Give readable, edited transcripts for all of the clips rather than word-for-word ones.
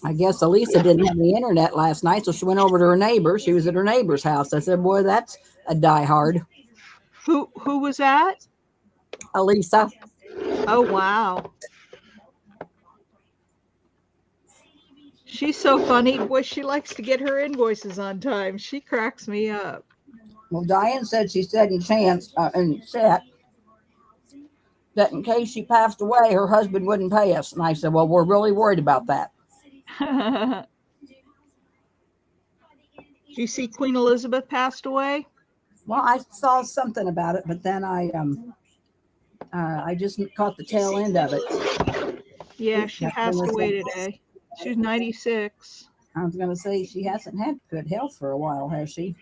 I guess Elisa didn't have the internet last night, so she went over to her neighbor. She was at her neighbor's house. I said, boy, that's a diehard. Who was that? Elisa. Oh, wow. She's so funny. Boy, she likes to get her invoices on time. She cracks me up. Well, Diane said she said in chat that in case she passed away, her husband wouldn't pay us. And I said, well, we're really worried about that. Did you see Queen Elizabeth passed away? Well, I saw something about it, but then I just caught the tail end of it. Yeah, she passed away today. She was 96. I was going to say she hasn't had good health for a while, has she?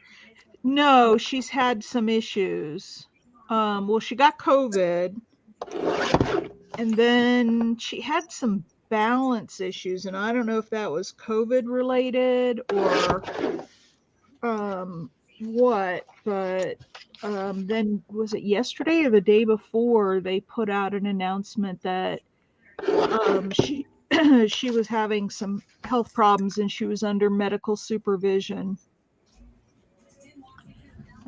No, she's had some issues. Well, she got COVID, and then she had some balance issues, and I don't know if that was COVID related or what, but then was it yesterday or the day before they put out an announcement that she was having some health problems and she was under medical supervision.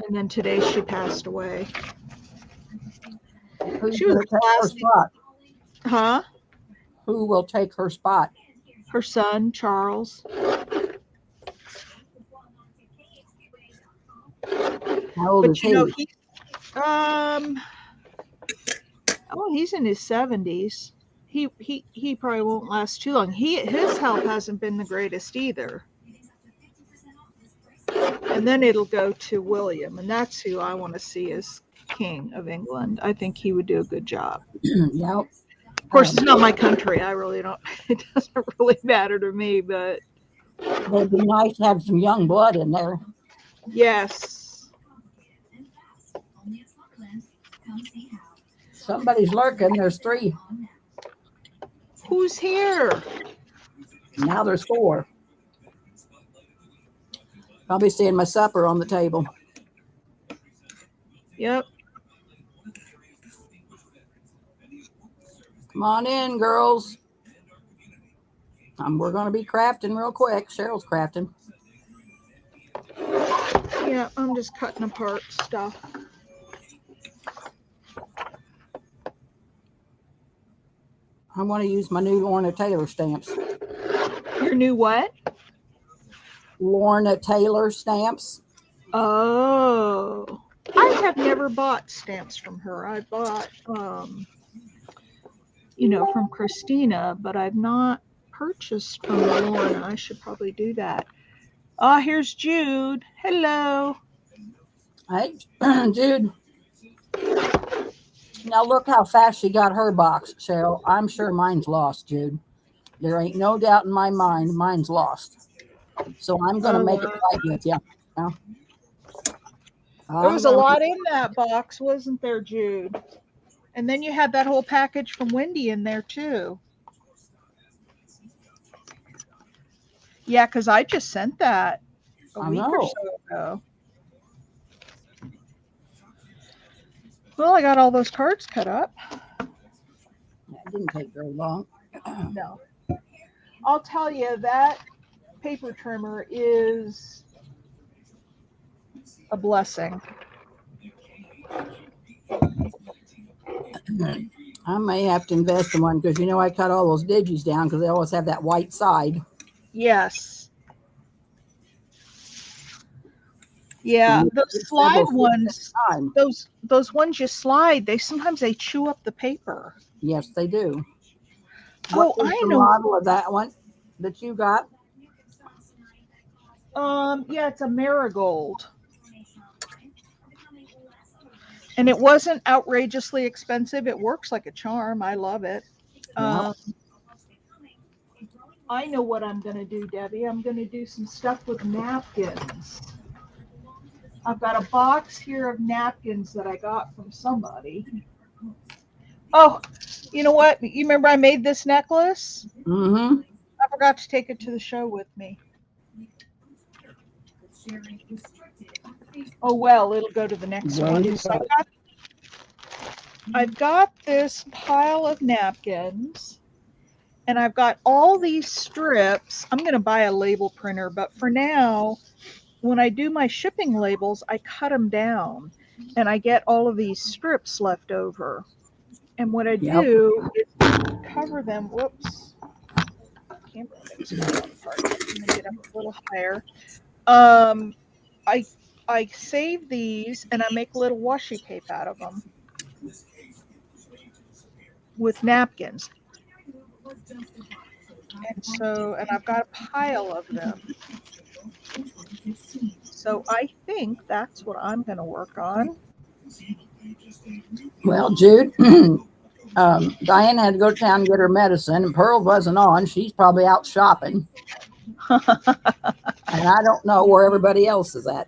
And then today she passed away. She was a spot. Huh? Who will take her spot? Her son, Charles. How old is he? He's in his 70s. He probably won't last too long. His health hasn't been the greatest either. And then it'll go to William, and that's who I want to see as King of England. I think he would do a good job. Yep. Of course, it's not my country. I really don't. It doesn't really matter to me, but it'd be nice to have some young blood in there. Yes. Somebody's lurking. There's 3. Who's here? Now there's 4. I'll be seeing my supper on the table. Yep. Come on in, girls. We're going to be crafting real quick. Cheryl's crafting. Yeah, I'm just cutting apart stuff. I want to use my new Lorna Taylor stamps. Your new what? Lorna Taylor stamps. Oh, I have never bought stamps from her. I bought, from Christina, but I've not purchased from Lorna. I should probably do that. Here's Jude. Hello. Hey, Jude. Now look how fast she got her box, Cheryl. I'm sure mine's lost, Jude. There ain't no doubt in my mind mine's lost. So I'm going to make it right with you. There was a lot in that box, wasn't there, Jude? And then you had that whole package from Wendy in there, too. Yeah, because I just sent that a week or so ago. Well, I got all those cards cut up. That didn't take very long. No. I'll tell you, that paper trimmer is a blessing. I may have to invest in one because, I cut all those digis down because they always have that white side. Yes. Yeah, those slide ones, those ones you slide, sometimes they chew up the paper. Yes, they do. What was the model of that one that you got? Yeah, it's a marigold. And it wasn't outrageously expensive. It works like a charm. I love it. Yep. I know what I'm going to do, Debbie. I'm going to do some stuff with napkins. I've got a box here of napkins that I got from somebody. Oh, you know what? You remember I made this necklace? Mm-hmm. I forgot to take it to the show with me. Oh, well, it'll go to the next Well, one. you So got it. I've got this pile of napkins, and I've got all these strips. I'm going to buy a label printer, but for now, when I do my shipping labels, I cut them down, and I get all of these strips left over. And what I Yep. do is cover them. Whoops. Camera thing's falling apart. I'm going to get up a little higher. Um, I I save these and I make little washi tape out of them with napkins. And I've got a pile of them. So I think that's what I'm going to work on. Well, Jude, Diane had to go to town and get her medicine, and Pearl wasn't on. She's probably out shopping, and I don't know where everybody else is at.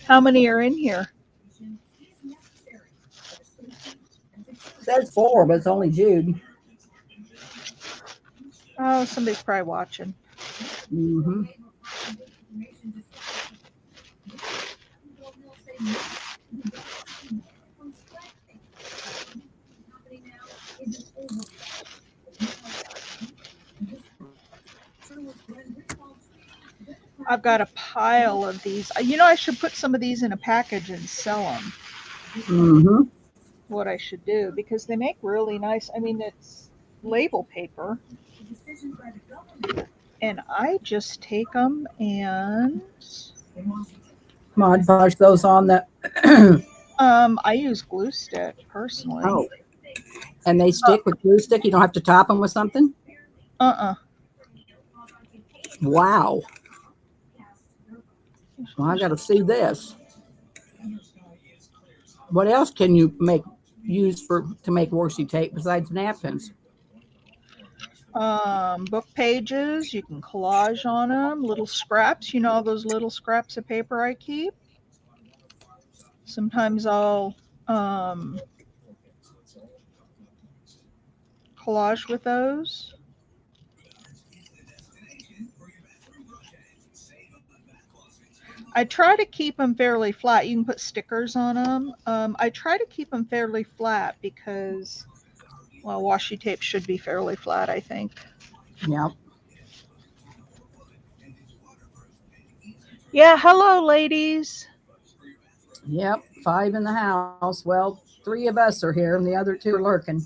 How many are in here? It says 4, but it's only Jude. Oh, somebody's probably watching. Mm-hmm. I've got a pile of these. You know, I should put some of these in a package and sell them. Mm-hmm. What I should do, because they make really nice, I mean, it's label paper. And I just take them and Mod Podge those on the. I use glue stick personally. Oh, and they stick with glue stick. You don't have to top them with something. Wow. Well, I got to see this. What else can you use to make washi tape besides napkins? Book pages, you can collage on them, little scraps, you know, all those little scraps of paper I keep. Sometimes I'll collage with those. I try to keep them fairly flat. You can put stickers on them. I try to keep them fairly flat because, well, washi tape should be fairly flat, I think. Yep. Yeah, hello, ladies. Yep. 5 in the house. Well, 3 of us are here, and the other 2 are lurking.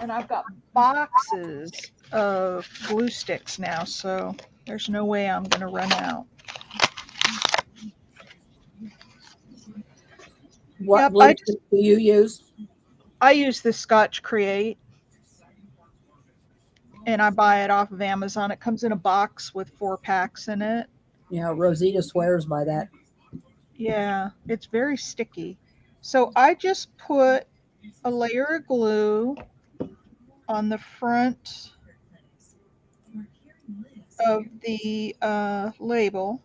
And I've got boxes of glue sticks now, so there's no way I'm going to run out. What glue stick do you use? I use the Scotch Create, and I buy it off of Amazon. It comes in a box with 4 packs in it. Yeah, Rosita swears by that. Yeah, it's very sticky. So I just put a layer of glue on the front of the label,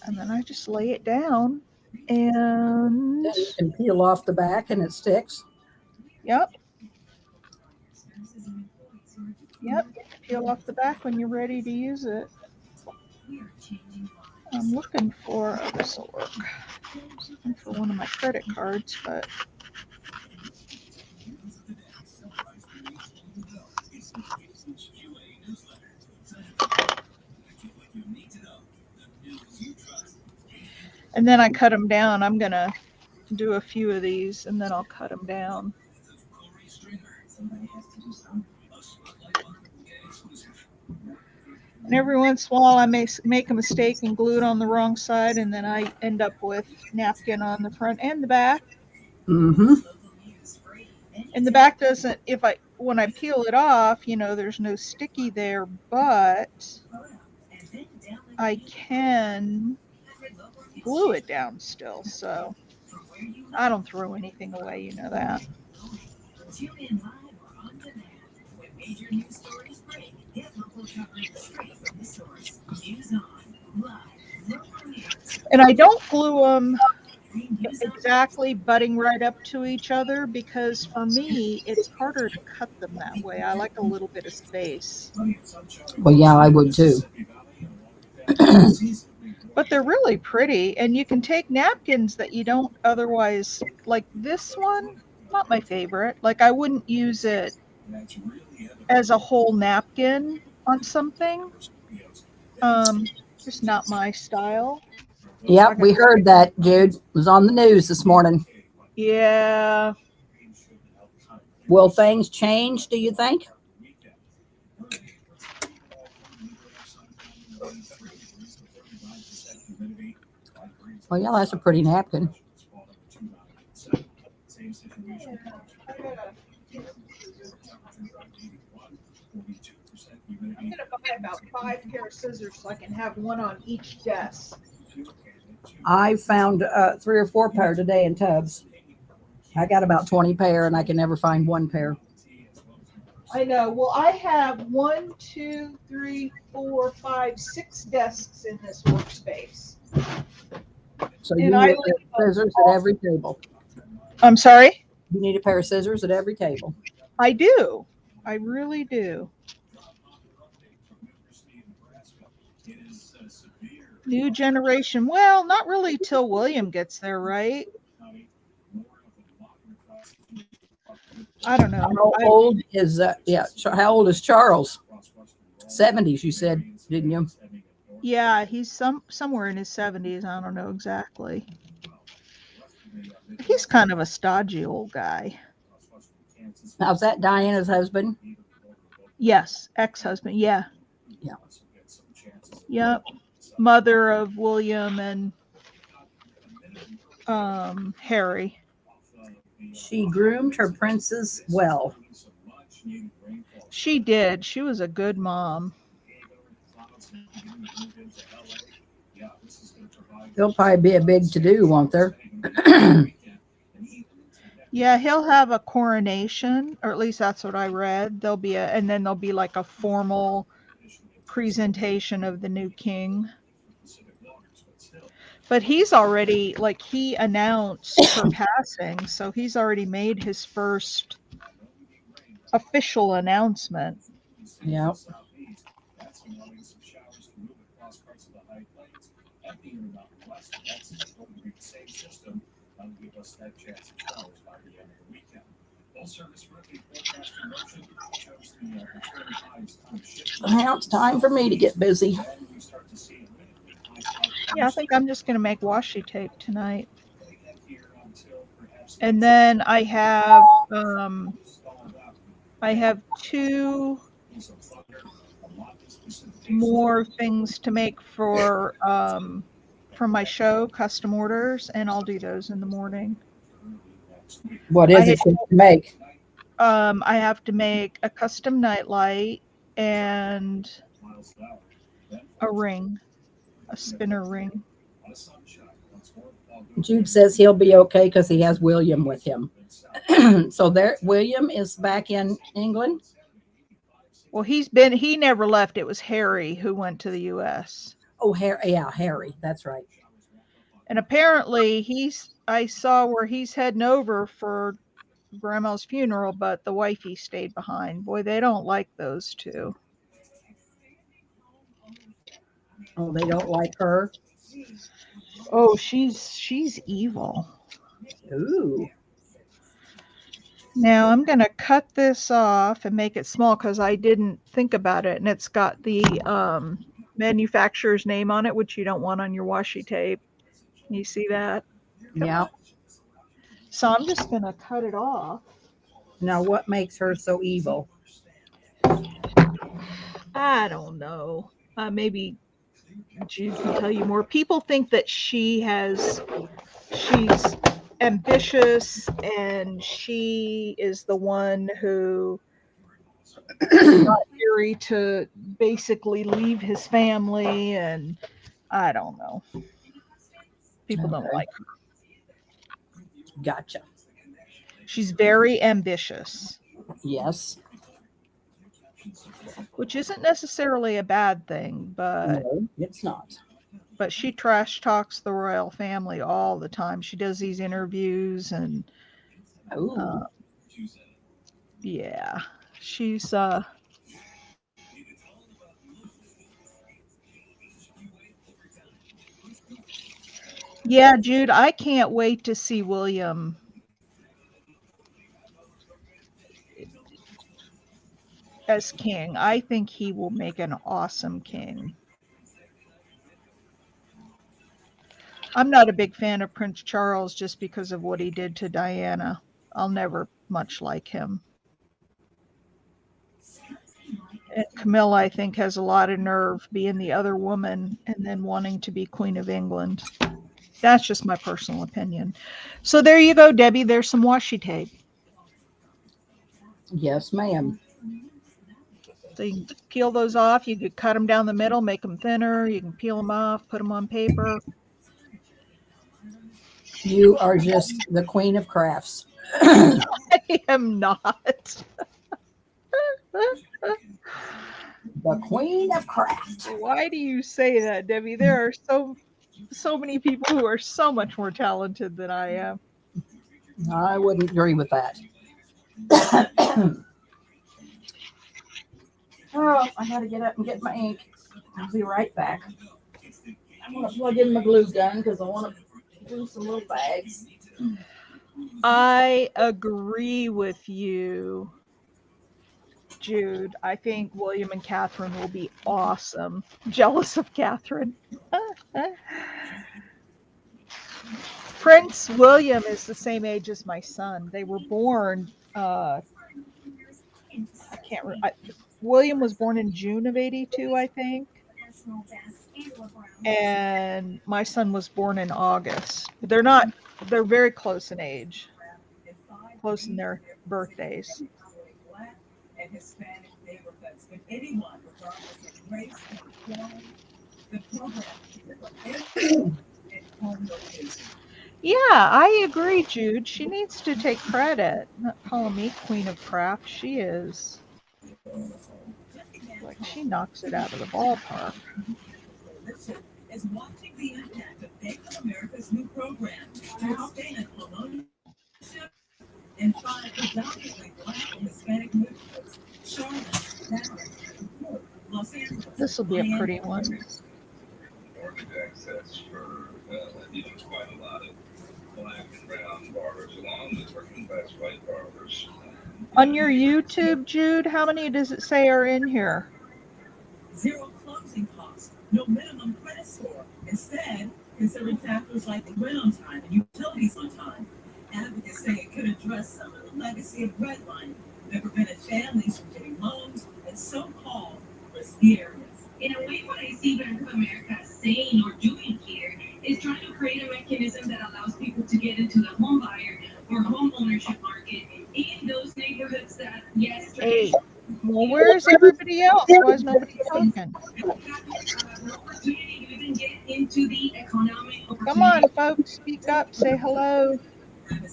and then I just lay it down, and Then you can peel off the back and it sticks. Yep, peel off the back when you're ready to use it. I'm looking for, oh, this will work. I'm looking for one of my credit cards, but and then I cut them down. I'm gonna do a few of these and then I'll cut them down. And every once in a while I may make a mistake and glue it on the wrong side, and then I end up with napkin on the front and the back. Mm-hmm. And the back doesn't, when I peel it off, you know, there's no sticky there, but I can glue it down still. So I don't throw anything away, you know that. And I don't glue them exactly butting right up to each other, because for me, it's harder to cut them that way. I like a little bit of space. Well, yeah, I would too. But they're really pretty, and you can take napkins that you don't otherwise, like this one, not my favorite. Like I wouldn't use it as a whole napkin on something. Just not my style. Yep, we heard that, Jude. It was on the news this morning. Yeah. Will things change, do you think? Well, yeah, that's a pretty napkin. I'm gonna buy about 5 pair of scissors so I can have one on each desk. I found 3 or 4 pair today in tubs. I got about 20 pair, and I can never find 1 pair. I know. Well, I have 1, 2, 3, 4, 5, 6 desks in this workspace. So And you I need a leave pair of scissors at every table. I'm sorry? You need a pair of scissors at every table. I do. I really do. New generation. Well, not really till William gets there, right? I don't know. How old is how old is Charles? 70s, you said, didn't you? Yeah, he's somewhere in his 70s. I don't know exactly. He's kind of a stodgy old guy. How's that, Diana's husband? Yes, ex-husband. Yeah. Yeah. Yep. Mother of William and Harry. She groomed her princes well. She did. She was a good mom. There'll probably be a big to-do, won't there? Yeah, he'll have a coronation, or at least that's what I read. And then there'll be like a formal presentation of the new king. But he's already, like, he announced her passing, so he's already made his first official announcement. Yeah. Now it's time for me to get busy. Yeah, I think I'm just going to make washi tape tonight. And then I have 2 more things to make for my show, custom orders, and I'll do those in the morning. What is it to make? I have to make a custom nightlight and a ring, a spinner ring. Jude says he'll be okay because he has William with him. So William is back in England. Well, he never left. It was Harry who went to the U.S. Oh, Harry. That's right. And apparently I saw where he's heading over for Grandma's funeral, but the wifey stayed behind. Boy, they don't like those two. Oh, they don't like her? Oh, she's evil. Ooh. Now I'm going to cut this off and make it small because I didn't think about it. And it's got the manufacturer's name on it, which you don't want on your washi tape. You see that? Yeah. So I'm just going to cut it off. Now, what makes her so evil? I don't know. Maybe Jude can tell you more. People think that she's ambitious and she is the one who got Harry to basically leave his family, and I don't know. People don't like her. Gotcha. She's very ambitious. Yes. Which isn't necessarily a bad thing, but no, it's not. but she trash talks the royal family all the time. She does these interviews and Oh, yeah, she's yeah, Jude, I can't wait to see William as king. I think he will make an awesome king. I'm not a big fan of Prince Charles just because of what he did to Diana. I'll never much like him. And Camilla, I think, has a lot of nerve being the other woman and then wanting to be Queen of England. That's just my personal opinion. So there you go, Debbie. There's some washi tape. yes, ma'am. So you can peel those off. You could cut them down the middle, make them thinner. You can peel them off, put them on paper. You are just the queen of crafts. I am not. The queen of craft. Why do you say that, Debbie? There are so many people who are so much more talented than I am. I wouldn't agree with that. Oh, I gotta get up and get my ink. I'll be right back. I'm gonna plug in my glue gun because I want to do some little bags. I agree with you, Jude. I think William and Catherine will be awesome. Jealous of Catherine. Prince William is the same age as my son. They were born. I can't remember. William was born in June of '82, I think, and my son was born in August. They're not. They're very close in age, close in their birthdays. Yeah, I agree, Jude. She needs to take credit. Not calling me Queen of Craft. She is. Like, she knocks it out of the ballpark. This will be a pretty one. On your YouTube, Jude, how many does it say are in here? Zero closing costs, no minimum credit score. Instead, considering factors like rent on time and utilities on time. Advocates say it could address some of the legacy of redlining that prevented families from getting loans in so-called risky areas. In a way, what I see Bank of America saying or doing here is trying to create a mechanism that allows people to get into the home buyer or home ownership market in those neighborhoods that, yes, Hey, well, where's everybody else? Why is nobody talking? Come on, folks, speak up, say hello. At the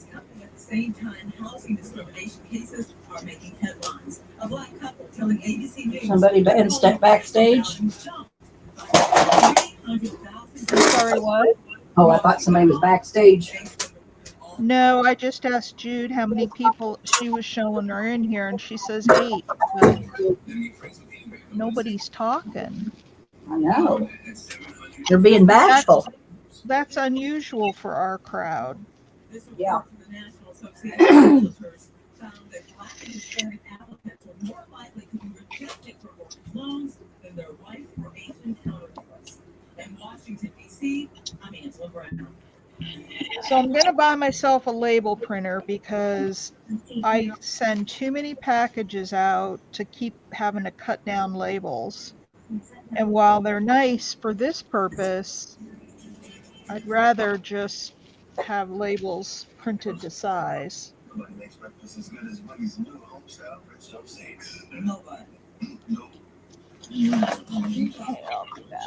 same time, housing discrimination cases are making headlines. A black couple telling ABC News. Somebody better step backstage. Sorry, what? Oh, I thought somebody was backstage. No, I just asked Jude how many people she was showing are in here, and she says 8, but nobody's talking. I know. They're being bashful. That's unusual for our crowd. Yeah. In Washington, D.C., I'm Angela Brown. So I'm going to buy myself a label printer because I send too many packages out to keep having to cut down labels. And while they're nice for this purpose, I'd rather just have labels printed to size.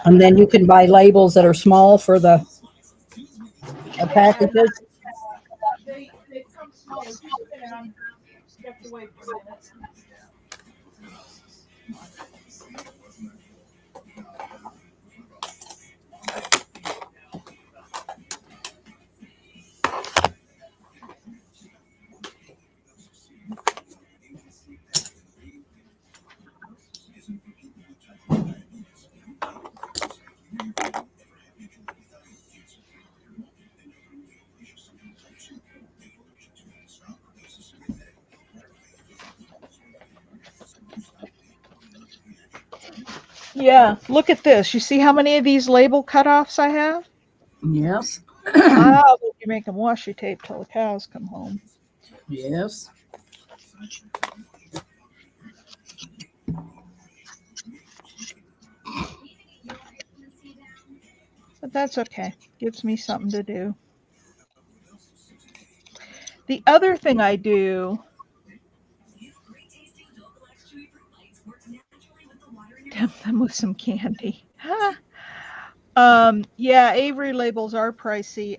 And then you can buy labels that are small for the packages. They come small. Stepped away for a minute. Yeah, look at this. You see how many of these label cutoffs I have? Yes. I'll be making washi tape till the cows come home. Yes. But that's okay. Gives me something to do. The other thing I do, tempt them with some candy. Yeah, Avery labels are pricey.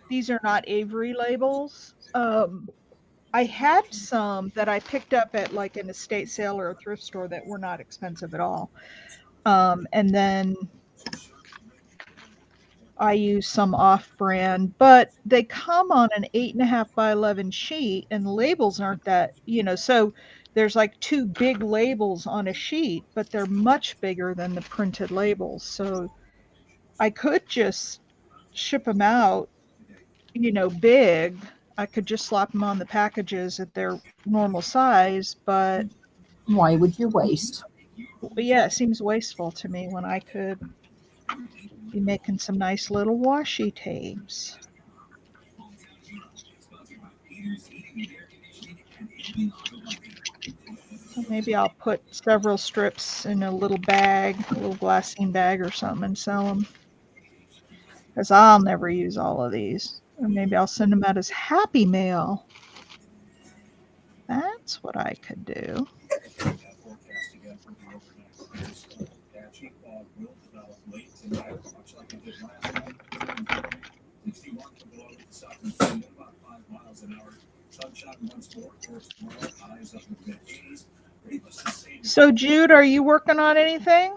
These are not Avery labels. I had some that I picked up at like an estate sale or a thrift store that were not expensive at all. And then I use some off-brand, but they come on an 8.5 by 11 sheet, and the labels aren't that, so there's like two big labels on a sheet, but they're much bigger than the printed labels. So I could just ship them out, big. I could just slap them on the packages at their normal size, but Why would you waste? yeah, it seems wasteful to me when I could be making some nice little washi tapes. So maybe I'll put several strips in a little bag, a little glassine bag or something, and sell them. Because I'll never use all of these. Or maybe I'll send them out as Happy Mail. That's what I could do. So, Jude, are you working on anything?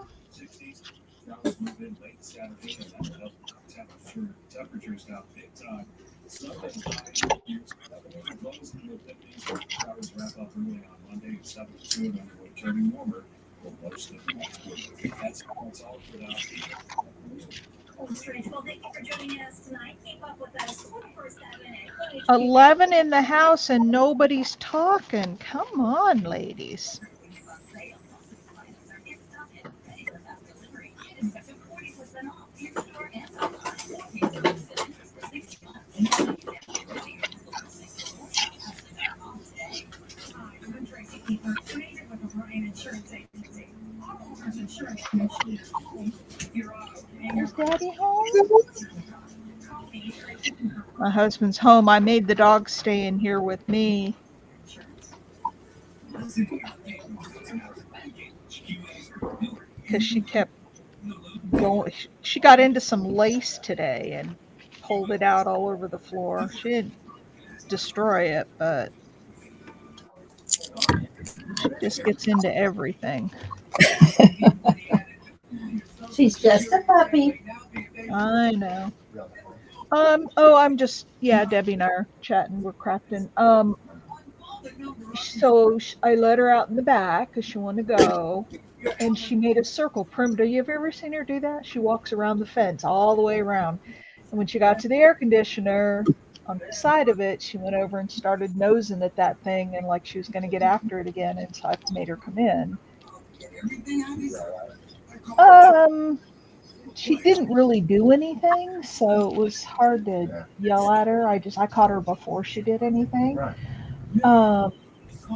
Well, thank you for joining us tonight. Keep up with us 24/7. 11 in the house and nobody's talking. Come on, ladies. Is Daddy home? My husband's home. I made the dog stay in here with me. Because she kept going. She got into some lace today and pulled it out all over the floor. She didn't destroy it, but she just gets into everything. She's just a puppy. I know. I'm just, Debbie and I are chatting. We're crafting. So I let her out in the back because she wanted to go, and she made a circle perimeter. You have ever seen her do that? She walks around the fence all the way around. And when she got to the air conditioner on the side of it, she went over and started nosing at that thing and like she was going to get after it again. And so I made her come in. She didn't really do anything, so it was hard to yell at her. I caught her before she did anything.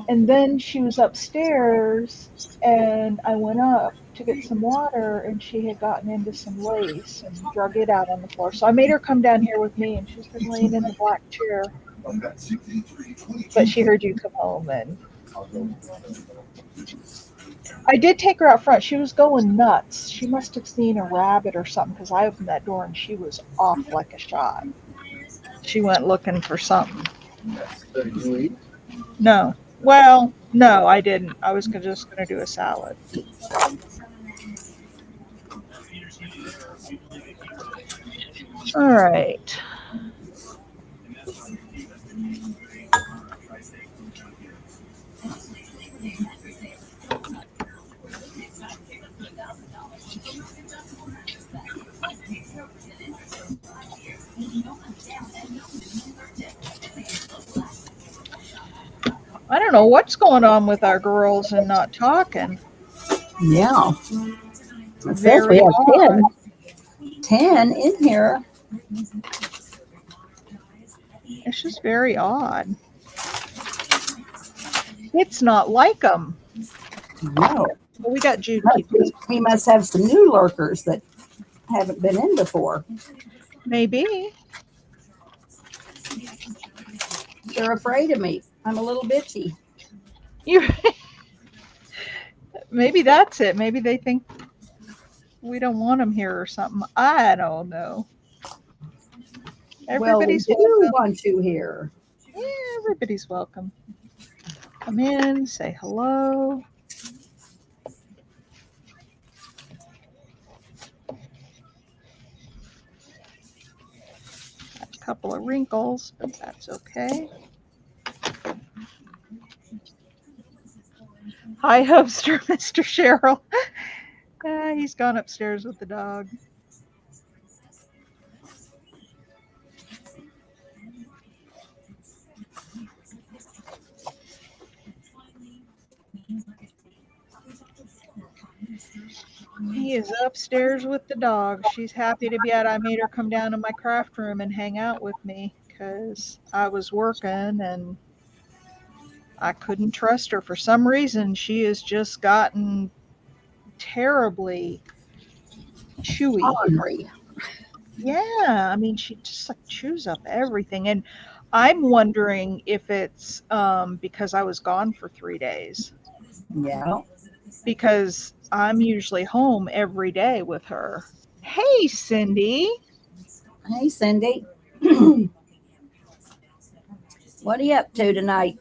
And then she was upstairs, and I went up to get some water, and she had gotten into some lace and drug it out on the floor. So I made her come down here with me, and she's been laying in the black chair. But she heard you come home, and I did take her out front. She was going nuts. She must have seen a rabbit or something because I opened that door and she was off like a shot. She went looking for something. No. Well, no, I didn't. I was just going to do a salad. All right. I don't know what's going on with our girls and not talking. Yeah. It says we Very have odd. 10 in here. It's just very odd. It's not like them. No. Well, we got Jude keeping us. We must have some new lurkers that haven't been in before. Maybe. They're afraid of me. I'm a little bitchy. You. Maybe that's it. Maybe they think we don't want them here or something. I don't know. Well, we Everybody's do welcome. want you here. Yeah, everybody's welcome. Come in, say hello. Got a couple of wrinkles, but that's okay. Hi, Hubster, Mr. Cheryl. He's gone upstairs with the dog. He is upstairs with the dog. She's happy to be out. I made her come down to my craft room and hang out with me because I was working and I couldn't trust her. For some reason, she has just gotten terribly chewy. Hungry. Yeah, I mean, she just like chews up everything. And I'm wondering if it's because I was gone for 3 days. Yeah. Because I'm usually home every day with her. Hey, Cindy. Hey, Cindy. What are you up to tonight?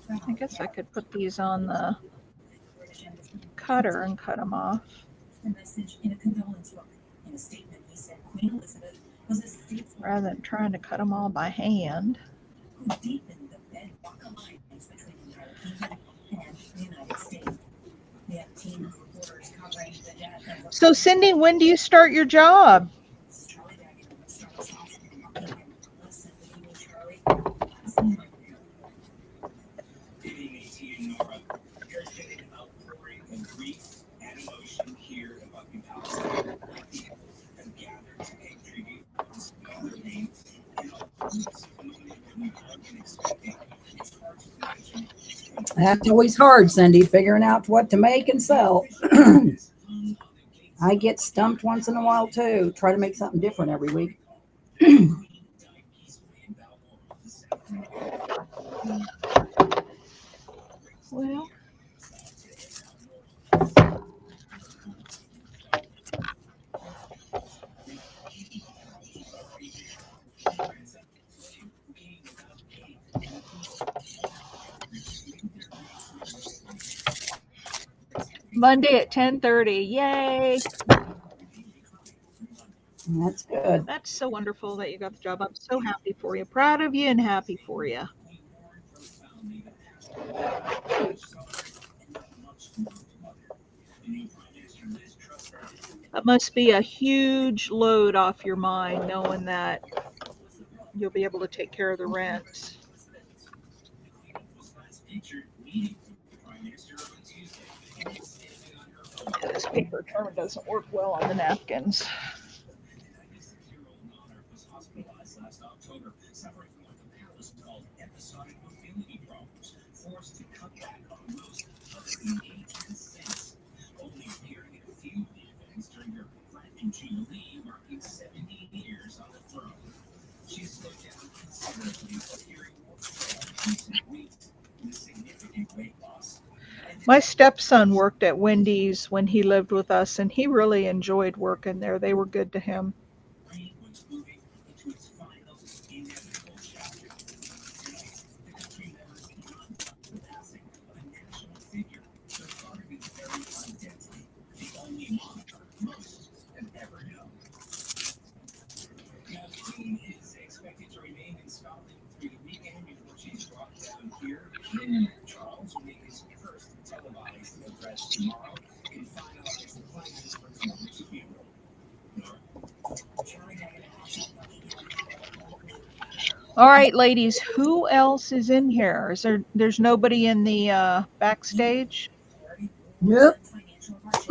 I guess I could put these on the cutter and cut them off. Rather than trying to cut them all by hand. So, Cindy, when do you start your job? That's always hard, Cindy, figuring out what to make and sell. I get stumped once in a while too. Try to make something different every week. Well, Monday at 10:30. Yay. That's good. That's so wonderful that you got the job. I'm so happy for you. Proud of you and happy for you. That must be a huge load off your mind knowing that you'll be able to take care of the rent. Yeah, this paper trimmer doesn't work well on the napkins. My stepson worked at Wendy's when he lived with us, and he really enjoyed working there. They were good to him. All right, ladies, who else is in here? There's nobody in the backstage? Nope.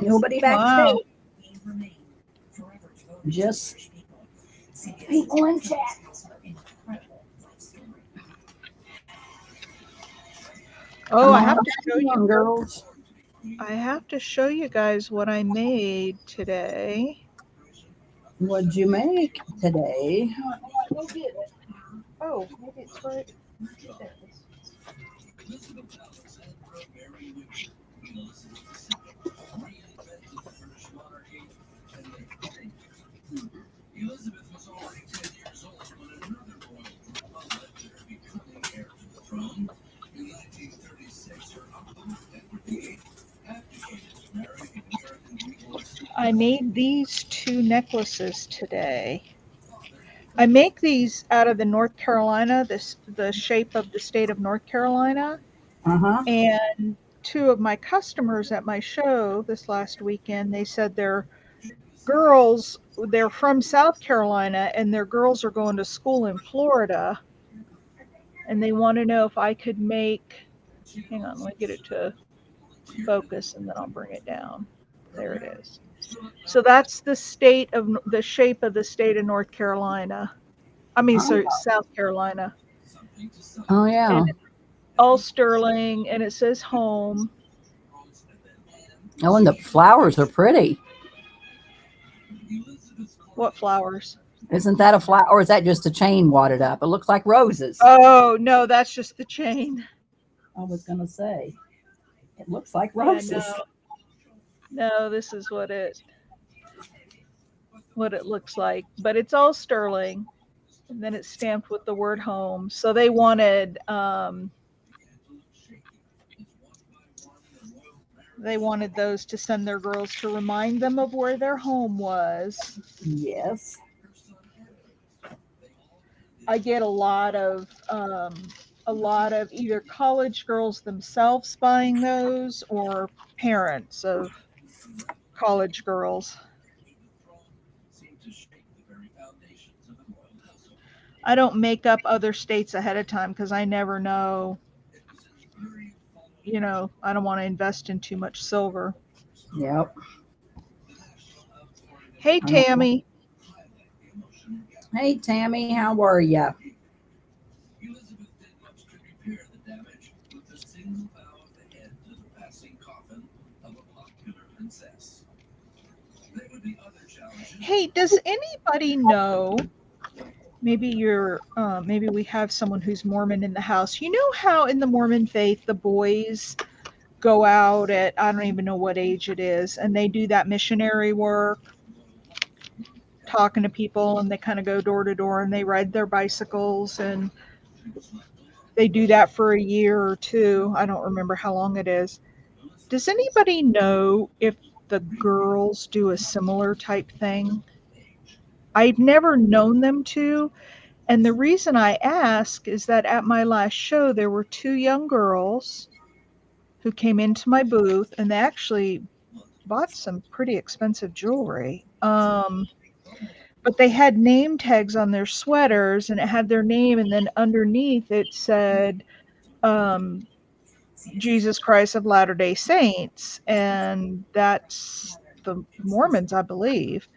Nobody Wow. backstage. Just people in chat. Oh, I have to show Come on, you. girls. I have to show you guys what I made today. What'd you make today? Go get it. Oh, maybe it's right. There it is. Elizabeth was already 10 years old when another royal elected her becoming heir to the throne. In 1936, her uncle, Edward VIII, abdicated to marry the American regal. I made these two necklaces today. I make these out of the North Carolina, the shape of the state of North Carolina. Uh-huh. And two of my customers at my show this last weekend, they said they're from South Carolina and their girls are going to school in Florida. And they want to know if I could make, hang on, let me get it to focus and then I'll bring it down. There it is. So that's the shape of the state of North Carolina. South Carolina. Oh, yeah. And all sterling, and it says home. Oh, and the flowers are pretty. What flowers? Isn't that a flower, or is that just a chain wadded up? It looks like roses. Oh, no, that's just the chain. I was going to say, it looks like roses. Yeah, no, this is what it looks like. But it's all sterling, and then it's stamped with the word home. So they wanted those to send their girls to remind them of where their home was. Yes. I get a lot of either college girls themselves buying those or parents of college girls. I don't make up other states ahead of time because I never know. I don't want to invest in too much silver. Yep. Hey, Tammy. Hey, Tammy, how are ya? Elizabeth did much to repair the damage with a single bow of the head to the passing coffin of a popular princess. There would be other challenges. Hey, does anybody know? Maybe maybe we have someone who's Mormon in the house. You know how in the Mormon faith the boys go out at, I don't even know what age it is, and they do that missionary work, talking to people, and they kind of go door to door and they ride their bicycles, and they do that for a year or two. I don't remember how long it is. Does anybody know if the girls do a similar type thing? I've never known them to. And the reason I ask is that at my last show, there were two young girls who came into my booth, and they actually bought some pretty expensive jewelry. But they had name tags on their sweaters, and it had their name, and then underneath it said, Jesus Christ of Latter-day Saints, and that's the Mormons, I believe.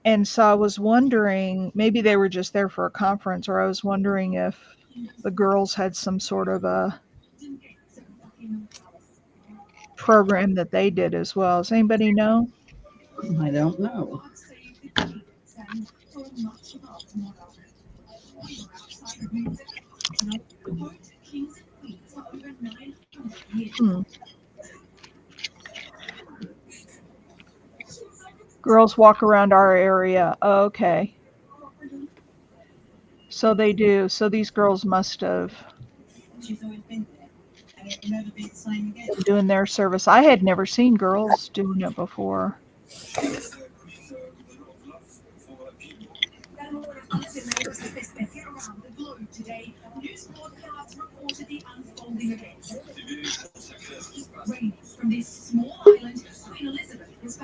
And so I was wondering, maybe they were just there for a conference, or I was wondering if the girls had some sort of a program that they did as well. Does anybody know? I don't know. Girls walk around our area. Oh, okay. So they do. So these girls must have been doing their service. I had never seen girls doing it before.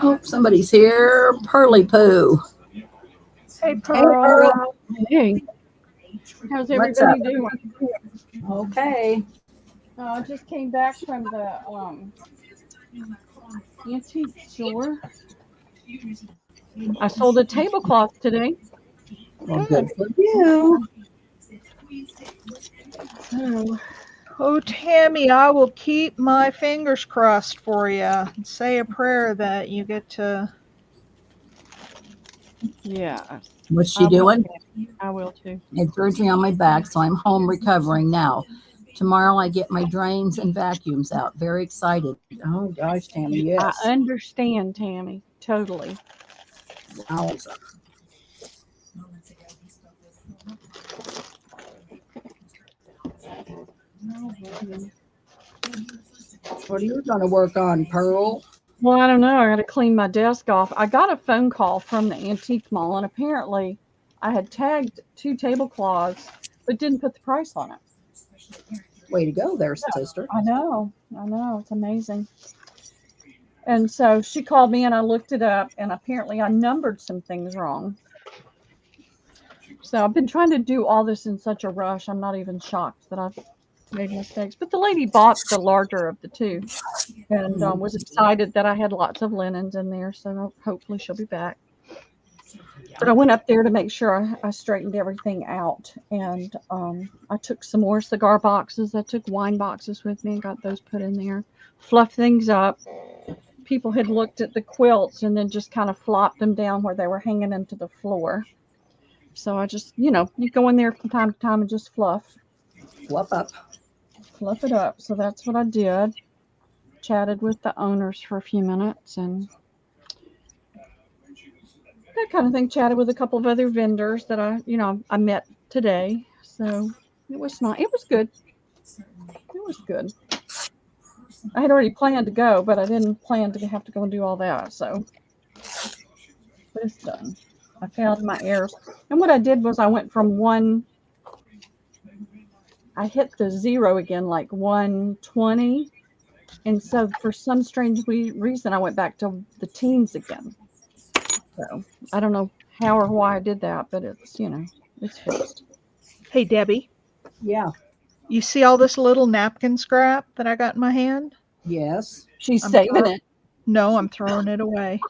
Oh, somebody's here. Pearly Poo. Hey, Pearl. Hey. How's What's everybody doing? Okay. I just came back from the antique store. I sold a tablecloth today. Well, good for you. So, Oh, Tammy, I will keep my fingers crossed for you and say a prayer that you get to. yeah, What's she I will, doing? I will too. I had surgery on my back, so I'm home recovering now. Tomorrow I get my drains and vacuums out. Very excited. Oh gosh, Tammy, yes. I understand, Tammy, totally. Wowza. What are you going to work on, Pearl? Well, I don't know. I got to clean my desk off. I got a phone call from the antique mall, and apparently I had tagged 2 tablecloths, but didn't put the price on it. Way to go there, sister. I know. It's amazing. And so she called me and I looked it up, and apparently I numbered some things wrong. So I've been trying to do all this in such a rush. I'm not even shocked that I've made mistakes. But the lady bought the larger of the 2 and was excited that I had lots of linens in there. So hopefully she'll be back. But I went up there to make sure I straightened everything out. And I took some more cigar boxes. I took wine boxes with me and got those put in there. Fluffed things up. People had looked at the quilts and then just kind of flopped them down where they were hanging into the floor. So I just, you go in there from time to time and just fluff it up. So that's what I did. Chatted with the owners for a few minutes and that kind of thing. Chatted with a couple of other vendors that I met today. So it was nice. It was good. It was good. I had already planned to go, but I didn't plan to have to go and do all that. So, but it's done. I found my errors. And what I did was I went from I hit the 0 again, like 120. And so for some strange reason, I went back to the teens again. So I don't know how or why I did that, but it's, it's fixed. Hey, Debbie. Yeah. You see all this little napkin scrap that I got in my hand? Yes. She's saving it. No, I'm throwing it away.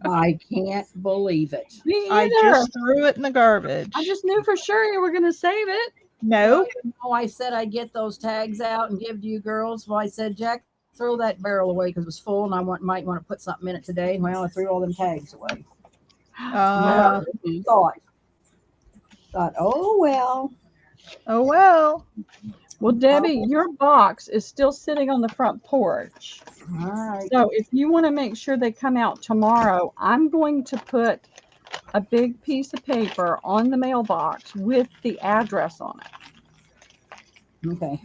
I can't believe it. Me I either. just threw it in the garbage. I just knew for sure you were going to save it. No. Well, I said I'd get those tags out and give to you girls. Well, I said, Jack, throw that barrel away because it was full and I might want to put something in it today. Well, I threw all them tags away. Thought, oh, well. Oh, well. Well, Debbie, your box is still sitting on the front porch. All right. So if you want to make sure they come out tomorrow, I'm going to put a big piece of paper on the mailbox with the address on it. Okay.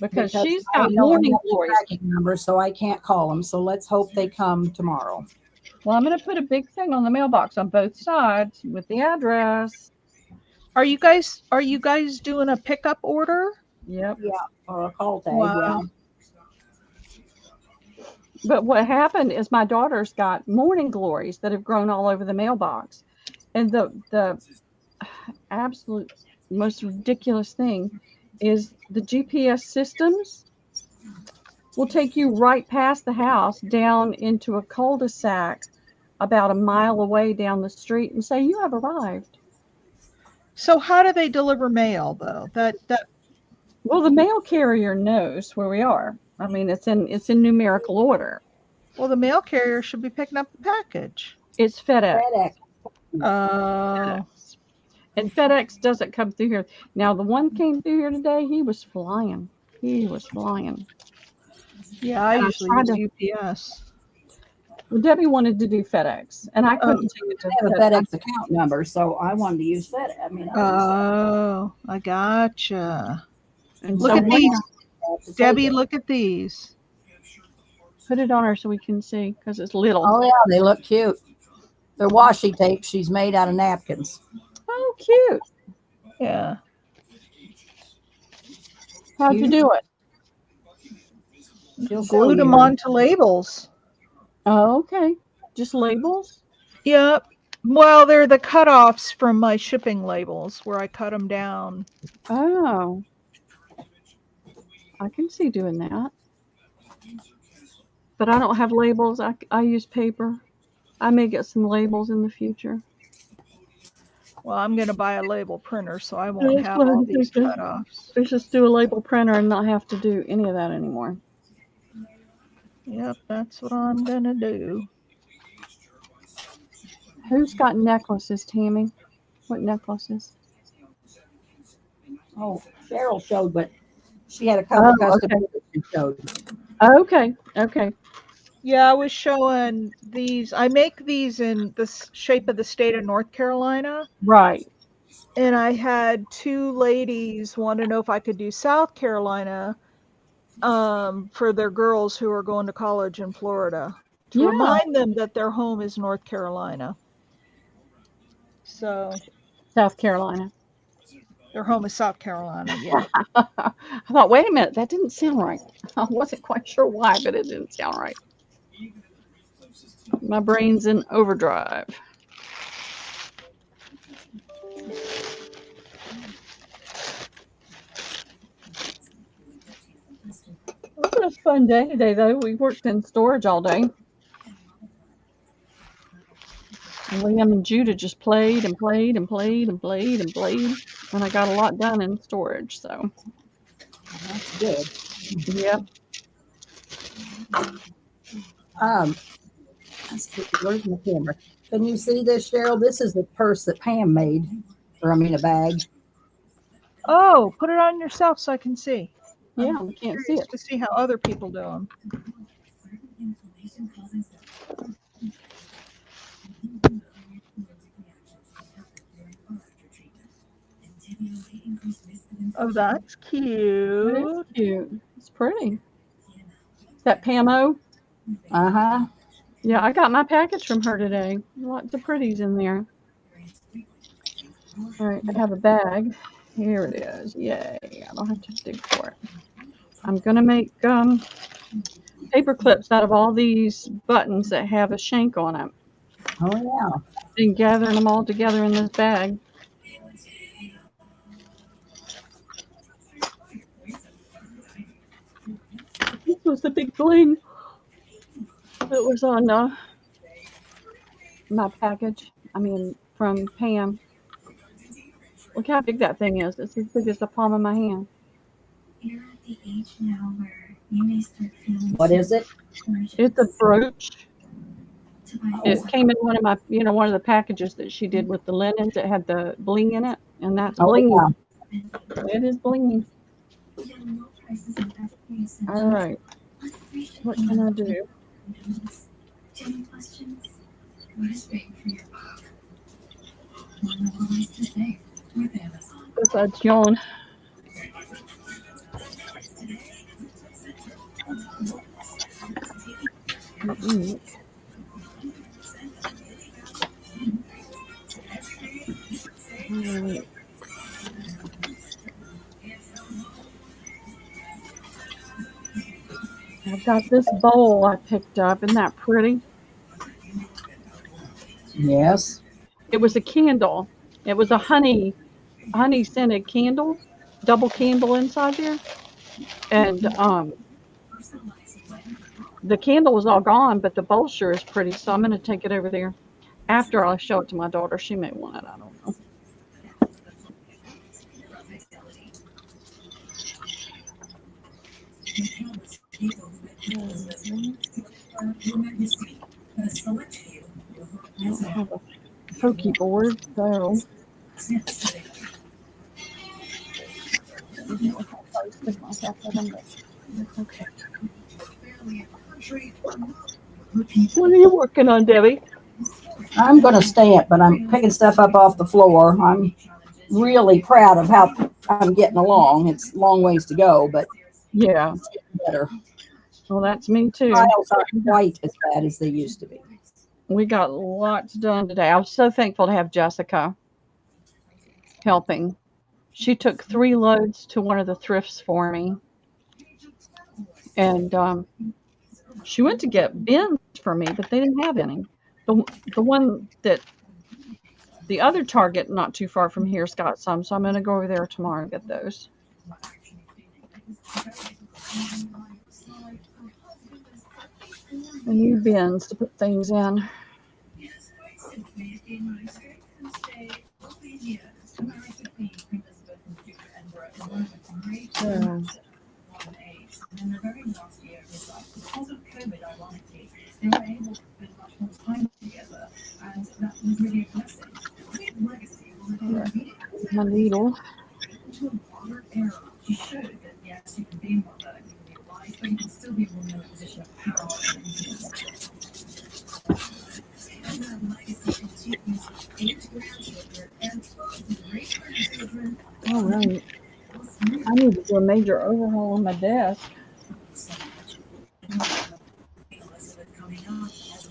Because I she's got don't morning have the glories. tracking number, so I can't call them. So let's hope they come tomorrow. Well, I'm going to put a big thing on the mailbox on both sides with the address. Are you guys doing a pickup order? Yep. Yeah, or a call tag. Wow. Yeah. But what happened is my daughter's got morning glories that have grown all over the mailbox. And the absolute most ridiculous thing is the GPS systems will take you right past the house down into a cul-de-sac about a mile away down the street and say, you have arrived. So how do they deliver mail though? Well, the mail carrier knows where we are. I mean, it's in numerical order. Well, the mail carrier should be picking up the package. It's FedEx. Oh. And FedEx doesn't come through here. Now, the one came through here today. He was flying. Yeah, I usually use UPS. Well, Debbie wanted to do FedEx, and I couldn't take it to I have a FedEx account number, so I wanted to use FedEx. I mean, I gotcha. And look so at these, Debbie. Look at these. Put it on her so we can see because it's little. Oh yeah, they look cute. They're washi tape. She's made out of napkins. Oh, cute. Yeah. How'd you do it? Glued them onto labels. Oh, okay. Just labels? Yep. Well, they're the cutoffs from my shipping labels where I cut them down. Oh, I can see doing that. But I don't have labels. I use paper. I may get some labels in the future. Well, I'm going to buy a label printer, so I won't That's have what all I'm these thinking. cutoffs. Let's just do a label printer and not have to do any of that anymore. Yep, that's what I'm going to do. Who's got necklaces, Tammy? What necklaces? Oh, Cheryl showed, but she had a couple Oh, custom okay. that she showed. Okay, okay. Yeah, I was showing these. I make these in the shape of the state of North Carolina. Right. And I had two ladies want to know if I could do South Carolina for their girls who are going to college in Florida to Yeah. remind them that their home is North Carolina. So South Carolina. their home is South Carolina, yeah. I thought, wait a minute, that didn't sound right. I wasn't quite sure why, but it didn't sound right. My brain's in overdrive. It was a fun day today, though. We worked in storage all day. And Liam and Judah just played and played and played and played and played. And I got a lot done in storage, so. That's good. Yep. Let's see, where's my camera? Can you see this, Cheryl? This is the purse that Pam made, or I mean a bag. Oh, put it on yourself so I can see. Yeah, I'm we can't see curious it. to see how other people do them. Oh, that's It cute. is cute. It's pretty. Is that Pamo? Uh-huh. Yeah, I got my package from her today. Lots of pretties in there. All right, I have a bag. Here it is. Yay. I don't have to dig for it. I'm going to make paper clips out of all these buttons that have a shank on them. Oh, yeah. And gathering them all together in this bag. This was the big bling that was on my package. I mean, from Pam. Look how big that thing is. It's as big as the palm of my hand. You're at the age now where you may start feeling What is it? It's a brooch. to buy It things came in one of my, one of the packages that she did with the linens. It had the bling in it, and that's Oh, blingy. yeah. It is blingy. get low prices and every essential. All right. What can I do? Do any questions? What is big for your buck? One of the ways to save with Amazon. Besides yawn. Right. I've got this bowl I picked up. Isn't that pretty? Yes. It was a candle. It was a honey scented candle, double candle inside there. And the candle was all gone, but the bowl sure is pretty. So I'm going to take it over there. After I show it to my daughter, she may want it. I don't know. I don't have a pokey board, so. Okay. What are you working on, Debbie? I'm going to stamp, but I'm picking stuff up off the floor. I'm really proud of how I'm getting along. It's a long ways to go, but Yeah. it's getting better. Well, that's me too. Files aren't quite as bad as they used to be. We got lots done today. I was so thankful to have Jessica helping. She took 3 loads to one of the thrifts for me. And she went to get bins for me, but they didn't have any. The one that The other Target not too far from here's got some, so I'm going to go over there tomorrow and get those. The new bins to put things in. So, in the very last year of his life, because of COVID, ironically, they were able to spend much more time together, and that was really a blessing. His legacy was my needle. to a modern era. She showed that yes, you can be a mother, you can be a wife, but you can still be a woman in a position of power and influence. And that legacy continues 8 grandchildren and 12 great-grandchildren. All right. I need to do a major overhaul on my desk.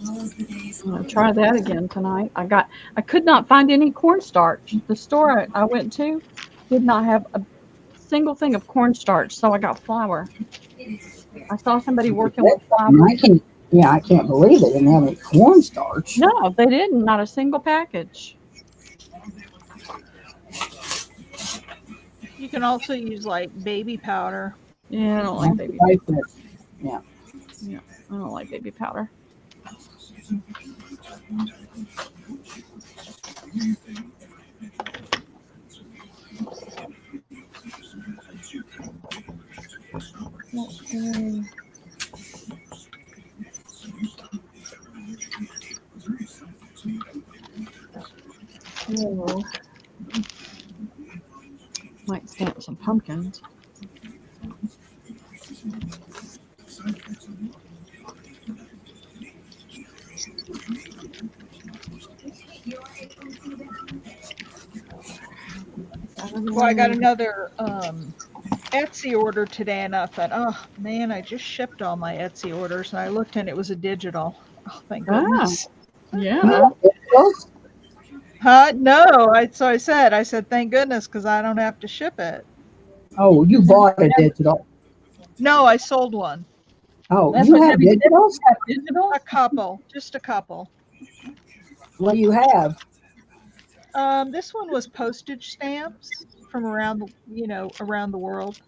I'm gonna try that again tonight. I could not find any cornstarch. The store I went to did not have a single thing of cornstarch, so I got flour. I saw somebody working with flour. I can't believe they didn't have any cornstarch. No, they didn't. Not a single package. You can also use like baby powder. Yeah, I don't like baby powder. Yeah. Yeah, I don't like baby powder. Okay. So, might stamp some pumpkins. Well, I got another Etsy order today, and I thought, oh man, I just shipped all my Etsy orders, and I looked and it was a digital. Oh, thank goodness. Yeah. Huh? No. I said, thank goodness, because I don't have to ship it. Oh, you bought a digital. No, I sold one. Oh, you have digitals? Digital? Just a couple. What do you have? This one was postage stamps from around the world.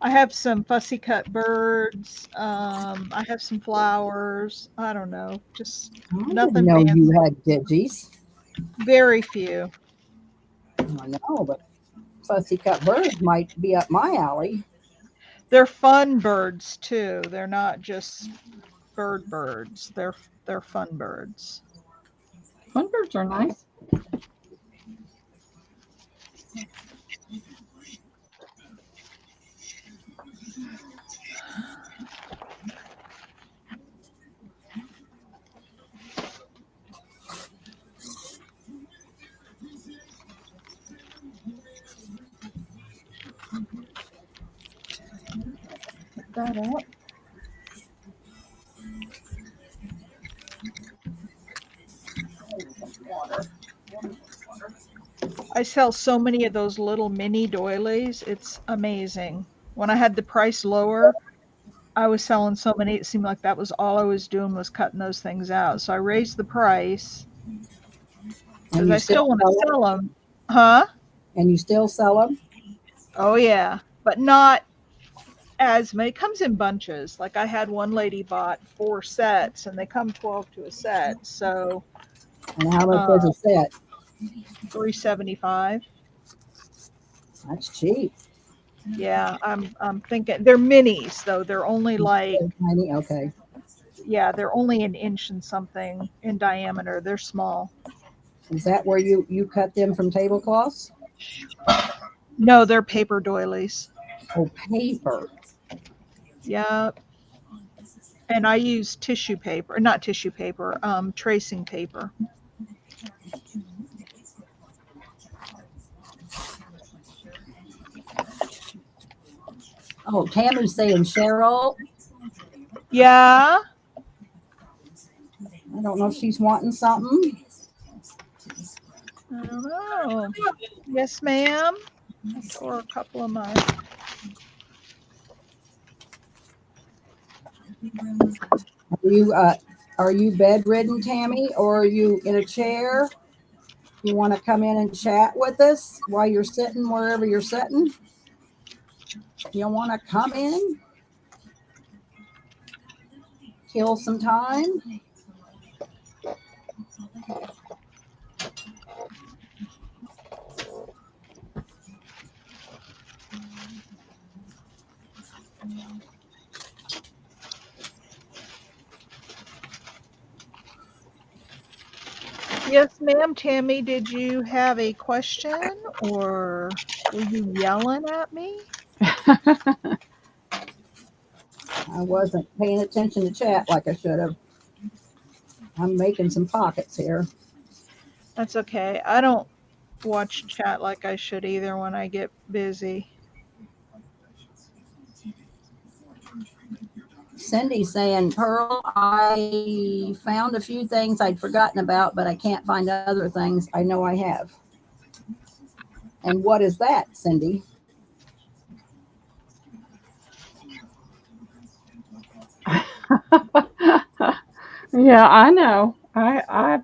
I have some fussy cut birds. I have some flowers. I don't know, just nothing I didn't know fancy. you had digis. Very few. I know, but fussy cut birds might be up my alley. They're fun birds too. They're not just birds. They're fun birds. Fun birds are nice. Put that up. I sell so many of those little mini doilies. It's amazing. When I had the price lower, I was selling so many. It seemed like that was all I was doing was cutting those things out. So I raised the price because I still want to sell them. Huh? And you still sell them? Oh yeah, but not as many. It comes in bunches. Like I had one lady bought 4 sets, and they come 12 to a set. So. And how much is a set? $3.75. That's cheap. Yeah, I'm thinking they're minis though. They're only like tiny. Okay. Yeah, they're only an inch and something in diameter. They're small. Is that where you cut them from tablecloths? No, they're paper doilies. Oh, paper. Yeah. And I use tissue paper, not tissue paper, tracing paper. Oh, Tammy's saying Cheryl. Yeah. I don't know if she's wanting something. I don't know. Yes, ma'am. I tore a couple of mine. Are you bedridden, Tammy, or are you in a chair? You want to come in and chat with us while you're sitting wherever you're sitting? You want to come in, kill some time? Yes, ma'am. Tammy, did you have a question or were you yelling at me? I wasn't paying attention to chat like I should have. I'm making some pockets here. That's okay. I don't watch chat like I should either when I get busy. Cindy's saying, Pearl, I found a few things I'd forgotten about, but I can't find other things I know I have. And what is that, Cindy? Yeah, I know. I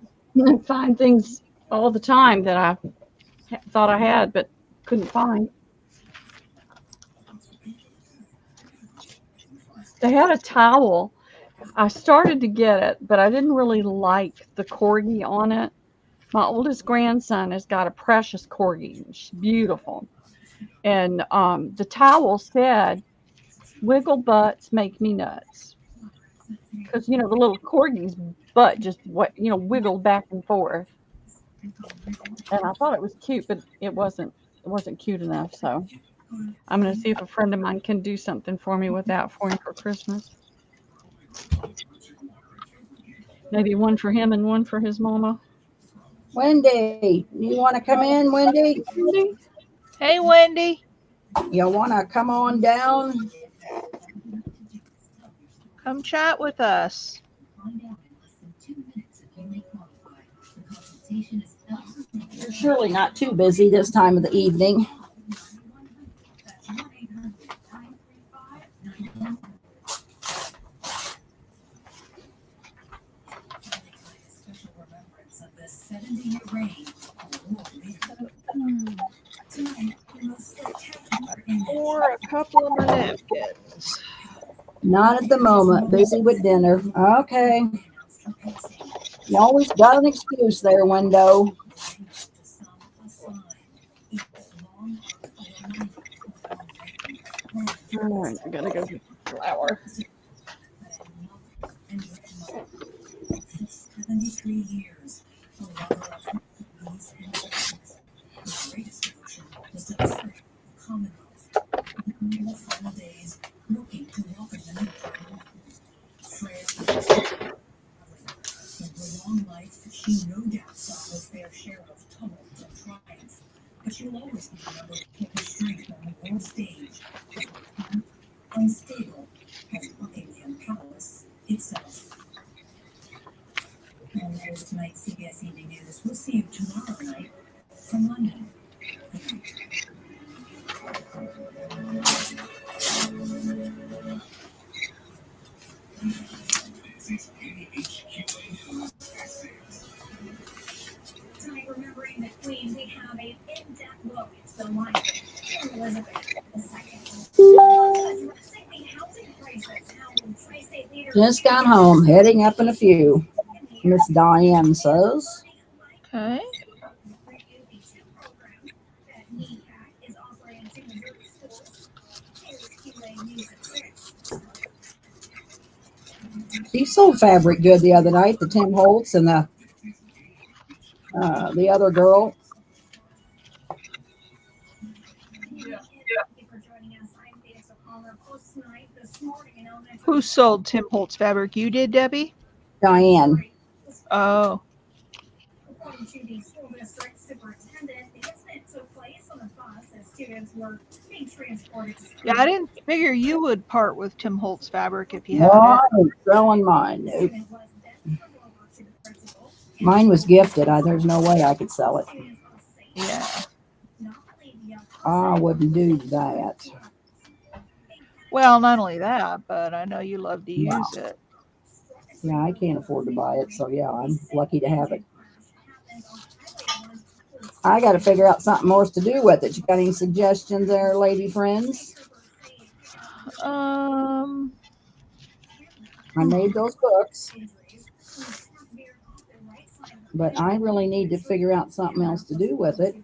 find things all the time that I thought I had but couldn't find. They had a towel. I started to get it, but I didn't really like the corgi on it. My oldest grandson has got a precious corgi. She's beautiful. And the towel said, "Wiggle butts make me nuts." Because, the little corgi's butt just, wiggled back and forth. And I thought it was cute, but it wasn't cute enough. So I'm going to see if a friend of mine can do something for me with that for him for Christmas. Maybe one for him and one for his mama. Wendy, you want to come in, Wendy? Hey, Wendy. You want to come on down? Come chat with us. You're surely not too busy this time of the evening. Or a couple of my napkins. Not at the moment. Busy with dinner. Okay. You always got an excuse there, Window. All right, I gotta go get flour. 73 years. The greatest devotion was to the spirit of Commonwealth. In the final days, looking to welcome the new Parliament. In her long life, she no doubt saw her fair share of tumult and triumph, but she'll always be remembered for her strength on the world stage, unstable as Buckingham Palace itself. And there's tonight's CBS Evening News. We'll see you tomorrow night from London. Tonight, remembering the Queen, we have an in-depth look at the life of Elizabeth II. Addressing the housing crisis, how tri-state leaders Just got home, heading up in a few. Miss Diane says. Okay. She sold fabric good the other night, the Tim Holtz and the other girl. Who sold Tim Holtz fabric? You did, Debbie? Diane. Oh. According to the school district superintendent, the incident took place on a bus as students were being transported to school. Yeah, I didn't figure you would part with Tim Holtz fabric if you No, had I it. ain't selling mine. Nope. Mine was gifted. There's no way I could sell it. Yeah. I wouldn't do that. Well, not only that, but I know you love to use it. Yeah, I can't afford to buy it, so yeah, I'm lucky to have it. I got to figure out something more to do with it. You got any suggestions there, lady friends? Um, I made those books, but I really need to figure out something else to do with it.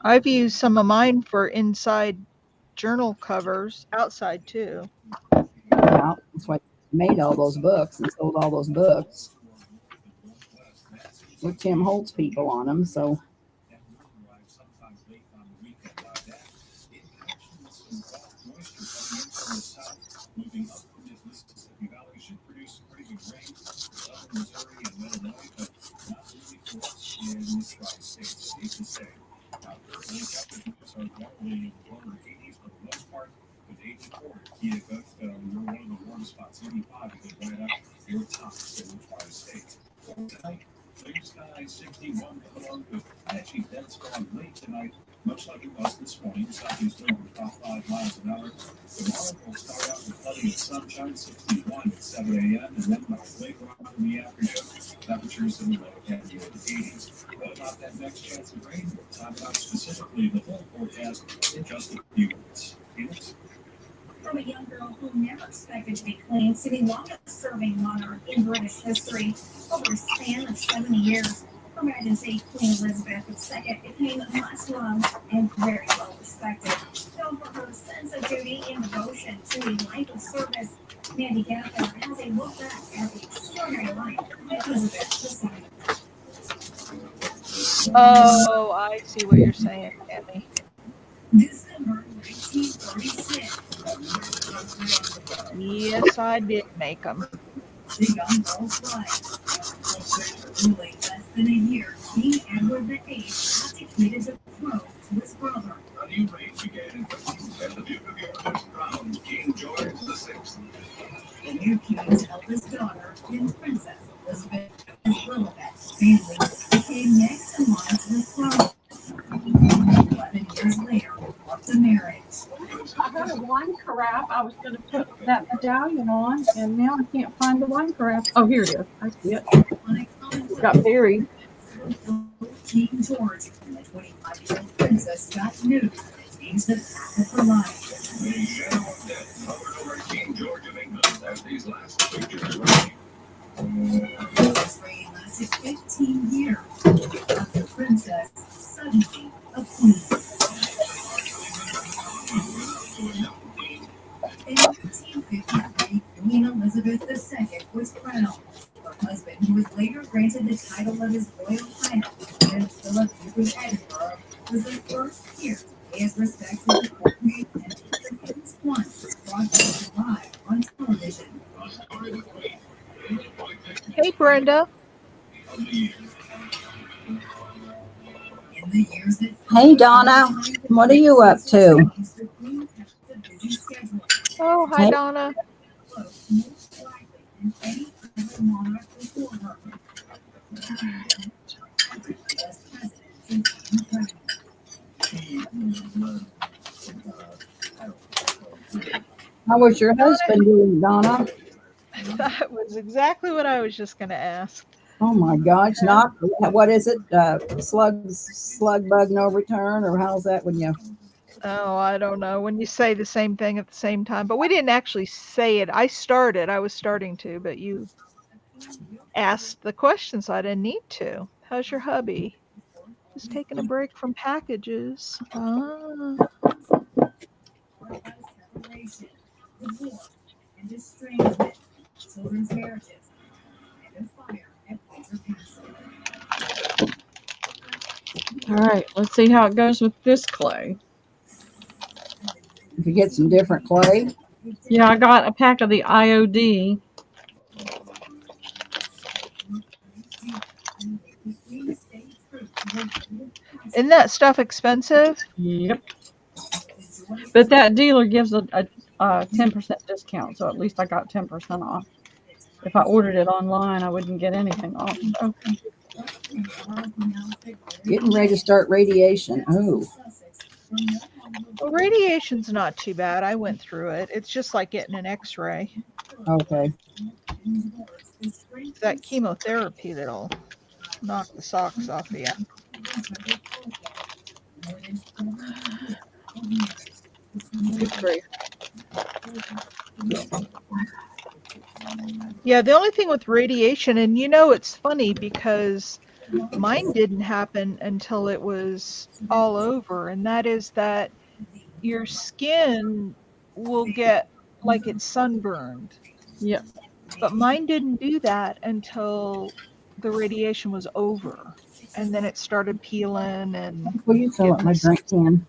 I've used some of mine for inside journal covers, outside too. Yeah, that's why I made all those books and sold all those books with Tim Holtz people on them. So From a young girl who never expected to be queen to the longest-serving monarch in British history over a span of 70 years, Her Majesty Queen Elizabeth II became much loved and very well respected, known for her sense of duty and devotion to a life of service. Mandy Gaffer has a look back at the extraordinary life of Elizabeth II. Oh, I see what you're saying, Tammy. December 1936. Yes, I did make them. The young girl's life. Really less than a year, King Edward VIII abdicated the throne to his brother. A new reign began, and the Duke of York crowned King George VI. The new king's eldest daughter and Princess Elizabeth Lilibet's family became next in line to the throne. 11 years later, up to marriage. I got a wine carafe. I was going to put that medallion on, and now I can't find the wine carafe. Oh, here it is. I see it. It got buried. King George and the 25-year-old princess got news that changed the path of her life. The shadow of death hovered over King George of England as these last pictures reigned. This reign lasted 15 years. After princess, suddenly a queen. In 1953, Queen Elizabeth II was crowned. Her husband, who was later granted the title of His Royal Highness, Prince Philip, Duke of Edinburgh, was the first peer to pay his respects to the Queen and introduced once broadcast live on television. Hey, Brenda. In the years that hey, Donna, what are you up to? Oh, hi, Hey. Donna. How was your husband doing, Donna? That was exactly what I was just going to ask. Oh my gosh, not what is it? Slug bug no return, or how's that when you? Oh, I don't know. When you say the same thing at the same time, but we didn't actually say it. I was starting to, but you asked the question, so I didn't need to. How's your hubby? Just taking a break from packages. Ah. Children's marriages, and a fire at Windsor Castle. All right, let's see how it goes with this clay. If you get some different clay, Yeah, I got a pack of the IOD. Isn't that stuff expensive? Yep. But that dealer gives a 10% discount, so at least I got 10% off. If I ordered it online, I wouldn't get anything off. So. getting ready to start radiation. Oh, Well, radiation's not too bad. I went through it. It's just like getting an X-ray. Okay. It's that chemotherapy that'll knock the socks off of you. Good grief. Yeah, the only thing with radiation, and it's funny because mine didn't happen until it was all over, and that is that your skin will get like it's sunburned. Yep. But mine didn't do that until the radiation was over. And then it started peeling and Will you fill up my drink can?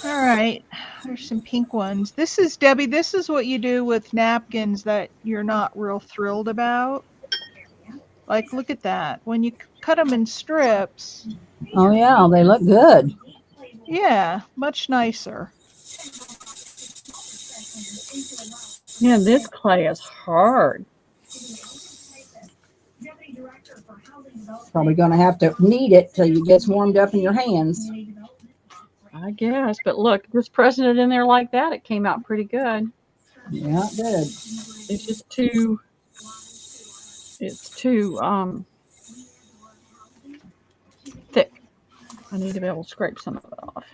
all right. There's some pink ones. This is Debbie. This is what you do with napkins that you're not real thrilled about. Like, look at that. When you cut them in strips. Oh yeah, they look good. Yeah, much nicer. Yeah, this clay is hard. Probably going to have to knead it till it gets warmed up in your hands. I guess. But look, just pressing it in there like that, it came out pretty good. Yeah, it did. It's just too thick. I need to be able to scrape some of it off.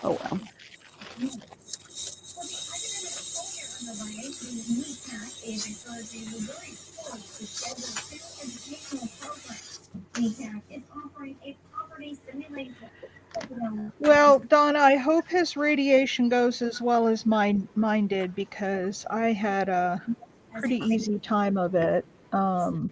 Oh well. Well, Donna, I hope his radiation goes as well as mine did, because I had a pretty easy time of it. And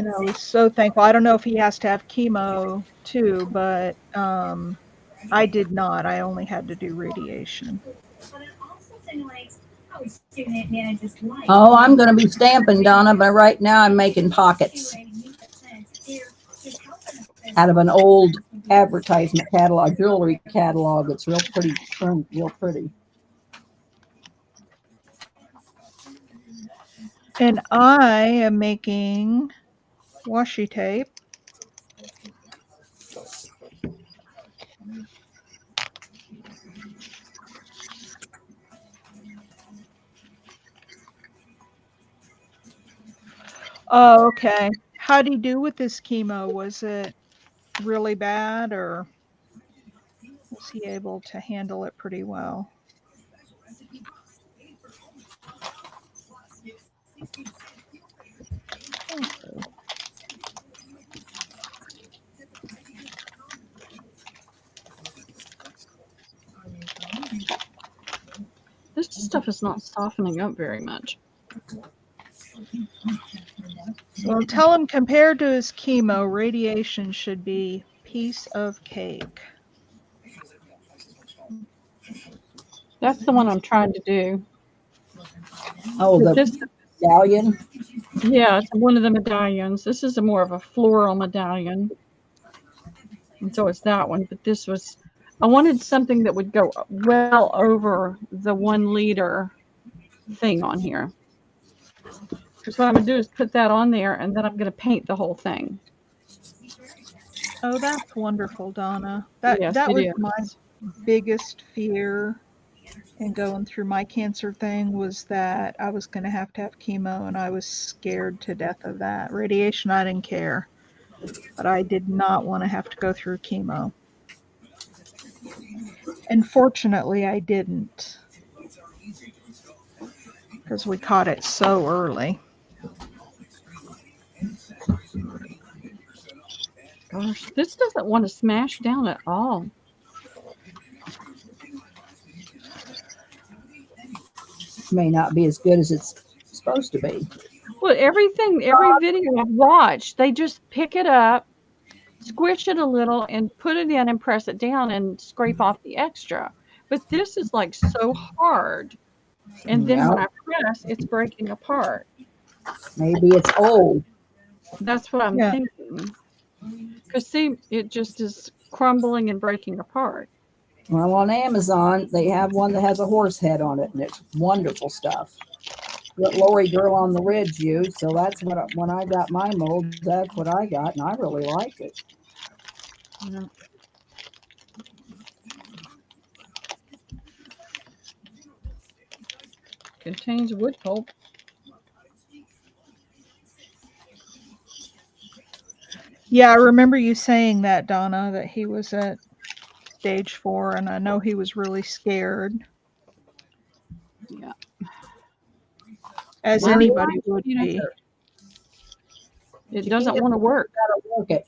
I was so thankful. I don't know if he has to have chemo too, but I did not. I only had to do radiation. Oh, I'm going to be stamping, Donna, but right now I'm making pockets out of an old advertisement catalog, jewelry catalog. It's real pretty, real pretty. And I am making washi tape. Oh, okay. How did he do with this chemo? Was it really bad, or was he able to handle it pretty well? Okay. This stuff is not softening up very much. Well, tell him compared to his chemo, radiation should be piece of cake. That's the one I'm trying to do. Oh, But the this, medallion. yeah, it's one of the medallions. This is more of a floral medallion. And so it's that one. But this was, I wanted something that would go well over the 1 liter thing on here. Because what I'm going to do is put that on there, and then I'm going to paint the whole thing. Oh, that's wonderful, Donna. Yes, That it was is. my biggest fear in going through my cancer thing, was that I was going to have chemo, and I was scared to death of that. Radiation, I didn't care, but I did not want to have to go through chemo. And fortunately, I didn't, because we caught it so early. Gosh, this doesn't want to smash down at all. May not be as good as it's supposed to be. Well, every video I've watched, they just pick it up, squish it a little, and put it in and press it down and scrape off the extra. But this is like so hard. And then when I press, it's breaking apart. Maybe it's old. That's what I'm thinking. Because see, it just is crumbling and breaking apart. Well, on Amazon, they have one that has a horse head on it, and it's wonderful stuff. What Lori Girl on the Ridge used, so that's what when I got my mold, that's what I got, and I really like it. Yeah. Contains wood pulp. Yeah, I remember you saying that, Donna, that he was at stage 4, and I know he was really scared, Yeah. as Well, anybody would you know, be. it doesn't want to work. Work it.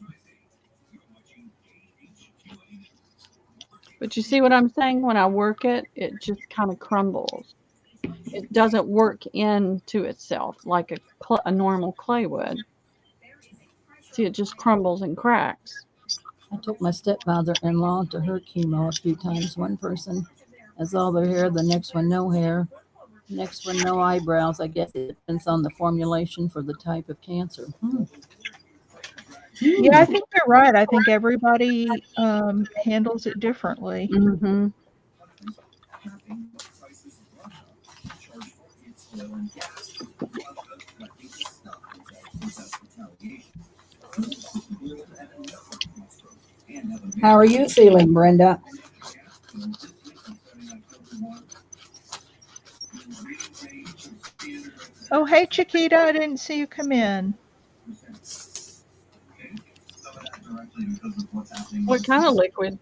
But you see what I'm saying? When I work it, it just kind of crumbles. It doesn't work into itself like a normal clay would. See, it just crumbles and cracks. I took my stepmother-in-law to her chemo a few times. One person has all their hair, the next one no hair, the next one no eyebrows. I guess it depends on the formulation for the type of cancer. Yeah, I think you're right. I think everybody handles it differently. Mm-hmm. How are you feeling, Brenda? Oh, hey, Chiquita, I didn't see you come in. What kind of liquid?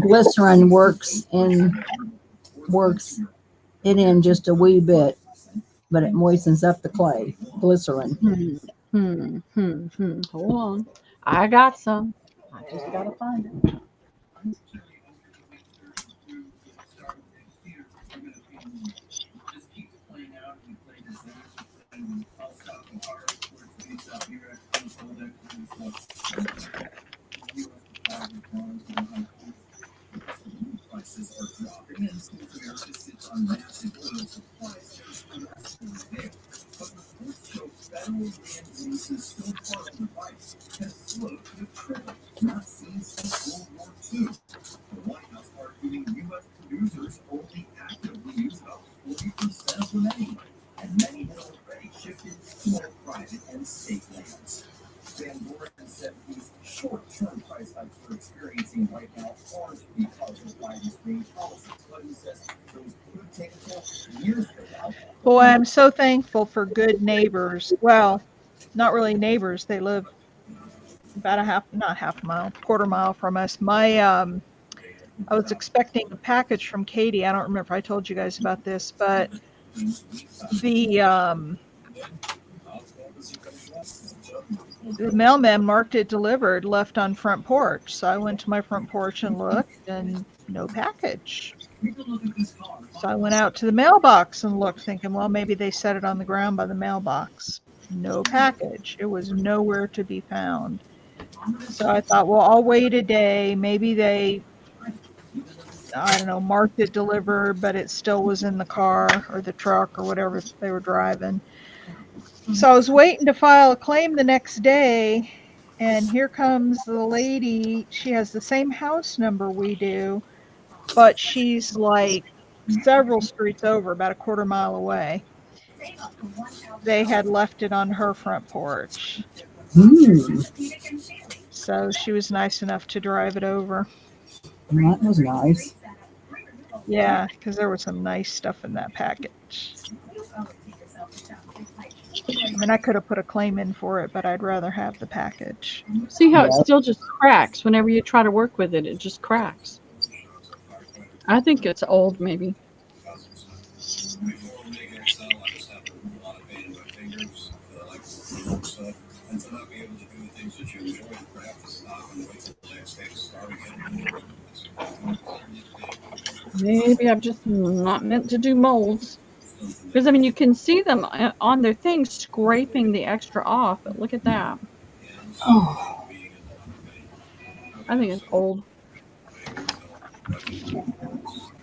Glycerin works it in just a wee bit, but it moistens up the clay. Glycerin. Hold on. I got some. I just gotta find it. Boy, I'm so thankful for good neighbors. Well, not really neighbors. They live about not half a mile, quarter mile from us. I was expecting a package from Katie. I don't remember if I told you guys about this, but the mailman marked it delivered, left on front porch. So I went to my front porch and looked, and no package. So I went out to the mailbox and looked, thinking, well, maybe they set it on the ground by the mailbox. No package. It was nowhere to be found. So I thought, well, I'll wait a day. Maybe they, I don't know, marked it delivered, but it still was in the car or the truck or whatever they were driving. So I was waiting to file a claim the next day, and here comes the lady. She has the same house number we do, but she's like several streets over, about a quarter mile away. They had left it on her front porch. So she was nice enough to drive it over. That was nice. Yeah, because there was some nice stuff in that package. I mean, I could have put a claim in for it, but I'd rather have the package. See how it still just cracks whenever you try to work with it. It just cracks. I think it's old, maybe. Maybe I'm just not meant to do molds. Because, I mean, you can see them on their thing scraping the extra off, but look at that. Oh, I think it's old.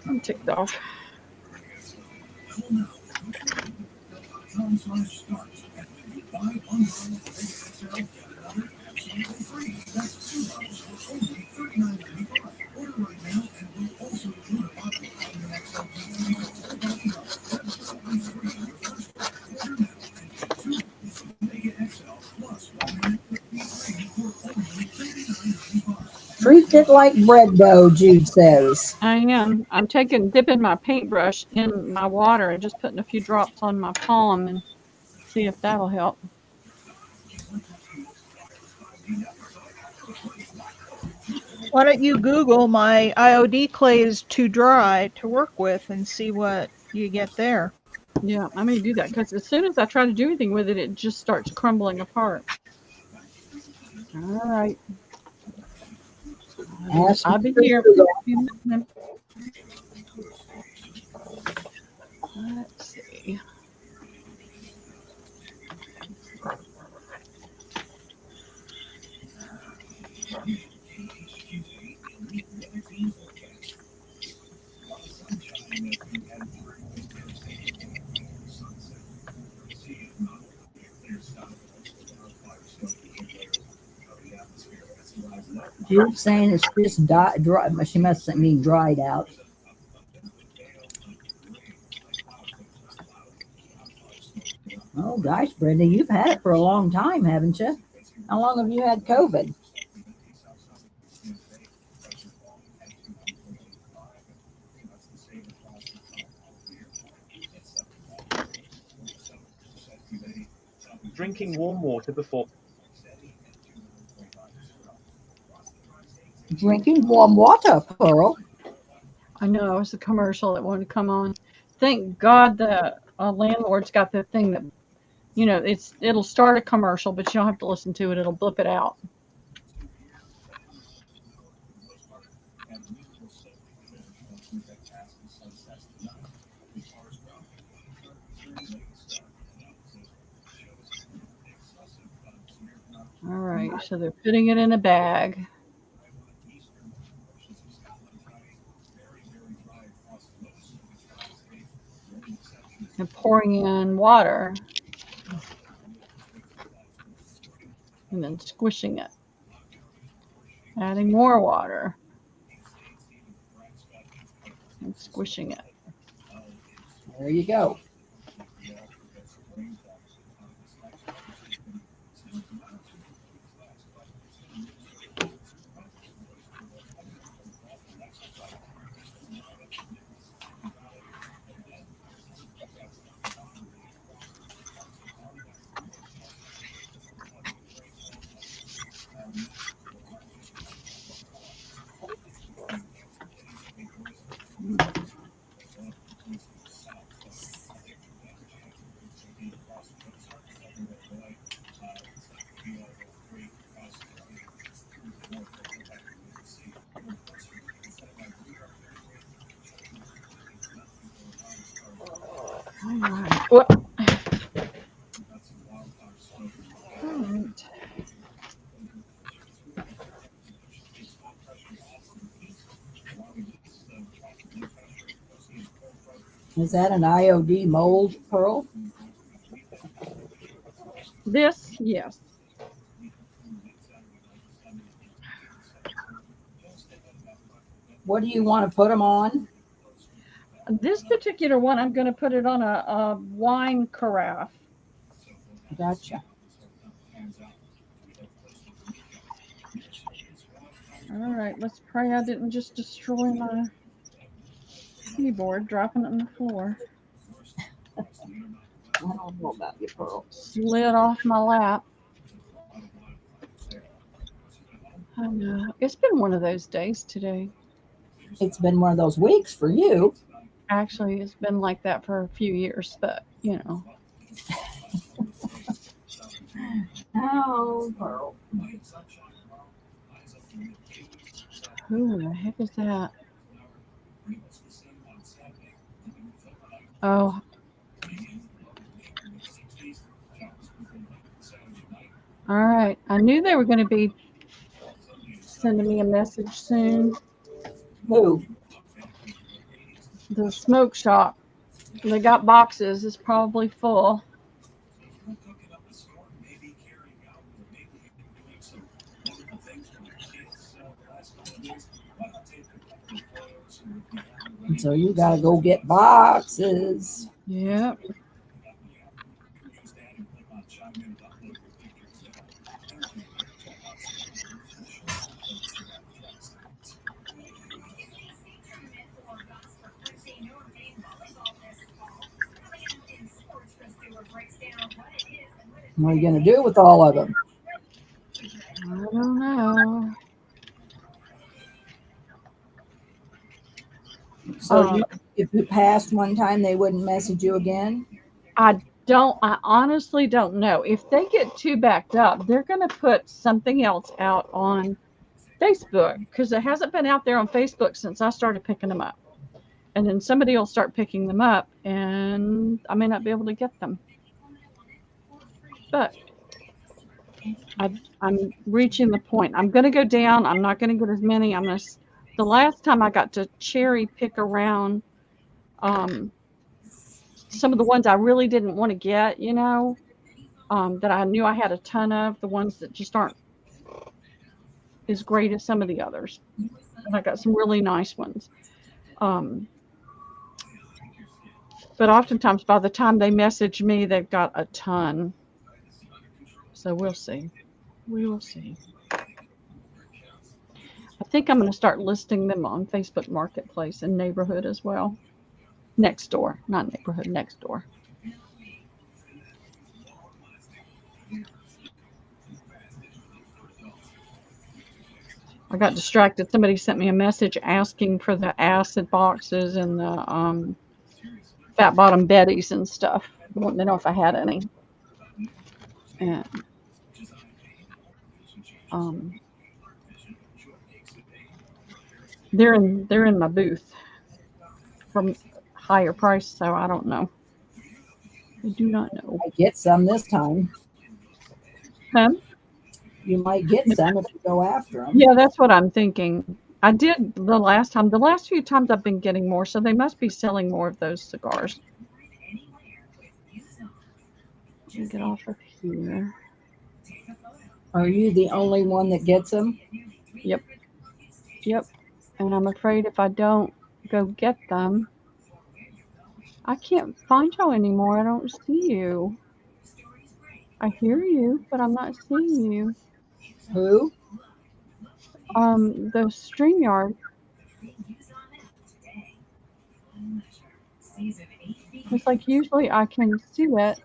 I'm ticked off. Treat it like bread dough, Jude says. I am. I'm dipping my paintbrush in my water and just putting a few drops on my palm and see if that'll help. Why don't you Google my IOD clay is too dry to work with and see what you get there? Yeah, I may do that because as soon as I try to do anything with it, it just starts crumbling apart. All right. I'll be here. Let's see. Jude's saying it's just dry. She must mean dried out. Oh gosh, Brenda, you've had it for a long time, haven't you? How long have you had COVID? Drinking warm water before. Drinking warm water, Pearl. I know, it was the commercial that wanted to come on. Thank God the landlord's got the thing that, you know, it'll start a commercial, but you don't have to listen to it. It'll blip it out. All right, so they're putting it in a bag. And pouring in water. And then squishing it. Adding more water. And squishing it. There you go. All right. Whoop. All right. Is that an IOD mold, Pearl? This, yes. What do you want to put them on? This particular one, I'm going to put it on a wine carafe. Gotcha. All right, let's pray I didn't just destroy my keyboard, dropping it on the floor. I don't know about you, Pearl. Slid off my lap. I know. It's been one of those days today. It's been one of those weeks for you. Actually, it's been like that for a few years, but, you know. Oh, Pearl. Who the heck is that? Oh. All right. I knew they were going to be sending me a message soon. Who? The smoke shop. They got boxes. It's probably full. So you gotta go get boxes. Yep. What are you gonna do with all of them? I don't know. So if you passed one time, they wouldn't message you again? I honestly don't know. If they get too backed up, they're going to put something else out on Facebook because it hasn't been out there on Facebook since I started picking them up. And then somebody will start picking them up and I may not be able to get them. But I'm reaching the point. I'm going to go down. I'm not going to get as many. The last time I got to cherry pick around some of the ones I really didn't want to get, that I knew I had a ton of, the ones that just aren't as great as some of the others. And I got some really nice ones. But oftentimes by the time they message me, they've got a ton. So we'll see. We will see. I think I'm going to start listing them on Facebook Marketplace and Neighborhood as well. Next door, not Neighborhood, Next door. I got distracted. Somebody sent me a message asking for the acid boxes and the fat bottom Betties and stuff. I wanted to know if I had any. And they're in my booth from higher price, so I don't know. I do not know. I get some this time. You might get some if you go after them. Yeah, that's what I'm thinking. I did the last time. The last few times I've been getting more, so they must be selling more of those cigars. Let me get off of here. Are you the only one that gets them? Yep. And I'm afraid if I don't go get them, I can't find y'all anymore. I don't see you. I hear you, but I'm not seeing you. Who? The StreamYard. It's like usually I can see it.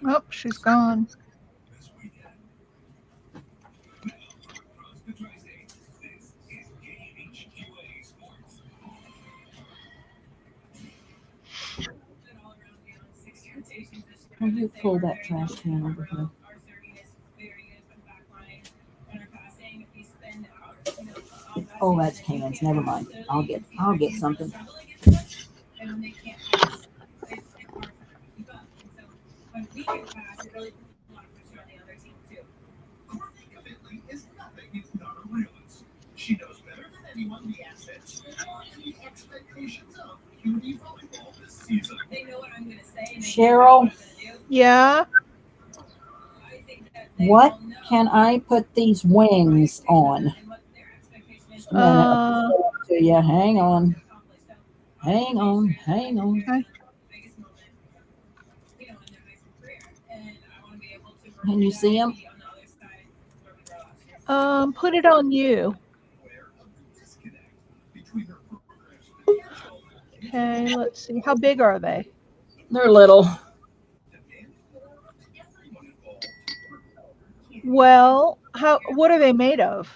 Oh, she's gone. How do you pull that trash can over here? Oh, that's cans. Never mind. I'll get something. She knows better than anyone the assets and the expectations of UD volleyball this season. They know what I'm going to say. Cheryl, Yeah. what can I put these wings on? Just a minute. I'll show it to you. Hang on. Okay. Can you see them? Put it on you. Okay, let's see. How big are they? They're little. Well, what are they made of?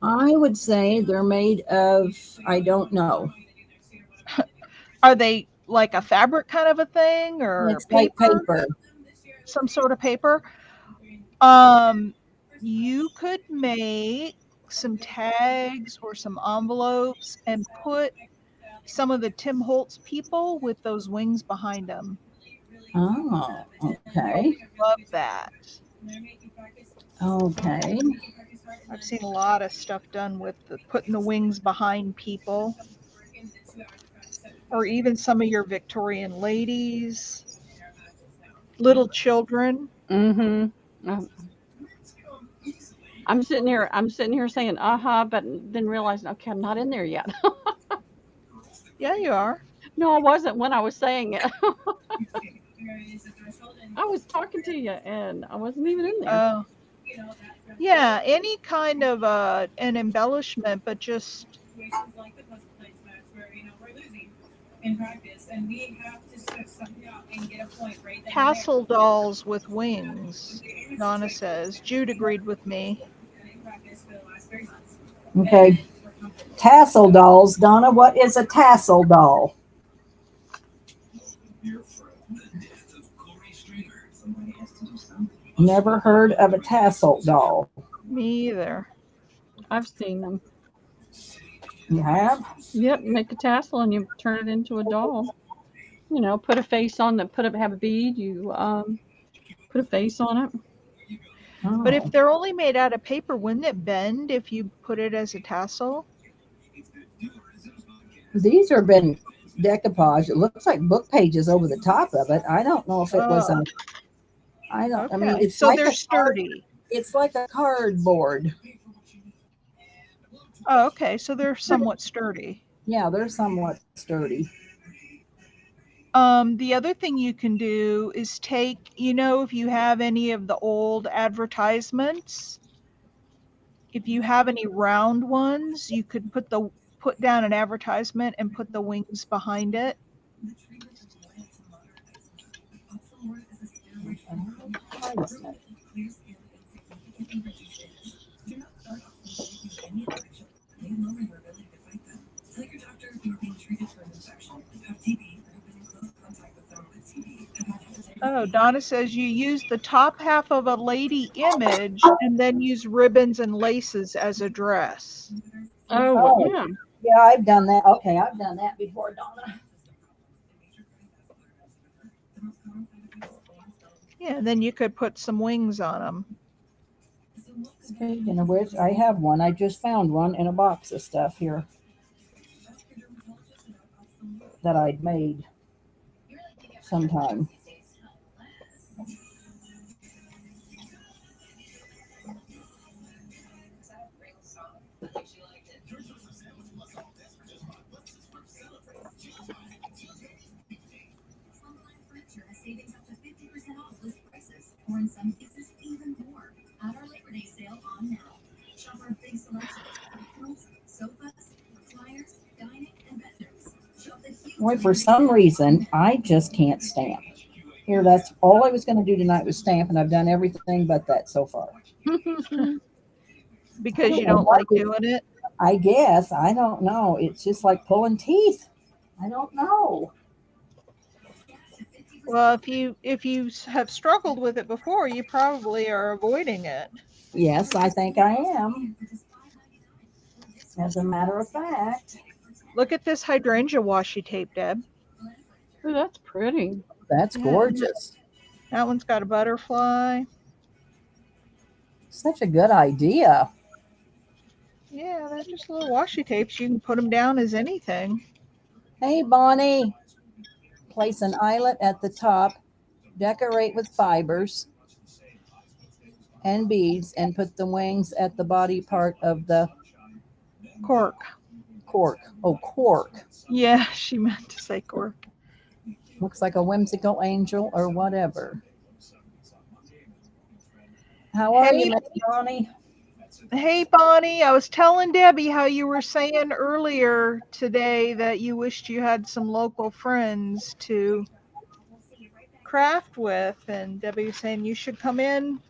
I would say they're made of, I don't know. Are they like a fabric kind of a thing or It's like paper. Some sort of paper? You could make some tags or some envelopes and put some of the Tim Holtz people with those wings behind them. Oh, okay. Love that. Okay. I've seen a lot of stuff done with putting the wings behind people. or even some of your Victorian ladies, little children. Mm-hmm. I'm sitting here saying, but then realizing, okay, I'm not in there yet. Yeah, you are. No, I wasn't when I was saying it. I was talking to you and I wasn't even in there. Oh, yeah, any kind of an embellishment, but just in practice, and we have to switch something up and get a point right then and there. tassel dolls with wings, Donna says. Jude agreed with me. Okay. Tassel dolls. Donna, what is a tassel doll? Never heard of a tassel doll. Me either. I've seen them. You have? Yep, make a tassel and you turn it into a doll. You know, put a face on it, have a bead, you put a face on it. But if Oh. they're only made out of paper, wouldn't it bend if you put it as a tassel? These are been decoupage. It looks like book pages over the top of it. I don't know if it was a. I don't. I mean, Okay, it's so like they're a sturdy. It's like a cardboard. Oh, okay, so they're somewhat sturdy. Yeah, they're somewhat sturdy. The other thing you can do is take, if you have any of the old advertisements, if you have any round ones, you could put down an advertisement and put the wings behind it. Oh, Donna says you use the top half of a lady image and then use ribbons and laces as a dress. Oh, yeah. Yeah, I've done that. Okay, I've done that before, Donna. Yeah, and then you could put some wings on them. Speaking of which, I have one. I just found one in a box of stuff here that I'd made sometime. Savings up to 50% off list prices, or in some cases even more. At our Labor Day sale on now. Shop our big selection of pillows, sofas, flyers, dining, and bedrooms. Shop the huge. Boy, for some reason, I just can't stamp. Here, that's all I was going to do tonight was stamp, and I've done everything but that so far. Because you don't like doing it? I guess. I don't know. It's just like pulling teeth. I don't know. Well, if you have struggled with it before, you probably are avoiding it. Yes, I think I am. As a matter of fact. Look at this hydrangea washi tape, Deb. Oh, that's pretty. That's gorgeous. That one's got a butterfly. Such a good idea. Yeah, they're just little washi tapes. You can put them down as anything. Hey, Bonnie. Place an eyelet at the top, decorate with fibers and beads, and put the wings at the body part of the cork. Oh, cork. Yeah, she meant to say cork. Looks like a whimsical angel or whatever. How are you, Miss Bonnie? Hey, Bonnie. I was telling Debbie how you were saying earlier today that you wished you had some local friends to craft with, and Debbie was saying you should come in.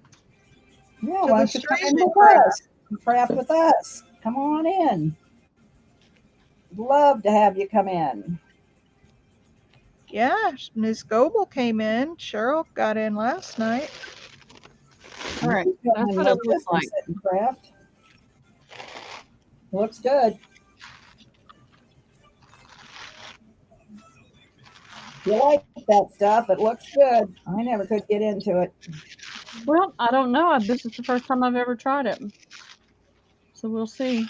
Yeah, why don't you come in with us? Craft with us. Come on in. Love to have you come in. Yeah, Ms. Goebel came in. Cheryl got in last night. All right, that's what it looks like. Craft. Looks good. You like that stuff? It looks good. I never could get into it. Well, I don't know. This is the first time I've ever tried it. So we'll see.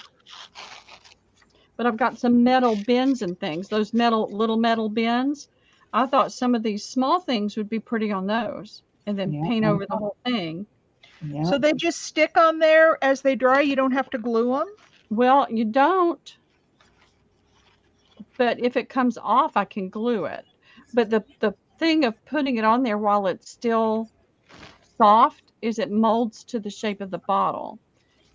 but I've got some metal bins and things. Those little metal bins. I thought some of these small things would be pretty on those, and then Yeah, paint over the whole thing. Yeah. So they just stick on there as they dry. You don't have to glue them. Well, you don't, but if it comes off, I can glue it. But the thing of putting it on there while it's still soft is it molds to the shape of the bottle.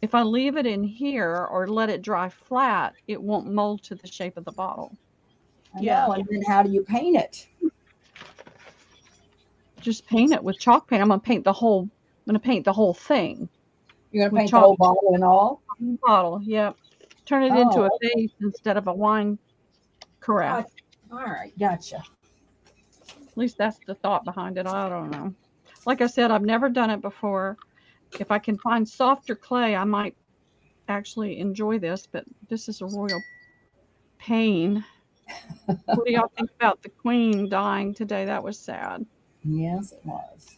If I leave it in here or let it dry flat, it won't mold to the shape of the bottle. I Yeah. know. And then how do you paint it? Just paint it with chalk paint. I'm gonna paint the whole thing You're gonna with paint the whole chalk bottle and all? bottle. Yep. Turn it into a vase instead of a wine carafe. All right, gotcha. At least that's the thought behind it. I don't know. Like I said, I've never done it before. If I can find softer clay, I might actually enjoy this, but this is a royal pain. What do y'all think about the queen dying today? That was sad. Yes, it was.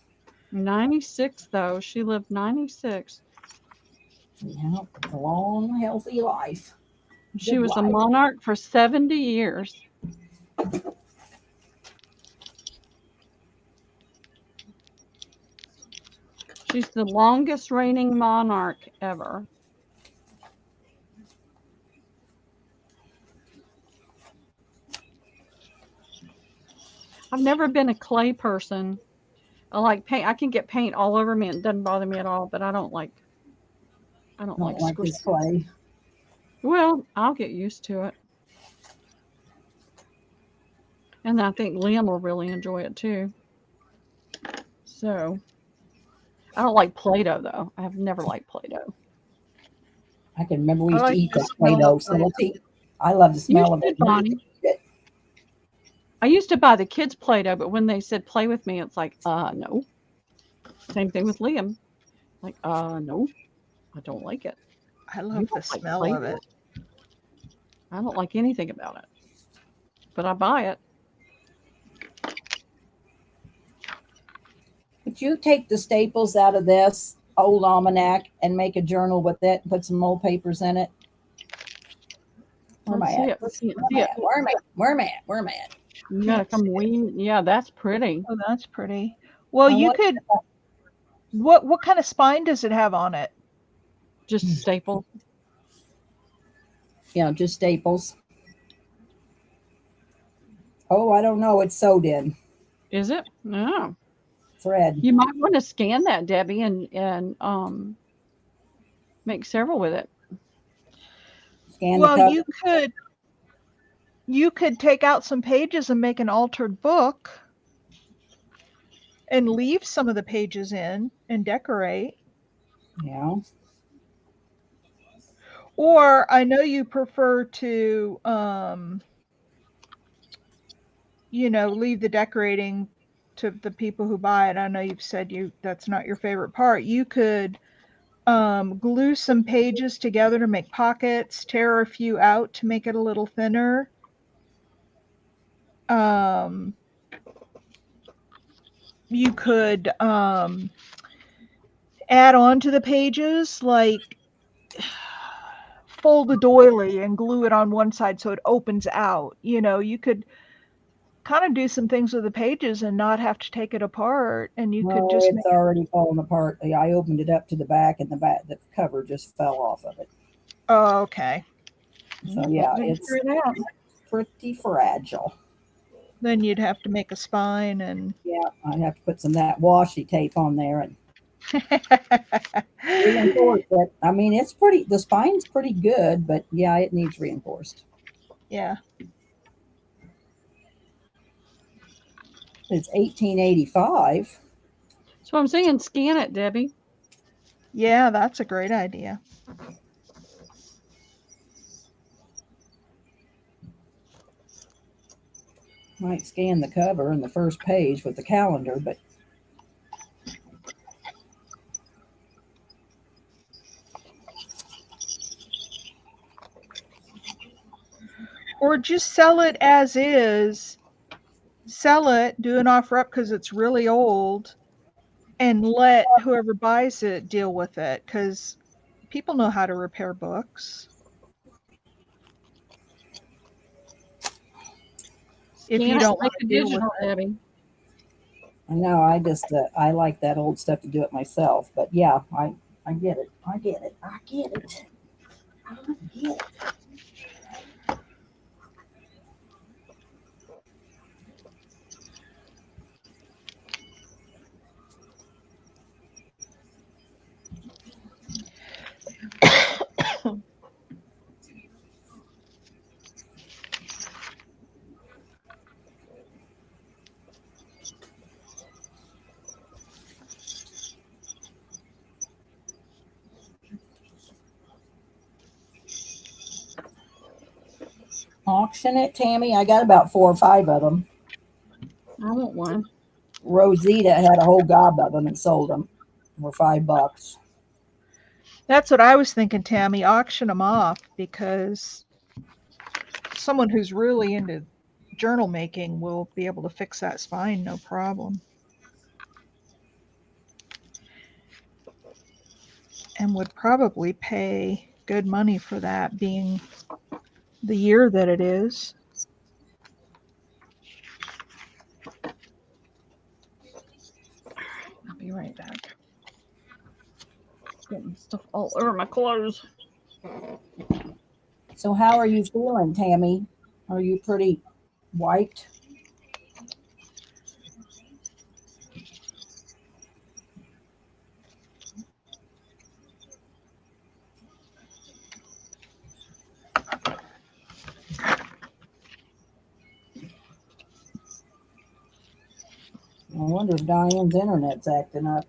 96 though. She lived 96. Yeah, a long, healthy life. She Good was a life. monarch for 70 years. She's the longest reigning monarch ever. I've never been a clay person. I like paint. I can get paint all over me. It doesn't bother me at all, but I don't like Don't like squishy. this clay. Well, I'll get used to it. And I think Liam will really enjoy it too. So, I don't like Play-Doh though. I have never liked Play-Doh. I can remember we I used to like eat the that smell Play-Doh of Play-Doh. salty. I love the You smell of should, it. Bonnie. I used to buy the kids Play-Doh, but when they said play with me, it's like, no. Same thing with Liam. Like, no, I don't like it. I You love the don't like smell of Play-Doh? it. I don't like anything about it, but I buy it. Could you take the staples out of this old almanac and make a journal with it and put some old papers in it? Where am I Let's see at? it. Where am I at? Where am I at? You gotta come wean. Yeah, that's pretty. Oh, that's pretty. Well, I you want- could. What kind of spine does it have on it? Just staple. Yeah, just staples. Oh, I don't know. It's sewed in. Is it? No. Thread. You might want to scan that, Debbie, and make several with it. Scan Well, the cover. you could take out some pages and make an altered book and leave some of the pages in and decorate. Yeah. Or I know you prefer to leave the decorating to the people who buy it. I know you've said that's not your favorite part. You could glue some pages together to make pockets, tear a few out to make it a little thinner. You could add on to the pages, like fold a doily and glue it on one side so it opens out. You could kind of do some things with the pages and not have to take it apart, and you could No, just it's already fallen apart. I opened it up to the back, and the cover just fell off of it. Oh, okay. So yeah, Figure it's it out. pretty fragile. Then you'd have to make a spine and Yeah, I'd have to put some of that washi tape on there and reinforce it. I mean, it's pretty. The spine's pretty good, but yeah, it needs reinforced. yeah. It's 1885. So I'm saying scan it, Debbie. Yeah, that's a great idea. Might scan the cover and the first page with the calendar, but Or just sell it as is. Sell it, do an offer up because it's really old, and let whoever buys it deal with it, because people know how to repair books. if you Scan it, don't make want a to deal with digital, it. Debbie. I know. I just I like that old stuff to do it myself. But yeah, I get it. I get it. I get it. I get it. Auction it, Tammy. I got about 4 or 5 of them. I want one. Rosita had a whole gob of them and sold them for $5. That's what I was thinking, Tammy. Auction them off, because someone who's really into journal making will be able to fix that spine, no problem. And would probably pay good money for that, being the year that it is. I'll be right back. Getting stuff all over my clothes. So how are you feeling, Tammy? Are you pretty wiped? I wonder if Diane's internet's acting up.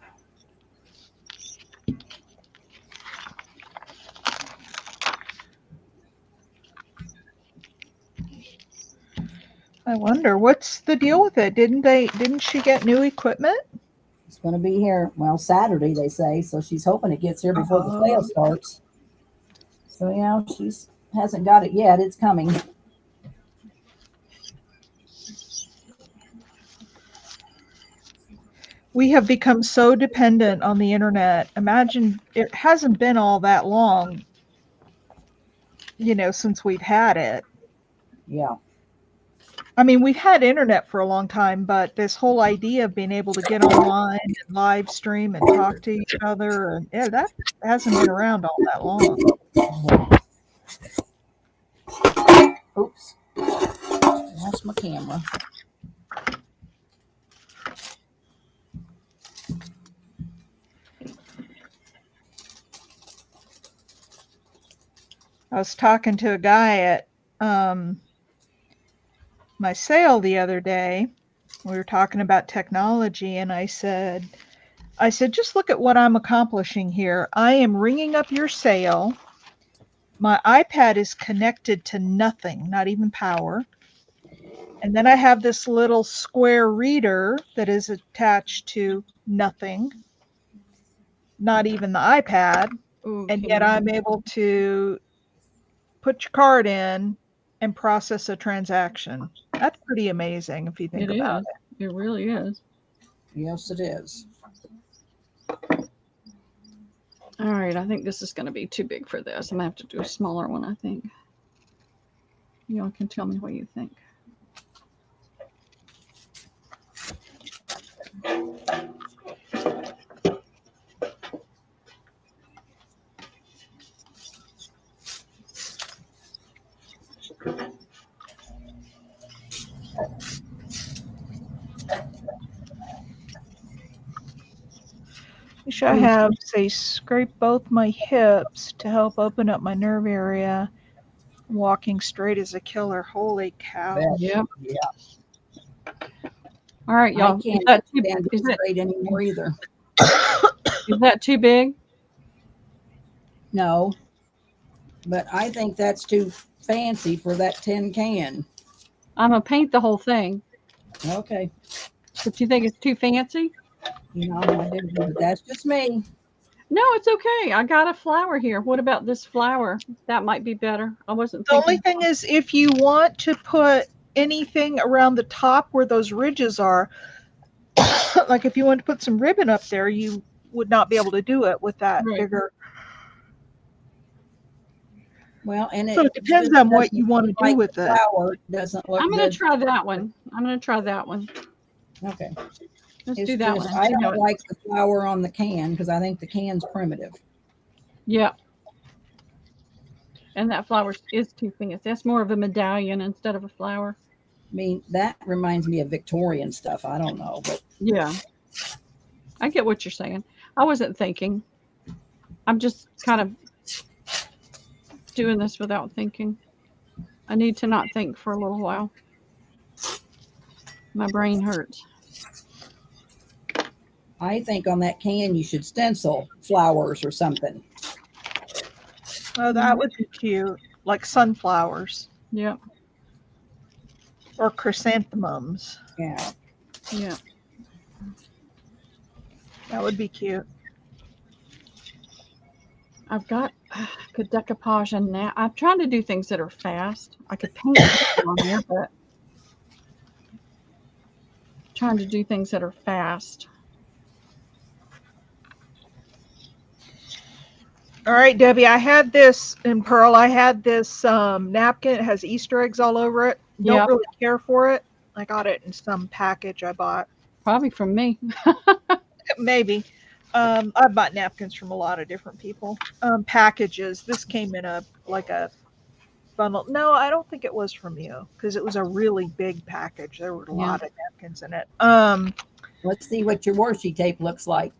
I wonder what's the deal with it. Didn't she get new equipment? It's going to be here, well, Saturday, they say. So she's hoping it gets here before the sale starts. So, yeah, she's hasn't got it yet. It's coming. We have become so dependent on the internet. Imagine, it hasn't been all that long, since we've had it. Yeah. I mean, we've had internet for a long time, but this whole idea of being able to get online and live stream and talk to each other, and that hasn't been around all that long. Oops. Lost my camera. I was talking to a guy at my sale the other day. We were talking about technology, and I said, just look at what I'm accomplishing here. I am ringing up your sale. My iPad is connected to nothing, not even power. And then I have this little square reader that is attached to nothing, not even the iPad. Okay. And yet I'm able to put your card in and process a transaction. That's pretty amazing if you think about it. It really is. Yes, it is. All right, I think this is going to be too big for this. I'm going to have to do a smaller one, I think. Y'all can tell me what you think. Wish I have, say, scrape both my hips to help open up my nerve area. Walking straight as a killer. Holy cow. Yep. Yeah. All right, I y'all. can't stand it straight anymore either. Is that too big? No. But I think that's too fancy for that tin can. I'm going to paint the whole thing. Okay. But you think it's too fancy? I didn't, but that's just me. No, it's okay. I got a flower here. What about this flower? That might be better. I wasn't The only thinking. thing is, if you want to put anything around the top where those ridges are, like if you want to put some ribbon up there, you would not be able to do it with that Right. bigger. Well, and So it depends on what you want to do with it. Flower doesn't look I'm going good. to try that one. I'm going to try that one. Okay. Let's It's do that just, one. I See how don't it- like the flower on the can because I think the can's primitive. Yeah. And that flower is too fancy. That's more of a medallion instead of a flower. I mean, that reminds me of Victorian stuff. I don't know, but Yeah. I get what you're saying. I wasn't thinking. I'm just kind of doing this without thinking. I need to not think for a little while. My brain hurts. I think on that can you should stencil flowers or something. Oh, that would be cute, like sunflowers Yeah. or chrysanthemums. Yeah. Yeah. That would be cute. I've got good decoupage and now I'm trying to do things that are fast. I could paint on there, but trying to do things that are fast. All right, Debbie, I had this in Pearl. I had this napkin. It has Easter eggs all over it. Don't Yep. really care for it. I got it in some package I bought. Probably from me. Maybe. I bought napkins from a lot of different people. Packages. This came in a bundle. No, I don't think it was from you because it was a really big package. There were a lot of napkins in it. Let's see what your washi tape looks like.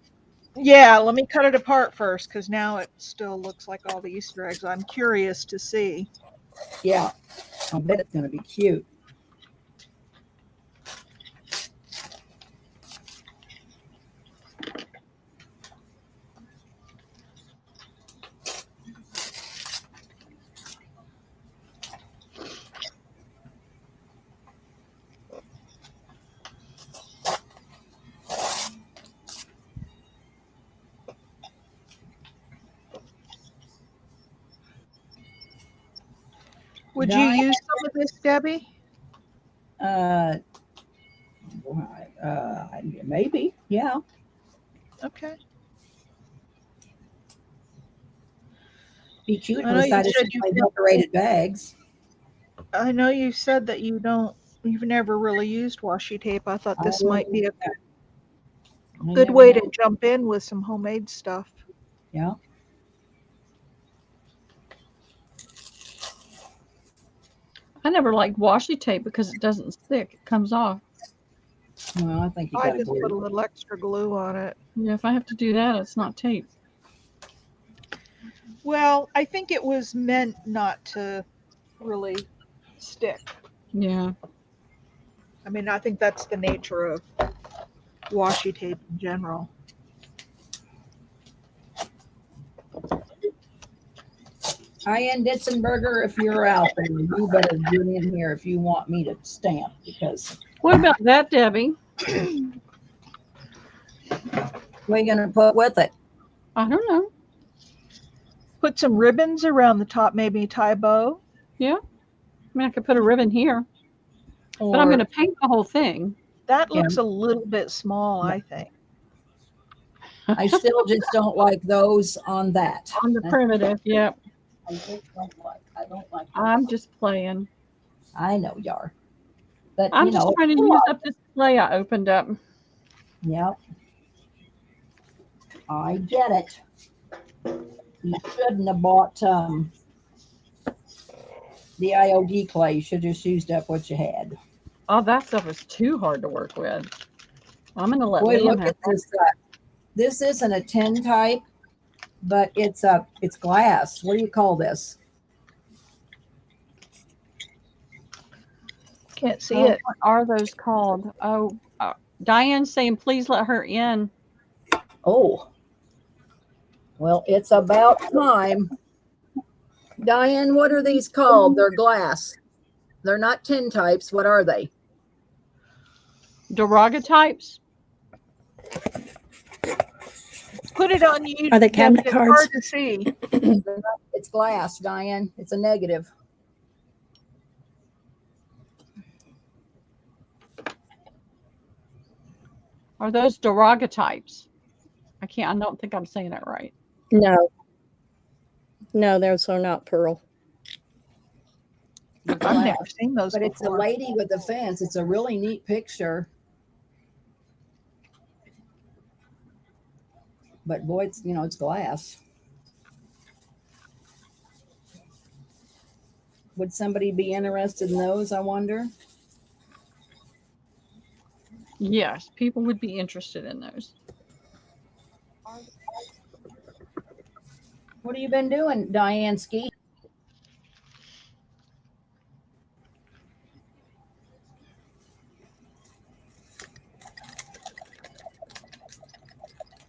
Yeah, let me cut it apart first because now it still looks like all the Easter eggs. I'm curious to see. Yeah. I bet it's going to be cute. Would you use some of this, Debbie? Maybe. Yeah. Okay. Be cute I know you inside of said my decorated bags. I know you said that you've never really used washi tape. I thought this might be a good way to jump in with some homemade stuff. Yeah. I never liked washi tape because it doesn't stick. It comes off. Well, I think you I got to just put a little extra glue on it. Yeah, if I have to do that, it's not tape. Well, I think it was meant not to really stick. Yeah. I mean, I think that's the nature of washi tape in general. Ian Ditzenberger, if you're out there, you better get in here if you want me to stamp because. What about that, Debbie? What are you going to put with it? I don't know. Put some ribbons around the top, maybe tie a bow. Yeah. I mean, I could put a ribbon here, but I'm going to paint the whole thing. That looks a little bit small, I think. I still just don't like those on that. On the primitive, yeah. I just don't like. I'm just playing. I know you are. But I'm just trying to use up this clay I opened up. Yep. I get it. You shouldn't have bought the IOD clay. You should have just used up what you had. Oh, that stuff is too hard to work with. I'm going to let Boy, Liam look have at this. This isn't a tin type, but it's glass. What do you call this? Can't see Oh, it. what are those called? Oh, Diane's saying, please let her in. Oh, well, it's about time. Diane, what are these called? They're glass. They're not tin types. What are they? Daguerreotypes? Put it on you. Are they cabinet It's cards? hard to see. It's glass, Diane. It's a negative. Are those daguerreotypes? I don't think I'm saying it right. No. No, those are not pearl. I've glass. never seen those But it's a before. lady with a fence. It's a really neat picture. But boy, it's it's glass. Would somebody be interested in those, I wonder? Yes, people would be interested in those. What have you been doing, Diane Ski?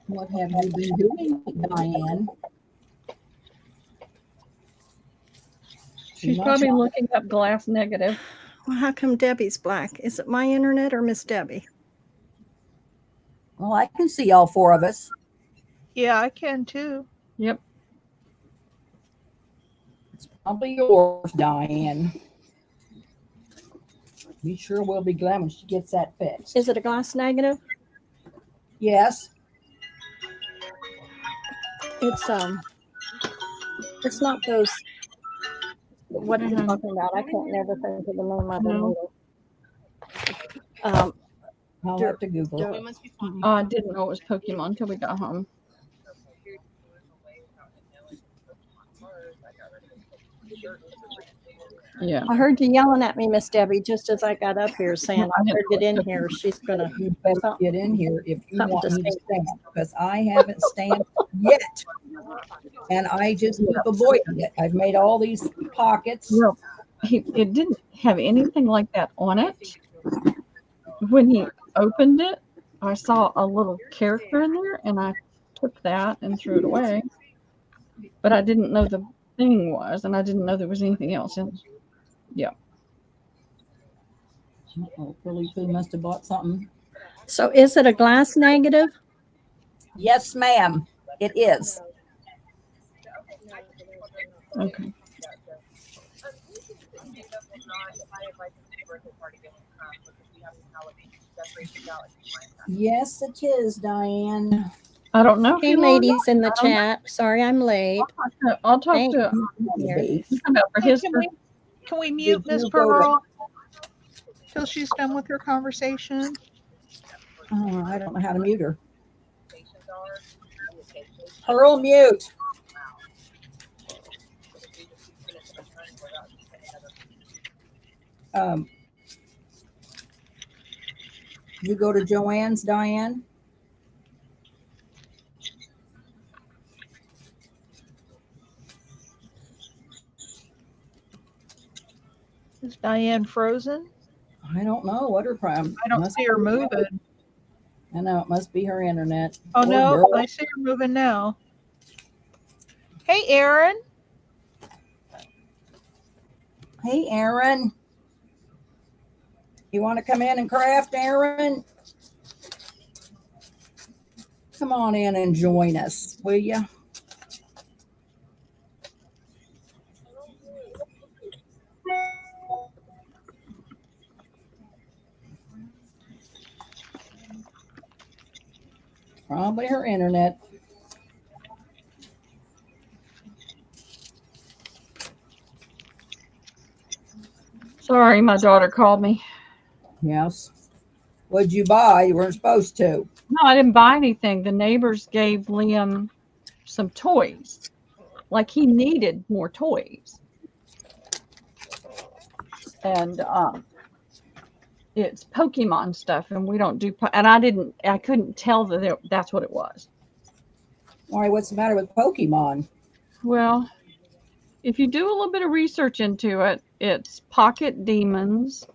What have you been doing, Diane? She's Not probably sure. looking up glass negative. Well, how come Debbie's black? Is it my internet or Miss Debbie? Well, I can see all four of us. Yeah, I can too. Yep. It's probably yours, Diane. We sure will be glad when she gets that fixed. Is it a glass negative? Yes. It's not those. What are you Mhm. talking about? I can't never think of the name of them No. either. I'll have to Google it. Oh, I didn't know it was Pokemon until we got home. Yeah. I heard you yelling at me, Miss Debbie, just as I got up here, saying I better get in here. She's gonna. You better get in here if you Something want to me to say. stand, because I haven't stand yet. And I just keep avoiding it. I've made all these pockets. Well, it didn't have anything like that on it. When he opened it, I saw a little character in there, and I took that and threw it away. But I didn't know the thing was, and I didn't know there was anything else. And Oh, Billy Pooh must have bought something. So is it a glass negative? Yes, ma'am. It is. okay. Yes, it is, Diane. I don't know. if Hey, you want- ladies in the chat. Sorry, I'm late. I'll talk Thanks. to Here. about for Hey, his. can we mute Did Miss you go to- Pearl till she's done with her conversation? I don't know how to mute her. Pearl, mute. You go to Joanne's, Diane? Is Diane frozen? I don't know what her problem. I don't see her moving. I know it must be her internet. Oh Poor no, girl. I see her moving now. Hey, Aaron. Hey, Aaron. You want to come in and craft, Aaron? Come on in and join us, will you? Probably her internet. Sorry, my daughter called me. Yes. What'd you buy? You weren't supposed to. No, I didn't buy anything. The neighbors gave Liam some toys. Like he needed more toys. And it's Pokemon stuff, and we don't do. And I couldn't tell that that's what it was. Why? What's the matter with Pokemon? Well, if you do a little bit of research into it, it's pocket demons,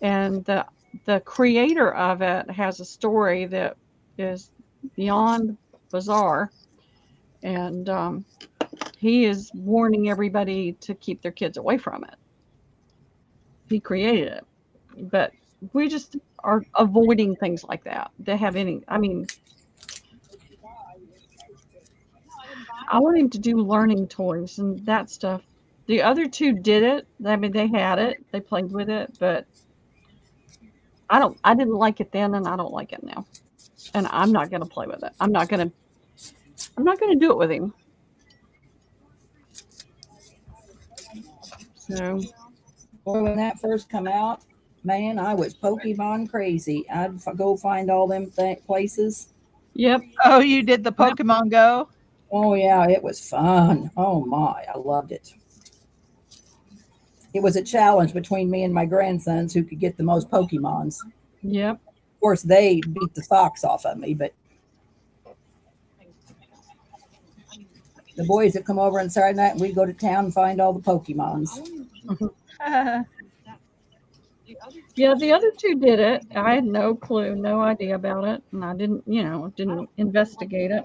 and the creator of it has a story that is beyond bizarre, and he is warning everybody to keep their kids away from it. He created it, but we just are avoiding things like that. They have any, I mean, I want him to do learning toys and that stuff. The other two did it. I mean, they had it, they played with it, but I didn't like it then, and I don't like it now. And I'm not going to play with it. I'm not going to do it with him. So Boy, when that first come out, man, I was Pokemon crazy. I'd go find all them places. Yep. Oh, you did the Pokemon Go? Oh yeah, it was fun. Oh my, I loved it. It was a challenge between me and my grandsons who could get the most Pokemons. Yep. Of course, they beat the socks off of me, but the boys that come over on Saturday night, we'd go to town and find all the Pokemons. Yeah, the other two did it. I had no clue, no idea about it, and I didn't investigate it.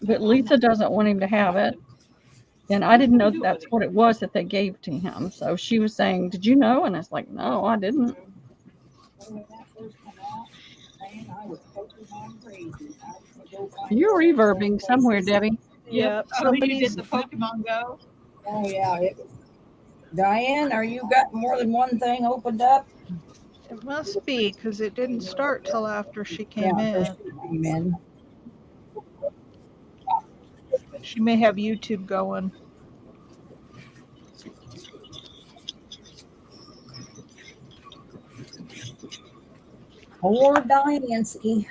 But Lisa doesn't want him to have it, and I didn't know that's what it was that they gave to him. So she was saying, "Did you know?" And I was like, "No, I didn't." You're reverbing somewhere, Debbie. Yep. Somebody's the Pokemon Go. Oh yeah, it was. Diane, are you got more than one thing opened up? It must be because it didn't start till after she came in. Came in. She may have YouTube going. Poor Diansky.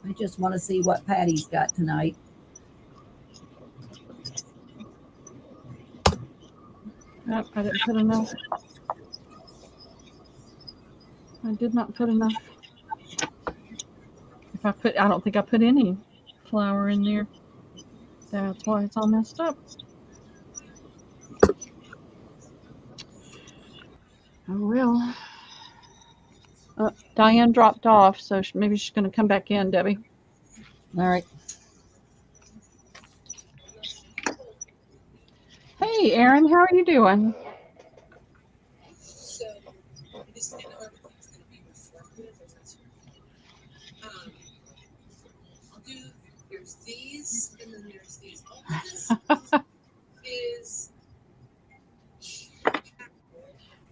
I just want to see what Patty's got tonight. Nope, I didn't put enough. I did not put enough. I don't think I put any flour in there. That's why it's all messed up. Oh well. Diane dropped off, so maybe she's going to come back in, Debbie. All right. Hey, Erin, how are you doing? So this and everything's going to be reflective. I'll do. There's these, and then there's these. All of this is.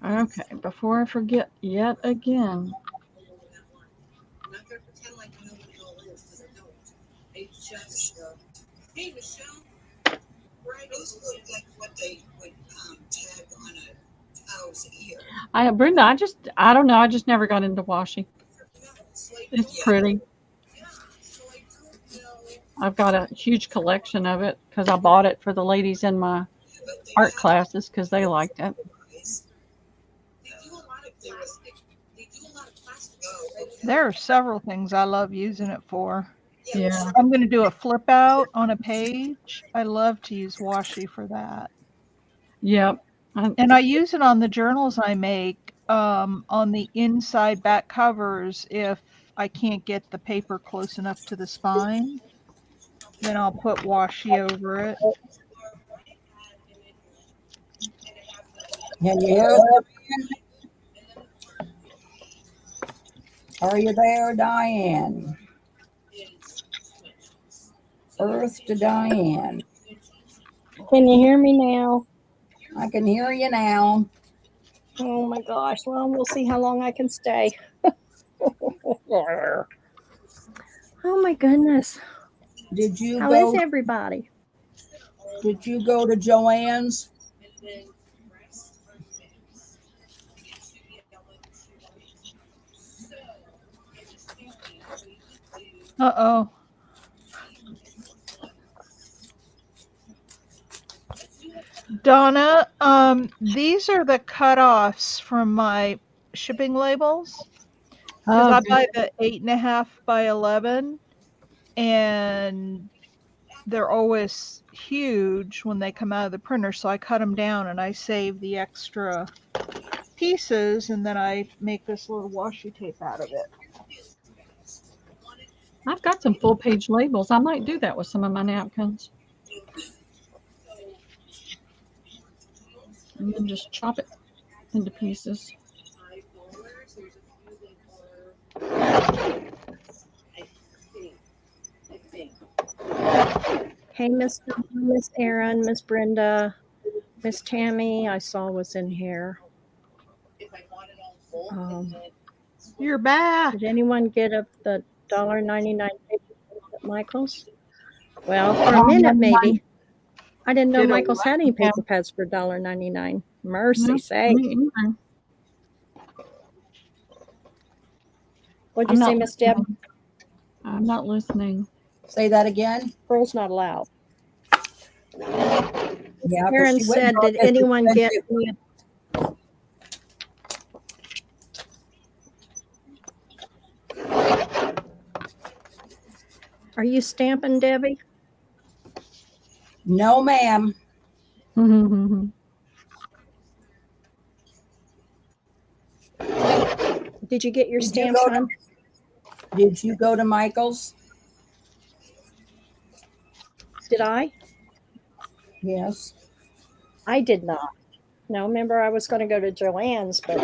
Okay, before I forget yet again. I'm not going to pretend like I know what it all is because I don't. I just. Hey, Michelle. Right? Those look like what they would tag on a cow's ear. Brenda, I don't know. I just never got into washi. It's pretty. Yeah, so I don't know. I've got a huge collection of it because I bought it for the ladies in my art classes because they liked it. There are several things I love using it for. Yeah. I'm going to do a flip out on a page. I love to use washi for that. Yep. And I use it on the journals I make on the inside back covers. If I can't get the paper close enough to the spine, then I'll put washi over it. Can you hear us? Are you there, Diane? Earth to Diane. Can you hear me now? I can hear you now. Oh my gosh. Well, we'll see how long I can stay. Oh my goodness. Did you How go? is everybody? Did you go to Joanne's? Uh-oh. Donna, these are the cutoffs from my shipping labels. Because I buy the 8.5 by 11, and they're always huge when they come out of the printer. So I cut them down and I save the extra pieces, and then I make this little washi tape out of it. I've got some full page labels. I might do that with some of my napkins. And then just chop it into pieces. Hey, Miss Erin, Miss Brenda, Miss Tammy, I saw was in here. You're back. Did anyone get the $1.99 paper at Michael's? Well, for a minute maybe. I didn't know Did a Michael's had any paper pads for $1.99. Mercy sake. What'd you say, Miss Deb? I'm not listening. Say that again. Girls not allowed. Yeah, but Aaron she went said, and did bought this anyone get expensive- me? Are you stamping, Debbie? No, ma'am. Did you get your Did you stamps, go to- hon? Did you go to Michael's? Did I? Yes. I did not. No, remember I was going to go to Joanne's, but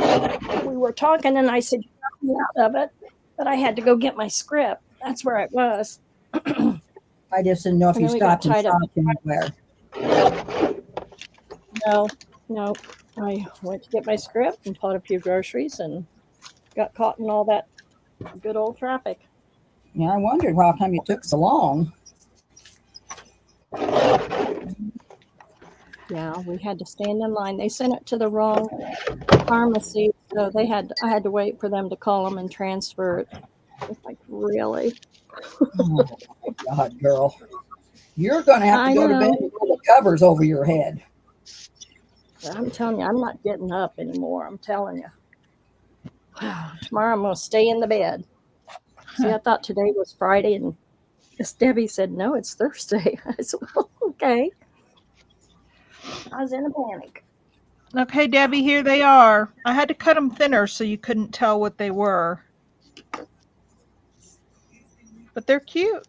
we were talking and I said, you got me out of it, but I had to go get my script. That's where it was. I just didn't know if And you then we got stopped and tied up. shopped anywhere. No. I went to get my script and bought a few groceries and got caught in all that good old traffic. Yeah, I wondered how come you took so long. Yeah, we had to stand in line. They sent it to the wrong pharmacy, so I had to wait for them to call them and transfer it. It's like, really? Oh my God, girl. You're going to have to I go to know. bed with the covers over your head. I'm telling you, I'm not getting up anymore. I'm telling you. Tomorrow I'm going to stay in the bed. See, I thought today was Friday, and Miss Debbie said, no, it's Thursday. I said, well, okay. I was in a panic. Okay, Debbie, here they are. I had to cut them thinner so you couldn't tell what they were. But they're cute.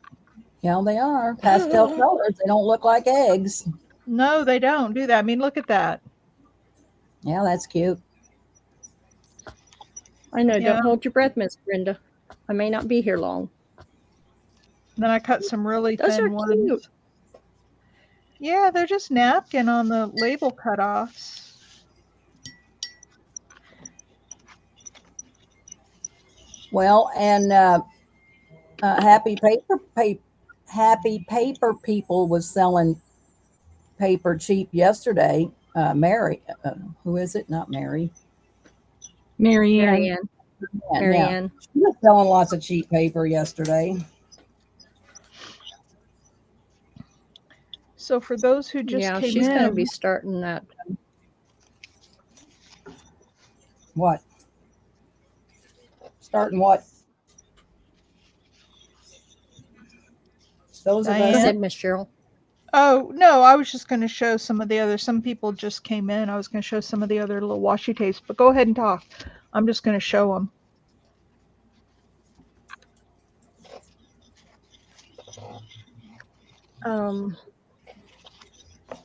Yeah, they are. Pastel colors. They don't look like eggs. No, they don't do that. I mean, look at that. Yeah, that's cute. I know. Yeah. Don't hold your breath, Miss Brenda. I may not be here long. Then I cut some really Those thin are ones. cute. Yeah, they're just napkin on the label cutoffs. Well, and Happy Paper People was selling paper cheap yesterday. Mary, who is it? Not Mary. Marianne. Marianne. Yeah, Marianne. she was selling lots of cheap paper yesterday. So for those who just Yeah, came she's going to in, be starting that. What? Starting what? Those of Go Diane? us. ahead, Miss Cheryl. oh, no, I was just going to show some of the other, some people just came in. I was going to show some of the other little washi tapes, but go ahead and talk. I'm just going to show them.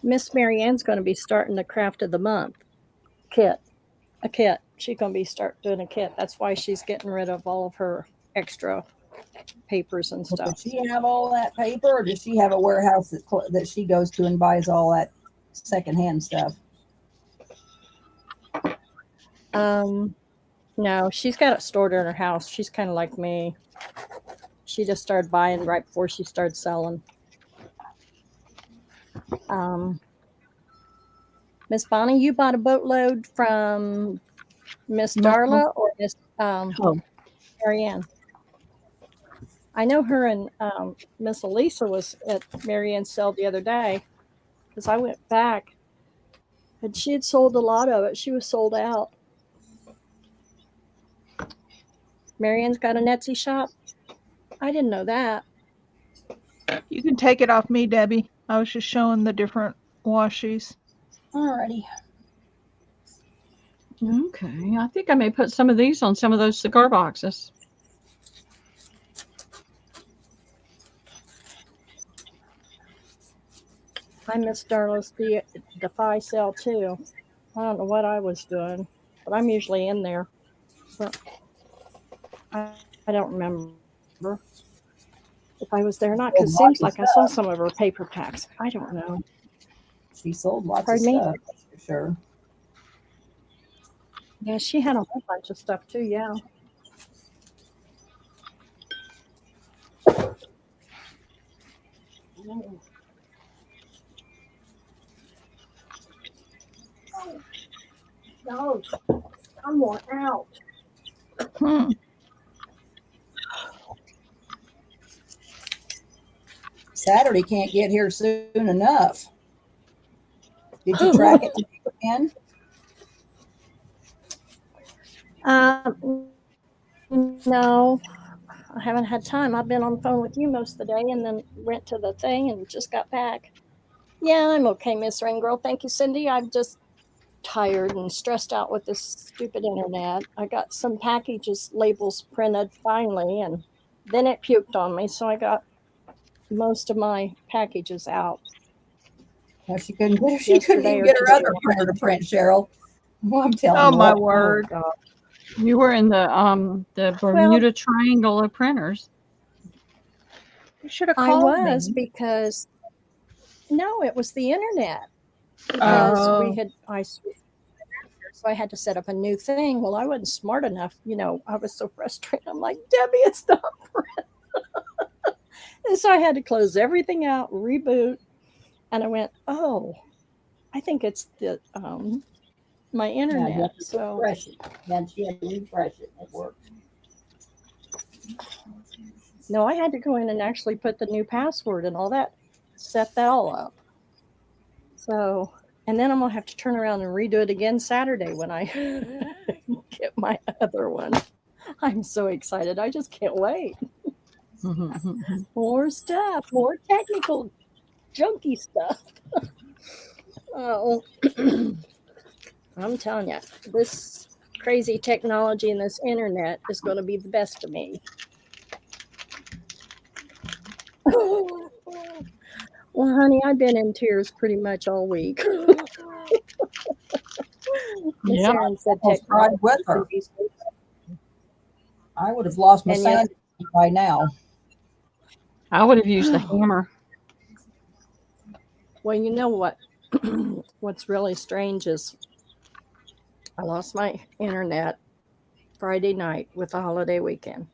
Miss Marianne's going to be starting the craft of the month kit. A kit. She's going to be doing a kit. That's why she's getting rid of all of her extra papers and stuff. Does she have all that paper, or does she have a warehouse that she goes to and buys all that secondhand stuff? No, she's got it stored in her house. She's kind of like me. She just started buying right before she started selling. Miss Bonnie, you bought a boatload from Miss Darla or Miss Marianne? I know her and Miss Elisa was at Marianne's sale the other day because I went back and she had sold a lot of it. She was sold out. Marianne's got an Etsy shop. I didn't know that. You can take it off me, Debbie. I was just showing the different washies. Alrighty. Okay. I think I may put some of these on some of those cigar boxes. I missed Darla's Defy sale too. I don't know what I was doing, but I'm usually in there. But I don't remember if I was there or not, because it seems like I saw some of her paper packs. I don't know. She sold lots Pardon of me? stuff, that's for sure. Yeah, she had a whole bunch of stuff too. Yeah. No, I'm worn out. Hmm. Saturday can't get here soon enough. Did you track it again? No, I haven't had time. I've been on the phone with you most of the day and then went to the thing and just got back. Yeah, I'm okay, Miss Rain Girl. Thank you, Cindy. I'm just tired and stressed out with this stupid internet. I got some packages labels printed finally, and then it puked on me, so I got most of my packages out. No, she couldn't get her. She couldn't Yesterday even or get her today. other printer to print, Cheryl. Well, I'm telling Oh you my what. word! God. You were in the Bermuda Triangle of printers. You should have I called was me. because no, it was the internet. Because I switched, so I had to set up a new thing. Well, I wasn't smart enough. I was so frustrated. I'm like, Debbie, it's not print. And so I had to close everything out, reboot, and I went, oh, I think it's the my Yeah, you internet. have to So refresh it. Then she had to refresh it. It worked. no, I had to go in and actually put the new password and all that, set that all up. So, and then I'm gonna have to turn around and redo it again Saturday when I get my other one. I'm so excited. I just can't wait. More stuff, more technical, junky stuff. Oh, I'm telling you, this crazy technology and this internet is going to be the best of me. Well, honey, I've been in tears pretty much all week. Miss Yeah. Erin said Almost cried technology with is her. gonna be so- I would have lost my And yet, sanity by now. I would have used the hammer. well, you know what? What's really strange is I lost my internet Friday night with the holiday weekend.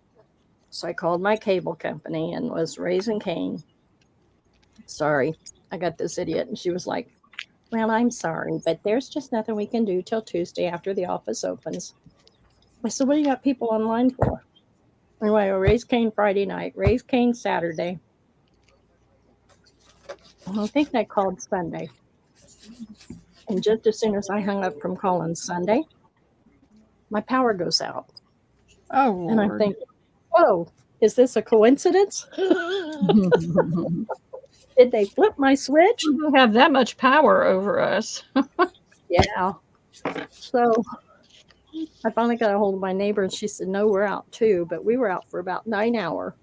So I called my cable company and was raising Cain. Sorry, I got this idiot. And she was like, well, I'm sorry, but there's just nothing we can do till Tuesday after the office opens. I said, what do you got people online for? Anyway, I raised Cain Friday night, raised Cain Saturday. I think I called Sunday. And just as soon as I hung up from calling Sunday, my power goes out. Oh, Lord. And I'm thinking, whoa, is this a coincidence? Did they flip my switch? You have that much power over us. Yeah. So I finally got a hold of my neighbor and she said, no, we're out too. But we were out for about 9 hours.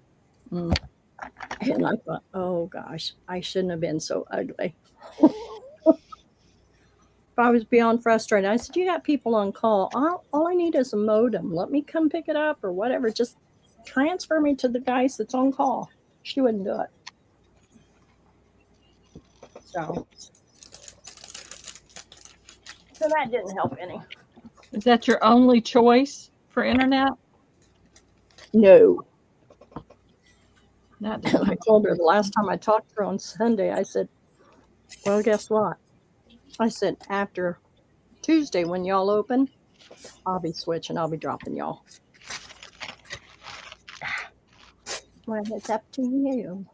Mm. And I thought, oh gosh, I shouldn't have been so ugly. I was beyond frustrated. I said, you got people on call. All I need is a modem. Let me come pick it up or whatever. Just transfer me to the guys that's on call. She wouldn't do it. So that didn't help any. Is that your only choice for internet? No. That And I told her the last time I talked to her on Sunday, I said, well, guess what? I said, after Tuesday when y'all open, I'll be switching. I'll be dropping y'all. Well, it's up to you.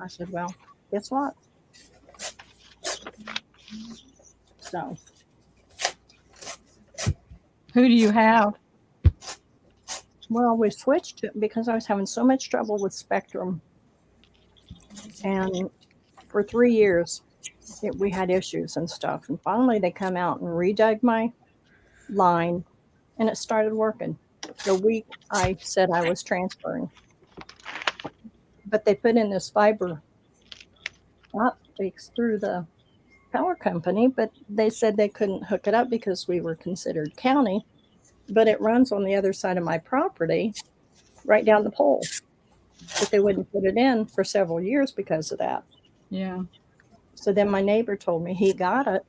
I said, well, guess what? So. Who do you have? Well, we switched to, because I was having so much trouble with Spectrum. And for 3 years, we had issues and stuff. And finally, they come out and redug my line, and it started working the week I said I was transferring. But they put in this fiber optics through the power company, but they said they couldn't hook it up because we were considered county. But it runs on the other side of my property, right down the pole. But they wouldn't put it in for several years because of that. Yeah. So then my neighbor told me he got it.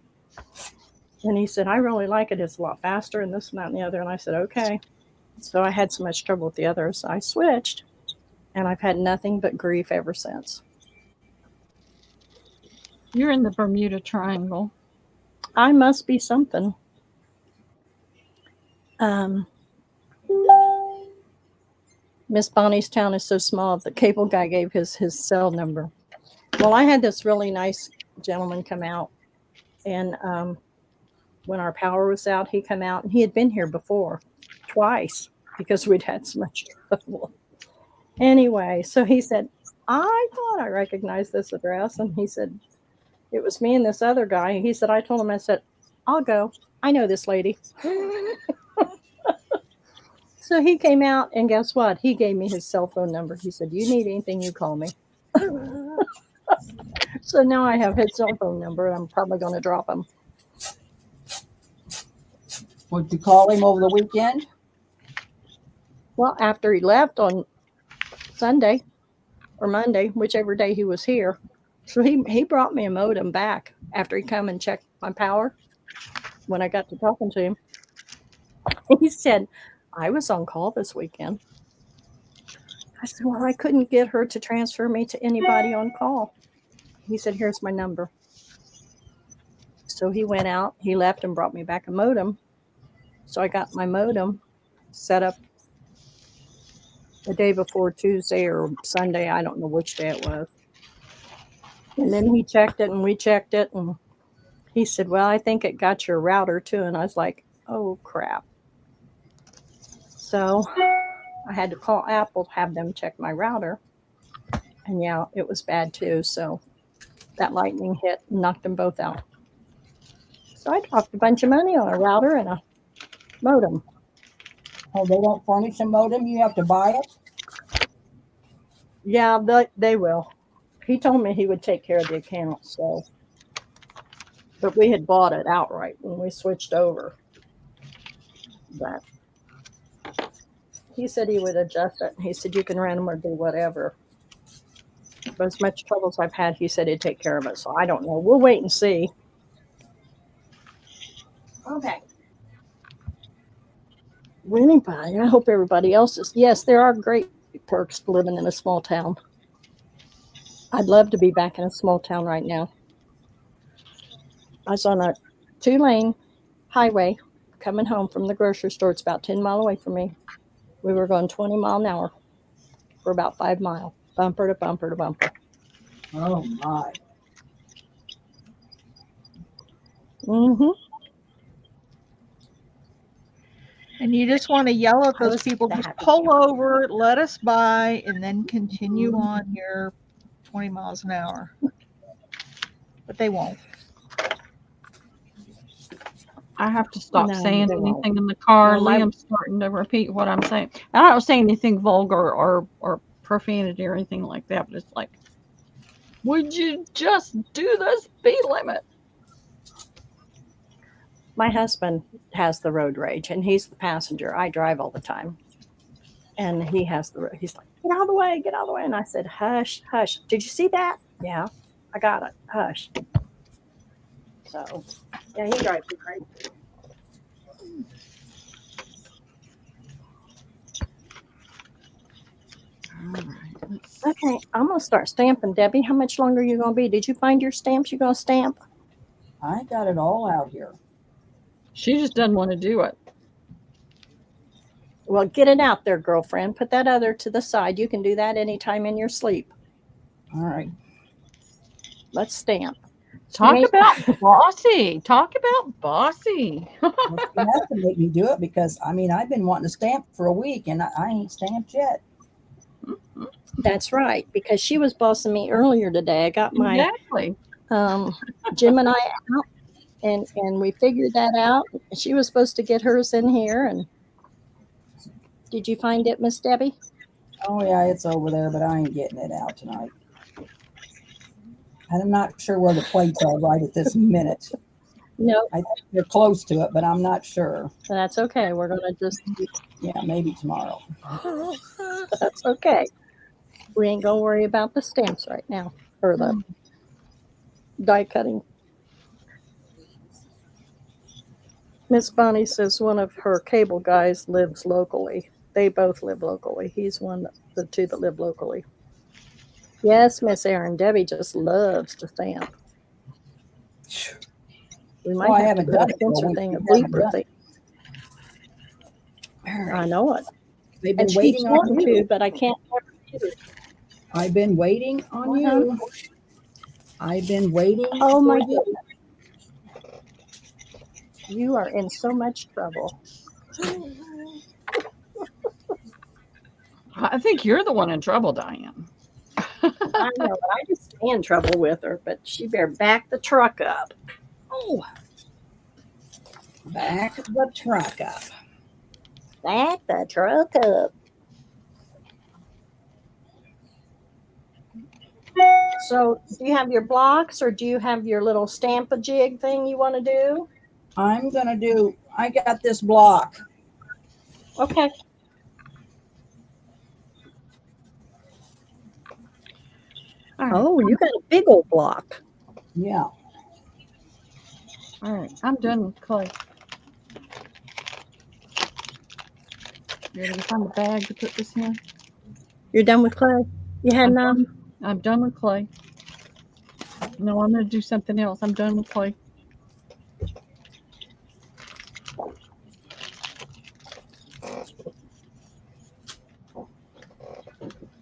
And he said, I really like it. It's a lot faster and this and that and the other. And I said, okay. So I had so much trouble with the others. I switched, and I've had nothing but grief ever since. You're in the Bermuda Triangle. I must be something. Miss Bonnie's town is so small, the cable guy gave his cell number. Well, I had this really nice gentleman come out, and when our power was out, he come out, and he had been here before, twice, because we'd had so much trouble. Anyway, so he said, I thought I recognized this address, and he said, it was me and this other guy. He said, I told him, I said, I'll go. I know this lady. So he came out, and guess what? He gave me his cell phone number. He said, you need anything, you call me. So now I have his cell phone number, and I'm probably going to drop him. Would you call him over the weekend? Well, after he left on Sunday or Monday, whichever day he was here. So he brought me a modem back after he come and checked my power when I got to talking to him. He said, I was on call this weekend. I said, well, I couldn't get her to transfer me to anybody on call. He said, here's my number. So he went out, he left and brought me back a modem. So I got my modem set up the day before Tuesday or Sunday. I don't know which day it was. And then he checked it and we checked it. And he said, well, I think it got your router too. And I was like, oh, crap. So I had to call Apple to have them check my router. And yeah, it was bad too. So that lightning hit and knocked them both out. So I dropped a bunch of money on a router and a modem. Oh, they don't furnish a modem? You have to buy it? Yeah, they will. He told me he would take care of the account. So, but we had bought it outright when we switched over. But he said he would adjust it. He said you can rent them or do whatever. But as much trouble as I've had, he said he'd take care of it. So I don't know. We'll wait and see. Okay. Well, anybody, I hope everybody else is. Yes, there are great perks to living in a small town. I'd love to be back in a small town right now. I was on a 2-lane highway coming home from the grocery store. It's about 10 miles away from me. We were going 20 miles an hour for about 5 miles, bumper to bumper to bumper. Oh, my. Mm-hmm. And you just want to yell at those people, just pull over, let us by, and then continue on your 20 miles an hour. But they won't. I have to stop No, saying they anything won't. in the car. No, my- Liam's starting to repeat what I'm saying. I don't say anything vulgar or profanity or anything like that, but it's like, would you just do the speed limit? My husband has the road rage, and he's the passenger. I drive all the time. And he has he's like, get out of the way, get out of the way. And I said, hush, hush. Did you see that? Yeah, I got it. Hush. So, yeah, he drives me crazy. All right. Okay, I'm going to start stamping, Debbie. How much longer are you going to be? Did you find your stamps you're going to stamp? I got it all out here. She just doesn't want to do it. Well, get it out there, girlfriend. Put that other to the side. You can do that anytime in your sleep. All right. Let's stamp. Talk about bossy. Talk about bossy. Well, you have to make me do it because, I mean, I've been wanting to stamp for a week and I ain't stamped yet. That's right, because she was bossing me earlier today. I got my Exactly. Jim and I out, and we figured that out. She was supposed to get hers in here, and did you find it, Miss Debbie? Oh, yeah, it's over there, but I ain't getting it out tonight. And I'm not sure where the plates are right at this minute. No, I think they're close to it, but I'm not sure. that's okay. We're gonna just. Yeah, maybe tomorrow. That's okay. We ain't gonna worry about the stamps right now, or the die cutting. Miss Bonnie says one of her cable guys lives locally. They both live locally. He's one of the two that live locally. Yes, Miss Erin. Debbie just loves to stamp. We might Oh, I have to haven't put done a it for a sensor week. thing, a We haven't bleeper done thing. All I right. know it. They've And been she keeps waiting on wanting you. to, but I can't ever do it. I've been waiting on you. I've been waiting Oh for my you. goodness. You are in so much trouble. I think you're the one in trouble, Diane. I know, I just stay in trouble with her, but she better back the truck up. Oh, Back the truck up. back the truck up. So, do you have your blocks or do you have your little stamp-a-jig thing you want to do? I'm going to do, I got this block. Okay. All right. Oh, you got a big old block. Yeah. All right. I'm done with clay. Ready to find a bag to put this in? You're done with clay? You had enough? I'm done with clay. No, I'm going to do something else. I'm done with clay.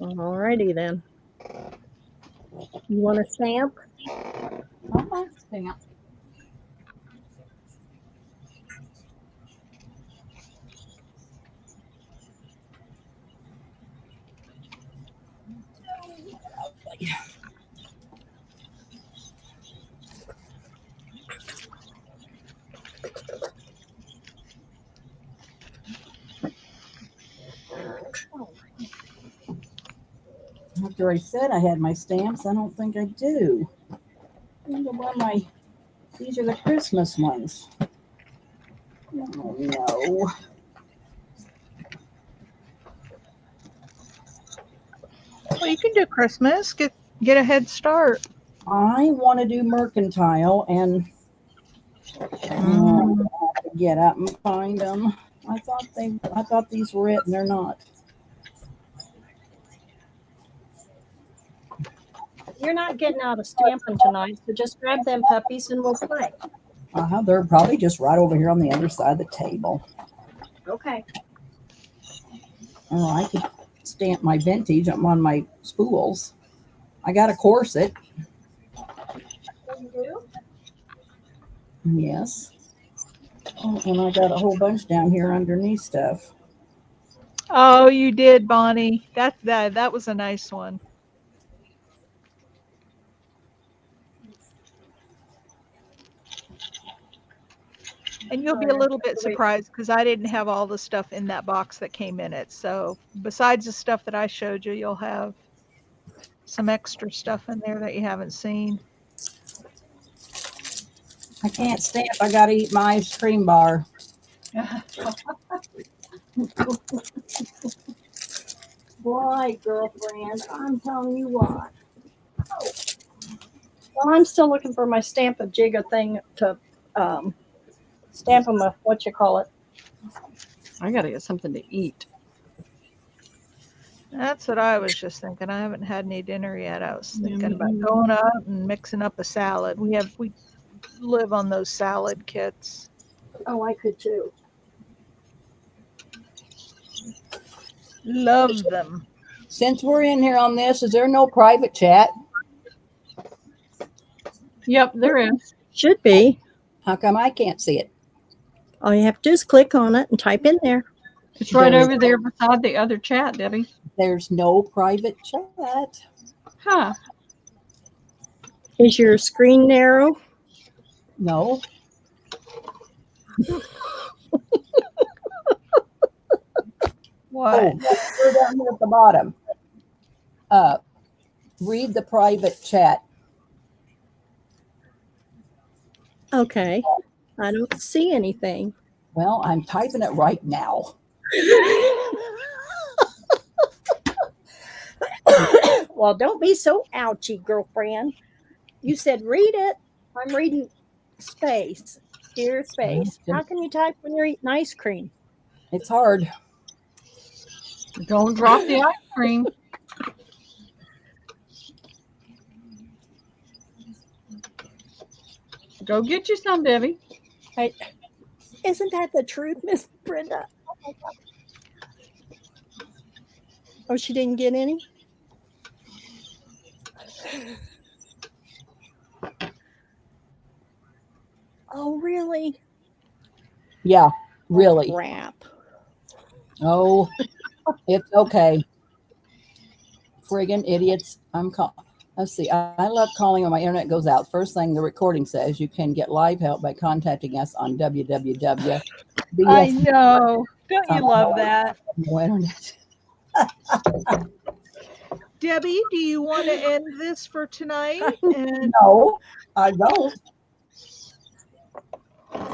Alrighty then. You want a stamp? Okay. Stamp. After I said I had my stamps, I don't think I do. I wonder where these are the Christmas ones. Oh no. Well, you can do Christmas. Get a head start. I want to do mercantile and I have to get up and find them. I thought these were it, and they're not. You're not getting out of stamping tonight, so just grab them puppies and we'll play. They're probably just right over here on the other side of the table. Okay. Oh, I could stamp my vintage on my spools. I got a corset. You do? Yes. Oh, and I got a whole bunch down here underneath stuff. Oh, you did, Bonnie. That was a nice one. And you'll be a little bit surprised because I didn't have all the stuff in that box that came in it. So besides the stuff that I showed you, you'll have some extra stuff in there that you haven't seen. I can't stamp. I got to eat my ice cream bar. Boy, girlfriend, I'm telling you what. Oh. Well, I'm still looking for my stamp-a-jigga thing to stamp them a, what you call it. I got to get something to eat. That's what I was just thinking. I haven't had any dinner yet. I was thinking about going out and mixing up a salad. We live on those salad kits. Oh, I could too. Love them. Since we're in here on this, is there no private chat? Yep, there is. Should be. How come I can't see it? All you have to do is click on it and type in there. It's right over there beside the other chat, Debbie. There's no private chat. Huh. Is your screen narrow? No. What? Oh, we're down here at the bottom. Read the private chat. Okay. I don't see anything. Well, I'm typing it right now. Well, don't be so ouchy, girlfriend. You said read it. I'm reading space. Dear space. How can you type when you're eating ice cream? It's hard. Don't drop the ice cream. Go get you some, Debbie. Isn't that the truth, Miss Brenda? Oh, she didn't get any? Oh, really? Yeah, really. Crap. Oh, it's okay. Friggin' idiots. Let's see. I love calling when my internet goes out. First thing the recording says, you can get live help by contacting us on www. I know. Don't you love that? No internet. Debbie, do you want to end this for tonight? And No, I don't.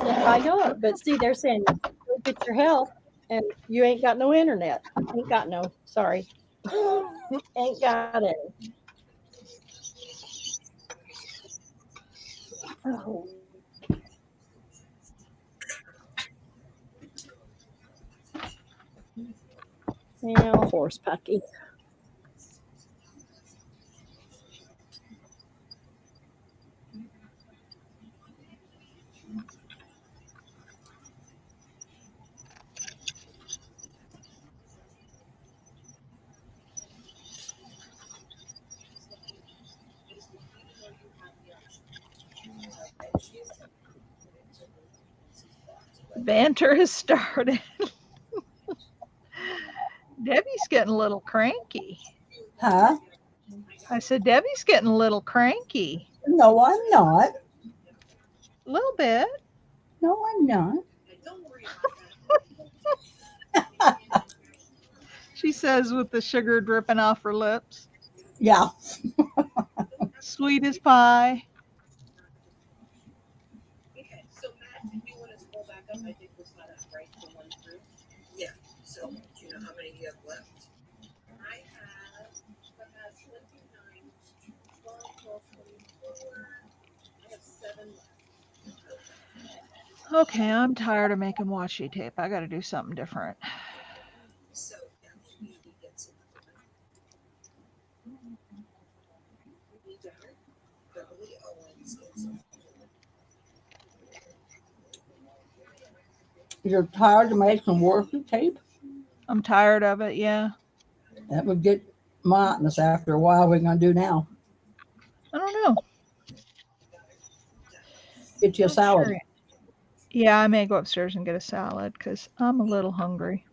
I know it, but see, they're saying go get your help, and you ain't got no internet. Ain't got no. Sorry, ain't got it. Oh. Yeah, horse pucky. banter has started. Debbie's getting a little cranky. Huh? I said, Debbie's getting a little cranky. No, I'm not. A little bit. No, I'm not. She says with the sugar dripping off her lips. Yeah. Sweet as pie. Okay, so Matt, if you want to scroll back up, I think we've got it right from 1 through. Yeah, so do you know how many you have left? I have 29, 12, 12, 24. I have 7 left. Okay, I'm tired of making washi tape. I got to do something different. So, yeah, maybe he gets it. Beverly Owens is. You're tired to make some washi tape? I'm tired of it, yeah. That would get monotonous after a while. What are we going to do now? I don't know. Get you a salad. Sure. Yeah, I may go upstairs and get a salad because I'm a little hungry.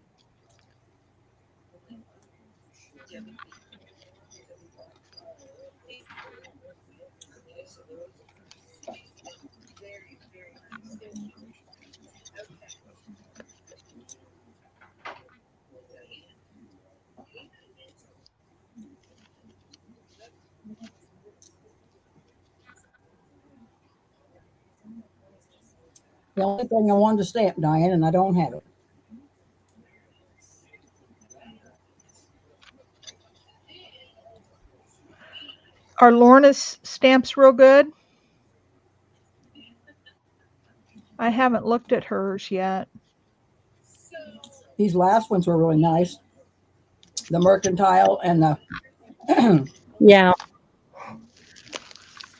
The only thing I wanted to stamp, Diane, and I don't have it. Are Lorna's stamps real good? I haven't looked at hers yet. These last ones were really nice. The mercantile and the Yeah.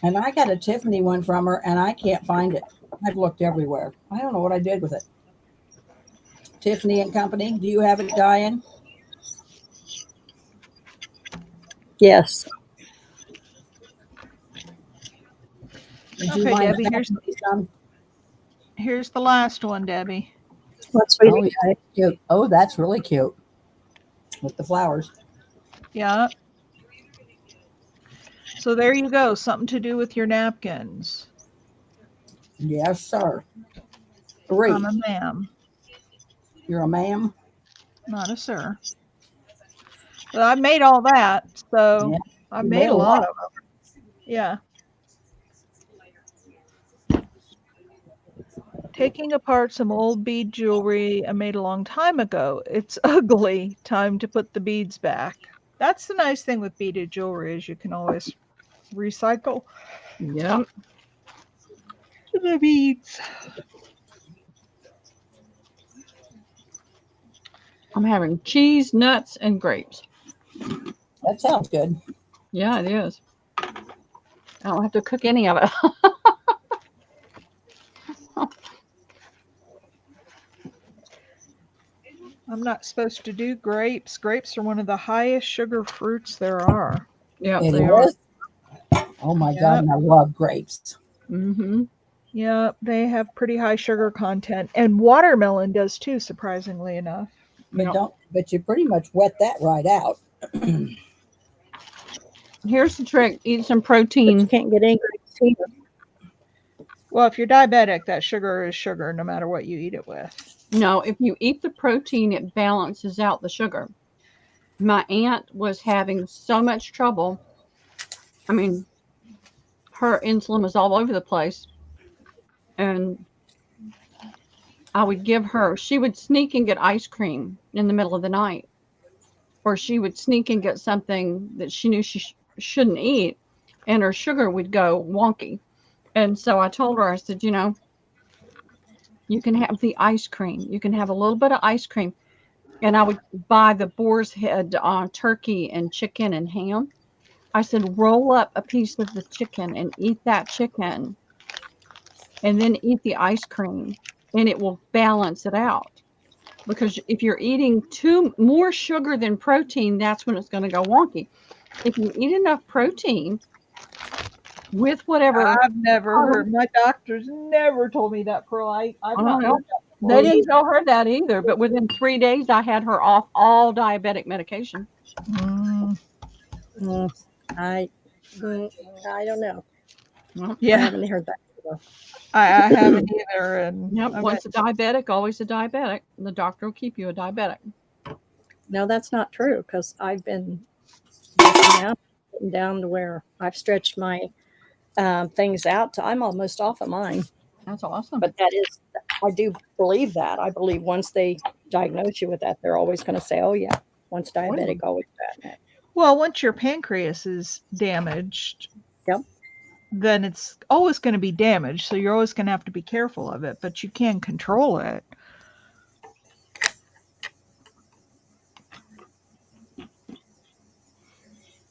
and I got a Tiffany one from her and I can't find it. I've looked everywhere. I don't know what I did with it. Tiffany and Company. Do you have it, Diane? Yes. Did Okay, mind Debbie, here's the last one, Debbie. What sweetie? Oh, yeah, it's cute. Oh, that's really cute with the flowers. Yeah. So there you go. Something to do with your napkins. Yes, sir. 3. I'm a ma'am. You're a ma'am? Not a sir. But I made all that, so Yeah, I you made a lot of them. Yeah. Taking apart some old bead jewelry I made a long time ago. It's ugly. Time to put the beads back. That's the nice thing with beaded jewelry is you can always recycle Yep. the beads. I'm having cheese, nuts, and grapes. that sounds good. Yeah, it is. I don't have to cook any of it. I'm not supposed to do grapes. Grapes are one of the highest sugar fruits there are. Yeah, It they are. is. Oh my God, Yep. and I love grapes. Mm-hmm. Yep, they have pretty high sugar content. And watermelon does too, surprisingly enough. But Yep. but you pretty much wet that right out. Here's the trick: eat some But you protein. can't get any grapes either. Well, if you're diabetic, that sugar is sugar no matter what you eat it with. No, if you eat the protein, it balances out the sugar. My aunt was having so much trouble. I mean, her insulin was all over the place, and I would give her. She would sneak and get ice cream in the middle of the night, or she would sneak and get something that she knew she shouldn't eat, and her sugar would go wonky. And so I told her, I said, you can have the ice cream. You can have a little bit of ice cream. And I would buy the boar's head turkey and chicken and ham. I said, roll up a piece of the chicken and eat that chicken, and then eat the ice cream, and it will balance it out. Because if you're eating more sugar than protein, that's when it's going to go wonky. If you eat enough protein with whatever, I've never heard, my doctors never told me that, Pearl. I've not heard that they before. didn't tell her that either. But within 3 days, I had her off all diabetic medication. I don't know. Well, I Yeah, haven't heard that before. I haven't either. And yep. I've Once a got- diabetic, always a diabetic. The doctor will keep you a diabetic. No, that's not true because I've been now getting down to where I've stretched my things out to I'm almost off of mine. That's awesome. But that is, I do believe that. I believe once they diagnose you with that, they're always going to say, "Oh yeah, once diabetic, always diabetic." well, once your pancreas is damaged, Yep. then it's always going to be damaged. So you're always going to have to be careful of it, but you can control it.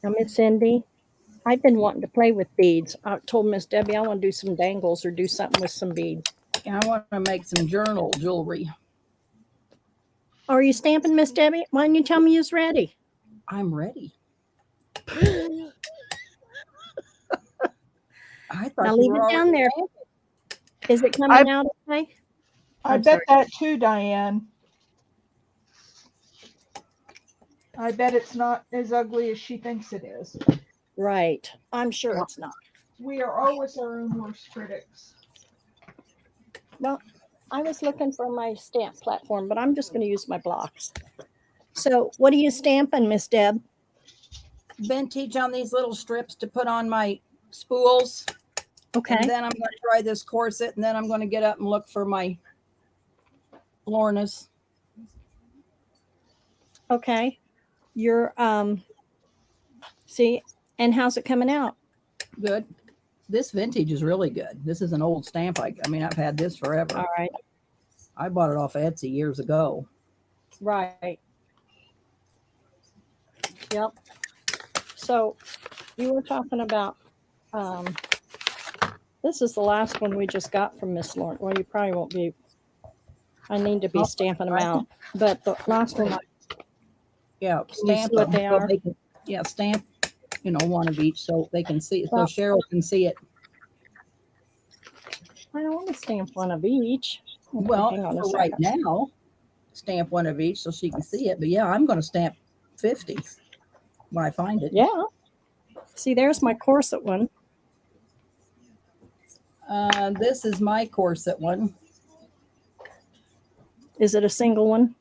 Now, Miss Cindy, I've been wanting to play with beads. I told Miss Debbie I want to do some dangles or do something with some beads. And I want to make some journal jewelry. Are you stamping, Miss Debbie? Why didn't you tell me you was ready? I'm ready. I thought Now you leave were it down already there. Is it coming out okay? I I'm bet sorry. that too, Diane. I bet it's not as ugly as she thinks it is. Right. I'm sure it's not. We are always our own worst critics. Well, I was looking for my stamp platform, but I'm just going to use my blocks. So what are you stamping, Miss Deb? vintage on these little strips to put on my spools. Okay. And then I'm going to try this corset, and then I'm going to get up and look for my Lornas. Okay. You're see, and how's it coming out? Good. This vintage is really good. This is an old stamp. I mean, I've had this forever. All right. I bought it off Etsy years ago. Right. Yep. So you were talking about this is the last one we just got from Miss Lauren. Well, you probably won't be. I need to be stamping them out. But the last one, Yeah, Can you see stamp what them. they so are? can, yeah, stamp, one of each so they can see it. So Well- Cheryl can see it. I don't want to stamp one of each. Okay, Well, hang on a for right second. now, stamp one of each so she can see it. But yeah, I'm going to stamp 50 when I find it. Yeah. See, there's my corset one. This is my corset one. Is it a single one?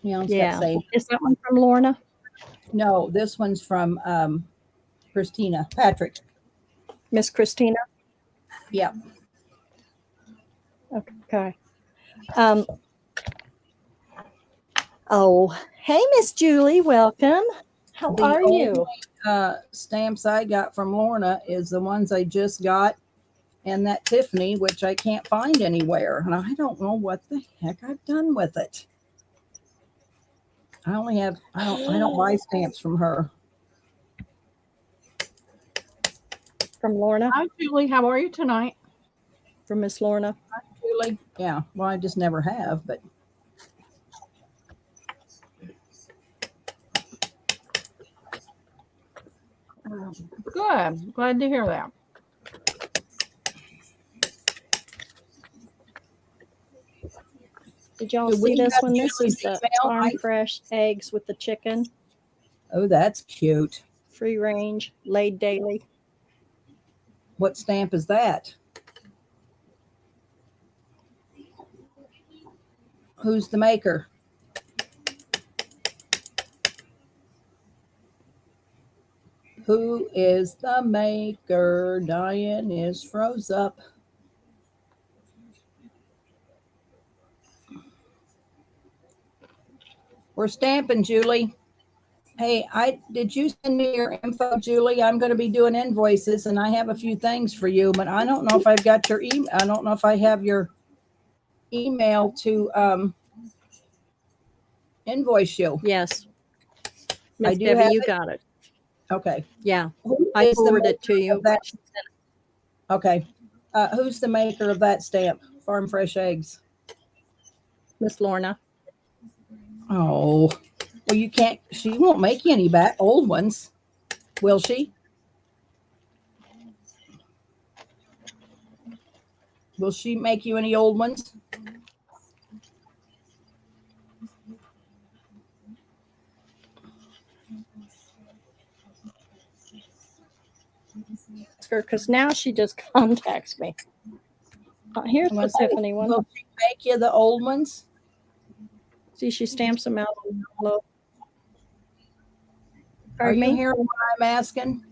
Yeah, it's got Yeah. same. Is that one from Lorna? No, this one's from Christina Patrick. Miss Christina? Yeah. Okay. Oh, hey, Miss Julie. Welcome. How The are you? Stamps I got from Lorna is the ones I just got, and that Tiffany, which I can't find anywhere, and I don't know what the heck I've done with it. I don't buy stamps from her. From Lorna? Hi, Julie. How are you tonight? From Miss Lorna? Julie, yeah. Well, I just never have, but Good. Glad to hear that. Did y'all Do we see this have one? This is Julie's the email? farm fresh eggs with the chicken, Oh, that's cute. free range, laid daily. What stamp is that? Who's the maker? Who is the maker? Diane is froze up. We're stamping, Julie. Hey, did you send me your info, Julie? I'm going to be doing invoices, and I have a few things for you, but I don't know if I've got your email. I don't know if I have your email to invoice you. Yes. I Miss do Debbie, have you it. got it. Okay. Yeah. Who I is the forwarded it to maker you. of that? Okay. Who's the maker of that stamp? Farm Fresh Eggs. Miss Lorna. Oh, well, you can't. She won't make you any back old ones, will she? Will she make you any old ones? Because now she just contacts me. Here's the Tiffany one. Will she make you the old ones? See, she stamps them out on the envelope. Are Pardon you me? hearing what I'm asking?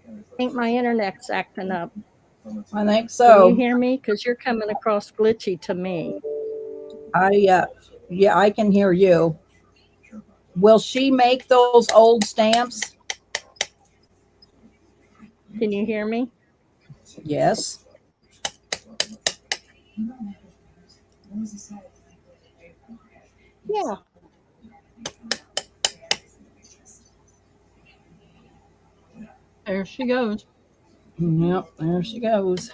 I think my internet's acting up. I think Can so. you hear me? Because you're coming across glitchy to me. Yeah, I can hear you. Will she make those old stamps? Can you hear me? Yes. Yeah. There she goes. Yep, there she goes.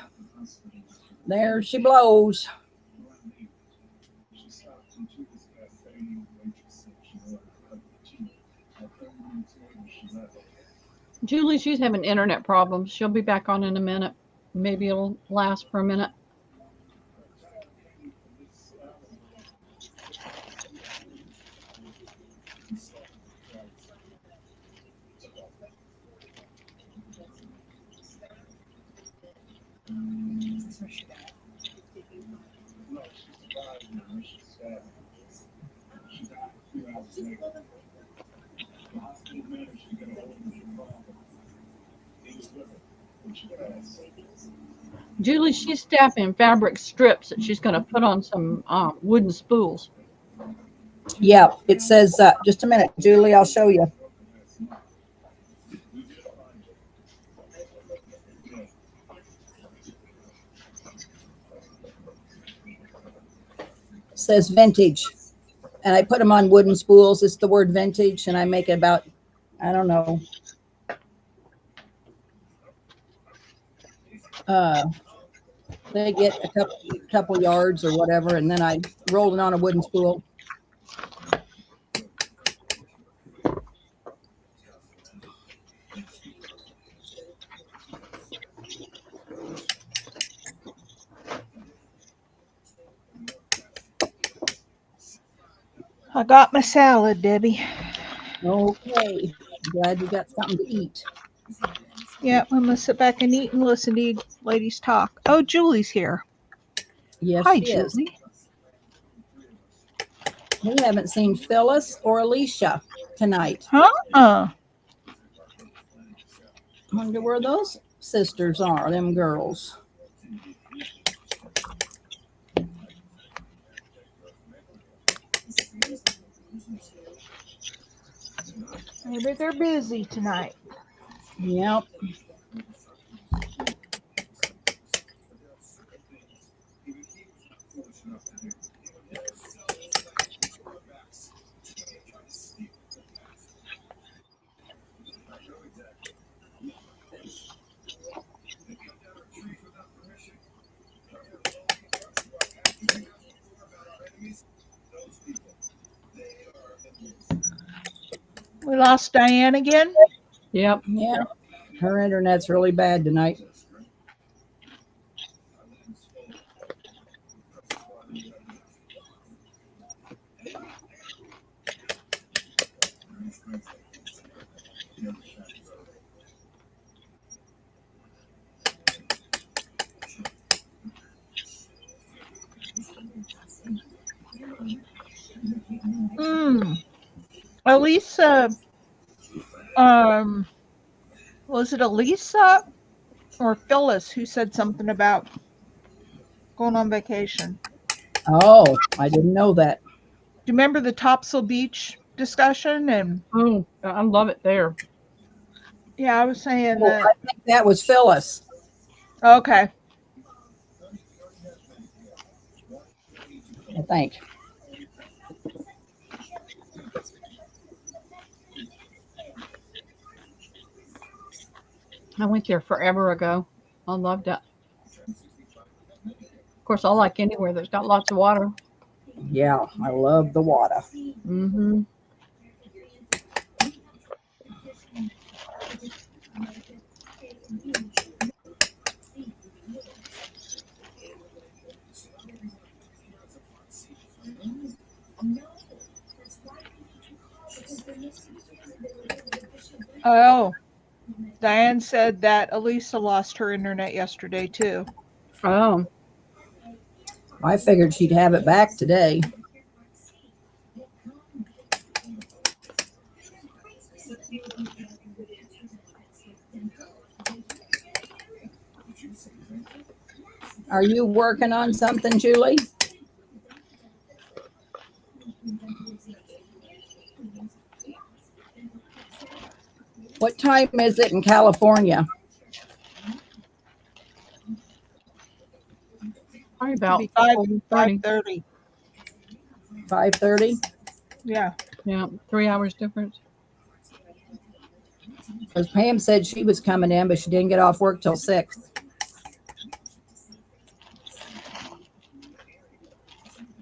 There she blows. Julie, she's having internet problems. She'll be back on in a minute. Maybe it'll last for a minute. Julie, she's stamping fabric strips that she's going to put on some wooden spools. Yeah, it says, just a minute, Julie, I'll show you. It says vintage. And I put them on wooden spools. It's the word vintage, and I make it about, I don't know, they get a couple yards or whatever, and then I roll it on a wooden spool. I got my salad, Debbie. Okay, glad you got something to eat. Yeah, I'm gonna sit back and eat and listen to you ladies talk. Oh, Julie's here. Yes, Hi, she is. Julie. We haven't seen Phyllis or Alicia tonight. Huh? Wonder where those sisters are, them girls. Maybe they're busy tonight. Yep. lost Diane again? Yep. Yeah, her internet's really bad tonight. Elisa, was it Elisa or Phyllis who said something about going on vacation? Oh, I didn't know that. Do you remember the Topsail Beach discussion? And Oh, I love it there. yeah, I was saying Oh, that. I think that was Phyllis. Okay. I think. I went there forever ago. I loved it. Of course, I like anywhere that's got lots of water. Yeah, I love the water. Mm-hmm. Oh, Diane said that Elisa lost her internet yesterday too. Oh, I figured she'd have it back today. Are you working on something, Julie? What time is it in California? probably about Be 5:30. 5:30. 5:30? Yeah. Yeah, 3 hours difference. Because Pam said she was coming in, but she didn't get off work till 6.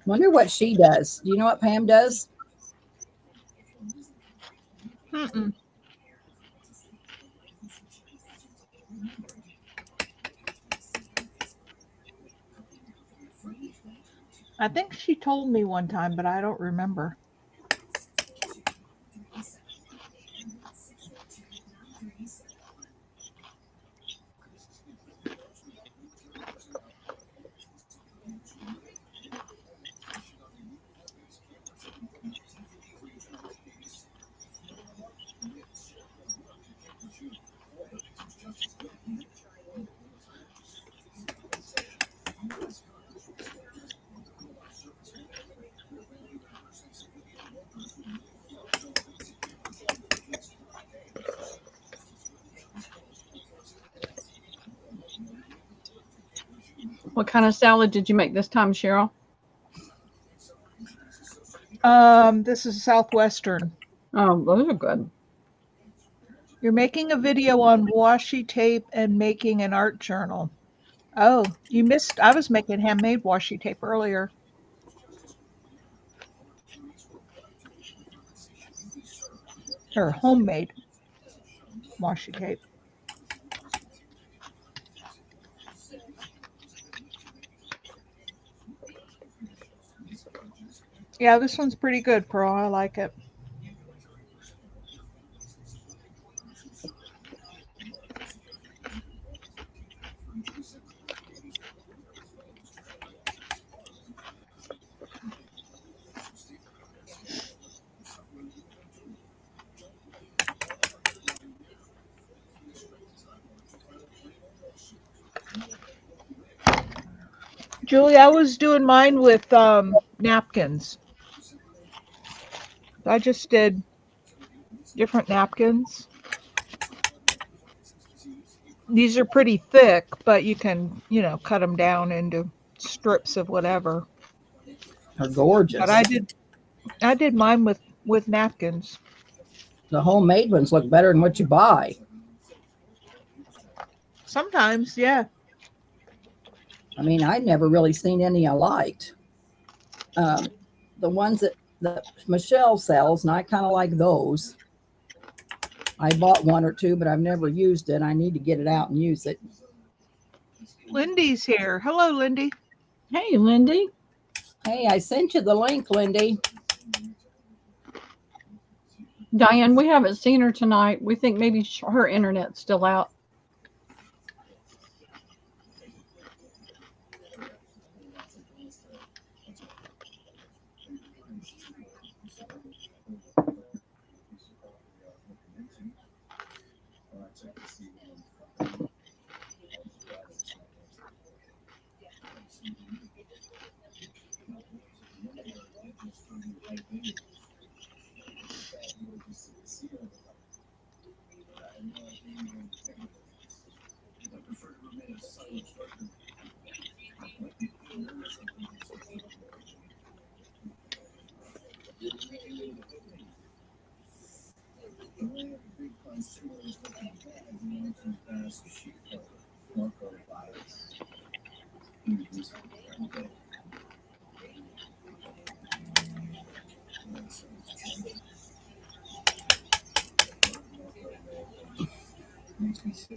Wonder what she does. Do you know what Pam does? Mm-mm. I think she told me one time, but I don't remember. What kind of salad did you make this time, Cheryl? This is Southwestern. Oh, those are good. You're making a video on washi tape and making an art journal. Oh, you missed. I was making handmade washi tape earlier. Or homemade washi tape. Yeah, this one's pretty good, Pearl. I like it. Julie, I was doing mine with napkins. I just did different napkins. These are pretty thick, but you can, cut them down into strips of whatever. They're gorgeous. But I did mine with napkins. The homemade ones look better than what you buy. Sometimes, yeah. I mean, I've never really seen any I liked. The ones that Michelle sells, and I kind of like those. I bought one or two, but I've never used it. I need to get it out and use it. Lindy's here. Hello, Lindy. Hey, Lindy. Hey, I sent you the link, Lindy. Diane, we haven't seen her tonight. We think maybe her internet's still out.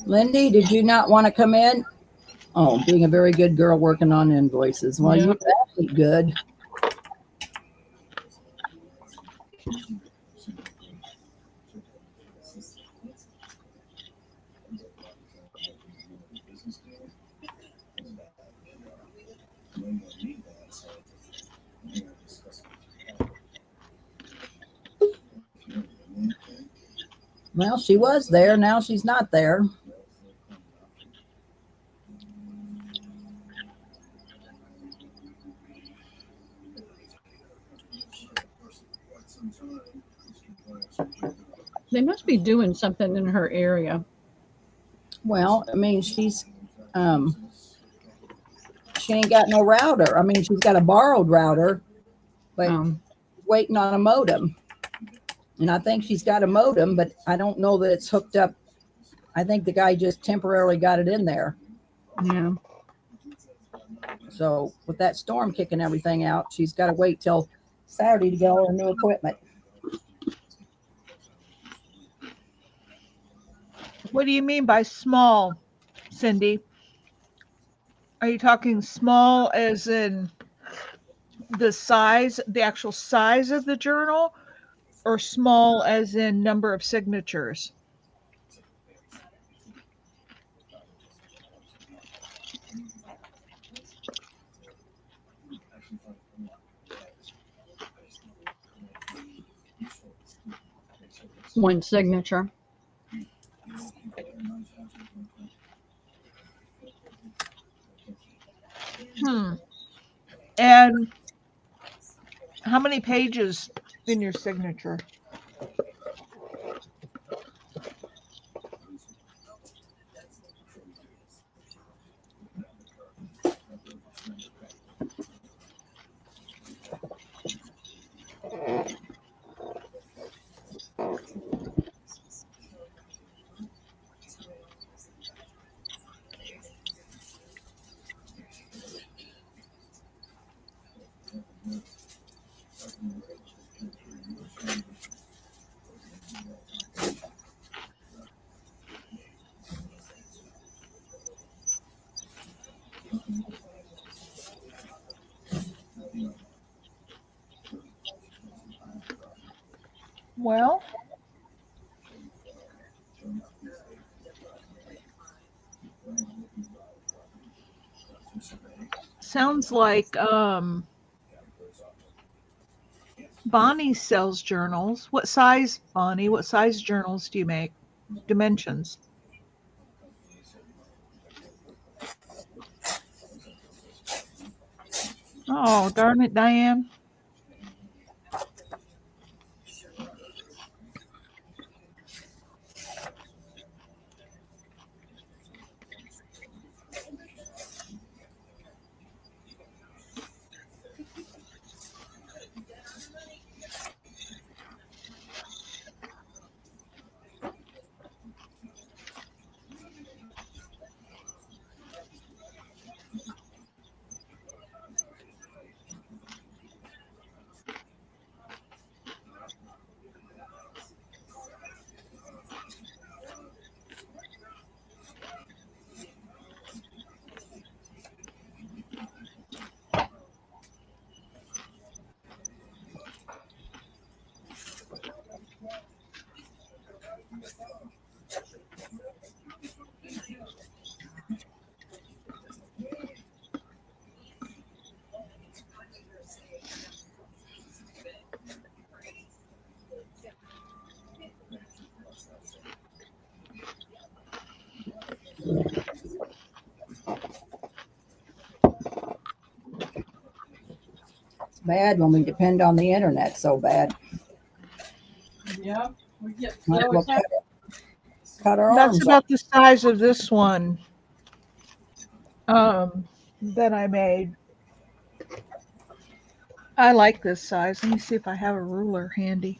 Lindy, did you not want to come in? Oh, being a very good girl working on invoices. Well, Yeah. you that'd be good. Well, she was there. Now she's not there. They must be doing something in her area. Well, I mean, she ain't got no router. I mean, she's got a borrowed router, but waiting on a modem. And I think she's got a modem, but I don't know that it's hooked up. I think the guy just temporarily got it in there. Yeah. So with that storm kicking everything out, she's got to wait till Saturday to get all her new equipment. What do you mean by small, Cindy? Are you talking small as in the size, the actual size of the journal, or small as in number of signatures? One signature. And how many pages in your signature? Well, sounds like Bonnie sells journals. What size, Bonnie? What size journals do you make? Dimensions. Oh, darn it, Diane. bad when we depend on the internet so bad. Yeah. We get Might as so well attached. cut our That's arms off. about the size of this one that I made. I like this size. Let me see if I have a ruler handy.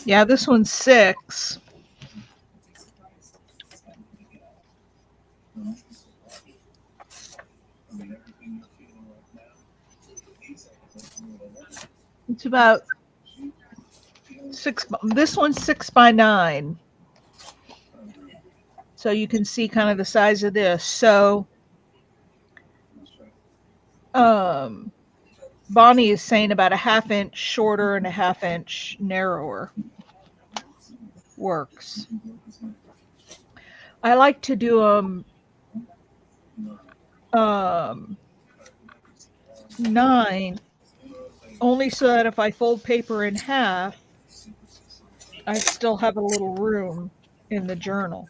Yeah, this one's 6. It's about 6. This one's 6 by 9. So you can see kind of the size of this. So Bonnie is saying about a 1/2 inch shorter and a 1/2 inch narrower works. I like to do them 9, only so that if I fold paper in half, I still have a little room in the journal.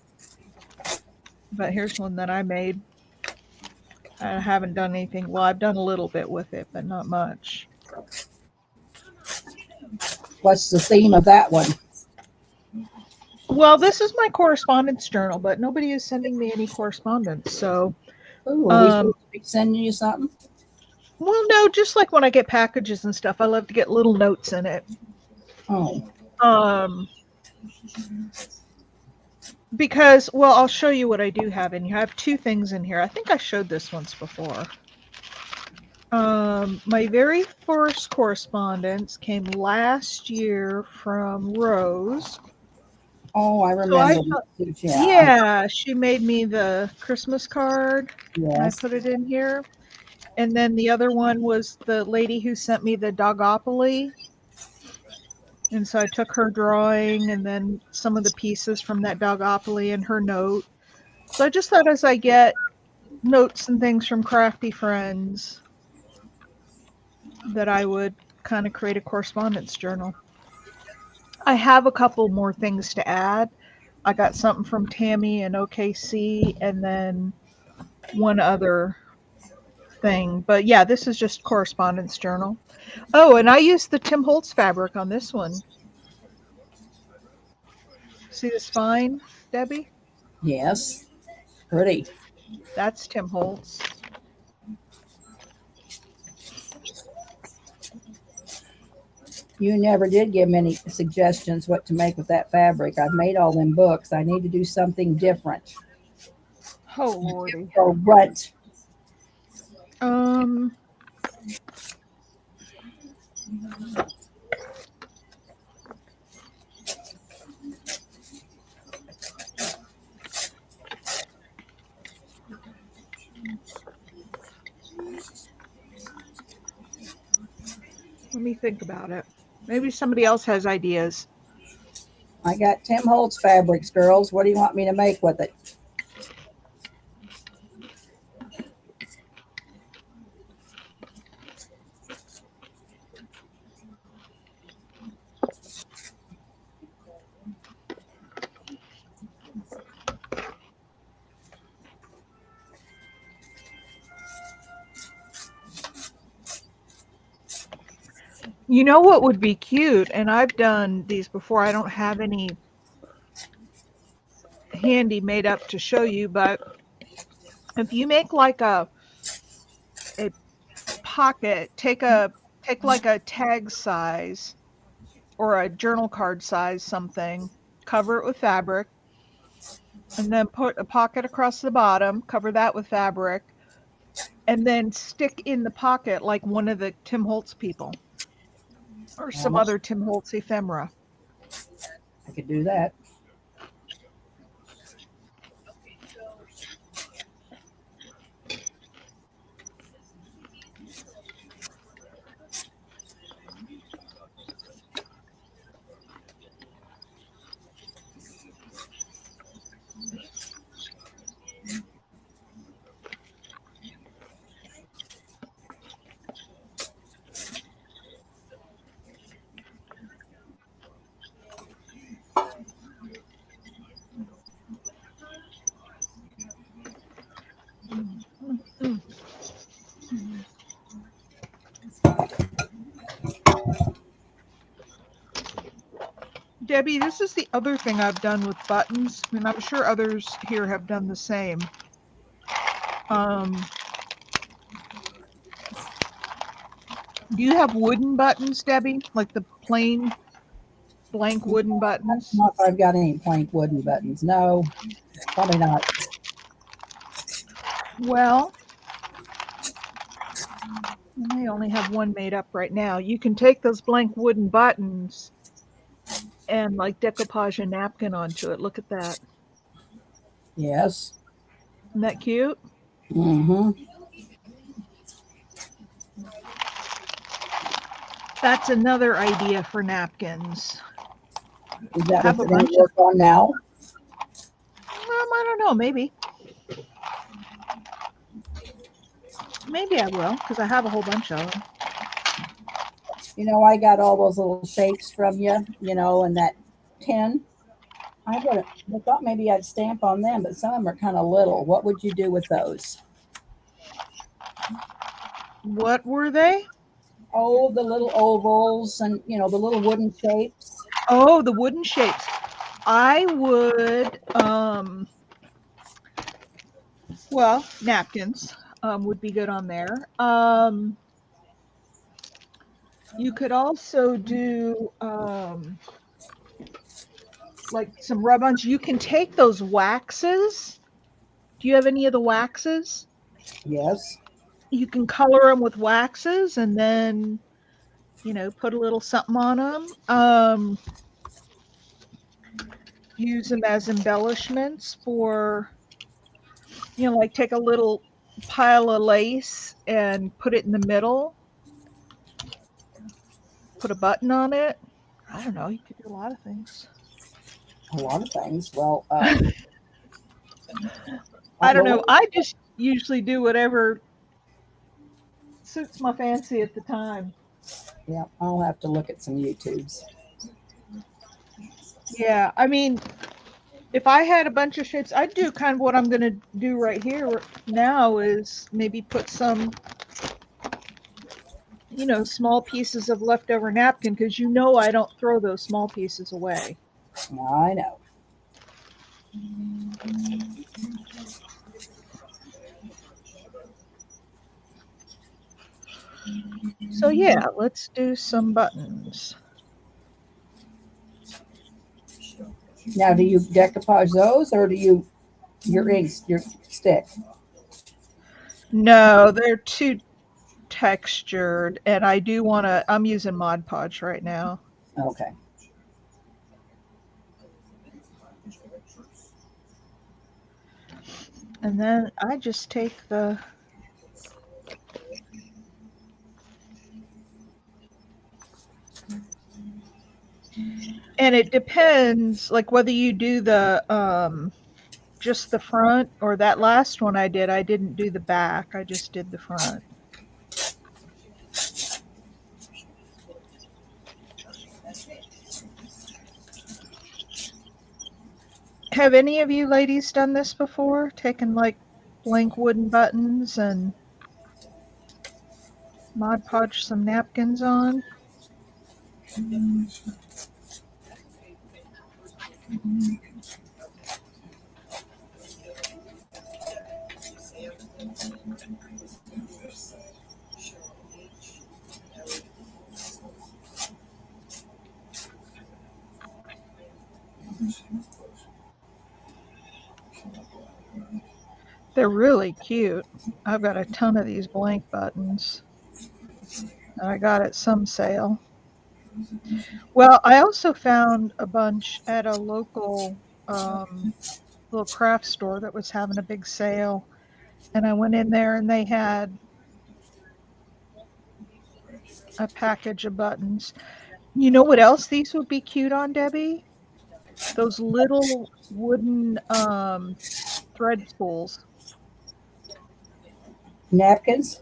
But here's one that I made. I haven't done anything. Well, I've done a little bit with it, but not much. What's the theme of that one? Well, this is my correspondence journal, but nobody is sending me any correspondence. So, Ooh, are we supposed to be sending you something? well, no, just like when I get packages and stuff, I love to get little notes in it. Oh, Because, well, I'll show you what I do have in here. I have 2 things in here. I think I showed this once before. My very first correspondence came last year from Rose. oh, I So I remember. thought, Yeah. yeah, she made me the Christmas card, and I Yes. put it in here. And then the other one was the lady who sent me the Dogopoly. And so I took her drawing and then some of the pieces from that Dogopoly and her note. So I just thought as I get notes and things from crafty friends that I would kind of create a correspondence journal. I have a couple more things to add. I got something from Tammy in OKC and then one other thing. But yeah, this is just correspondence journal. Oh, and I used the Tim Holtz fabric on this one. See the spine, Debbie? Yes. Pretty. That's Tim Holtz. You never did give me any suggestions what to make with that fabric. I've made all them books. I need to do something different. Oh lordy. Or what? Let me think about it. Maybe somebody else has ideas. I got Tim Holtz fabrics, girls. What do you want me to make with it? You know what would be cute? And I've done these before. I don't have any handy made up to show you, but if you make like a pocket, take like a tag size or a journal card size something, cover it with fabric, and then put a pocket across the bottom, cover that with fabric, and then stick in the pocket like one of the Tim Holtz people or some other Tim Holtz ephemera. I could do that. Debbie, this is the other thing I've done with buttons, and I'm sure others here have done the same. Do you have wooden buttons, Debbie? Like the plain blank wooden buttons? Not if I've got any blank wooden buttons. No, probably not. Well, I only have one made up right now. You can take those blank wooden buttons and like decoupage a napkin onto it. Look at that. Yes. Isn't that cute? Mm-hmm. That's another idea for napkins. Is that Have what a you're going bunch to work on now? I don't know, maybe. Maybe I will, because I have a whole bunch of them. You know, I got all those little shapes from you, you know, in that tin. I thought maybe I'd stamp on them, but some of them are kind of little. What would you do with those? What were they? Oh, the little ovals and, you know, the little wooden shapes. Oh, the wooden shapes. I would, well, napkins would be good on there. You could also do like some rub-ons. You can take those waxes. Do you have any of the waxes? Yes. You can color them with waxes and then, you know, put a little something on them. Use them as embellishments for, you know, like take a little pile of lace and put it in the middle. Put a button on it. I don't know. You could do a lot of things. A lot of things. Well, I don't know. I just usually do whatever suits my fancy at the time. Yeah, I'll have to look at some YouTubes. Yeah, I mean, if I had a bunch of shapes, I'd do kind of what I'm going to do right here now is maybe put some, you know, small pieces of leftover napkin because you know I don't throw those small pieces away. I know. So yeah, let's do some buttons. Now, do you decoupage those or do you your stick? No, they're too textured, and I do want to. I'm using Mod Podge right now. Okay. And then I just take the and it depends like whether you do the just the front or that last one I didn't do the back. I just did the front. Have any of you ladies done this before? Taken like blank wooden buttons and Mod Podge some napkins on? They're really cute. I've got a ton of these blank buttons that I got at some sale. Well, I also found a bunch at a local little craft store that was having a big sale. And I went in there and they had a package of buttons. You know what else these would be cute on, Debbie? Those little wooden thread spools. Napkins?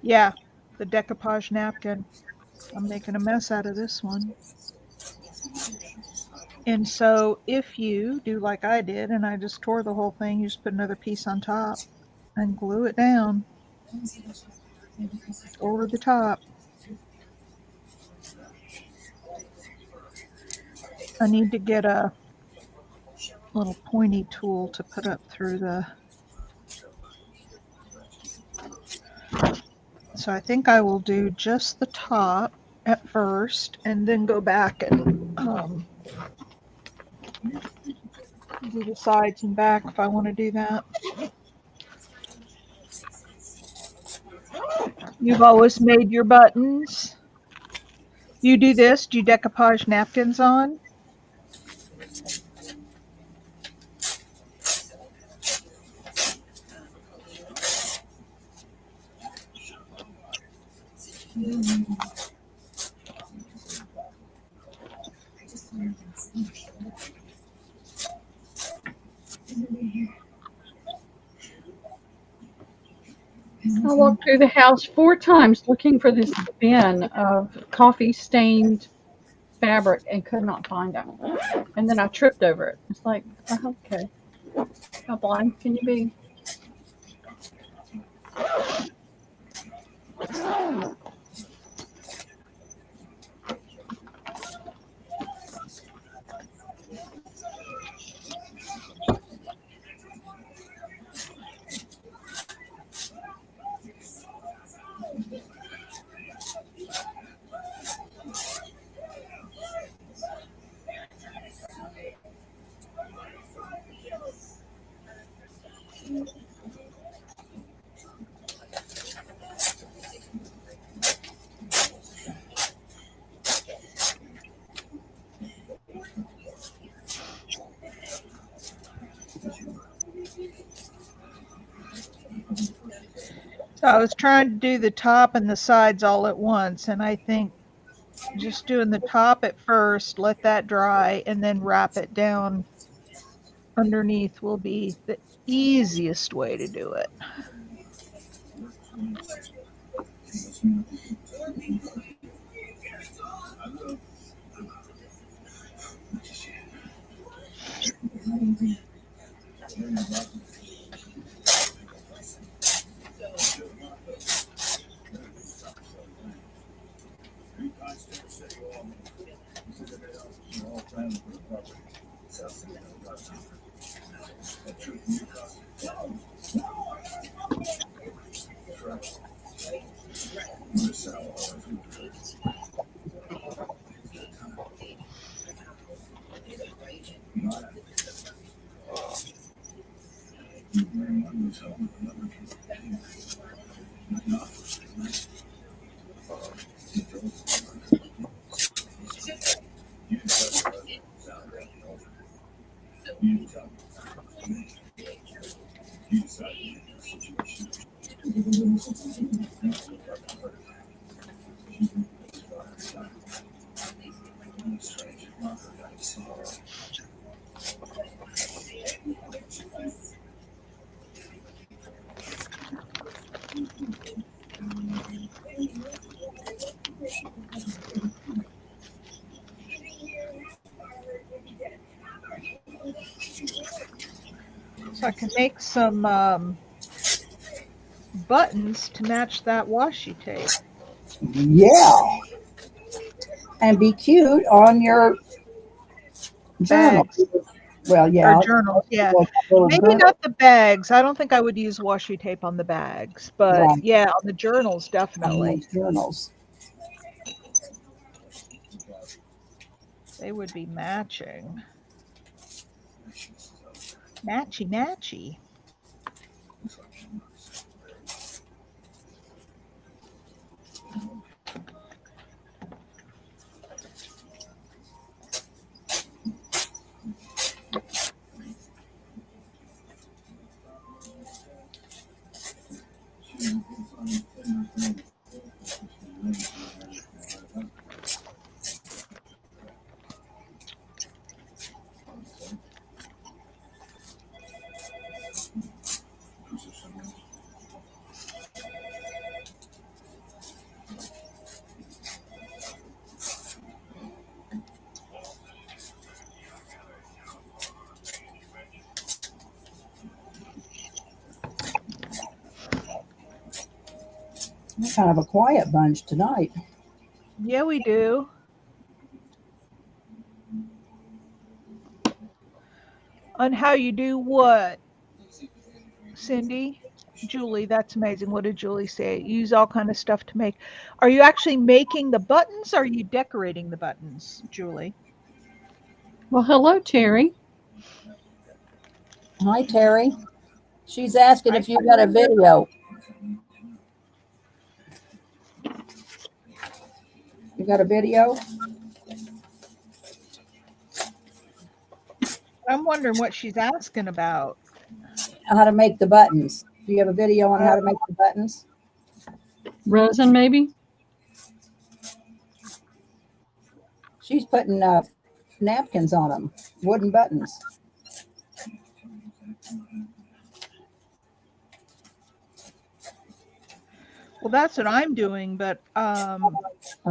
Yeah, the decoupage napkin. I'm making a mess out of this one. And so if you do like I did and I just tore the whole thing, you just put another piece on top and glue it down over the top. I need to get a little pointy tool to put up through the. So I think I will do just the top at first and then go back and do the sides and back if I want to do that. You've always made your buttons. You do this? Do you decoupage napkins on? I walked through the house 4 times looking for this bin of coffee stained fabric and could not find it. And then I tripped over it. It's like, okay, how blind can you be? So I was trying to do the top and the sides all at once, and I think just doing the top at first, let that dry, and then wrap it down underneath will be the easiest way to do it. So I can make some buttons to match that washi tape. Yeah. And be cute on your journal. Bags. Well, yeah. Or journals, yeah. Maybe not the bags. I don't think I would use washi tape on the bags, but Right. yeah, on the journals, definitely. On those journals. They would be matching. Matchy, matchy. Kind of a quiet bunch tonight. Yeah, we do. On how you do what, Cindy? Julie, that's amazing. What did Julie say? Use all kind of stuff to make. Are you actually making the buttons? Or are you decorating the buttons, Julie? Well, hello, Terry. Hi, Terry. She's asking Hi, if you got a video. You got a video? I'm wondering what she's asking about. How to make the buttons. Do you have a video on how to make the buttons? Rosen, maybe? She's putting napkins on them, wooden buttons. Well, that's what I'm doing, but Or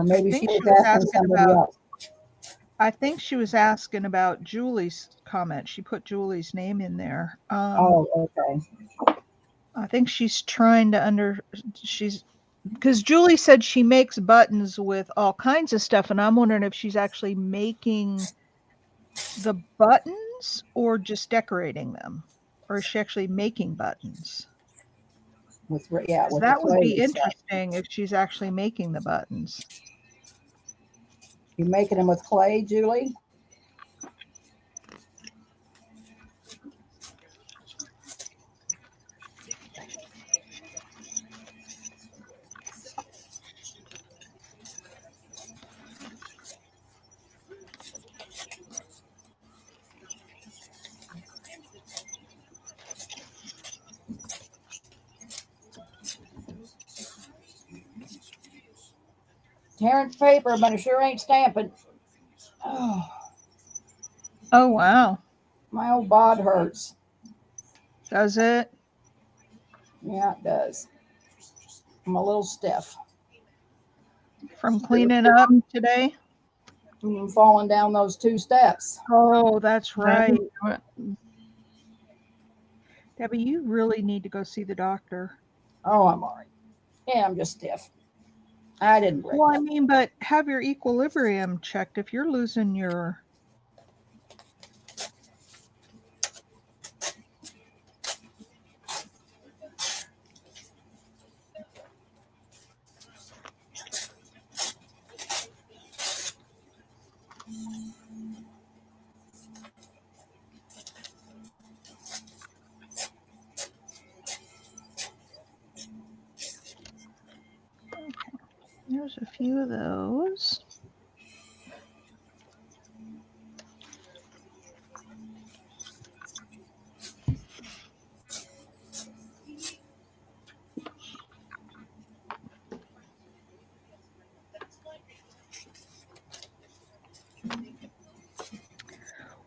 maybe think she she was was asking asking somebody about. else. I think she was asking about Julie's comment. She put Julie's name in there. Oh, okay. I think she's trying to she's because Julie said she makes buttons with all kinds of stuff, and I'm wondering if she's actually making the buttons or just decorating them, or is she actually making buttons? With the That would clay be and stuff. interesting if she's actually making the buttons. You making them with clay, Julie? Tearing paper, but it sure ain't stamping. Oh, Oh, wow. my old bod hurts. Does it? Yeah, it does. I'm a little stiff. From cleaning up today? I'm falling down those 2 steps. Oh, that's right. Right. Debbie, you really need to go see the doctor. Oh, I'm all right. Yeah, I'm just stiff. I didn't break Well, I it. mean, but have your equilibrium checked if you're losing your. Okay, there's a few of those.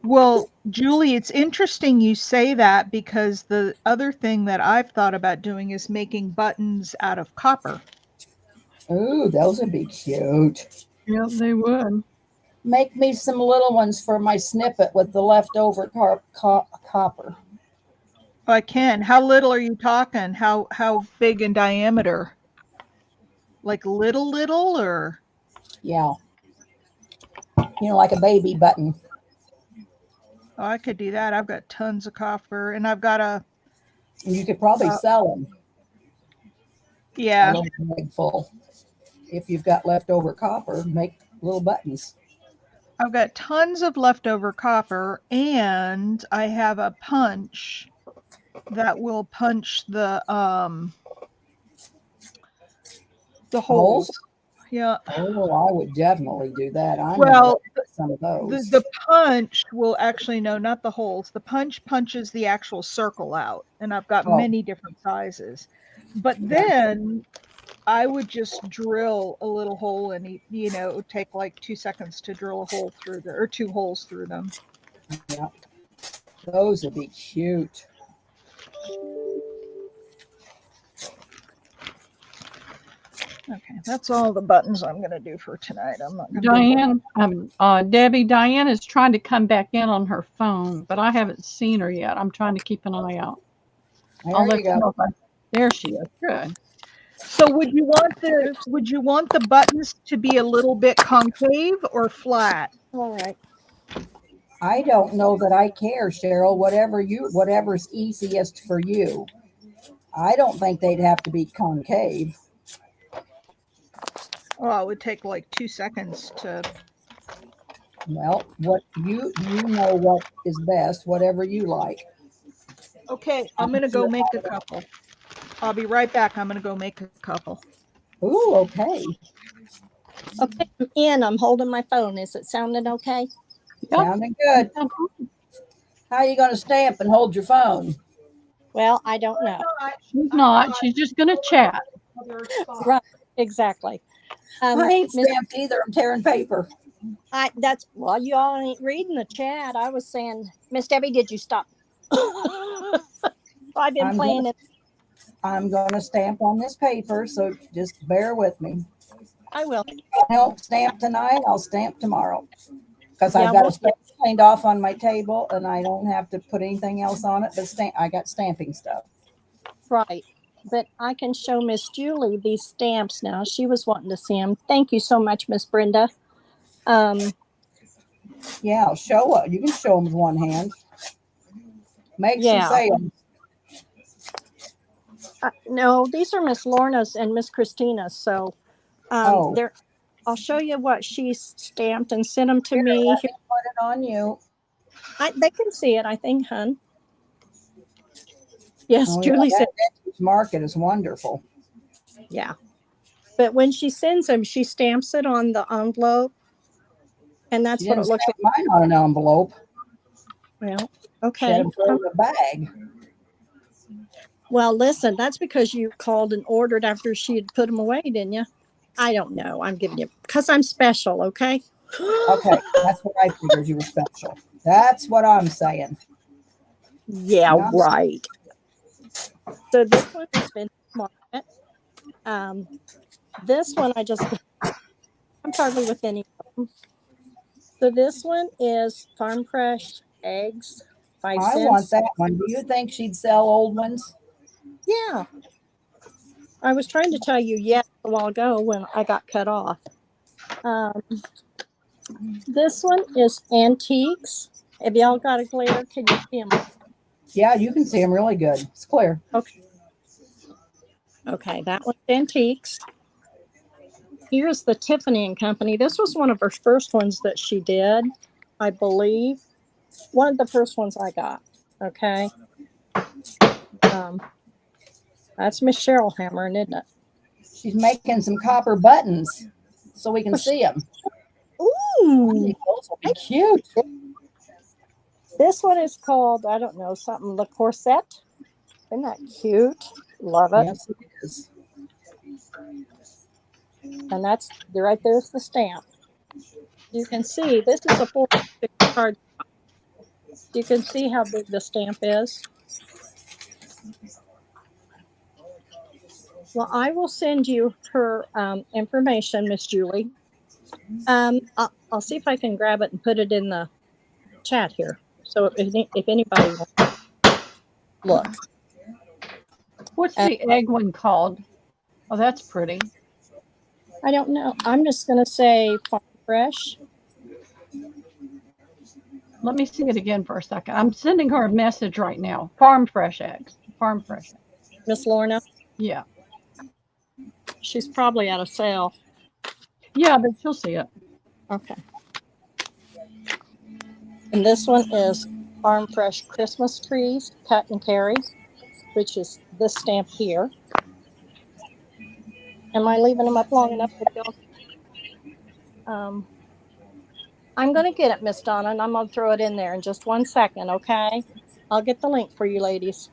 Well, Julie, it's interesting you say that because the other thing that I've thought about doing is making buttons out of copper. Ooh, those would be cute. Yep, they would. Make me some little ones for my snippet with the leftover copper. Oh, I can. How little are you talking? How big in diameter? Like little or? Yeah. Like a baby button. Oh, I could do that. I've got tons of copper, and I've got a. And you could probably sell them. Yeah. A little bag full. If you've got leftover copper, make little buttons. I've got tons of leftover copper, and I have a punch that will punch the holes. Yeah. Oh, I would definitely do that. I'm Well, some of those. the punch will actually, no, not the holes. The punch punches the actual circle out, and I've got many different sizes. But then I would just drill a little hole, and it would take like 2 seconds to drill a hole through there, or 2 holes through them. Yeah, those would be cute. Okay, that's all the buttons I'm going to do for tonight. I'm not going Diane, Debbie, Diane is trying to come back in on her phone, but I haven't seen her yet. I'm trying to keep an eye out. There you go. There she is. Good. So would you want the buttons to be a little bit concave or flat? All right. I don't know that I care, Cheryl. Whatever's easiest for you. I don't think they'd have to be concave. Oh, it would take like 2 seconds to. Well, what you know what is best, whatever you like. Okay, I'm going to go make a couple. I'll be right back. I'm going to go make a couple. Ooh, okay. Okay, I'm in. I'm holding my phone. Is it sounding okay? Yep. Sounding good. How are you going to stamp and hold your phone? Well, I don't know. She's not. She's just going to chat. Right, exactly. I ain't Miss, stamped either. I'm tearing paper. well, you all ain't reading the chat. I was saying, Miss Debbie, did you stop? I've been playing it. I'm going to stamp on this paper, so just bear with me. I will. I don't stamp tonight. I'll stamp tomorrow because Yeah, I've got we'll a space cleaned off on my table, and I don't have to put anything else on it. But I got stamping stuff. Right. But I can show Miss Julie these stamps now. She was wanting to see them. Thank you so much, Miss Brenda. Yeah, I'll show it. You can show them with one hand. Make some sales. No, these are Miss Lorna's and Miss Christina's. So they're. I'll show you what she stamped and sent them to me. Let me put it on you. They can see it, I think, hon. Yes, Julie said. That market is wonderful. Yeah. But when she sends them, she stamps it on the envelope. And that's what it looks like. Mine on an envelope. Well, okay. Put in a bag. Well, listen, that's because you called and ordered after she had put them away, didn't you? I don't know. I'm giving you, because I'm special, okay? Okay, that's what I figured you were special. That's what I'm saying. Yeah, right. So this one is Vintage Market. This one I'm hardly with any of them. So this one is Farm Fresh eggs, 5 cents. I want that one. Do you think she'd sell old ones? Yeah. I was trying to tell you yes a while ago when I got cut off. This one is Antiques. Have y'all got a glare? Can you see them? Yeah, you can see them really good. It's clear. Okay, that one's Antiques. Here's the Tiffany and Company. This was one of her first ones that she did, I believe. One of the first ones I got. Okay. That's Miss Cheryl hammering, isn't it? She's making some copper buttons so we can see them. Ooh, those will be cute. This one is called, I don't know, something Le Corset. Isn't that cute? Love it. Yes, it is. And that's right there's the stamp. You can see this is a 46 card. You can see how big the stamp is. Well, I will send you her information, Miss Julie. I'll see if I can grab it and put it in the chat here. So if anybody wants to look. What's the egg one called? Oh, that's pretty. I don't know. I'm just going to say Farm Fresh. Let me see it again for a second. I'm sending her a message right now. Farm Fresh eggs. Farm Fresh. Miss Lorna? Yeah. She's probably out of sale. Yeah, but she'll see it. Okay. And this one is Farm Fresh Christmas Trees, Cut and Carry, which is this stamp here. Am I leaving them up long enough for y'all? I'm going to get it, Miss Donna, and I'm going to throw it in there in just 1 second, okay? I'll get the link for you ladies.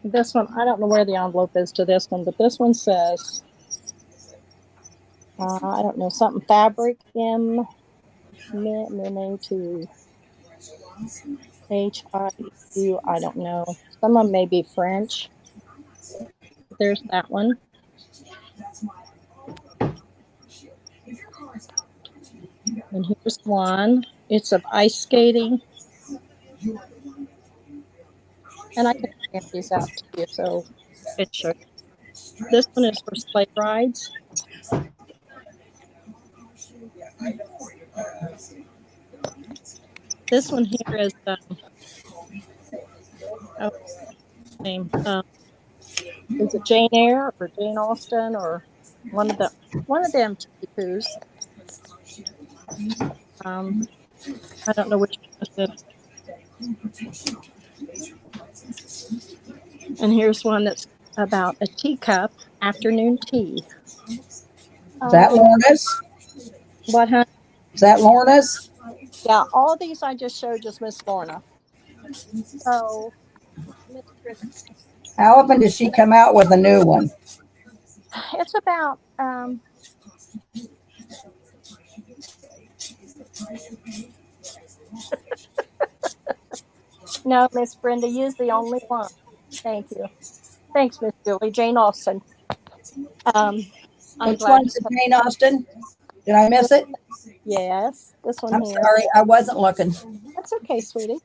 This one, I don't know where the envelope is to this one, but this one says, I don't know, something fabric, M-A-2, H-I-U, I don't know. Some of them may be French. There's that one. And here's one. It's of ice skating. And I can stamp these out to you, so it should. This one is for sleigh rides. This one here is oh, name. Is it Jane Eyre or Jane Austen or one of them two? I don't know which one is it. And here's one that's about a teacup, afternoon tea. Is that Lorna's? What, honey? Is that Lorna's? Yeah, all these I just showed just Miss Lorna. So, Miss Chris, How often does she come out with a new one? it's about no, Miss Brenda, use the only one. Thank you. Thanks, Miss Julie. Jane Austen. Which one's Jane Austen? Did I miss it? Yes, this one I'm here. sorry, I wasn't looking. That's okay, sweetie.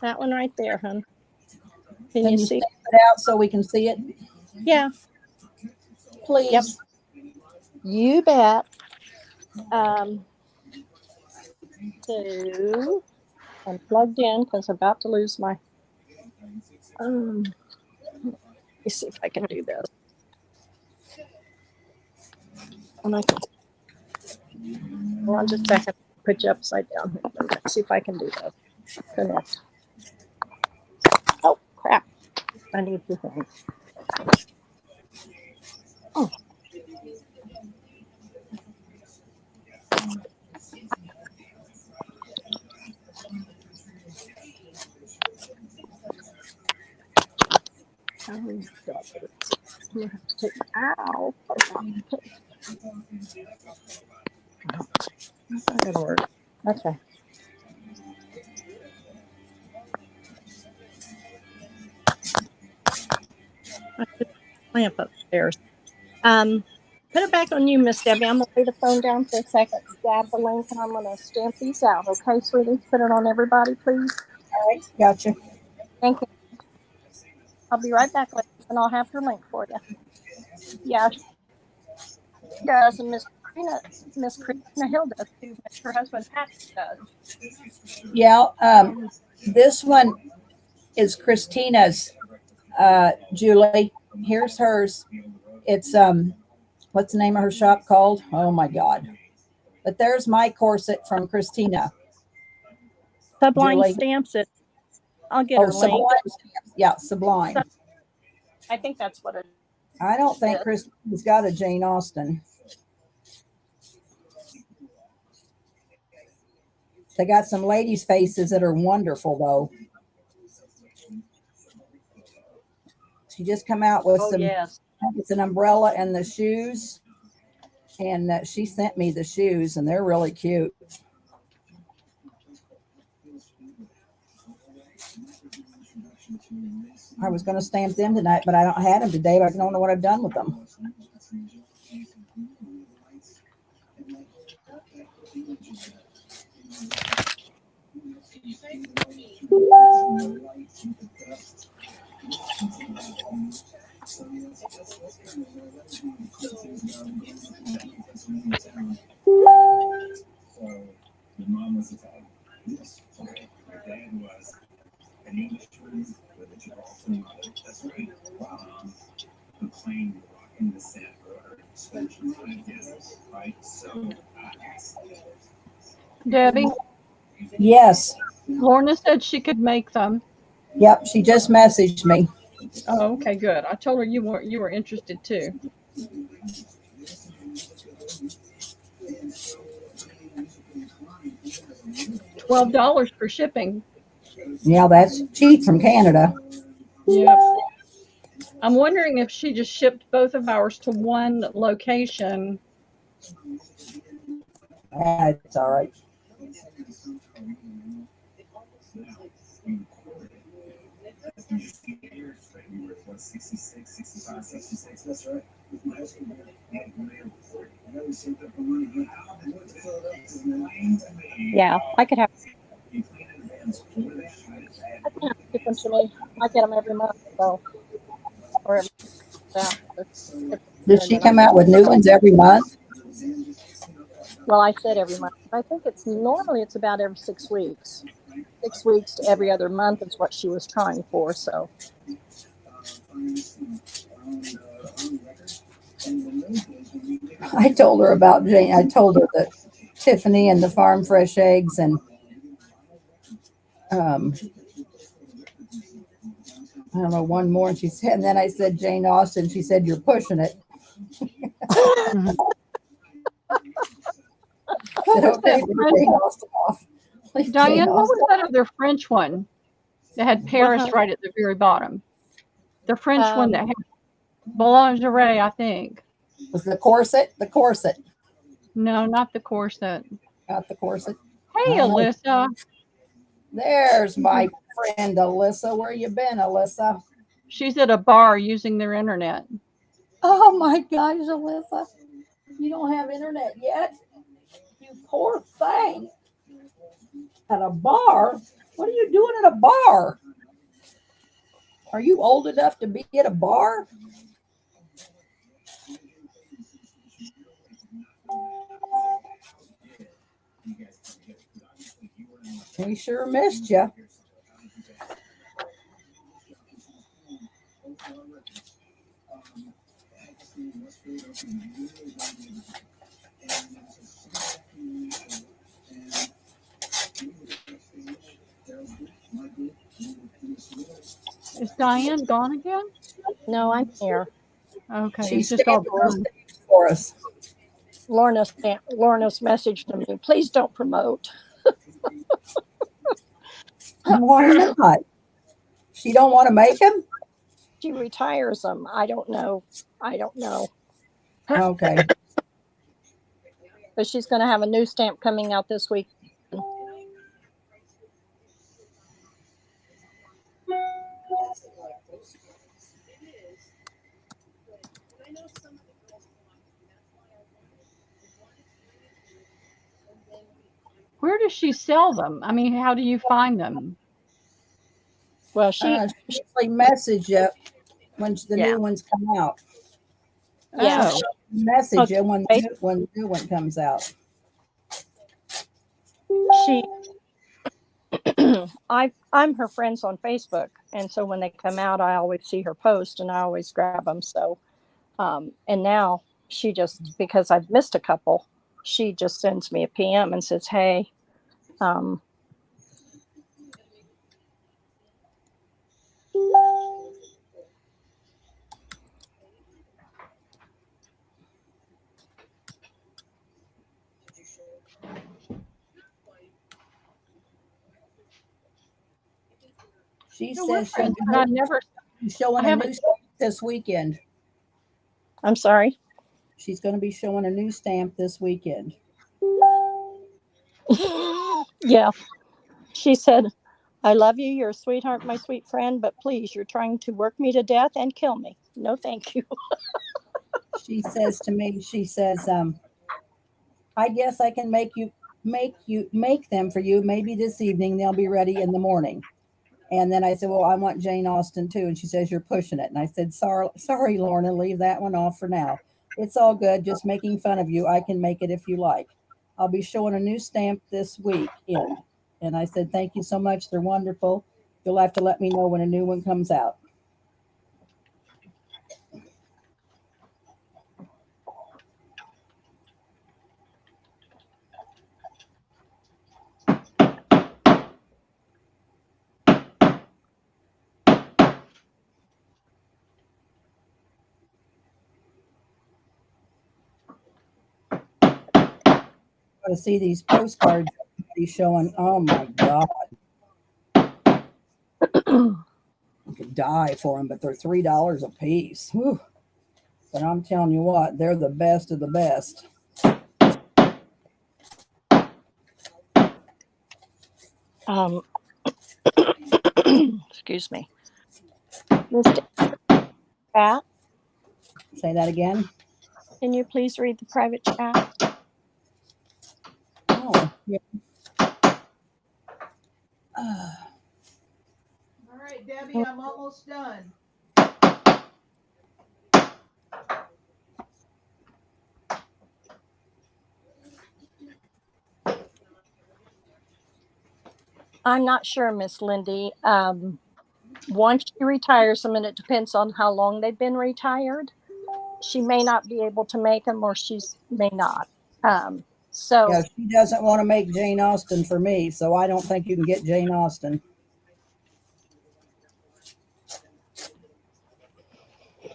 That one right there, hon. Can Can you you see? stamp it out so we can see it? Yeah. Please. Yep. You bet. So I'm plugged in because I'm about to lose my. Let me see if I can do this. And I can. Hold on just a second. Put you upside down here. Let's see if I can do that. Connect. Oh crap! I need two things. Oh. I'm gonna have to take. Ow! That's not gonna work. Okay. I put the lamp upstairs. Put it back on you, Miss Debbie. I'm gonna lay the phone down for a second, grab the link, and I'm gonna stamp these out. Okay, sweetie? Put it on everybody, please. All right, gotcha. Thank you. I'll be right back, ladies, and I'll have her link for you. Yeah, she does, and Miss Christina Hill does too. Her husband Patrick does. Yeah, this one is Christina's, Julie. Here's hers. It's what's the name of her shop called? Oh my God. But there's my corset from Christina. Sublime Julie. stamps it. I'll get her Sublime link. stamps. Yeah, Sublime. I think that's what it is. I don't think Christina's got a Jane Austen. They got some ladies' faces that are wonderful, though. She just come out with some. Yes. It's an umbrella and the shoes, and she sent me the shoes, and they're really cute. I was going to stamp them tonight, but I don't have them today. But I don't know what I've done with them. Your mom was Italian. Yes. Okay. My dad was an Englishman with a Gibraltar mother. That's right. McLean in the Sand Road. Spent some time together, right? So, Debbie, Yes. Lorna said she could make them. Yep. She just messaged me. Oh, okay, good. I told her you were interested too. $12 for shipping. Yeah, that's cheap from Canada. Yep. I'm wondering if she just shipped both of ours to one location. It's all right. That's right. Yeah, I could have. Ship them to me. I get them every month, so. Or every, Does she come out with new ones every month? Well, I said every month. I think it's normally it's about every 6 weeks. 6 weeks to every other month is what she was trying for. So I told her about Jane. I told her that Tiffany and the farm fresh eggs and I don't know, one more. And she said, and then I said Jane Austen. She said, "You're pushing it." Mhm. I What said, was "Okay, that leave French? Jane Austen off. Leave Jane Diane, what was Austen." that other French one that had what? Paris right at the very bottom? The French one that Um, had Boulangerie, I think. Was the corset? The corset, No, not the corset. not the corset. Hey, I don't know. Alyssa. There's my friend Alyssa. Where you been, Alyssa? She's at a bar using their internet. Oh my gosh, Alyssa, you don't have internet yet? You poor thing. At a bar? What are you doing at a bar? Are you old enough to be at a bar? We sure missed you. Is Diane gone again? no, I'm here. Okay, She's it's just all standing on blurry. stage for us. Lorna's messaged to me. Please don't promote. Why not? She don't want to make him? She retires them. I don't know. I don't know. Okay. But she's going to have a new stamp coming out this week. Where does she sell them? I mean, how do you find them? Well, she She usually message you when the yeah new ones come out. yeah Oh, Message okay. you when the new one comes out. She I'm her friends on Facebook, and so when they come out, I always see her post, and I always grab them. So and now she just because I've missed a couple, she just sends me a PM and says, "Hey, um, She no, we're says friends, but she's I showing a haven't. new stamp this weekend. I'm sorry." She's going to be showing a new stamp this weekend. Yeah, she said, "I love you. You're a sweetheart, my sweet friend, but please, you're trying to work me to death and kill me. No, thank you." She says to me, she says, I guess I can make them for you. Maybe this evening they'll be ready in the morning. And then I said, well, I want Jane Austen too. And she says, you're pushing it. And I said, sorry, Lorna, leave that one off for now. It's all good. Just making fun of you. I can make it if you like. I'll be showing a new stamp this weekend. And I said, thank you so much. They're wonderful. You'll have to let me know when a new one comes out. To see these postcards he's showing. Oh my God. You could die for them, but they're $3 a piece. Whew. But I'm telling you what, they're the best of the best. Um, excuse me, Mr. Chat. Say that again. Can you please read the private chat? Oh, yeah. All right, Debbie, I'm almost done. I'm not sure, Miss Lindy. Once she retires them, and it depends on how long they've been retired, she may not be able to make them, or she may not. So Yeah, she doesn't want to make Jane Austen for me, so I don't think you can get Jane Austen.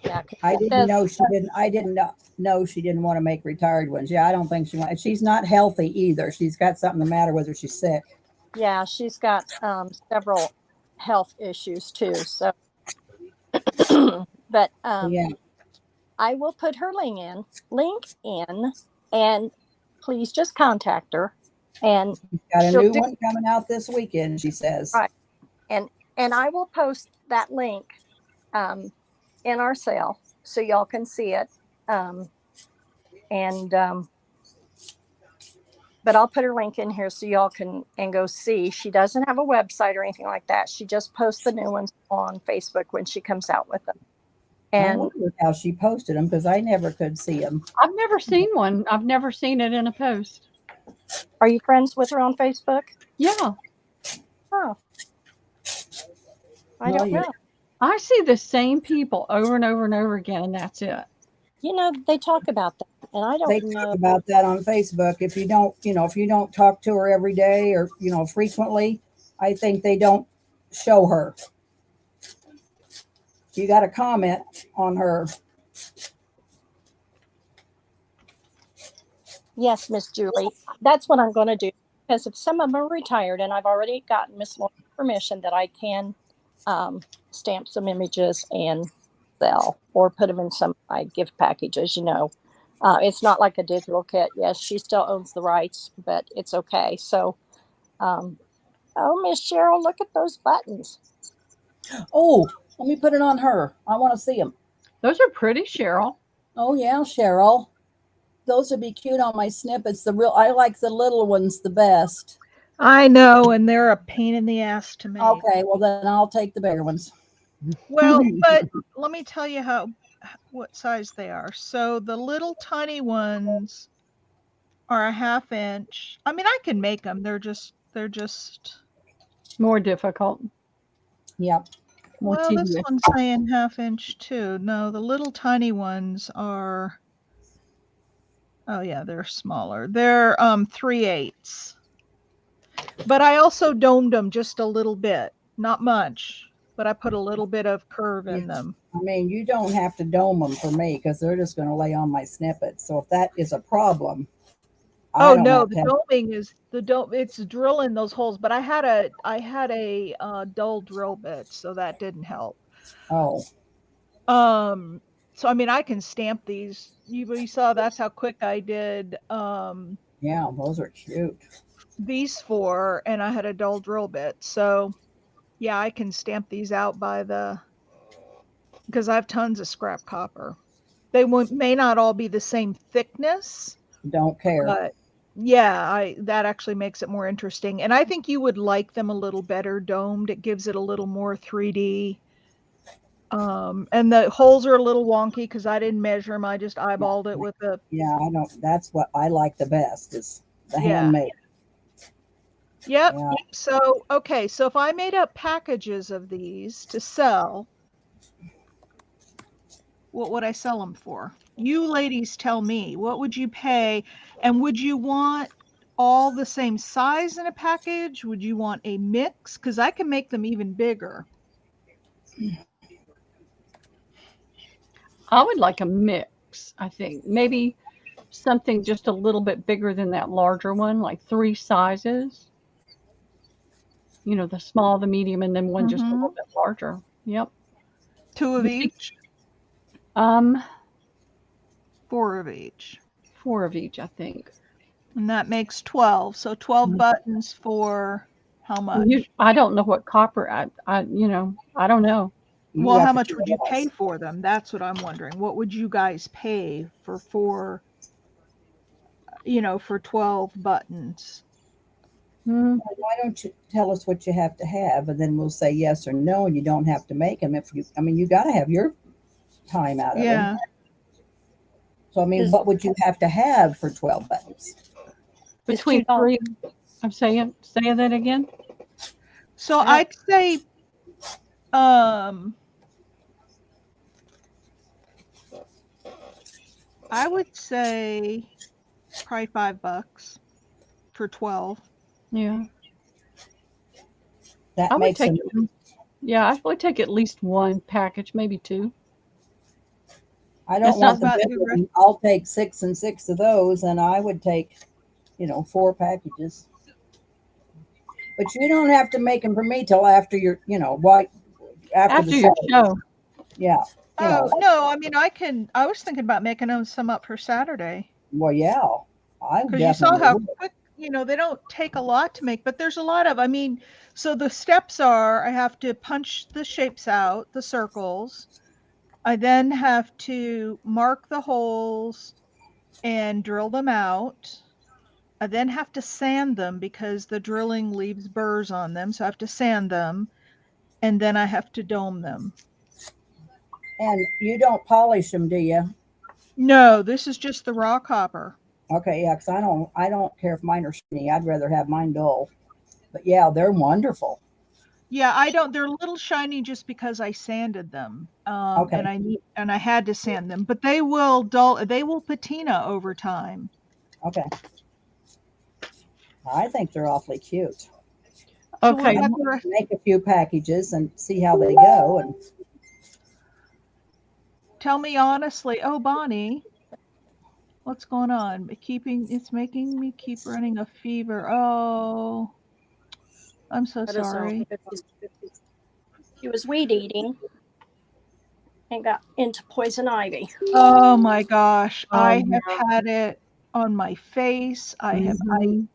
yeah, 'cause I it didn't says know she didn't. I didn't know she didn't want to make retired ones. Yeah, I don't think she wants. She's not healthy either. She's got something the matter with her. She's sick. yeah, she's got several health issues too. So, but Yeah, I will put her link in, and please just contact her, and got a she'll new do one coming out this weekend. She says. right. And I will post that link um, in our sale so y'all can see it. And but I'll put her link in here so y'all can and go see. She doesn't have a website or anything like that. She just posts the new ones on Facebook when she comes out with them. I And wonder how she posted them because I never could see them. I've never seen one. I've never seen it in a post. are you friends with her on Facebook? Yeah, Oh, I Well, don't know. I see the same people over and over and over again, and that's it. You know, they talk about that, and I They don't talk know. about that on Facebook. If you don't, if you don't talk to her every day or frequently, I think they don't show her. You got to comment on her. Yes, Miss Julie, that's what I'm going to do, because if some of them are retired, and I've already gotten Miss Lauren's permission that I can stamp some images and sell or put them in some of my gift packages. It's not like a digital kit. Yes, she still owns the rights, but it's okay. So, oh, Miss Cheryl, look at those buttons. Oh, let me put it on her. I want to see them. Those are pretty, Cheryl. Oh yeah, Cheryl. Those would be cute on my snippets. I like the little ones the best. I know, and they're a pain in the ass to make. Okay, well then I'll take the bigger ones. Well, but let me tell you what size they are. So the little tiny ones are a 1/2 inch. I mean, I can make them. They're just More difficult. Yep. More well, this tedious. one's saying 1/2 inch too. No, the little tiny ones are, oh yeah, they're smaller. They're 3/8. But I also domed them just a little bit, not much, but I put a little bit of curve in them. I mean, you don't have to dome them for me because they're just going to lay on my snippets. So if that is a problem, Oh no, the doming is it's drilling those holes, but I had a dull drill bit, so that didn't help. Oh. So I mean, I can stamp these. You saw that's how quick I did Yeah, those are cute. These 4, and I had a dull drill bit. So yeah, I can stamp these out because I have tons of scrap copper. They may not all be the same thickness. Don't care. But yeah, that actually makes it more interesting. And I think you would like them a little better domed. It gives it a little more 3D. And the holes are a little wonky because I didn't measure them. I just eyeballed it with a. Yeah, I don't. That's what I like the best is the handmade. Yep. Yeah. So, okay. So if I made up packages of these to sell, what would I sell them for? You ladies tell me, what would you pay? And would you want all the same size in a package? Would you want a mix? Because I can make them even bigger. I would like a mix, I think. Maybe something just a little bit bigger than that larger one, like 3 sizes. The small, the medium, and then one just a little bit larger. Yep. 2 of each? 4 of each. 4 of each, I think. And that makes 12. So 12 buttons for how much? I don't know what copper. I don't know. Well, how much would you pay for them? That's what I'm wondering. What would you guys pay for 4, for 12 buttons? Why don't you tell us what you have to have, and then we'll say yes or no, and you don't have to make them. You got to have your time out of them. So, what would you have to have for 12 buttons? Between 3, I'm saying, say that again. So I'd say, I would say probably $5 for 12. Yeah. That I would makes take them. Yeah, I would take at least one package, maybe two. I don't It's want not the about big you, Rick? one. I'll take 6 and 6 of those, and I would take, 4 packages. But you don't have to make them for me till after your, after after the your show. show. Yeah. Oh, no, I mean, I was thinking about making some up for Saturday. Well, yeah. I Because you saw definitely how would. quick, they don't take a lot to make, but there's a lot of, so the steps are I have to punch the shapes out, the circles. I then have to mark the holes and drill them out. I then have to sand them because the drilling leaves burrs on them. So I have to sand them. And then I have to dome them. And you don't polish them, do you? No, this is just the raw copper. Okay, yeah, because I don't care if mine are shiny. I'd rather have mine dull. But yeah, they're wonderful. Yeah, they're a little shiny just because I sanded them. Okay. And I had to sand them, but they will patina over time. Okay. I think they're awfully cute. So Okay. Make a few packages and see how they go. And tell me honestly, oh Bonnie, what's going on? It's making me keep running a fever. Oh, I'm so sorry. He was weed eating and got into poison ivy. Oh my gosh, I yeah. have had it on my face. Mhm.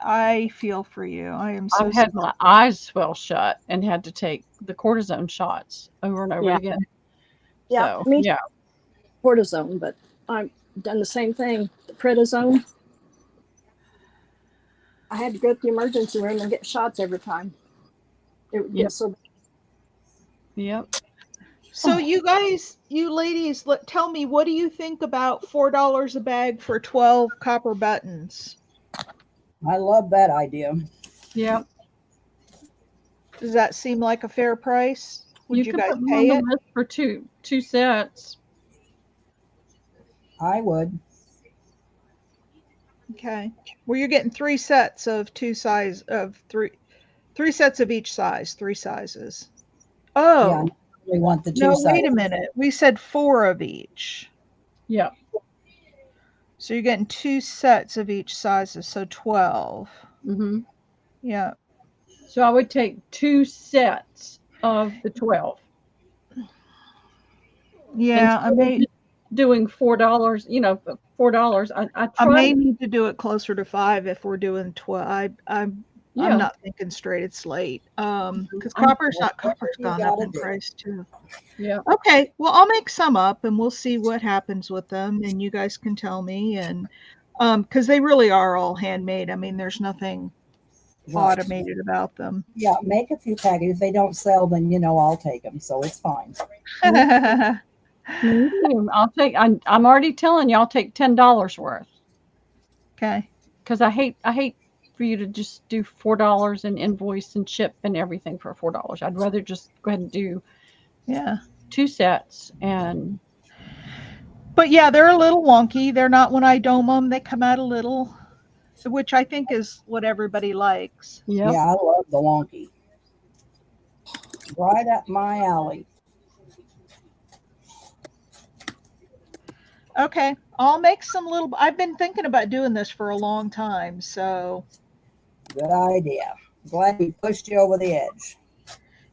I feel for you. I am so I've had sorry. my eyes swell shut and had to take the cortisone shots over and over Yeah. again. Yeah, So, me yeah. cortisone, but I've done the same thing. The prednisone. I had to go to the emergency room and get shots every time. It would Yep. get so. Yep. So you ladies, tell me, what do you think about $4 a bag for 12 copper buttons? I love that idea. Yep. Does that seem like a fair price? Would you could guys put me on pay the it? list for two sets. I would. Okay. Well, you're getting three sets of three sets of each size, 3 sizes. Yeah, Oh, we want the no, two wait a sizes. minute. We said 4 of each. Yep. So you're getting 2 sets of each sizes, so 12. Mm-hmm. Yeah. So I would take 2 sets of the 12. Yeah, I may doing $4, $4. I may tried. need to do it closer to 5 if we're doing 12. I'm Yeah. not thinking straight. It's late. Because copper's gone up in price too. Yeah. Okay, well, I'll make some up and we'll see what happens with them, and you guys can tell me. And because they really are all handmade. I mean, there's nothing automated about them. Yeah, make a few packages. If they don't sell, then I'll take them, so it's fine. Me too. I'm already telling you, I'll take $10 worth. Okay. Because I hate for you to just do $4 and invoice and ship and everything for $4. I'd rather just go ahead and do 2 sets. But yeah, they're a little wonky. They're not, when I dome them, they come out a little, which I think is what everybody likes. Yep. Yeah, I love the wonky. Right up my alley. Okay, I'll make some little. I've been thinking about doing this for a long time, so. Good idea. Glad we pushed you over the edge.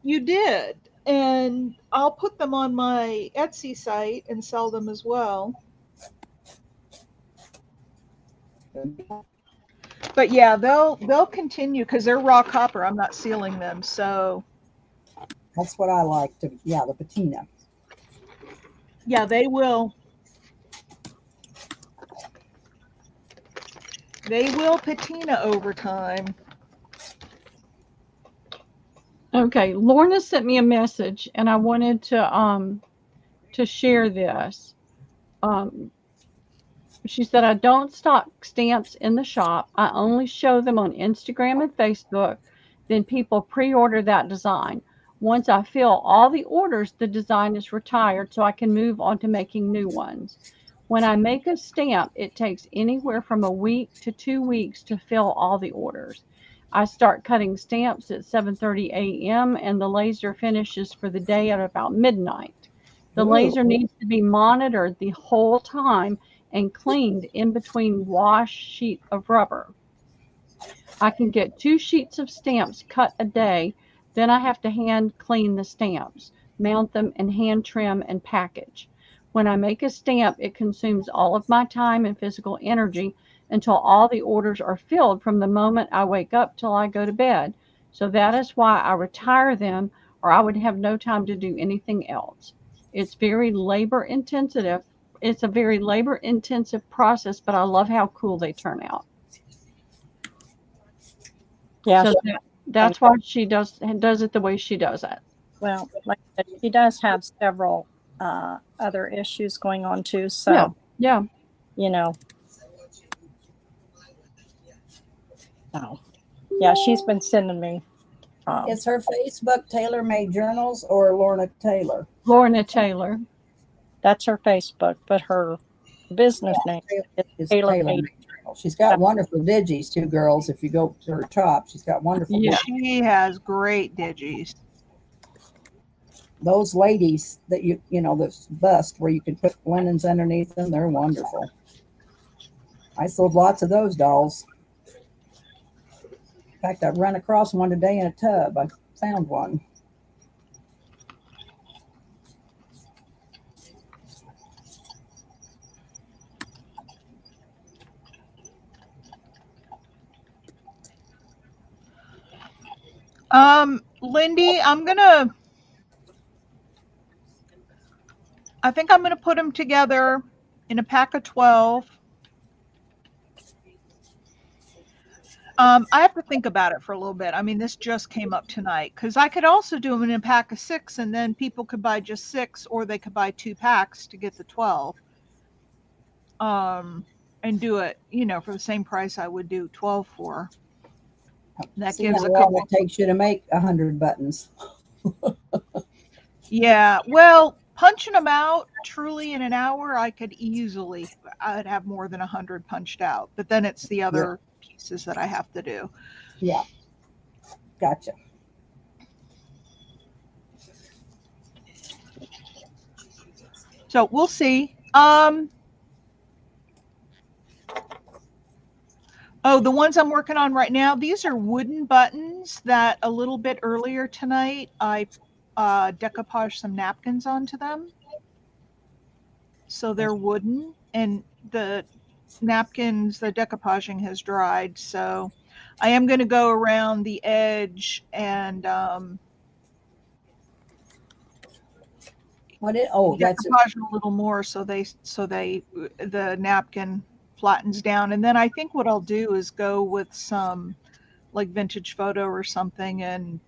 You did, and I'll put them on my Etsy site and sell them as well. But yeah, they'll continue because they're raw copper. I'm not sealing them, so. That's what I like. The patina. Yeah, they will. They will patina over time. Okay, Lorna sent me a message, and I wanted to share this. She said, I don't stock stamps in the shop. I only show them on Instagram and Facebook, Then people pre-order that design. Once I fill all the orders, the design is retired so I can move on to making new ones. When I make a stamp, it takes anywhere from a week to 2 weeks to fill all the orders. I start cutting stamps at 7:30 a.m. and the laser finishes for the day at about midnight. The Ooh. laser needs to be monitored the whole time and cleaned in between wash sheet of rubber. I can get 2 sheets of stamps cut a day. Then I have to hand clean the stamps, mount them, and hand trim and package. When I make a stamp, it consumes all of my time and physical energy until all the orders are filled from the moment I wake up till I go to bed. So that is why I retire them, or I would have no time to do anything else. It's very labor intensive. It's a very labor intensive process, but I love how cool they turn out. Yeah. So that's why she does it the way she does it. Well, like I said, she does have several other issues going on too. So, Yeah, yeah. you know, oh, yeah, she's been sending me. Is her Facebook Tailor Made Journals or Lorna Taylor? Lorna Taylor. That's her Facebook, but her business name is Tailor Made. Journal. She's got wonderful digis too, girls. If you go to her top, she's got wonderful. Yeah. She has great digis. Those ladies that you know, this bust where you can put linens underneath them, they're wonderful. I sold lots of those dolls. In fact, I ran across one today in a tub. I found one. Lindy, I think I'm gonna put them together in a pack of 12. I have to think about it for a little bit. I mean, this just came up tonight because I could also do them in a pack of 6, and then people could buy just 6, or they could buy 2 packs to get the 12. And do it, for the same price I would do 12 for. That See gives how a long couple. it takes you to make 100 buttons. Yeah, well, punching them out truly in an hour, I'd have more than 100 punched out. But then it's the other pieces that I have to do. Yeah, gotcha. So we'll see. Oh, the ones I'm working on right now, these are wooden buttons that a little bit earlier tonight I decoupaged some napkins onto them. So they're wooden, and the napkins, the decoupaging has dried. So I am going to go around the edge and decoupage a little more so the napkin flattens down. And then I think what I'll do is go with some like vintage photo or something and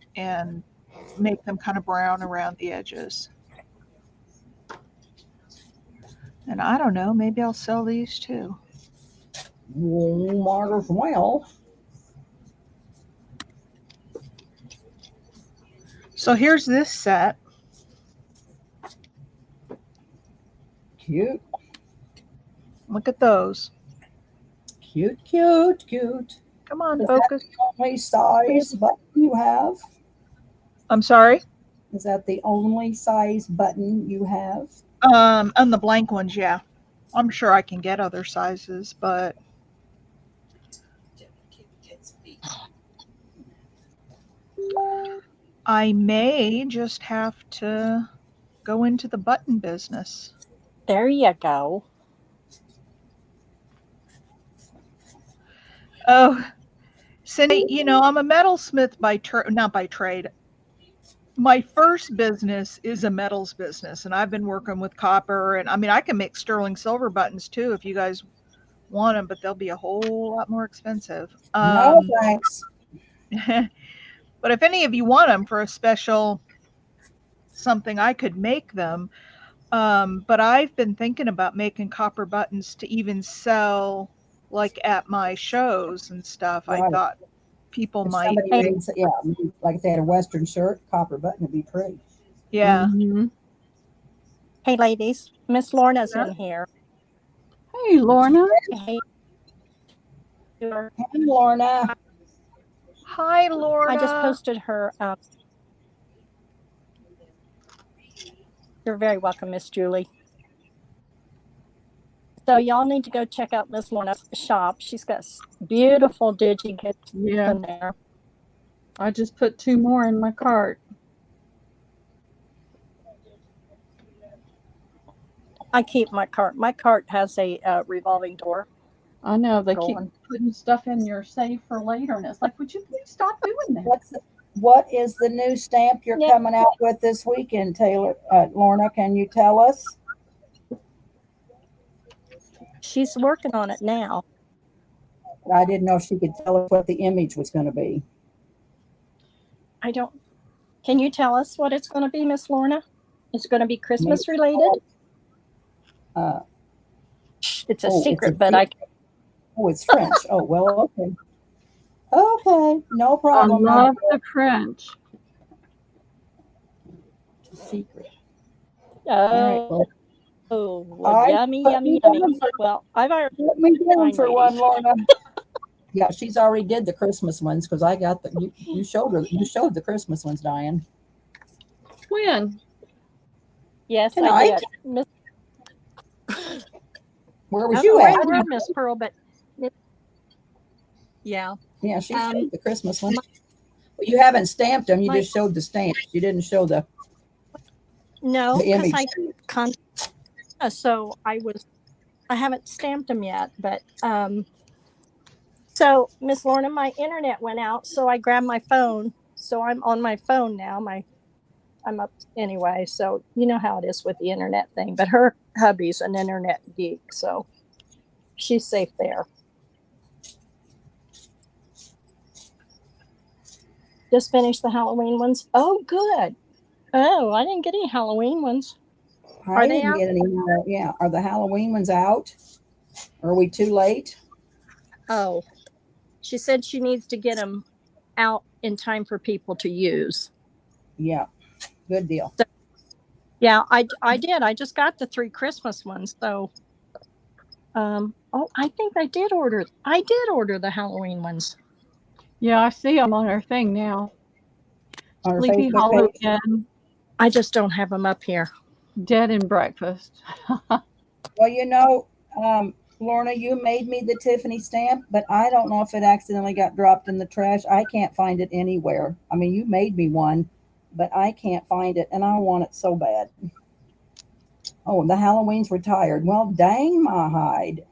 make them kind of brown around the edges. And I don't know, maybe I'll sell these too. Might as well. So here's this set. Cute. Look at those. Cute, cute, cute. Come on, Is focus. that the only size button you have? I'm sorry? Is that the only size button you have? On the blank ones, yeah. I'm sure I can get other sizes, but I may just have to go into the button business. There you go. Oh, Cindy, I'm a metalsmith not by trade. My first business is a metals business, and I've been working with copper. And I mean, I can make sterling silver buttons too if you guys want them, but they'll be a whole lot more expensive. No, thanks. But if any of you want them for a special something, I could make them. But I've been thinking about making copper buttons to even sell like at my shows and stuff. Right. I thought people If might. somebody made, yeah, like if they had a Western shirt, copper button would be pretty. Yeah. Mhm. Hey, ladies, Miss Lorna's Yeah. in here. Hey, Lorna. Hey, you're- Hey, Lorna. Hi, I just Lorna. posted her. You're very welcome, Miss Julie. So y'all need to go check out Miss Lorna's shop. She's got beautiful digi kits Yeah, in there. I just put 2 more in my cart. I keep my cart. My cart has a revolving door I know they keep going. putting stuff in your safe for later, and it's like, would you please stop doing that? What is the new stamp you're Yeah. coming out with this weekend, Taylor? Lorna, can you tell us? She's working on it now. I didn't know if she could tell us what the image was going to be. I don't. Can you tell us what it's going to be, Miss Lorna? It's going to be Christmas related. Uh, It's a oh, secret, it's but I. it's French. Oh, well, okay. Okay, no I problem. love the French. Secret. Oh, All right. well, yummy, Put yummy, me yummy. down for, Well, I've already put me down mine, for one, ladies. Lorna. Yeah, she's already did the Christmas ones because I got the you showed her, you showed the Christmas ones, Diane. When? Yes, Tonight? I did. Miss, Where I was don't you know where at? you were, Miss Pearl, but yeah. Yeah, she showed the Christmas ones. My, Well, you haven't stamped them. You my just showed the stamps. You didn't show the no, because image. so I haven't stamped them yet, but so Miss Lorna, my internet went out, so I grabbed my phone. So I'm on my phone now. I'm up anyway, so you know how it is with the internet thing. But her hubby's an internet geek, so she's safe there. Just finished the Halloween ones. Oh, good. Oh, I didn't get any Halloween ones. I Are they didn't out? get any more. Yeah, are the Halloween ones out? Are we too late? Oh, she said she needs to get them out in time for people to use. Yeah, good deal. So, yeah, I did. I just got the 3 Christmas ones. So, oh, I think I did order the Halloween ones. Yeah, I see them on our thing now. On our Sleepy Facebook Hollow page. Den, I just don't have them up here. Dead and Breakfast. Well, Lorna, you made me the Tiffany stamp, but I don't know if it accidentally got dropped in the trash. I can't find it anywhere. I mean, you made me one, but I can't find it, and I want it so bad. Oh, the Halloween's retired. Well, dang my hide.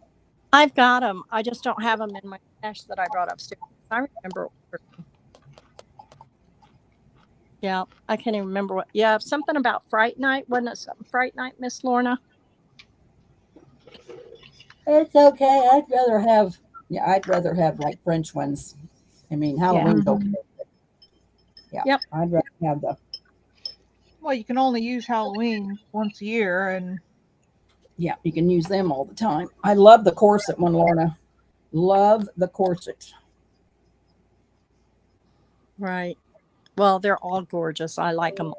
I've got them. I just don't have them in my stash that I brought upstairs. I remember. Yeah, I can't even remember what. Yeah, something about Fright Night. Wasn't it something Fright Night, Miss Lorna? It's okay. I'd rather have like French ones. I mean, Halloween's okay. Yeah. Yep. I'd rather have the. Well, you can only use Halloween once a year, and Yeah, you can use them all the time. I love the corset one, Lorna. Love the corset. Right. Well, they're all gorgeous. I like them.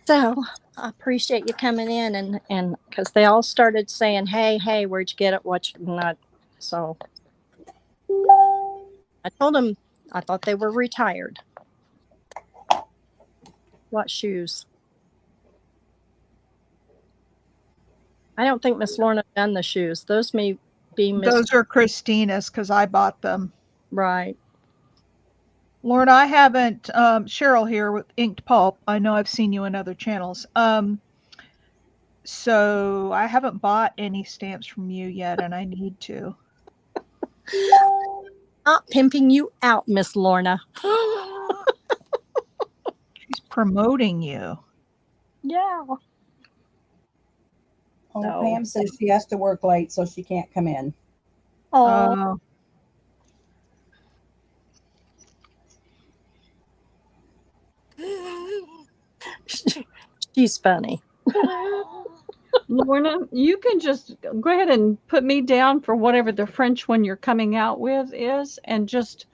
So I appreciate you coming in and because they all started saying, hey, where'd you get it? What you not? So I told them I thought they were retired. What shoes? I don't think Miss Lorna done the shoes. Those may be Miss. those are Christina's because I bought them. Right. Lorna, I haven't. Cheryl here with Inked Pulp. I know I've seen you in other channels. So I haven't bought any stamps from you yet, and I need to. Not pimping you out, Miss Lorna. She's promoting you. Yeah. Oh, No. Pam says she has to work late, so she can't come in. Oh. She's funny. Lorna, you can just go ahead and put me down for whatever the French one you're coming out with is, and just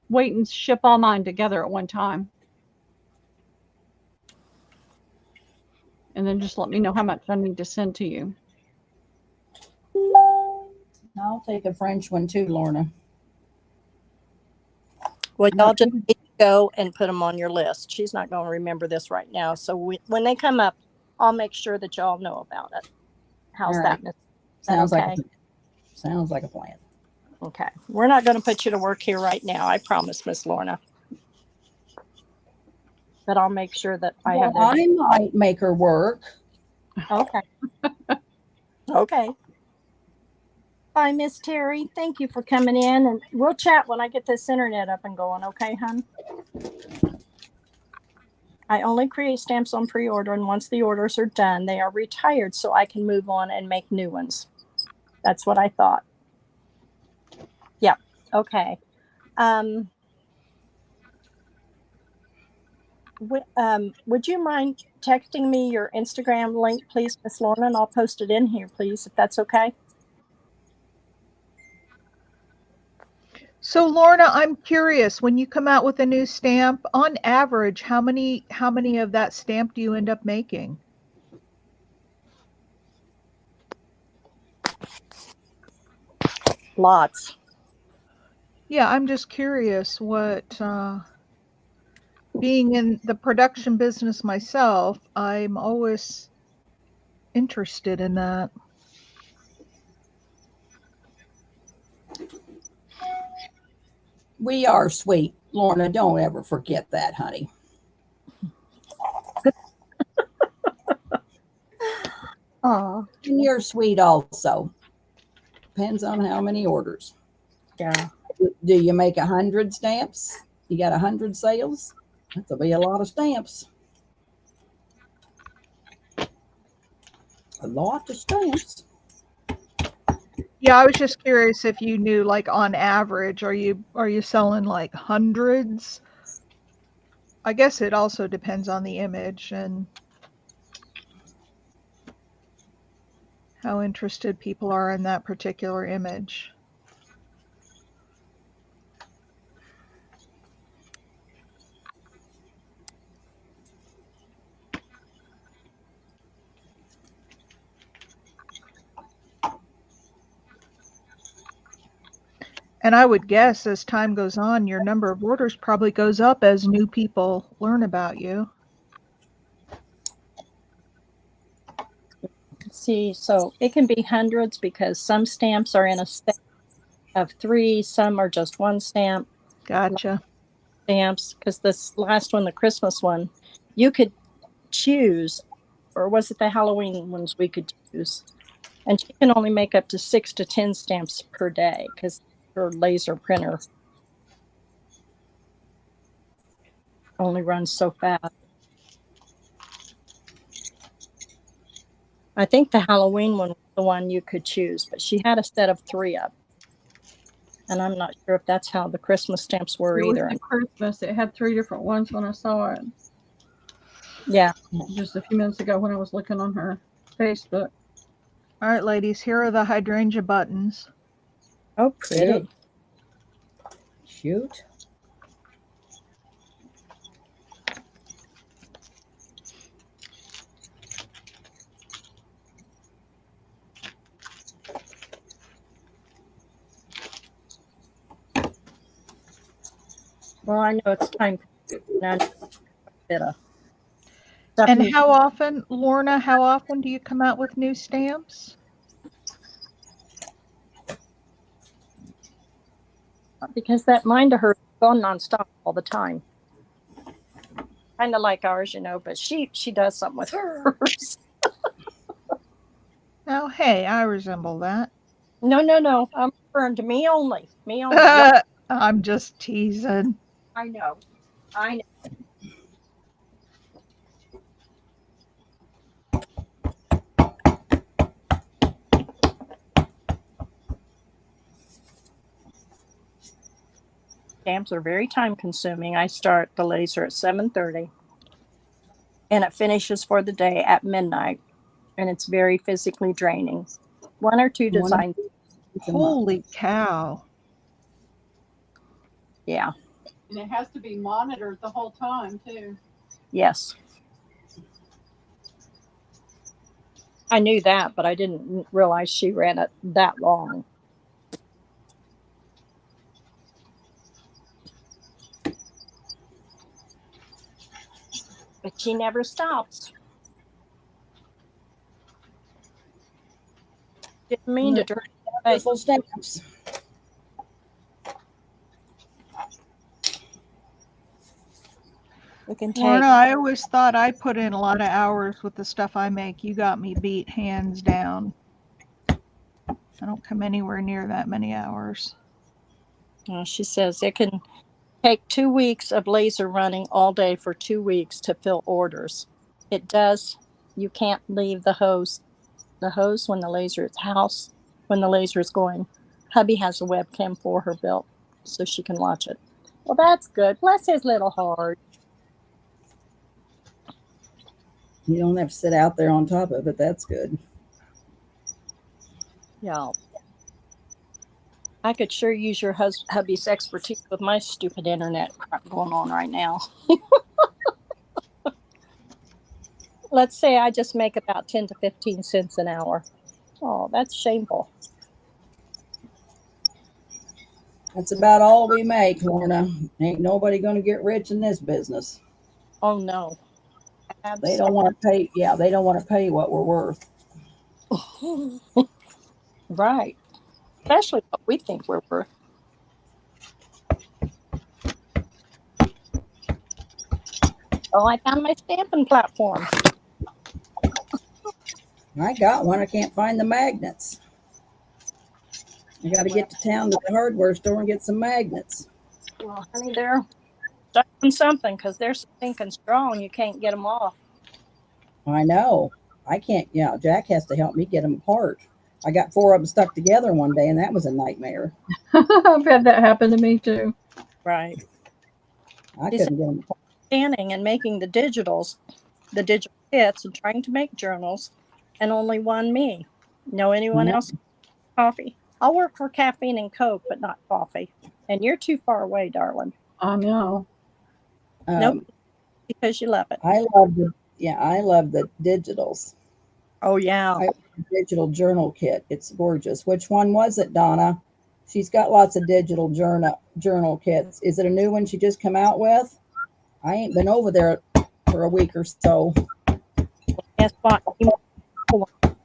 wait and ship all mine together at one time. And then just let me know how much I need to send to you. I'll take a French one too, Lorna. Well, y'all just need to go and put them on your list. She's not going to remember this right now. So when they come up, I'll make sure that y'all know about it. How's All that? right. Miss? Sounds okay? like sounds like a plan. Okay. We're not going to put you to work here right now. I promise, Miss Lorna. But I'll make sure that I have Well, everything. I might make her work. Okay. Okay. Bye, Miss Terry. Thank you for coming in, and we'll chat when I get this internet up and going. Okay, hon? I only create stamps on pre-order, and once the orders are done, they are retired so I can move on and make new ones. That's what I thought. Yeah. Okay. Would you mind texting me your Instagram link, please, Miss Lorna, and I'll post it in here, please, if that's okay. So Lorna, I'm curious, when you come out with a new stamp, on average, how many of that stamp do you end up making? Lots. Yeah, I'm just curious what, being in the production business myself, I'm always interested in that. We are sweet, Lorna. Don't ever forget that, honey. Oh, And you're sweet also. Depends on how many orders. yeah. Do you make 100 stamps? You got 100 sales? That'll be a lot of stamps. A lot of stamps. Yeah, I was just curious if you knew, like, on average, are you selling like hundreds? I guess it also depends on the image and how interested people are in that particular image. And I would guess as time goes on, your number of orders probably goes up as new people learn about you. See, so it can be hundreds because some stamps are in a stack of 3, some are just one stamp. Gotcha. Stamps, because this last one, the Christmas one, you could choose, or was it the Halloween ones we could choose? And she can only make up to 6 to 10 stamps per day because her laser printer only runs so fast. I think the Halloween one was the one you could choose, but she had a set of 3 up. And I'm not sure if that's how the Christmas stamps were It was either. the Christmas. It had 3 different ones when I saw it Yeah. just a few minutes ago when I was looking on her Facebook. All right, ladies, here are the hydrangea buttons. Oh, pretty. Shoot. Well, I know it's time. And Definitely. how often, Lorna, how often do you come out with new stamps? Because that mind of hers is going nonstop all the time. Kind of like ours, but she does something with hers. Oh, hey, I resemble that. No. I'm referring to me only. Me only. Yeah, I'm just teasing. I know. Stamps are very time consuming. I start the laser at 7:30 and it finishes for the day at midnight. and it's very physically draining. One or two designs. Holy cow. Yeah. And it has to be monitored the whole time, too. Yes. I knew that, but I didn't realize she ran it that long. But she never stops. Didn't mean to drag it away. Wonderful stamps. We can take. Lorna, I always thought I put in a lot of hours with the stuff I make. You got me beat hands down. I don't come anywhere near that many hours. She says it can take 2 weeks of laser running all day for 2 weeks to fill orders. It does. You can't leave the hose when the laser is when the laser is going. Hubby has a webcam for her built so she can watch it. Well, that's good. Bless his little heart. You don't have to sit out there on top of it. That's good. Yeah. I could sure use your hubby's expertise with my stupid internet crap going on right now. Let's say I just make about 10 to 15 cents an hour. Oh, that's shameful. That's about all we make, Lorna. Ain't nobody going to get rich in this business. Oh, no. They don't want to pay. Yeah, they don't want to pay what we're worth. Right. Especially what we think we're worth. Oh, I found my stamping platform. I got one. I can't find the magnets. I got to get to town to the hardware store and get some magnets. Well, honey, they're doing something because they're stinking strong. You can't get them off. I know. I can't. Yeah, Jack has to help me get them apart. I got 4 of them stuck together one day, and that was a nightmare. I've had that happen to me, too. Right. I couldn't get them apart. Scanning and making the digital kits and trying to make journals, and only one me. Know anyone else? Coffee. I'll work for caffeine and Coke, but not coffee. And you're too far away, darling. I know. Nope. Because you love it. I love the digitals. Oh, yeah. Digital journal kit. It's gorgeous. Which one was it, Donna? She's got lots of digital journal kits. Is it a new one she just come out with? I ain't been over there for a week or so. Guess what?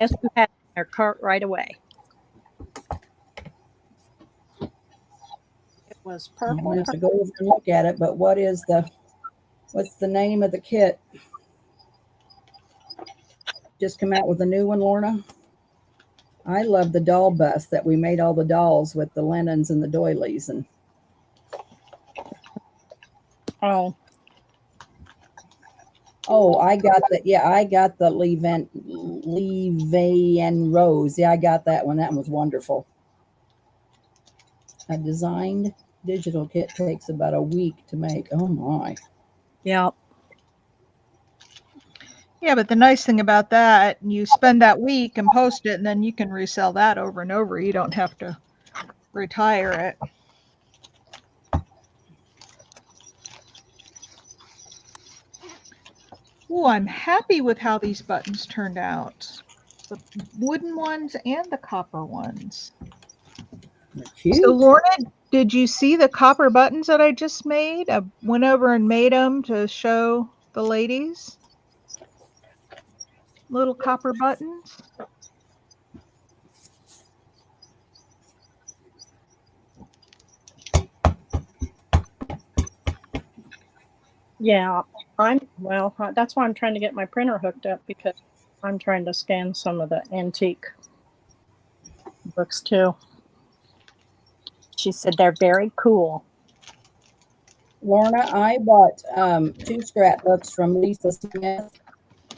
Guess who had their cart right away? It was I'm purple. gonna have to go over and look at it. But what's the name of the kit? Just come out with a new one, Lorna. I love the doll bus that we made all the dolls with the linens and the doilies and. Oh, I got that. Yeah, I got the Leve and Rose. Yeah, I got that one. That one was wonderful. A designed digital kit takes about a week to make. Oh my. Yeah. Yeah, but the nice thing about that, you spend that week and post it, and then you can resell that over and over. You don't have to retire it. Oh, I'm happy with how these buttons turned out. The wooden ones and the copper ones. So, Lorna, did you see the copper buttons that I just made? I went over and made them to show the ladies. Little copper buttons. Yeah, that's why I'm trying to get my printer hooked up, because I'm trying to scan some of the antique books too. She said they're very cool. Lorna, I bought 2 scrapbooks from Lisa Smith,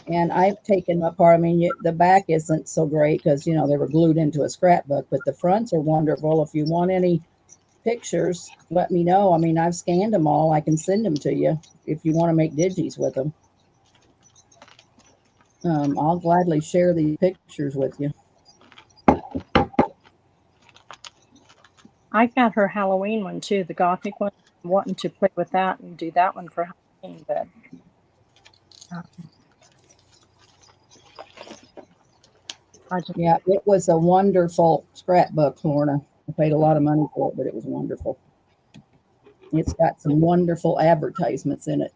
and I've taken them apart. I mean, the back isn't so great because, you know, they were glued into a scrapbook, but the fronts are wonderful. If you want any pictures, let me know. I mean, I've scanned them all. I can send them to you if you want to make digis with them. I'll gladly share these pictures with you. I got her Halloween one too, the Gothic one. I'm wanting to play with that and do that one for Halloween, but I just Yeah, it was a wonderful scrapbook, Lorna. I paid a lot of money for it, but it was wonderful. It's got some wonderful advertisements in it.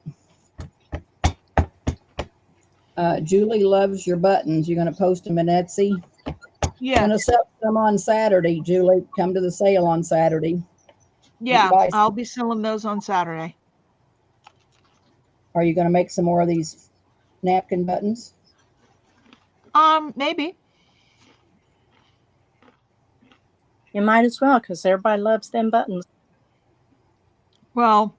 Julie loves your buttons. You're going to post them in Etsy? Yeah. Going to sell them on Saturday, Julie. Come to the sale on Saturday. Yeah. Buy some. I'll be selling those on Saturday. Are you going to make some more of these napkin buttons? Maybe. you might as well because everybody loves them buttons. Well,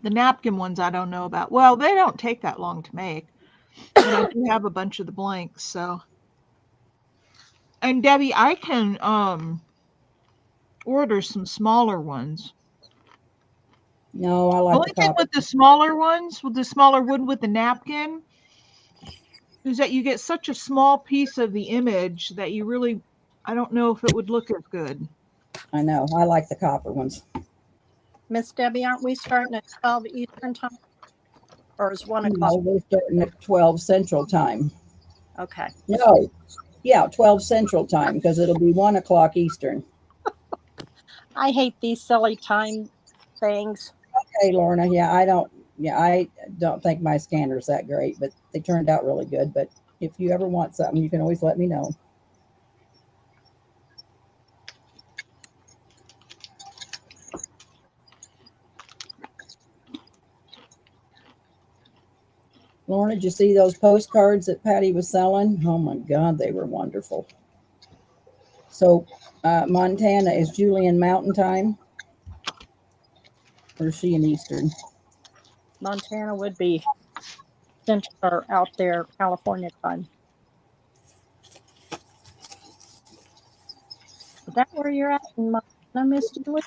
the napkin ones I don't know about. Well, they don't take that long to make. And I do have a bunch of the blanks, so. And Debbie, I can order some smaller ones. No, I The like only the thing copper. with the smaller ones, with the smaller wood with the napkin, is that you get such a small piece of the image that you really, I don't know if it would look as good. I know. I like the copper ones. Miss Debbie, aren't we starting at 12 Eastern time? Or is 1 o'clock? No, we're starting at 12 Central Time. Okay. No. Yeah, 12 Central Time because it'll be 1 o'clock Eastern. I hate these silly time things. Hey, Lorna. I don't think my scanner's that great, but they turned out really good. But if you ever want something, you can always let me know. Lorna, did you see those postcards that Patty was selling? Oh my God, they were wonderful. So, Montana, is Julie in Mountain Time? Or is she in Eastern? Montana would be central or out there, California time. Is that where you're at in Montana, Miss Julie?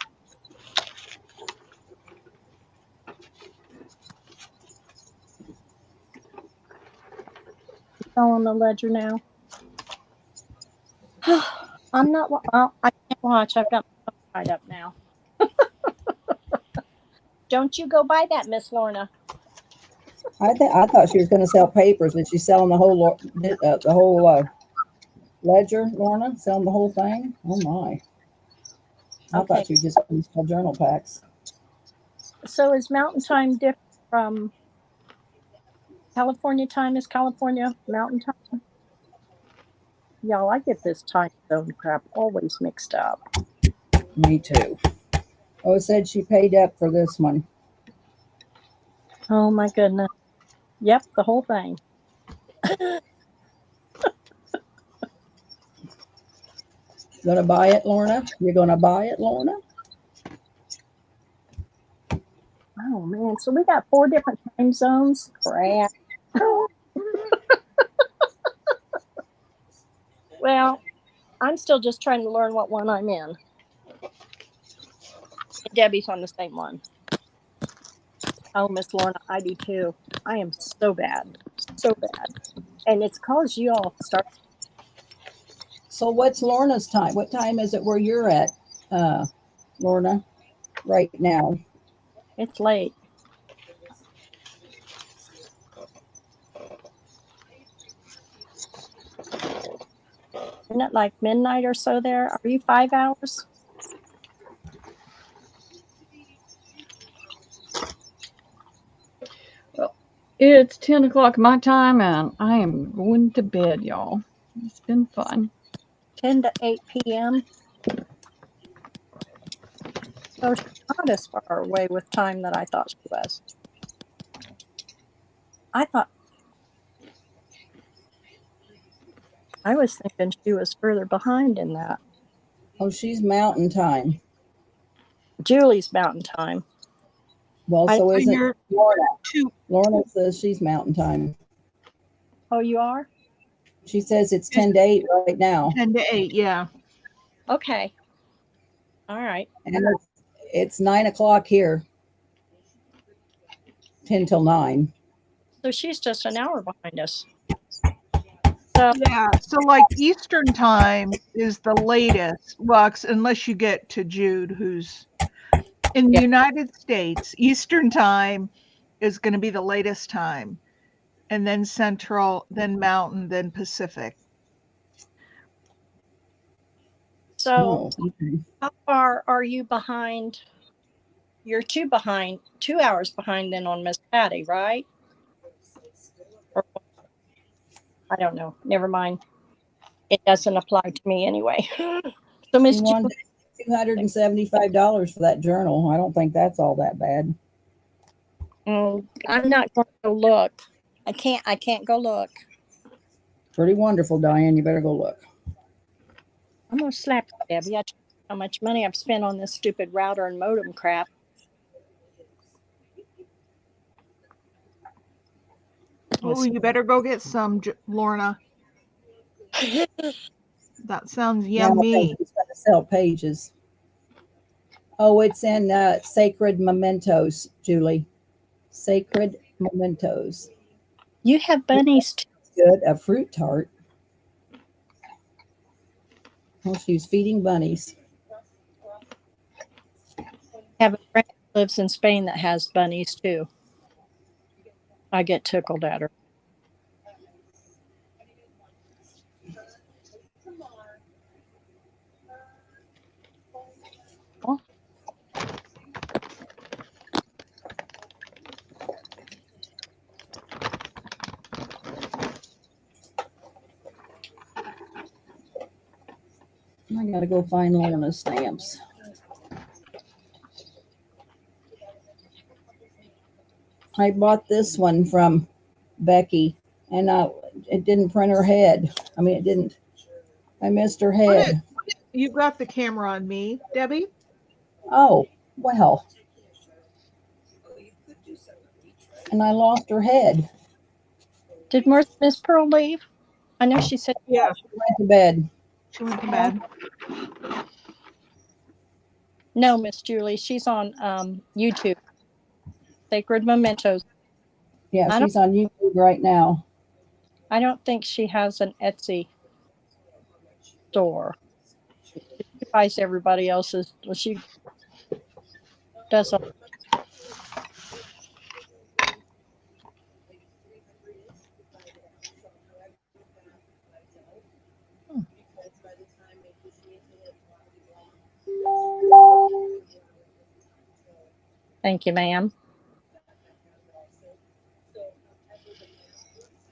All on the ledger now. I'm not. Well, I can't watch. I've got my phone tied up now. Don't you go by that, Miss Lorna. I thought she was going to sell papers, but she's selling the whole ledger, Lorna, selling the whole thing. Oh my! I Okay. thought you just sell journal packs. So is Mountain Time different from California time? Is California Mountain Time? Y'all, I get this time zone crap always mixed up. Me too. Oh, it said she paid up for this one. Oh my goodness. Yep, the whole thing. Gonna buy it, Lorna? You're gonna buy it, Lorna? Oh man, so we got 4 different time zones. Crap. Well, I'm still just trying to learn what one I'm in. Debbie's on the same one. Oh, Miss Lorna, I do too. I am so bad. So bad. And it's because you all start. So what's Lorna's time? What time is it where you're at, Lorna, right now? It's late. Isn't it like midnight or so there? Are you 5 hours? Well, it's 10 o'clock my time, and I am going to bed, y'all. It's been fun. 10 to 8 p.m. So she's not as far away with time that I thought she was. I was thinking she was further behind in that. Oh, she's Mountain Time. Julie's Mountain Time. Well, so And isn't you're Lorna? two. Lorna says she's Mountain Time. Oh, you are? She says it's 10 to 8 right now. 10 to 8, yeah. Okay. All right. And it's 9 o'clock here. 10 till 9. So she's just an hour behind us. So Yeah, so like Eastern time is the latest. Well, unless you get to Jude, who's in the yeah. United States, Eastern time is going to be the latest time, and then Central, then Mountain, then Pacific. So Oh, okay. how far are you behind? You're 2 hours behind then on Miss Patty, right? Or I don't know. Never mind. It doesn't apply to me anyway. So She Miss wanted $275 for that journal. I don't think that's all that bad. I'm not going to go look. I can't go look. Pretty wonderful, Diane. You better go look. I'm gonna slap you, Debbie. I told you how much money I've spent on this stupid router and modem crap. Oh, you better go get some, Lorna. That sounds Now I think yummy. she's going to sell pages. Oh, it's in Sacred Mementos, Julie. Sacred Mementos. You have bunnies too. Good. A fruit tart. Well, she's feeding bunnies. I have a friend who lives in Spain that has bunnies too. I get tickled at her. Oh, I got to go find Lorna's stamps. I bought this one from Becky, and it didn't print her head. I mean, it didn't. I missed her head. You got the camera on me, Debbie? Oh, well. And I lost her head. did Miss Pearl leave? I know she said Yeah, She went to bed. she went to bed. no, Miss Julie. She's on YouTube. Sacred Mementos. Yeah, I don't. she's on YouTube right now. I don't think she has an Etsy store. She buys everybody else's. Well, she does. Thank you, ma'am.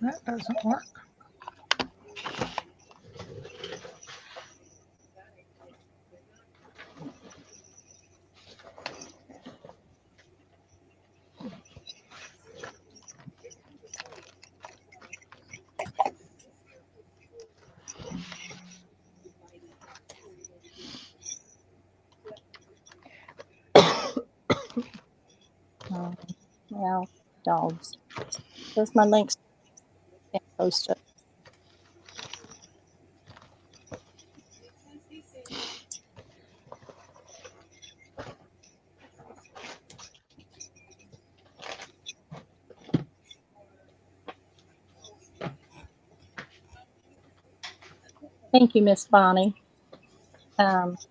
That doesn't work. Well, dogs. There's my links. Can't post it. Thank you, Miss Bonnie.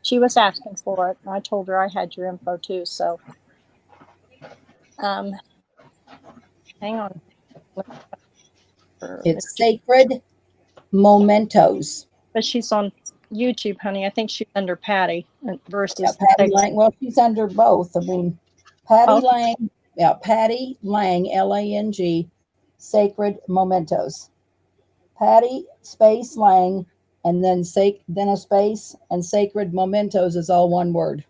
She was asking for it, and I told her I had your info too. So, hang on. It's Sacred Mementos. But she's on YouTube, honey. I think she's under Patty versus. Yeah, Patty Lang. Well, she's under both. I mean, Patty Lang. Yeah, Patty Lang, Lang, Sacred Mementos. Patty space Lang, and then a space, and Sacred Mementos is all one word.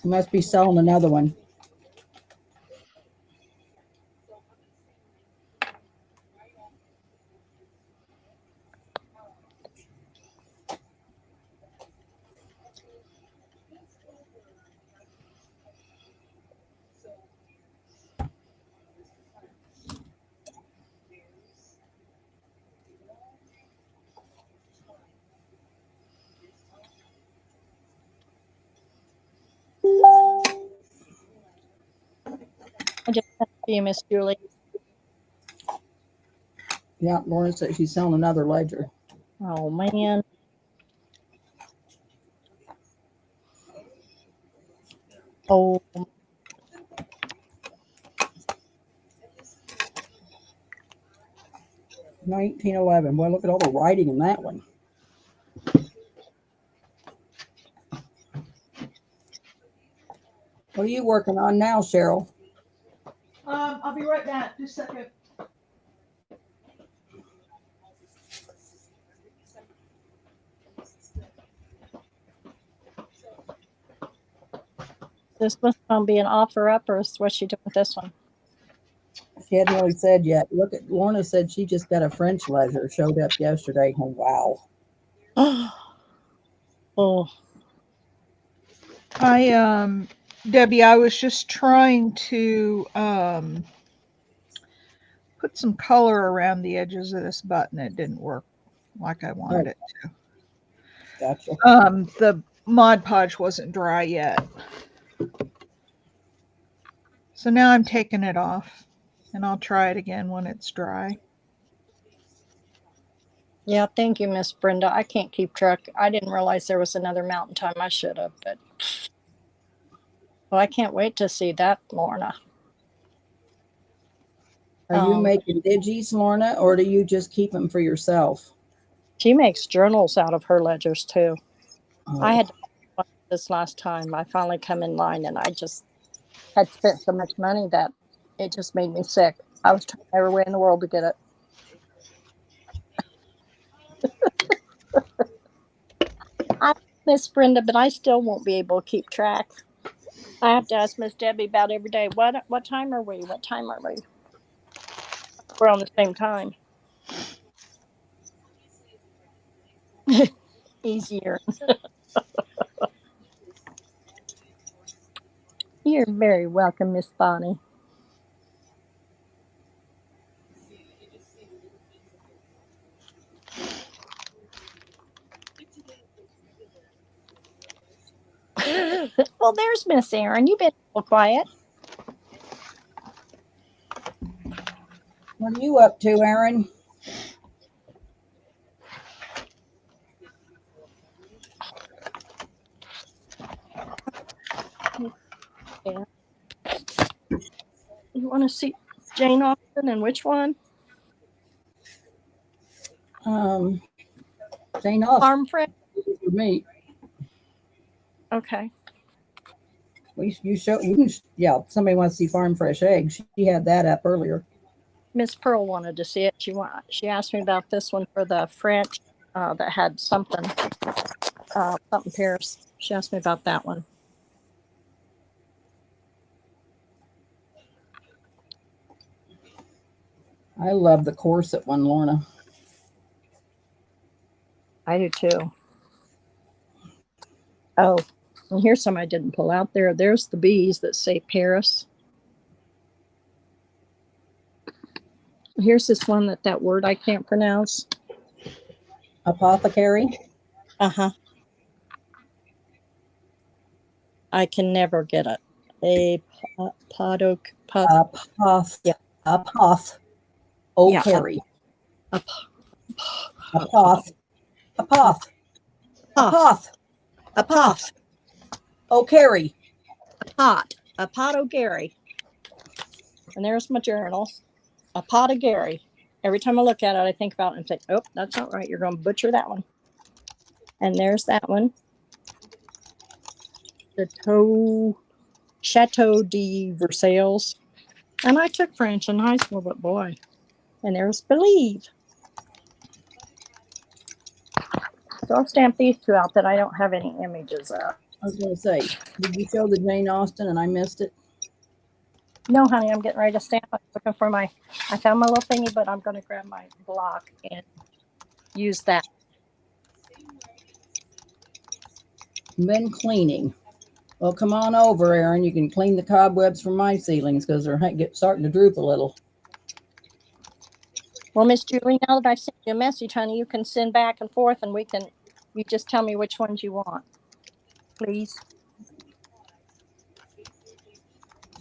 You must be selling another one. I just sent it to you, Miss Julie. Yeah, Lauren said she's selling another ledger. Oh man. Oh, 1911. Boy, look at all the writing in that one. What are you working on now, Cheryl? I'll be right back. Just a second. this was going to be an offer up, or is what's she doing with this one? She hadn't really said yet. Look at Lorna said she just got a French ledger, showed up yesterday. Oh, wow. Oh, Debbie, I was just trying to put some color around the edges of this button. It didn't work like I wanted it to. Gotcha. The Mod Podge wasn't dry yet. So now I'm taking it off, and I'll try it again when it's dry. yeah. Thank you, Miss Brenda. I can't keep track. I didn't realize there was another mountain time. I should have, but well, I can't wait to see that, Lorna. Are you making digis, Lorna, or do you just keep them for yourself? She makes journals out of her ledgers too. Oh. I had to buy this last time. I finally come in line, and I just had spent so much money that it just made me sick. I was trying every way in the world to get it. I Miss Brenda, but I still won't be able to keep track. I have to ask Miss Debbie about every day. What time are we? What time are we? We're on the same time. Easier. You're very welcome, Miss Bonnie. Well, there's Miss Erin. You've been a little quiet. What are you up to, Erin? Yeah. You want to see Jane Austen and which one? Jane Austen. Farm Fresh. For me. Okay. Yeah, somebody wants to see Farm Fresh Eggs. She had that up earlier. Miss Pearl wanted to see it. She asked me about this one for the French that had something Paris. She asked me about that one. I love the corset one, Lorna. I do too. Oh, and here's some I didn't pull out there. There's the bees that say Paris. Here's this one that word I can't pronounce. Apothecary. Uh-huh. I can never get it. Apoth. Yeah. Apoth. O'Carry. Yeah. Apoth. Apoth. Apoth. Apoth. O'Carry. Apothecary. And there's my journal. Apothecary. Every time I look at it, I think about it and think, oh, that's not right. You're going to butcher that one. And there's that one. The Chateau de Versailles. And I took French in high school, but boy. And there's Believe. So I'll stamp these two out that I don't have any images of. I was going to say, did you show the Jane Austen and I missed it? No, honey, I'm getting ready to stamp. I'm looking for I found my little thingy, but I'm going to grab my block and use that. Been cleaning. Well, come on over, Erin. You can clean the cobwebs from my ceilings because they're starting to droop a little. Well, Miss Julie, now that I've sent you a message, honey, you can send back and forth, and you just tell me which ones you want, please.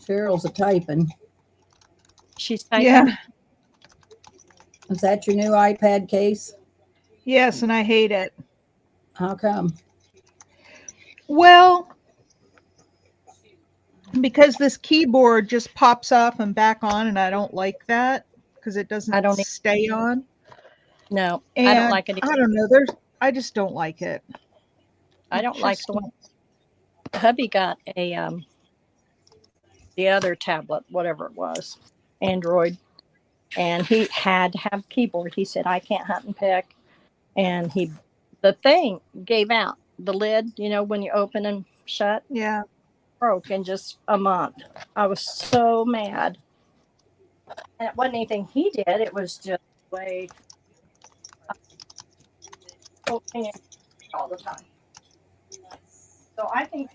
Cheryl's a typing. She's typing. Yeah. Is that your new iPad case? Yes, and I hate it. How come? Well, because this keyboard just pops off and back on, and I don't like that because it doesn't stay on. No, and I don't like it. I don't know. I just don't like it. I don't like the one. Hubby got the other tablet, whatever it was, Android, and he had to have a keyboard. He said, I can't hunt and pick. And the thing gave out, the lid, when you open and shut. Yeah. Broke in just a month. I was so mad. And it wasn't anything he did. It was just way all the time. So I think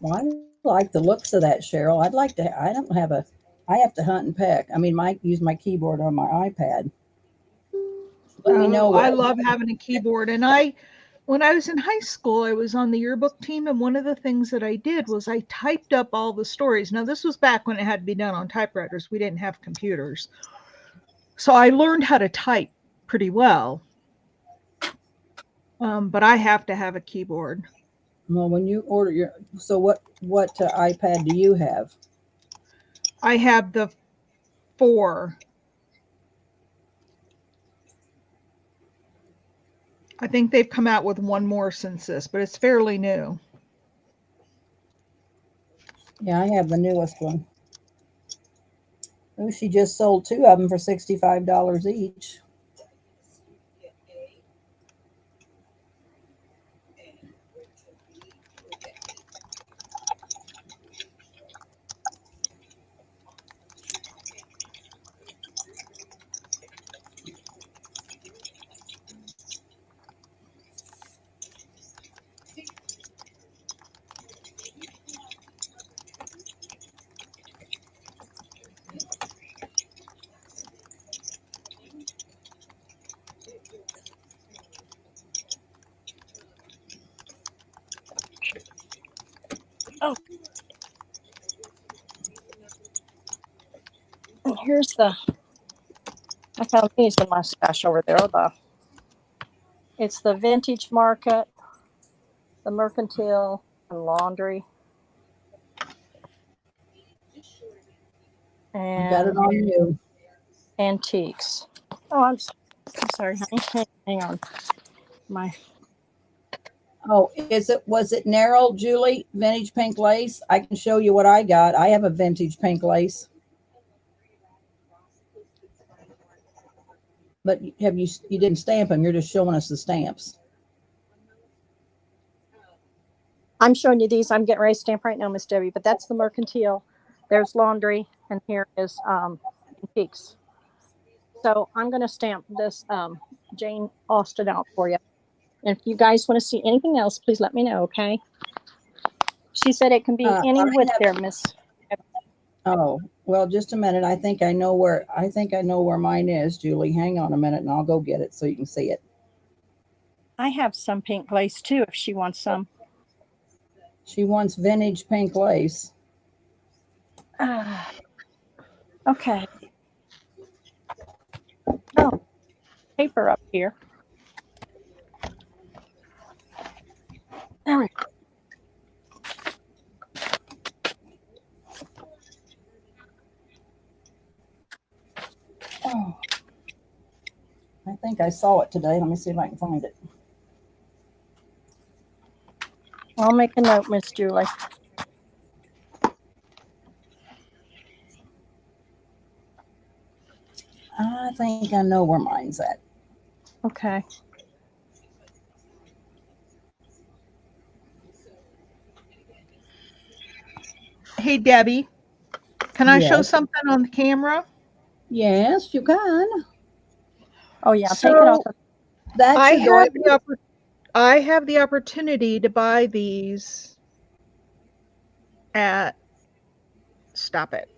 Well, I like the looks of that, Cheryl. I have to hunt and peck. I mean, use my keyboard on my iPad. Let me know. I love having a keyboard. And when I was in high school, I was on the yearbook team. And one of the things that I did was I typed up all the stories. Now, this was back when it had to be done on typewriters. We didn't have computers. So I learned how to type pretty well. But I have to have a keyboard. Well, when you order so what iPad do you have? I have the 4. I think they've come out with one more since this, but it's fairly new. Yeah, I have the newest one. Oh, she just sold 2 of them for $65 each. Oh. And here's I found these in my stash over there. It's the Vintage Market, the Mercantile, and Laundry. And got it on you. Antiques. Oh, I'm sorry, honey. Hang on. Oh, was it narrow, Julie? Vintage pink lace? I can show you what I got. I have a vintage pink lace. But you didn't stamp them. You're just showing us the stamps. I'm showing you these. I'm getting ready to stamp right now, Miss Debbie, but that's the Mercantile. There's Laundry, and here is Antiques. So I'm going to stamp this Jane Austen out for you. And if you guys want to see anything else, please let me know, okay? She said it can be any width there, Miss. Oh, well, just a minute. I think I know where mine is, Julie. Hang on a minute and I'll go get it so you can see it. I have some pink lace too if she wants some. She wants vintage pink lace. Okay. Oh, paper up here. There we go. Oh, I think I saw it today. Let me see if I can find it. I'll make a note, Miss Julie. I think I know where mine's at. Okay. Hey, Debbie, can I show Yes. something on the camera? Yes, you can. Oh yeah, take it off. So That's I your have doily? I have the opportunity to buy these at stop it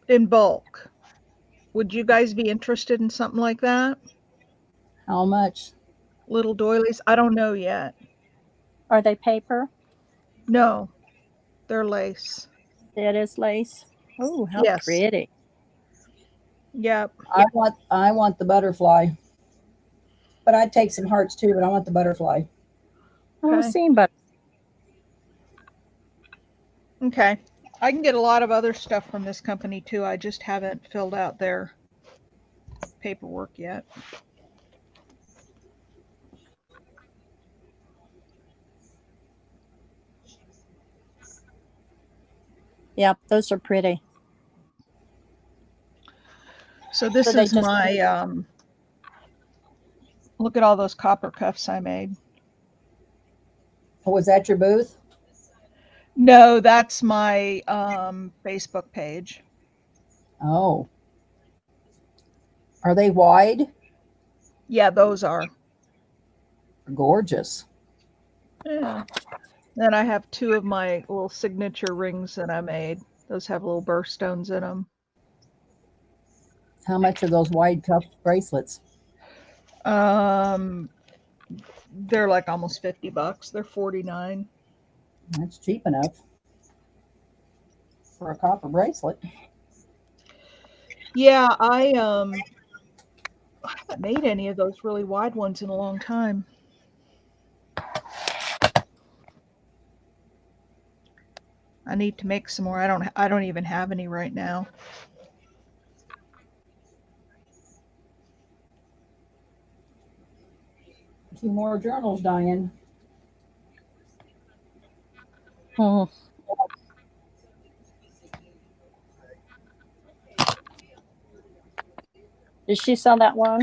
in bulk. Would you guys be interested in something like that? How much? Little doilies? I don't know yet. Are they paper? No, they're lace. It is lace. Oh, how Yes. pretty. Yep. I want the butterfly. But I'd take some hearts too, but I want the butterfly. Oh, Okay. seen, but Okay. I can get a lot of other stuff from this company too. I just haven't filled out their paperwork yet. yeah, those are pretty. So this So they is just my look at all those copper cuffs I made. Oh, was that your booth? No, that's my Facebook page. Oh. Are they wide? Yeah, those are. Gorgeous. Yeah. Then I have two of my little signature rings that I made. Those have little birthstones in them. How much are those wide cuff bracelets? They're like almost $50. They're $49. That's cheap enough for a copper bracelet. Yeah, I haven't made any of those really wide ones in a long time. I need to make some more. I don't even have any right now. Two more journals, Diane. Hmm. Did she sell that one?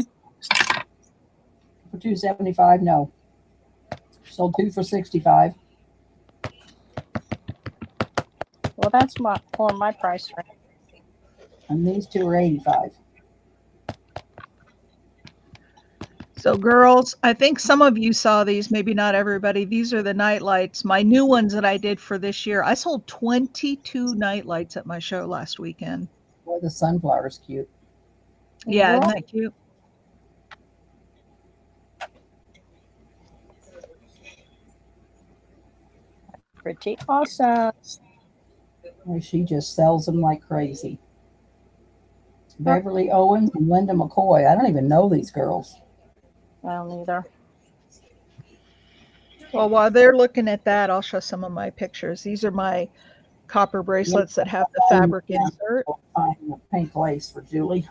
For $2.75, no. Sold two for $65. Well, that's more my price range. And these two are $85. So girls, I think some of you saw these, maybe not everybody. These are the night lights, my new ones that I did for this year. I sold 22 night lights at my show last weekend. Boy, the sunflower's cute. Yeah, isn't Well, that cute? pretty awesome. Boy, she just sells them like crazy. Beverly Owens and Linda McCoy. I don't even know these girls. I don't either. Well, while they're looking at that, I'll show some of my pictures. These are my copper bracelets that have the fabric insert. Find pink lace for Julie.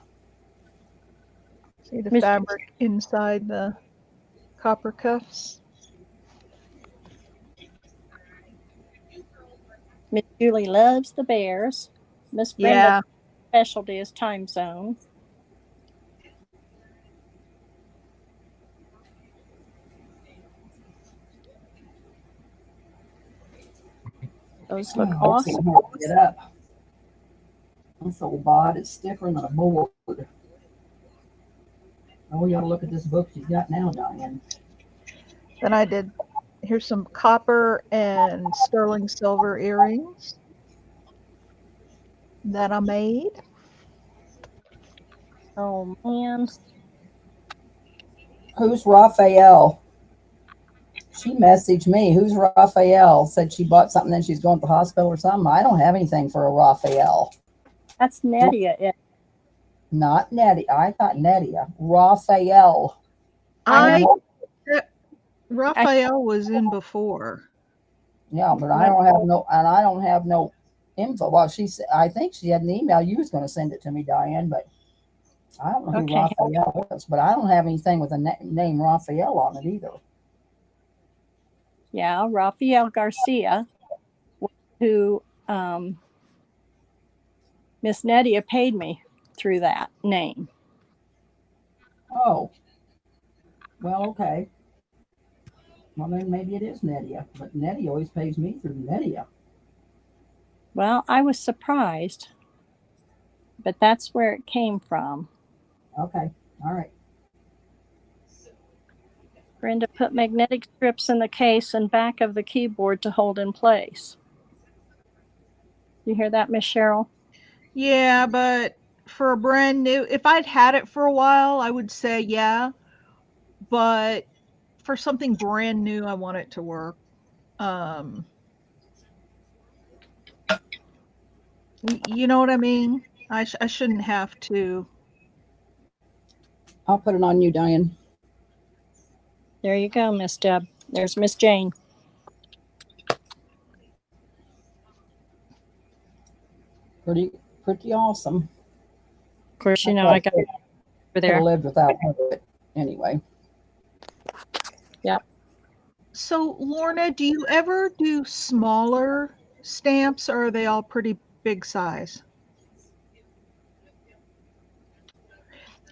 See the fabric inside the copper cuffs? Miss Julie loves the bears. Miss Yeah. Brenda's specialty is time zone. Those look awesome. Get up. This old bod is stiffer than a board. Oh, you ought to look at this book she's got now, Diane. Then I did, here's some copper and sterling silver earrings that I made. Oh man. Who's Raphael? She messaged me. Who's Raphael? Said she bought something and she's going to the hospital or something. I don't have anything for a Raphael. That's Nadia. Not Nettie. I thought Nettia. Raphael. Raphael was in before. Yeah, but I don't have no info. Well, I think she had an email. You was going to send it to me, Diane, but I don't know who Raphael is. But I don't have anything with a name Raphael on it either. Yeah, Rafael Garcia, who Miss Nadia paid me through that name. Oh. Well, okay. Well, then maybe it is Nedia, but Nedia always pays me through Nedia. Well, I was surprised, but that's where it came from. Okay. All right. Brenda put magnetic strips in the case and back of the keyboard to hold in place. You hear that, Miss Cheryl? Yeah, but for a brand new, if I'd had it for a while, I would say yeah. But for something brand new, I want it to work. You know what I mean? I shouldn't have to. I'll put it on you, Diane. There you go, Miss Deb. There's Miss Jane. Pretty awesome. Of course, you know I got it over Could there. have lived without her, but anyway. Yep. So, Lorna, do you ever do smaller stamps, or are they all pretty big size?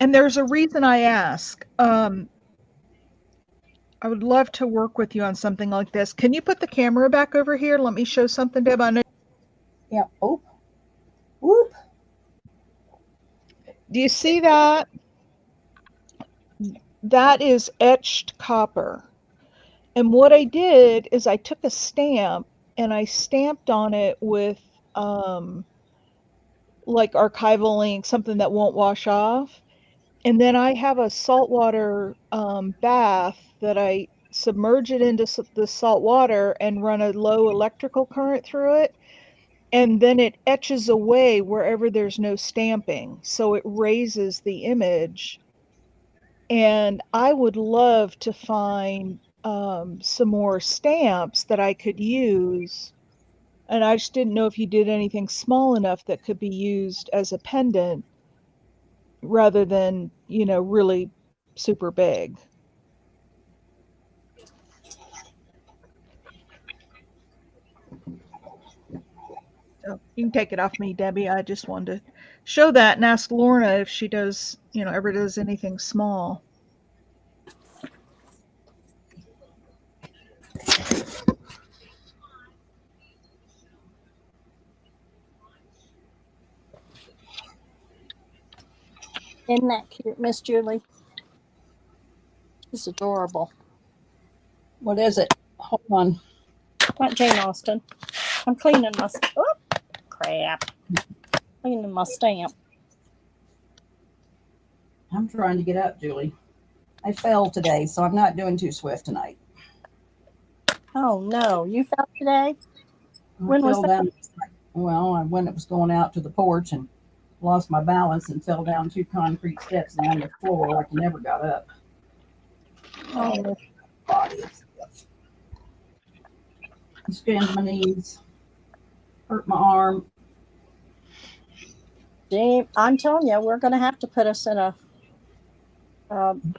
And there's a reason I ask. I would love to work with you on something like this. Can you put the camera back over here? Let me show something, Deb. I know. Yeah. Oh. Whoop. Do you see that? That is etched copper. And what I did is I took a stamp and I stamped on it with like archival ink, something that won't wash off. And then I have a saltwater bath that I submerge it into the salt water and run a low electrical current through it. And then it etches away wherever there's no stamping. So it raises the image. And I would love to find some more stamps that I could use. And I just didn't know if you did anything small enough that could be used as a pendant rather than, you know, really super big. So you can take it off me, Debbie. I just wanted to show that and ask Lorna if she does, you know, ever does anything small. Isn't that cute, Miss Julie? She's adorable. What is it? Hold on. Not Jane Austen. I'm cleaning my... Oh, crap. Cleaning my stamp. I'm trying to get up, Julie. I fell today, so I'm not doing too swift tonight. Oh, no. You fell today? When was that? When it was going out to the porch and lost my balance and fell down 2 concrete steps down the floor like I never got up. Oh, Body. Scanned my knees, hurt my arm. Gee, I'm telling you, we're going to have to put us in a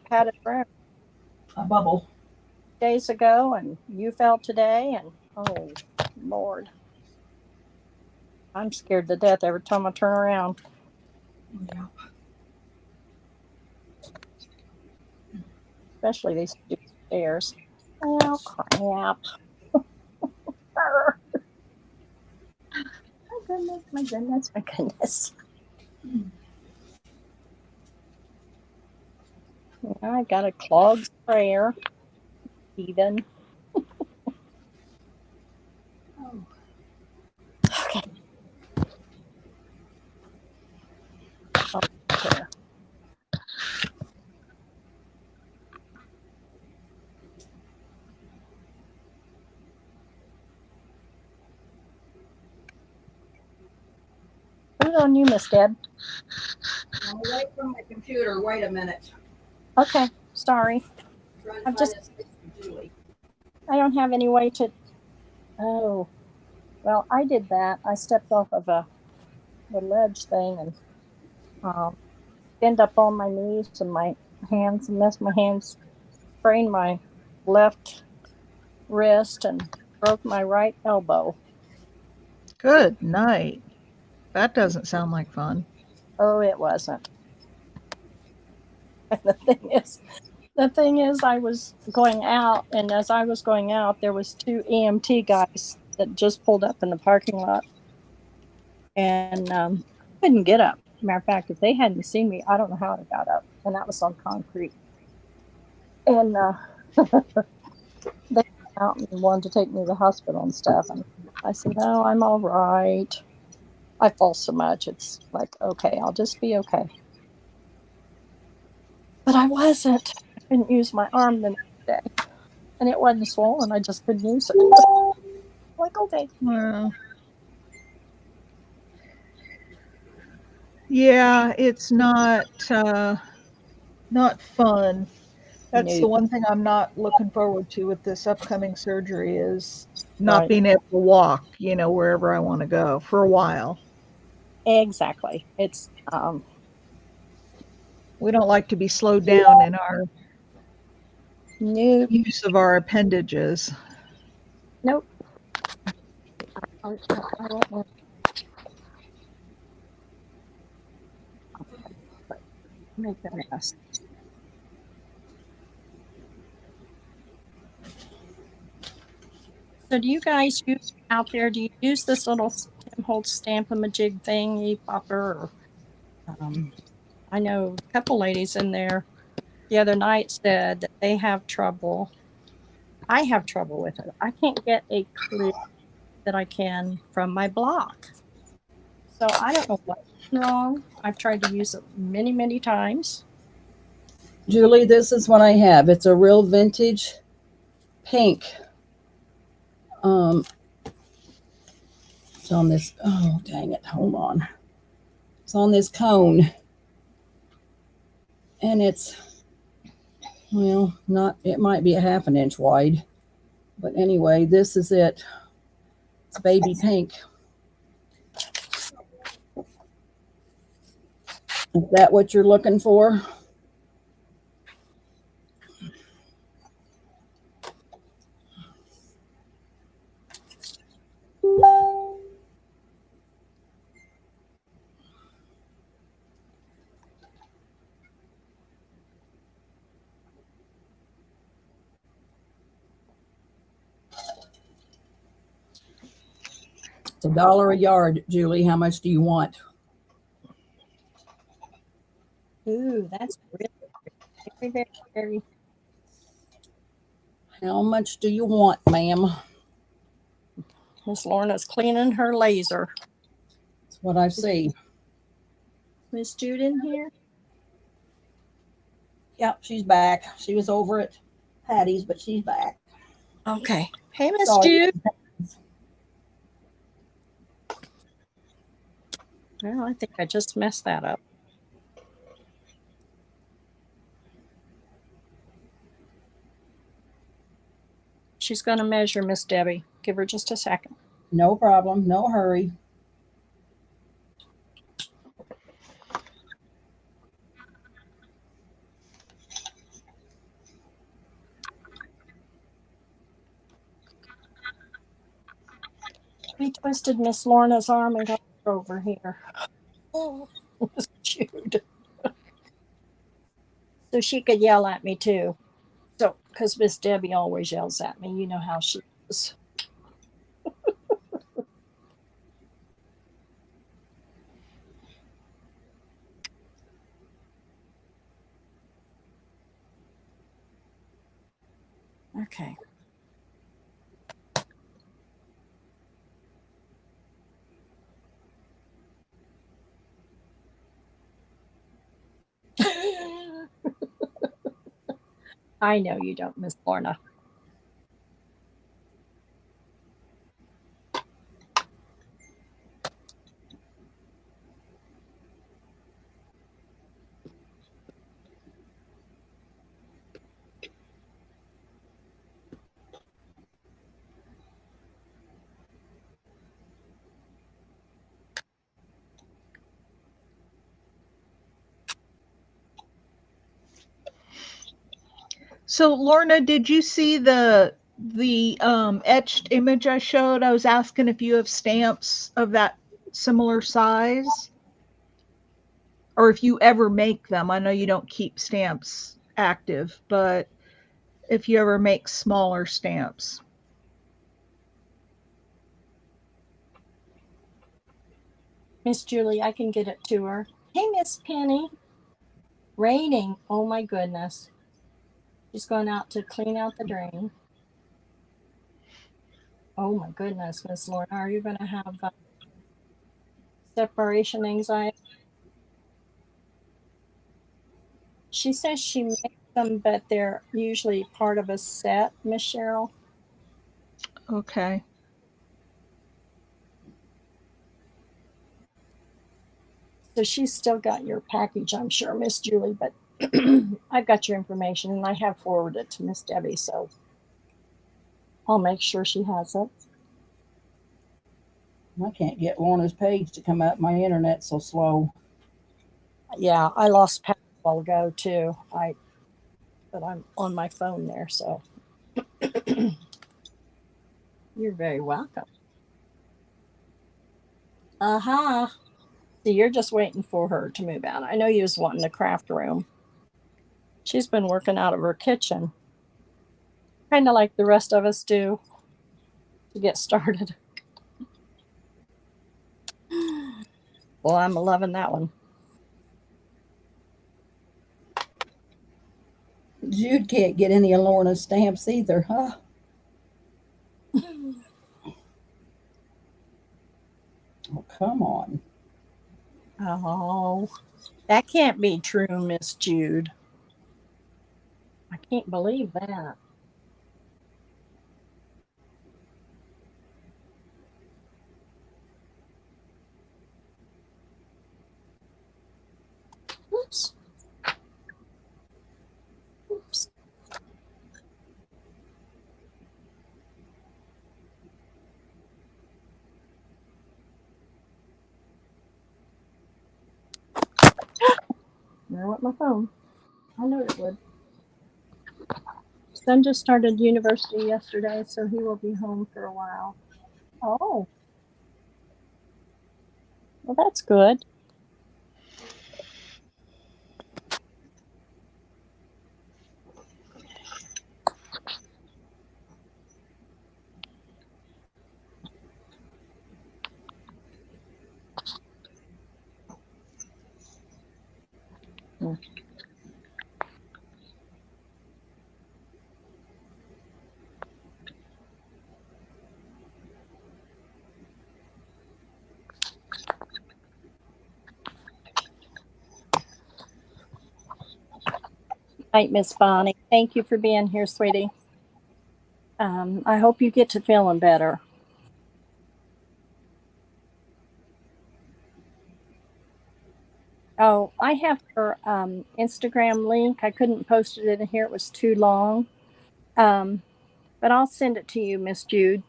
padded room. A bubble. Days ago, and you fell today, and oh, Lord. I'm scared to death every time I turn around. Yeah. Especially these stupid stairs. Oh, crap. My goodness, my goodness. I got a clogged sprayer. Even. Okay. Okay. Put it on you, Miss Deb. I'll wait for my computer. Wait a minute. Okay, sorry. I'm just. I don't have any way to. Oh, well, I did that. I stepped off of the ledge thing and end up on my knees and my hands and messed my hands, sprained my left wrist and broke my right elbow. Good night. That doesn't sound like fun. Oh, it wasn't. And the thing is, I was going out, and as I was going out, there was 2 EMT guys that just pulled up in the parking lot, and I couldn't get up. Matter of fact, if they hadn't seen me, I don't know how I'd have got up, and that was on concrete. And they came out and wanted to take me to the hospital and stuff, and I said, "No, I'm all right. I fall so much. It's like, okay, I'll just be okay." But I wasn't. I couldn't use my arm the next day, and it wasn't swollen. I just couldn't use it. Like, okay. Wow. Yeah, it's not fun. That's No, the one thing I'm not looking forward to with this upcoming surgery is not right. being able to walk, wherever I want to go for a while. Exactly. It's We don't like to be slowed down in our nope, use of our appendages. nope. I don't want to make a mess. So, do you guys use out there? Do you use this little Tim Holtz stamp-a-majig thingy popper? I know a couple ladies in there the other night said that they have trouble. I have trouble with it. I can't get a clue that I can from my block. So I don't know what's wrong. I've tried to use it many, many times. Julie, this is what I have. It's a real vintage pink. It's on this. Oh, dang it. Hold on. It's on this cone. And it's, well, not, it might be a half an inch wide. But anyway, this is it. It's baby pink. Is that what you're looking for? It's $1 a yard, Julie. How much do you want? Ooh, that's really very, very, very. How much do you want, ma'am? Miss Lorna's cleaning her laser. That's what I see. Miss Jude in here? Yep, she's back. She was over at Patty's, but she's back. Okay. Hey, Miss Sorry. Jude. Well, I think I just messed that up. She's going to measure Miss Debbie. Give her just a second. No problem. No hurry. We twisted Miss Lorna's arm and got her over here. Oh, Miss Jude. So she could yell at me too. So, because Miss Debbie always yells at me. You know how she is. Okay. I know you don't, Miss Lorna. So, Lorna, did you see the etched image I showed? I was asking if you have stamps of that similar size. or if you ever make them. I know you don't keep stamps active, but if you ever make smaller stamps. Miss Julie, I can get it to her. Hey, Miss Penny. Raining. Oh my goodness. She's going out to clean out the drain. Oh my goodness, Miss Lorna, are you going to have separation anxiety? She says she makes them, but they're usually part of a set, Miss Cheryl. Okay. So she's still got your package, I'm sure, Miss Julie, but I've got your information and I have forwarded it to Miss Debbie, so I'll make sure she has it. I can't get Lorna's page to come up. My internet's so slow. Yeah, I lost power a while ago too. But I'm on my phone there, so you're very welcome. Uh-huh. So you're just waiting for her to move out. I know you was wanting the craft room. She's been working out of her kitchen, kind of like the rest of us do, to get started. Well, I'm loving that one. Jude can't get any of Lorna's stamps either, huh? Oh, come on. Oh, that can't be true, Miss Jude. I can't believe that. Oops. Oops. There went my phone. I knew it would. Son just started university yesterday, so he will be home for a while. Oh, well, that's good. Night, Miss Bonnie. Thank you for being here, sweetie. I hope you get to feeling better. Oh, I have her Instagram link. I couldn't post it in here. It was too long. But I'll send it to you, Miss Jude.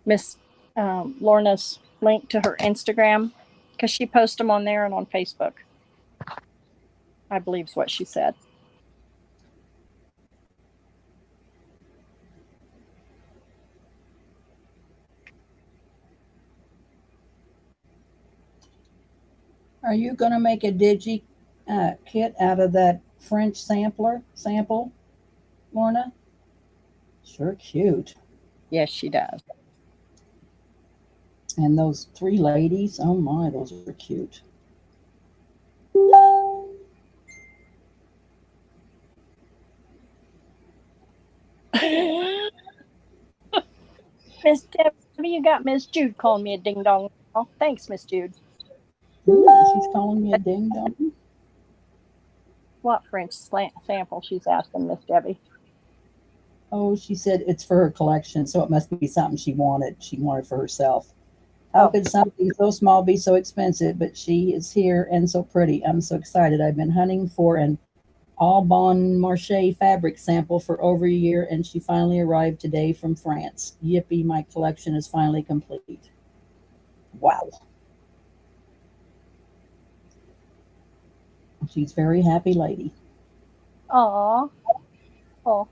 Miss Lorna's link to her Instagram, because she posts them on there and on Facebook. I believe is what she said. Are you going to make a digi kit out of that French sample, Lorna? Sure cute. Yes, she does. And those 3 ladies, oh my, those are cute. Miss Debbie, you got Miss Jude calling me a ding dong. Oh, thanks, Miss Jude. Ooh, she's calling me a ding dong. What French sample she's asking, Miss Debbie? Oh, she said it's for her collection, so it must be something she wanted. She wanted for herself. How could something so small be so expensive? But she is here and so pretty. I'm so excited. I've been hunting for an All Bon Marché fabric sample for over a year, and she finally arrived today from France. Yippee, my collection is finally complete. Wow. She's a very happy lady. Aw. Oh.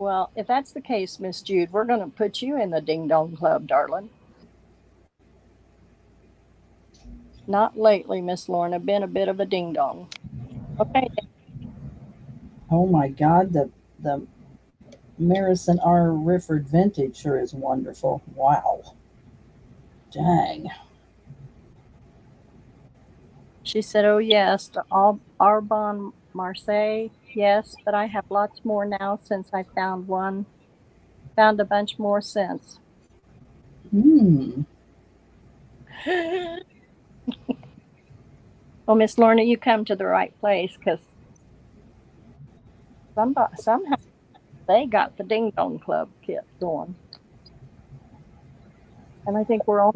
Well, if that's the case, Miss Jude, we're going to put you in the Ding Dong Club, darling. Not lately, Miss Lorna. Been a bit of a ding dong. Okay. Oh my God, the Marison R. Rifford vintage sure is wonderful. Wow. Dang. She said, "Oh yes, the Arbonne Marseille. Yes, but I have lots more now since I found one. Found a bunch more since." Well, Miss Lorna, you come to the right place because somehow they got the Ding Dong Club kit going, and I think we're all.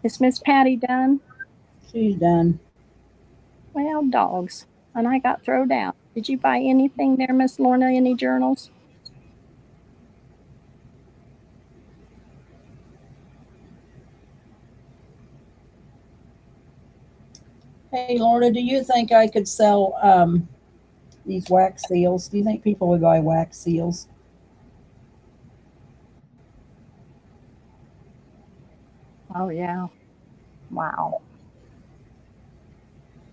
Is Miss Patty done? She's done. Well, dogs. And I got thrown out. Did you buy anything there, Miss Lorna? Any journals? Hey, Lorna, do you think I could sell these wax seals? Do you think people would buy wax seals? Oh, yeah. Wow.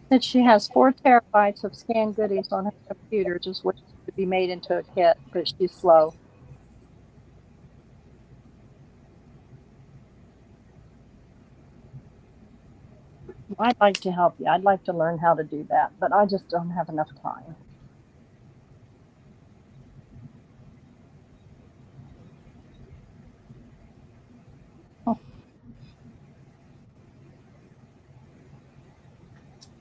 Said she has 4 terabytes of scanned goodies on her computer, just waiting to be made into a kit, but she's slow. I'd like to help you. I'd like to learn how to do that, but I just don't have enough time.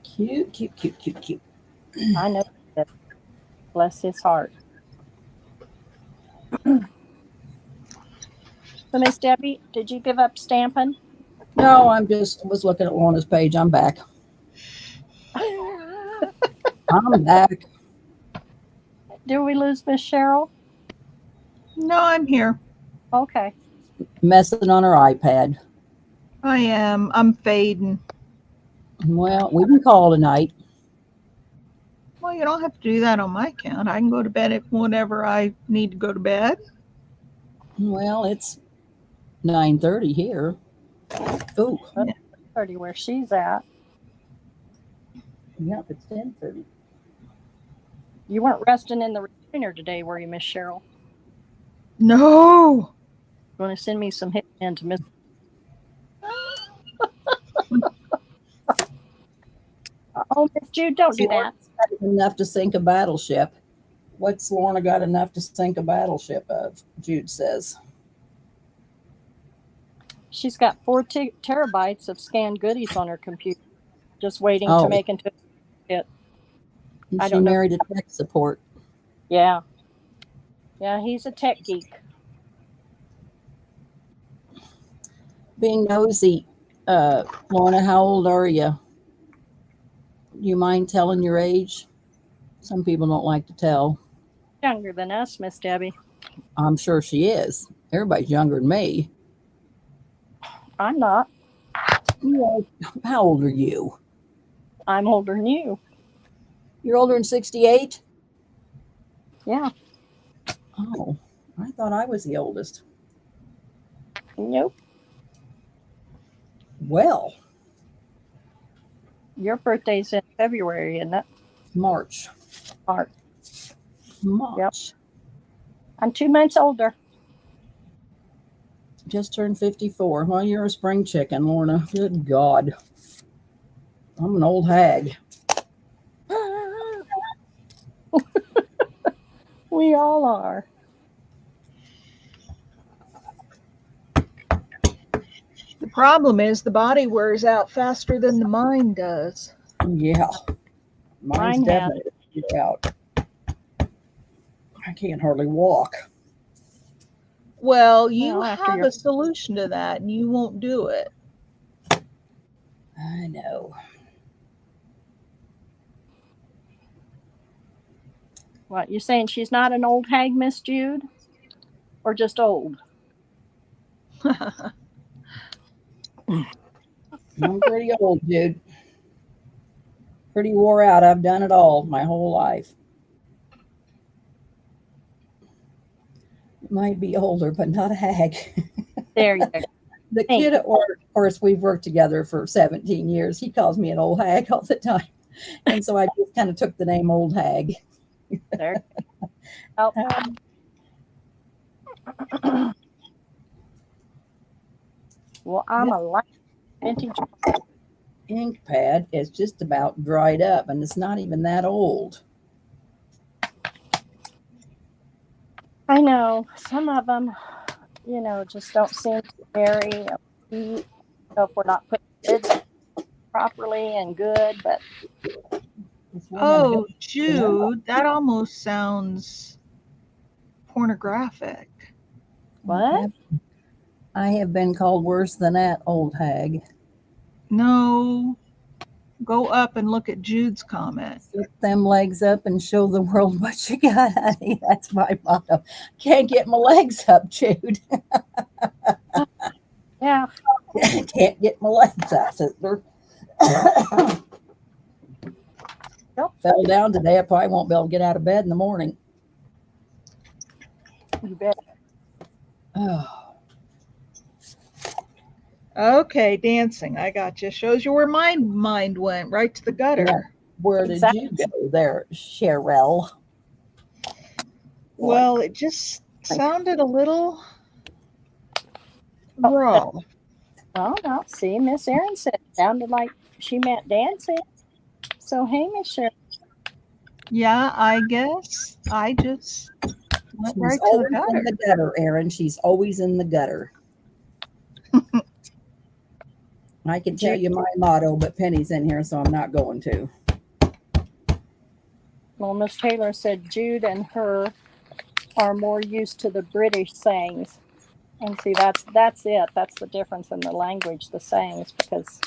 Cute, cute, cute, cute, cute. I know that. Bless his heart. So, Miss Debbie, did you give up stamping? No, I'm just was looking at Lorna's page. I'm back. I'm back. Did we lose Miss Cheryl? No, I'm here. Okay. Messing on her iPad. I am. I'm fading. Well, we can call tonight. Well, you don't have to do that on my account. I can go to bed at whenever I need to go to bed. Well, it's 9:30 here. Oh, 30 where she's at. yep, it's 10:30. You weren't resting in the recliner today, were you, Miss Cheryl? No. You want to send me some hitmen to Miss? Oh, Miss Jude, don't do that. Enough to sink a battleship. What's Lorna got enough to sink a battleship of? Jude says. She's got 4 terabytes of scanned goodies on her computer, just waiting to make into it. She married a tech support. Yeah. Yeah, he's a tech geek. Being nosy, Lorna, how old are you? Do you mind telling your age? Some people don't like to tell. Younger than us, Miss Debbie. I'm sure she is. Everybody's younger than me. I'm not. Yeah. How old are you? I'm older than you. You're older than 68? Yeah. Oh, I thought I was the oldest. Nope. Well. Your birthday's in February, isn't it? March. Yep. I'm 2 months older. Just turned 54. Well, you're a spring chicken, Lorna. Good God. I'm an old hag. We all are. The problem is the body wears out faster than the mind does. Yeah. Mine's definitely out. I can't hardly walk. Well, you have a solution to that, and you won't do it. I know. What, you saying she's not an old hag, Miss Jude? Or just old? I'm pretty old, Jude. Pretty wore out. I've done it all my whole life. Might be older, but not a hag. There you go. The kid at work, of course, we've worked together for 17 years. He calls me an old hag all the time. And so I just kind of took the name old hag. There. Oh. Well, I'm a light vintage. Ink pad is just about dried up, and it's not even that old. I know some of them, just don't seem to carry. If we're not putting lids properly and good, but Oh, Jude, that almost sounds pornographic. what? I have been called worse than that, old hag. No, go up and look at Jude's comment. Lift them legs up and show the world what you got, honey. That's my motto. Can't get my legs up, Jude. Yeah. Can't get my legs up, sister. Nope. Fell down today. I probably won't be able to get out of bed in the morning. You bet. Oh. Okay, dancing. I got you. Shows you where my mind went, right to the gutter. Yeah. Where did you go there, Cheryl? Well, it just sounded a little raw. Oh, no. See, Miss Erin said it sounded like she meant dancing. So, hey, Miss Cheryl. Yeah, I guess I just went She's right to always the gutter. in the gutter, Erin. She's always in the gutter. I can tell you my motto, but Penny's in here, so I'm not going to. Well, Miss Taylor said Jude and her are more used to the British sayings. And see, that's it. That's the difference in the language, the sayings, because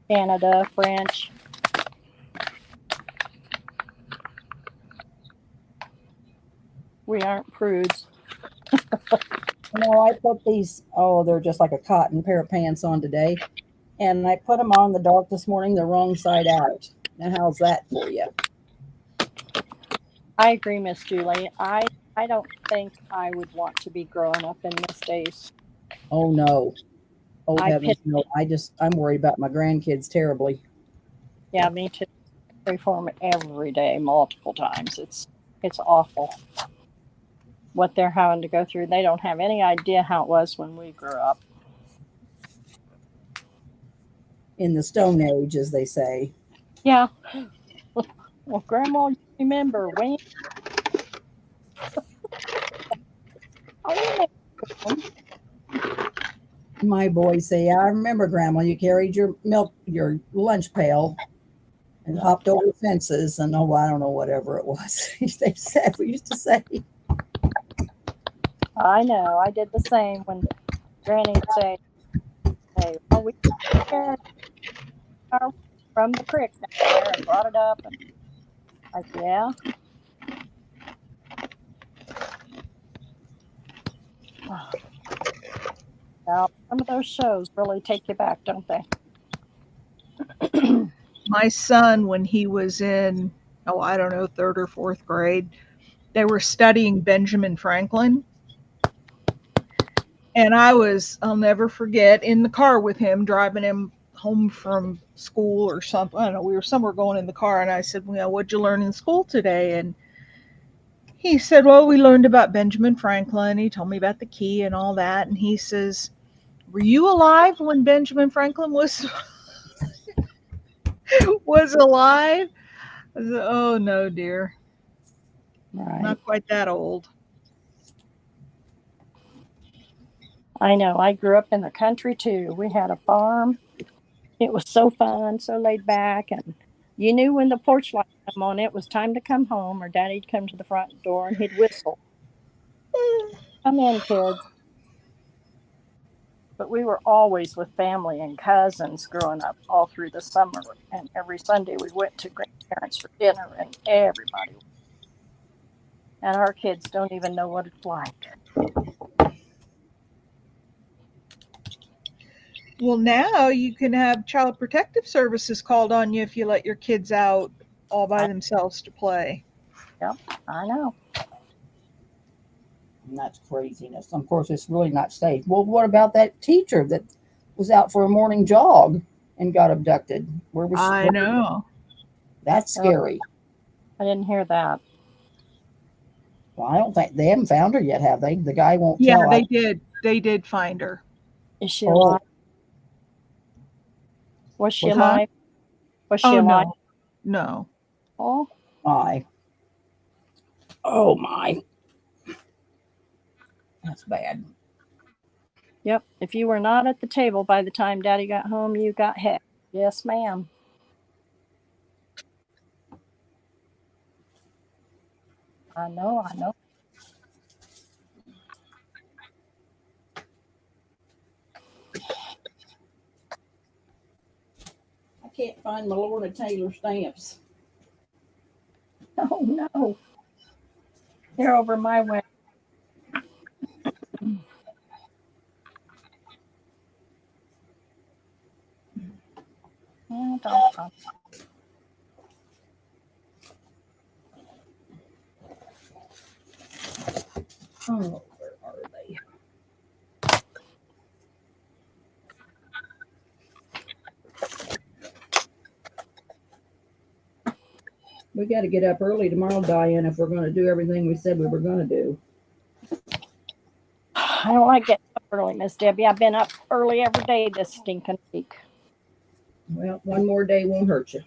Canada, French. We aren't prudes. No, I put these, they're just like a cotton pair of pants on today. And I put them on the dark this morning, the wrong side out. Now, how's that for you? I agree, Miss Julie. I don't think I would want to be growing up in this days. Oh, no. Oh, heavens, no. I'm worried about my grandkids terribly. Yeah, me too. I reform every day, multiple times. It's awful what they're having to go through. They don't have any idea how it was when we grew up. In the Stone Age, as they say. Yeah. Well, Grandma, you remember when? My boys say, I remember, Grandma, you carried your lunch pail and hopped over fences and I don't know, whatever it was. We used to say. I know. I did the same when Granny would say, "Hey, well, we carried our from the creek down there and brought it up." And like, yeah. Now, some of those shows really take you back, don't they? My son, when he was in, I don't know, 3rd or 4th grade, they were studying Benjamin Franklin. And I'll never forget, in the car with him, driving him home from school or something. I don't know, we were somewhere going in the car, and I said, well, what'd you learn in school today? And he said, well, we learned about Benjamin Franklin. He told me about the key and all that. And he says, were you alive when Benjamin Franklin was alive? I said, oh, no, dear. Right. Not quite that old. I know. I grew up in the country, too. We had a farm. It was so fun, so laid back. And you knew when the porch light came on, it was time to come home, or Daddy'd come to the front door and he'd whistle. Come in, kids. But we were always with family and cousins growing up all through the summer. And every Sunday we went to grandparents for dinner and everybody. And our kids don't even know what it's like. Well, now you can have Child Protective Services called on you if you let your kids out all by themselves to play. Yep, I know. And that's craziness. Of course, it's really not safe. Well, what about that teacher that was out for a morning jog and got abducted? Where was she? I know. That's scary. I didn't hear that. Well, I don't think they haven't found her yet, have they? The guy won't Yeah, tell. they did. They did find her. Is she Oh. alive? Was she Huh? alive? Was she Oh, alive? no. Oh, My. Oh, my. That's bad. yep. If you were not at the table by the time Daddy got home, you got hit. Yes, ma'am. I know, I know. I can't find my Lorna Taylor stamps. Oh, no. They're over my way. Oh, where are they? We got to get up early tomorrow, Diane, if we're going to do everything we said we were going to do. I don't like getting up early, Miss Debbie. I've been up early every day this stinking week. Well, one more day won't hurt you.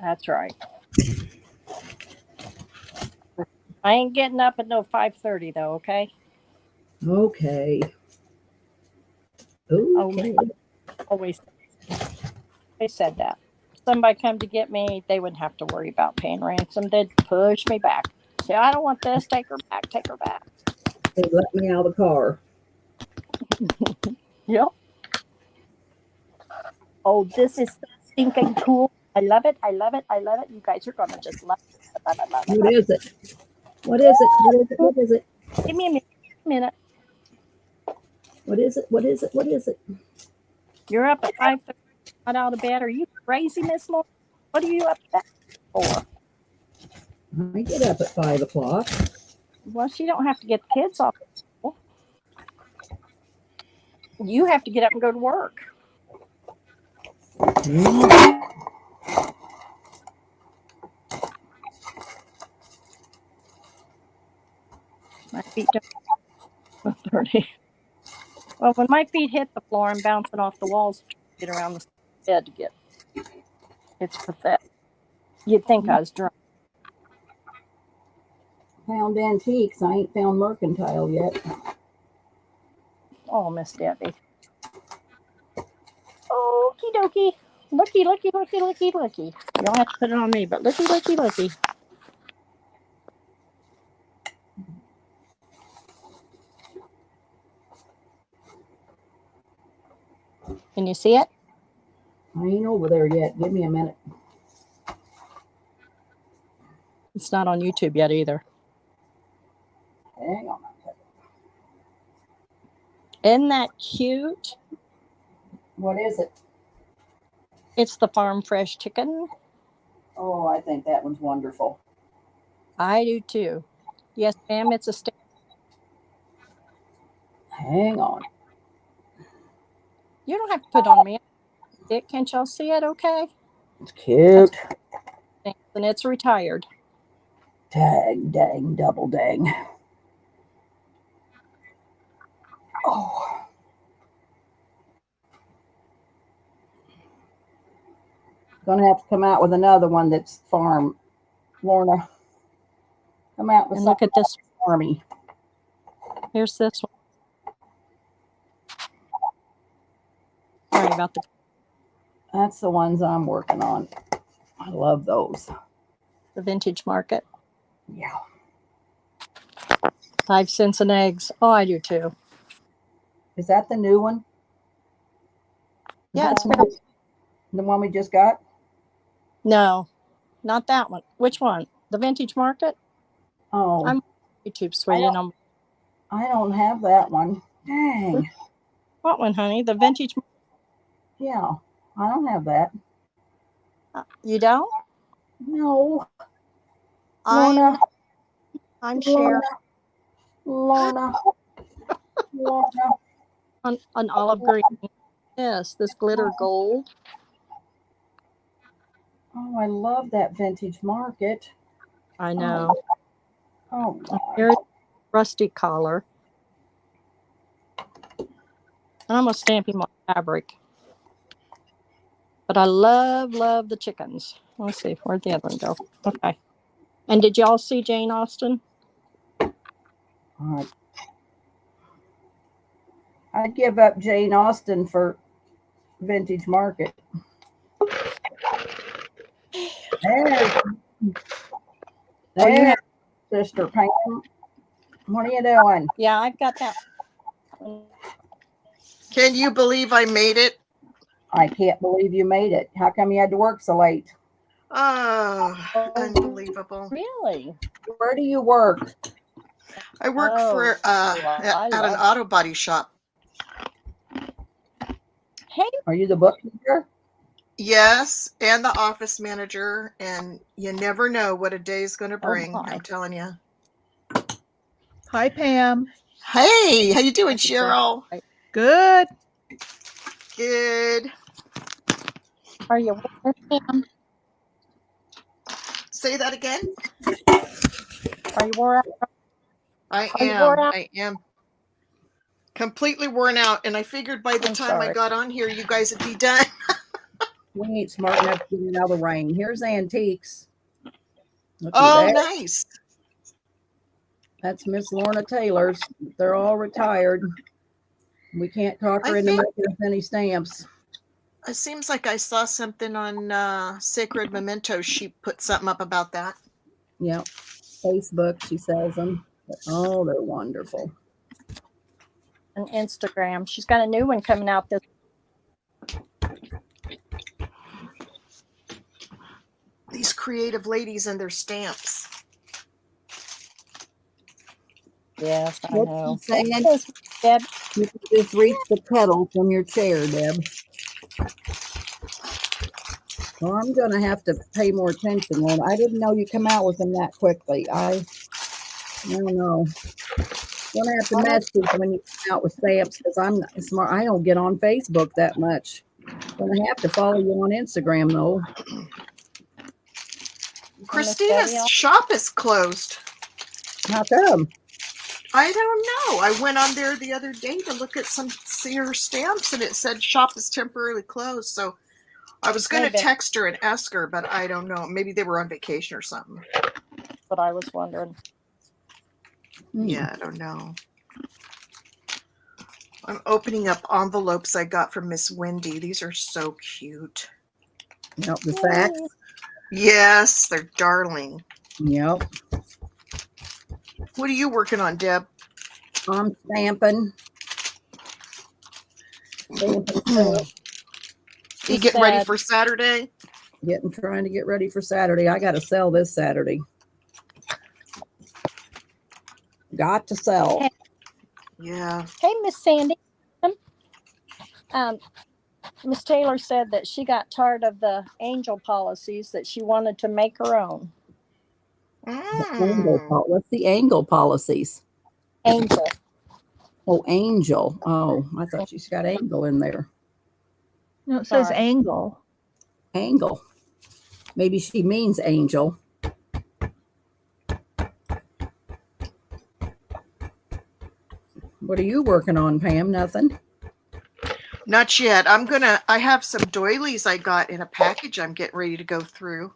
That's right. I ain't getting up at no 5:30 though, okay? Okay. Okay. Always they said that. If somebody come to get me, they wouldn't have to worry about paying ransom. They'd push me back. Say, I don't want this, take her back, take her back. They let me out of the car. Yep. Oh, this is stinking cool. I love it. I love it. I love it. You guys are gonna just love it. Love it, love it, love What it. is it? What is it? What is it? What is it? Give me a minute. What is it? What is it? What is it? You're up at 5:30, not out of bed. Are you crazy, Miss Moore? What are you up at for? I get up at 5 o'clock. Well, she don't have to get the kids off. You have to get up and go to work. My feet don't 30. Well, when my feet hit the floor, I'm bouncing off the walls to get around the bed to get. It's pathetic. You'd think I was drunk. Found antiques. I ain't found mercantile yet. Oh, Miss Debbie. Okie dokie. Looky, looky, looky, looky, looky. You don't have to put it on me, but looky, looky, looky. Can you see it? I ain't over there yet. Give me a minute. It's not on YouTube yet either. Hang on. Isn't that cute? What is it? It's the farm fresh chicken. Oh, I think that one's wonderful. I do too. Yes, ma'am. It's a steak. Hang on. You don't have to put it on me. Can't y'all see it? Okay. It's cute. And it's retired. Dang, dang, double dang. Oh. Gonna have to come out with another one that's farm. Lorna, come out with And look at this. farmy. Here's this one. Sorry about the. That's the ones I'm working on. I love those. The vintage market. Yeah. 5 cents an eggs. Oh, I do too. Is that the new one? Yeah, it's the one we just got? no, not that one. Which one? The vintage market? Oh. I'm YouTube, sweetie, and I don't have that one. Dang. What one, honey? The vintage? Yeah, I don't have that. You don't? No, I'm Lorna, I'm Lorna, sharing Lorna, Lorna. an olive green. Yes, this glitter gold. Oh, I love that vintage market. I know. Oh my. Very rusty collar. And I'm gonna stamp him on fabric. But I love the chickens. Let's see, where'd the other one go? Okay. And did y'all see Jane Austen? I'd give up Jane Austen for vintage market. There, Sister Pam. What are you doing? Yeah, I've got that. Can you believe I made it? I can't believe you made it. How come you had to work so late? Oh, unbelievable. Really? Where do you work? I work for at an auto body shop. Hey. Are you the bookkeeper? Yes, and the office manager, and you never know what a day is going to bring. I'm telling you. Hi, Pam. Hey, how you doing, Cheryl? Good. Good. Are you Pam? Say that again. Are you wore out? I am completely worn out, and I figured by the time I got on here, you guys would be done. We ain't smart enough to get out of the rain. Here's antiques. Oh, nice. That's Miss Lorna Taylor's. They're all retired. We can't talk her into making us any stamps. It seems like I saw something on Sacred Mementos. She put something up about that. Yep. Facebook, she sells them. Oh, they're wonderful. On Instagram. She's got a new one coming out this. These creative ladies and their stamps. Yes, I know. Deb, you can just reach the pedal from your chair, Deb. Well, I'm going to have to pay more attention, Lorna. I didn't know you come out with them that quickly. I don't know. Going to have to message when you come out with stamps because I'm not smart. I don't get on Facebook that much. Going to have to follow you on Instagram, though. Christina's shop is closed. How come? I don't know. I went on there the other day to look at see her stamps, and it said shop is temporarily closed. So I was going to text her and ask her, but I don't know. Maybe they were on vacation or something. But I was wondering. Yeah, I don't know. I'm opening up envelopes I got from Miss Wendy. These are so cute. Yep, the sacks. Yes, they're darling. Yep. What are you working on, Deb? I'm stamping. You getting ready for Saturday? Trying to get ready for Saturday. I got to sell this Saturday. Got to sell. Yeah. Hey, Miss Sandy. Miss Taylor said that she got tired of the angel policies, that she wanted to make her own. What's the angle policies? Angel. Oh, angel. Oh, I thought she's got angle in there. No, it says angle. Angle. Maybe she means angel. What are you working on, Pam? Nothing? Not yet. I have some doilies I got in a package I'm getting ready to go through.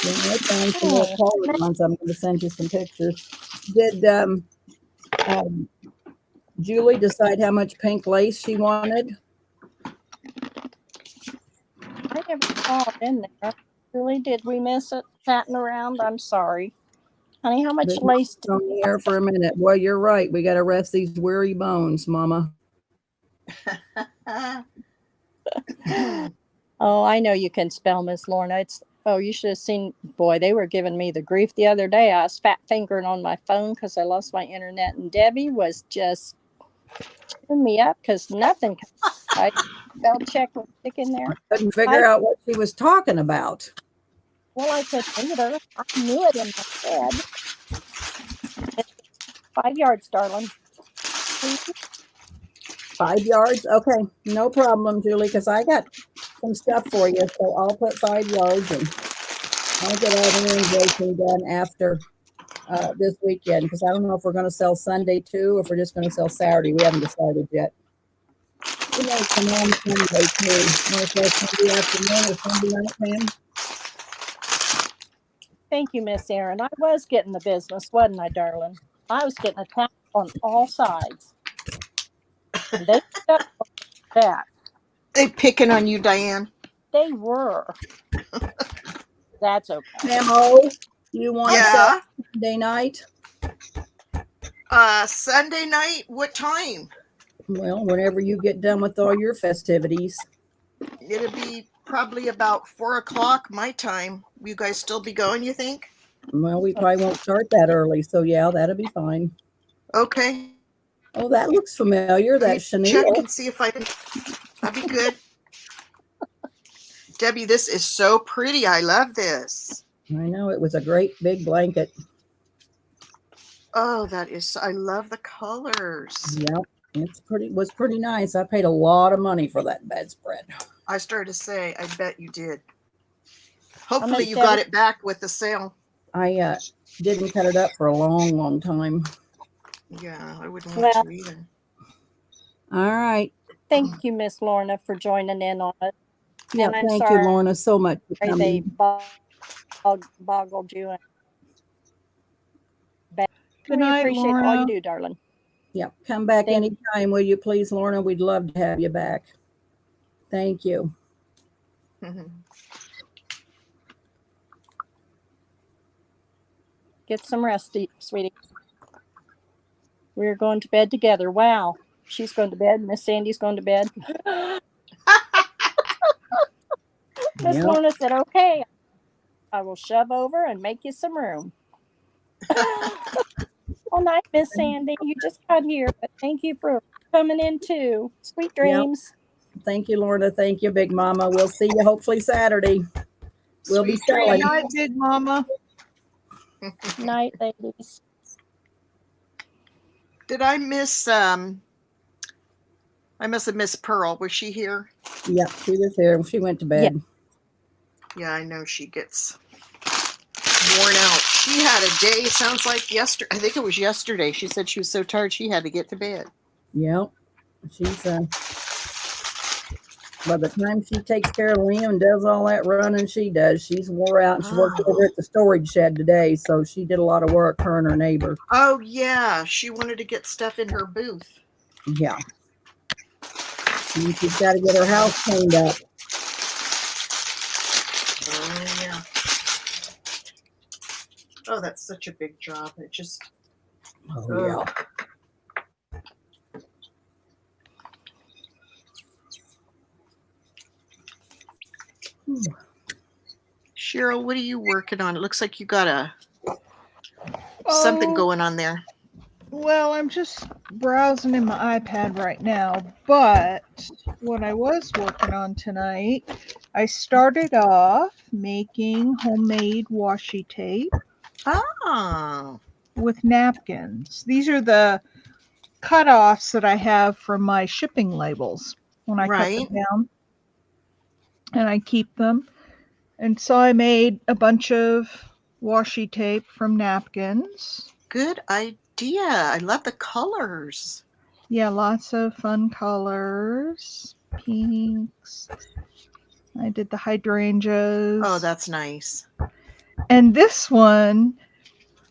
I'm going to send you some pictures. Did Julie decide how much pink lace she wanted? I never saw it in there. Julie, did we miss it chatting around? I'm sorry. Honey, how much lace? On the air for a minute. Well, you're right. We got to rest these weary bones, Mama. Oh, I know you can spell, Miss Lorna. You should have seen. Boy, they were giving me the grief the other day. I was fat fingering on my phone because I lost my internet, and Debbie was just tune me up because nothing. I spell check was sticking there. I couldn't figure out what she was talking about. Well, I could read her. I knew it in my head. It's 5 yards, darling. Please. 5 yards? Okay, no problem, Julie, because I got some stuff for you. So I'll put 5 yards and I'll get all the invoicing done after this weekend, because I don't know if we're going to sell Sunday too, or if we're just going to sell Saturday. We haven't decided yet. We might come on Sunday too. Want to sell Sunday afternoon or Sunday night, Pam? Thank you, Miss Erin. I was getting the business, wasn't I, darling? I was getting attacked on all sides. And they stuck with that. They picking on you, Diane. They were. That's okay. Memo, you want to sell Sunday night? Sunday night, what time? Well, whenever you get done with all your festivities. It'll be probably about 4 o'clock my time. You guys still be going, you think? Well, we probably won't start that early, so yeah, that'll be fine. Okay. Oh, that looks familiar. That's Check chenille. and see if I can. That'd be good. Debbie, this is so pretty. I love this. I know, it was a great big blanket. Oh, that is. I love the colors. Yep, was pretty nice. I paid a lot of money for that bedspread. I started to say, I bet you did. Hopefully you got it back with the sale. I didn't cut it up for a long, long time. Yeah, I wouldn't want to either. All right. Thank you, Miss Lorna, for joining in on it. Yeah, and I'm thank sorry you, Lorna, so much for they coming. boggled you. Good We night, appreciate all Lorna. you do, darling. Yeah, come back Thank anytime, will you please, Lorna? We'd love to have you back. Thank you. Get some rest, sweetie. We're going to bed together. Wow. She's going to bed. Miss Sandy's going to bed. Miss Yep. Lorna said, okay, I will shove over and make you some room. All night, Miss Sandy. You just got here, but thank you for coming in too. Sweet dreams. Yep. Thank you, Lorna. Thank you, Big Mama. We'll see you hopefully Saturday. We'll be selling. Good night, Big Mama. Night, ladies. Did I miss? I must have missed Pearl. Was she here? Yep, she was here. She went to bed. Yeah, I know she gets worn out. She had a day. Sounds like yesterday. I think it was yesterday. She said she was so tired she had to get to bed. Yep. She's by the time she takes care of Liam and does all that running she does, she's wore out. She worked over at the storage shed today, so she did a lot of work, her and her neighbor. Oh yeah, she wanted to get stuff in her booth. Yeah. And she's got to get her house cleaned up. Oh yeah. Oh, that's such a big job. It just. Oh yeah. Cheryl, what are you working on? It looks like you got something going on there. Well, I'm just browsing in my iPad right now, but what I was working on tonight, I started off making homemade washi tape with napkins. These are the cutoffs that I have from my shipping labels when I cut them down, and I keep them. And so I made a bunch of washi tape from napkins. Good idea. I love the colors. Yeah, lots of fun colors. Pinks. I did the hydrangeas. Oh, that's nice. And this one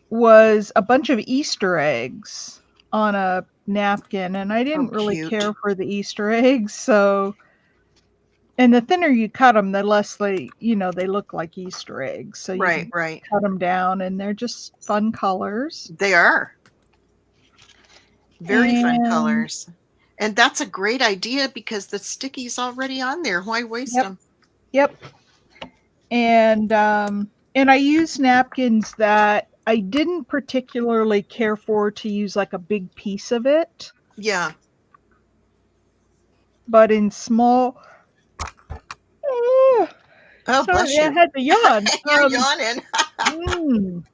was a bunch of Easter eggs on a napkin, and I didn't really care for the Easter eggs, so. And the thinner you cut them, the less they look like Easter eggs. So you can cut them down, and they're just fun colors. They are. Very fun colors. And that's a great idea because the sticky's already on there. Why waste them? Yep. And I use napkins that I didn't particularly care for to use like a big piece of it. Yeah. but in small. Oh, Oh, sorry, bless I you. had to yawn. You're yawning.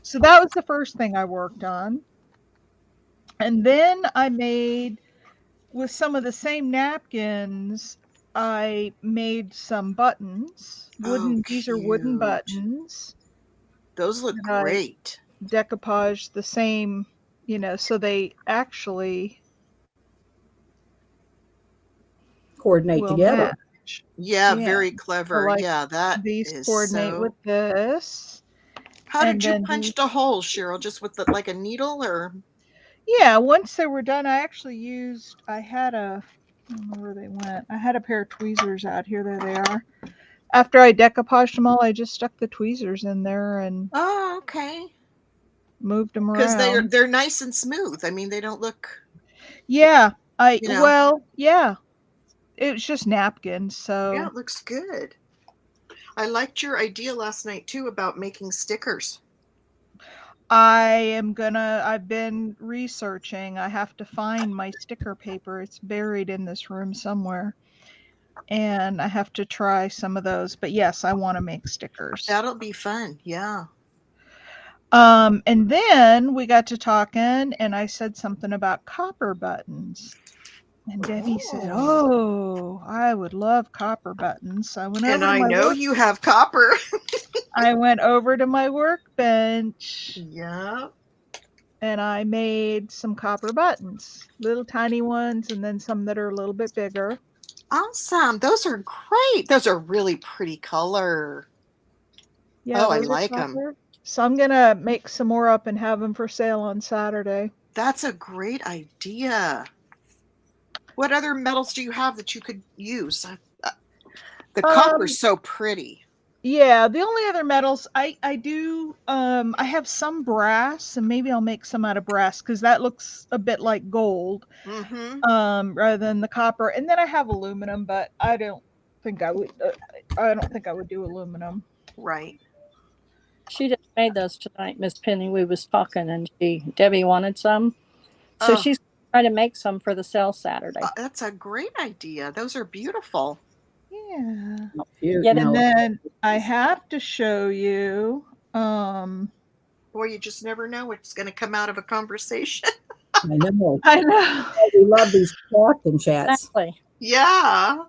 So that was the first thing I worked on. And then I made, with some of the same napkins, I made some buttons. Oh, These are wooden cute. buttons. Those look And I great. decoupaged the same, so they actually Coordinate will together. match. Yeah, Yeah. very So clever. like Yeah, that these is coordinate with so. this. How And did you then punch these, the holes, Cheryl? Just with like a needle or? yeah, once they were done, I actually I had I don't know where they went. I had a pair of tweezers out here. There they are. After I decoupaged them all, I just stuck the tweezers in there and Oh, okay. moved them Because around. they're nice and smooth. I mean, they don't look, Yeah, you know. yeah, it was just napkins. Yeah, So it looks good. I liked your idea last night too about making stickers. I've been researching. I have to find my sticker paper. It's buried in this room somewhere. And I have to try some of those. But yes, I want to make stickers. That'll be fun. Yeah. And then we got to talking, and I said something about copper buttons. And Debbie said, "Oh, I would love copper buttons." So I went And over to I my know you have copper. workbench Yeah. and I made some copper buttons, little tiny ones, and then some that are a little bit bigger. Awesome. Those are great. Those are really pretty color. Yeah, Oh, I those are like them. copper. So I'm gonna make some more up and have them for sale on Saturday. That's a great idea. What other metals do you have that you could use? The copper's so pretty. Yeah, the only other metals I do I have some brass, and maybe I'll make some out of brass because that looks a bit like gold, Mm-hmm. rather than the copper. And then I have aluminum, but I don't think I would. I don't think I would do aluminum. Right. She just made those tonight, Miss Penny. We was talking, and Debbie wanted some, so Oh, she's trying to make some for the sale Saturday. that's a great idea. Those are beautiful. Yeah. Oh, cute. Yeah, Now, And then I have to show you. Boy, you just never know what's going to come out of a conversation. I know. I know. We love these talking chats. exactly. Yeah.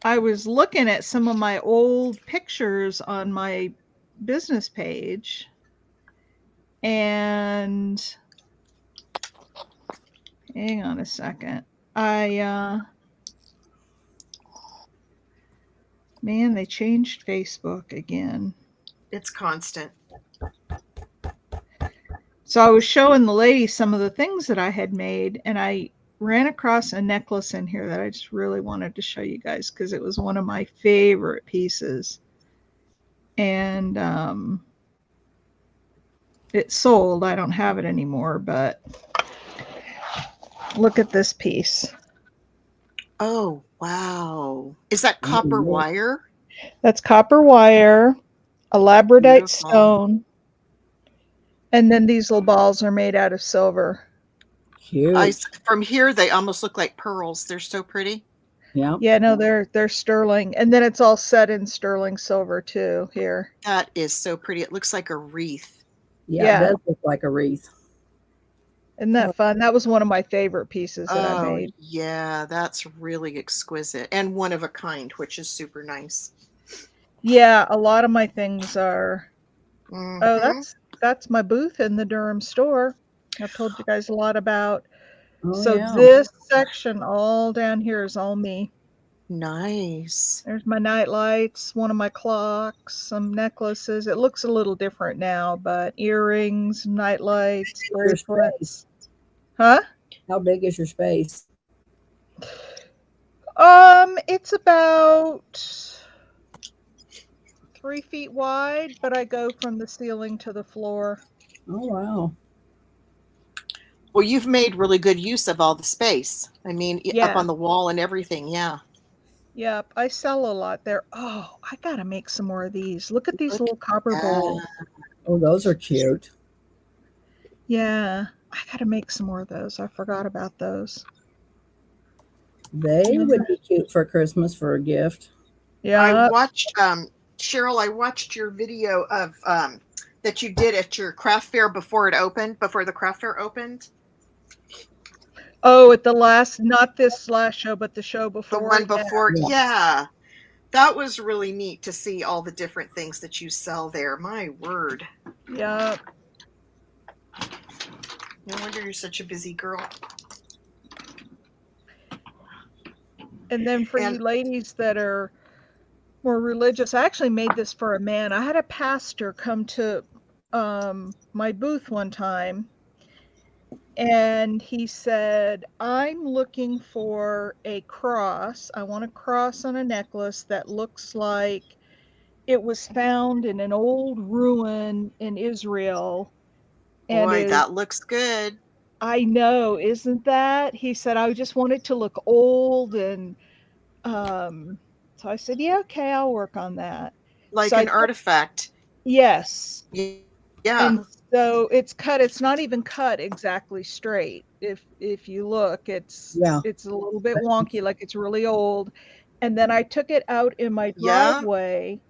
I was looking at some of my old pictures on my business page, and hang on a second. Man, they changed Facebook again. It's constant. So I was showing the lady some of the things that I had made, and I ran across a necklace in here that I just really wanted to show you guys because it was one of my favorite pieces. And it sold. I don't have it anymore, but look at this piece. Oh, wow. Is that copper wire? That's copper wire, a labradorite stone, and then these little balls are made out of silver. Cute. From here, they almost look like pearls. They're so pretty. Yeah. Yeah, no, they're sterling, and then it's all set in sterling silver too. Here. That is so pretty. It looks like a wreath. Yeah, it does look like a wreath. Isn't that fun? That was one of my favorite pieces that I made. Yeah, that's really exquisite and one of a kind, which is super nice. Yeah, a lot of my things are. Mm-hmm. Oh, that's my booth in the Durham store. I've told you guys a lot about. This section all down here is all me. Nice. There's my night lights, one of my clocks, some necklaces. It looks a little different now, but earrings, night lights, bracelets. Huh? How big is your space? It's about 3 feet wide, but I go from the ceiling to the floor. Oh, wow. Well, you've made really good use of all the space. I mean, up on the wall and everything. Yeah. Yep. I sell a lot there. Oh, I got to make some more of these. Look at these little copper bowls. Oh, those are cute. Yeah, I gotta make some more of those. I forgot about those. They would be cute for Christmas for a gift. I Yeah. watched Cheryl, I watched your video of that you did at your craft fair before it opened, before the craft fair opened. Oh, at the last, not this last show, but the show The before. one Yeah. before, Yeah. yeah. That was really neat to see all the different things that you sell there. My word. Yeah. No wonder you're such a busy girl. And then for And you ladies that are more religious, I actually made this for a man. I had a pastor come to my booth one time, and he said, I'm looking for a cross. I want a cross on a necklace that looks like it was found in an old ruin in Israel and boy, is, that looks good. I know, isn't that? He said, I just want it to look old. And so I said, yeah, okay, I'll work on that. Like So I an took, artifact. yes. Yeah. And so it's cut, it's not even cut exactly straight. If you look, it's Yeah. it's a little bit wonky, like it's really old. And then I took it out in my Yeah. driveway.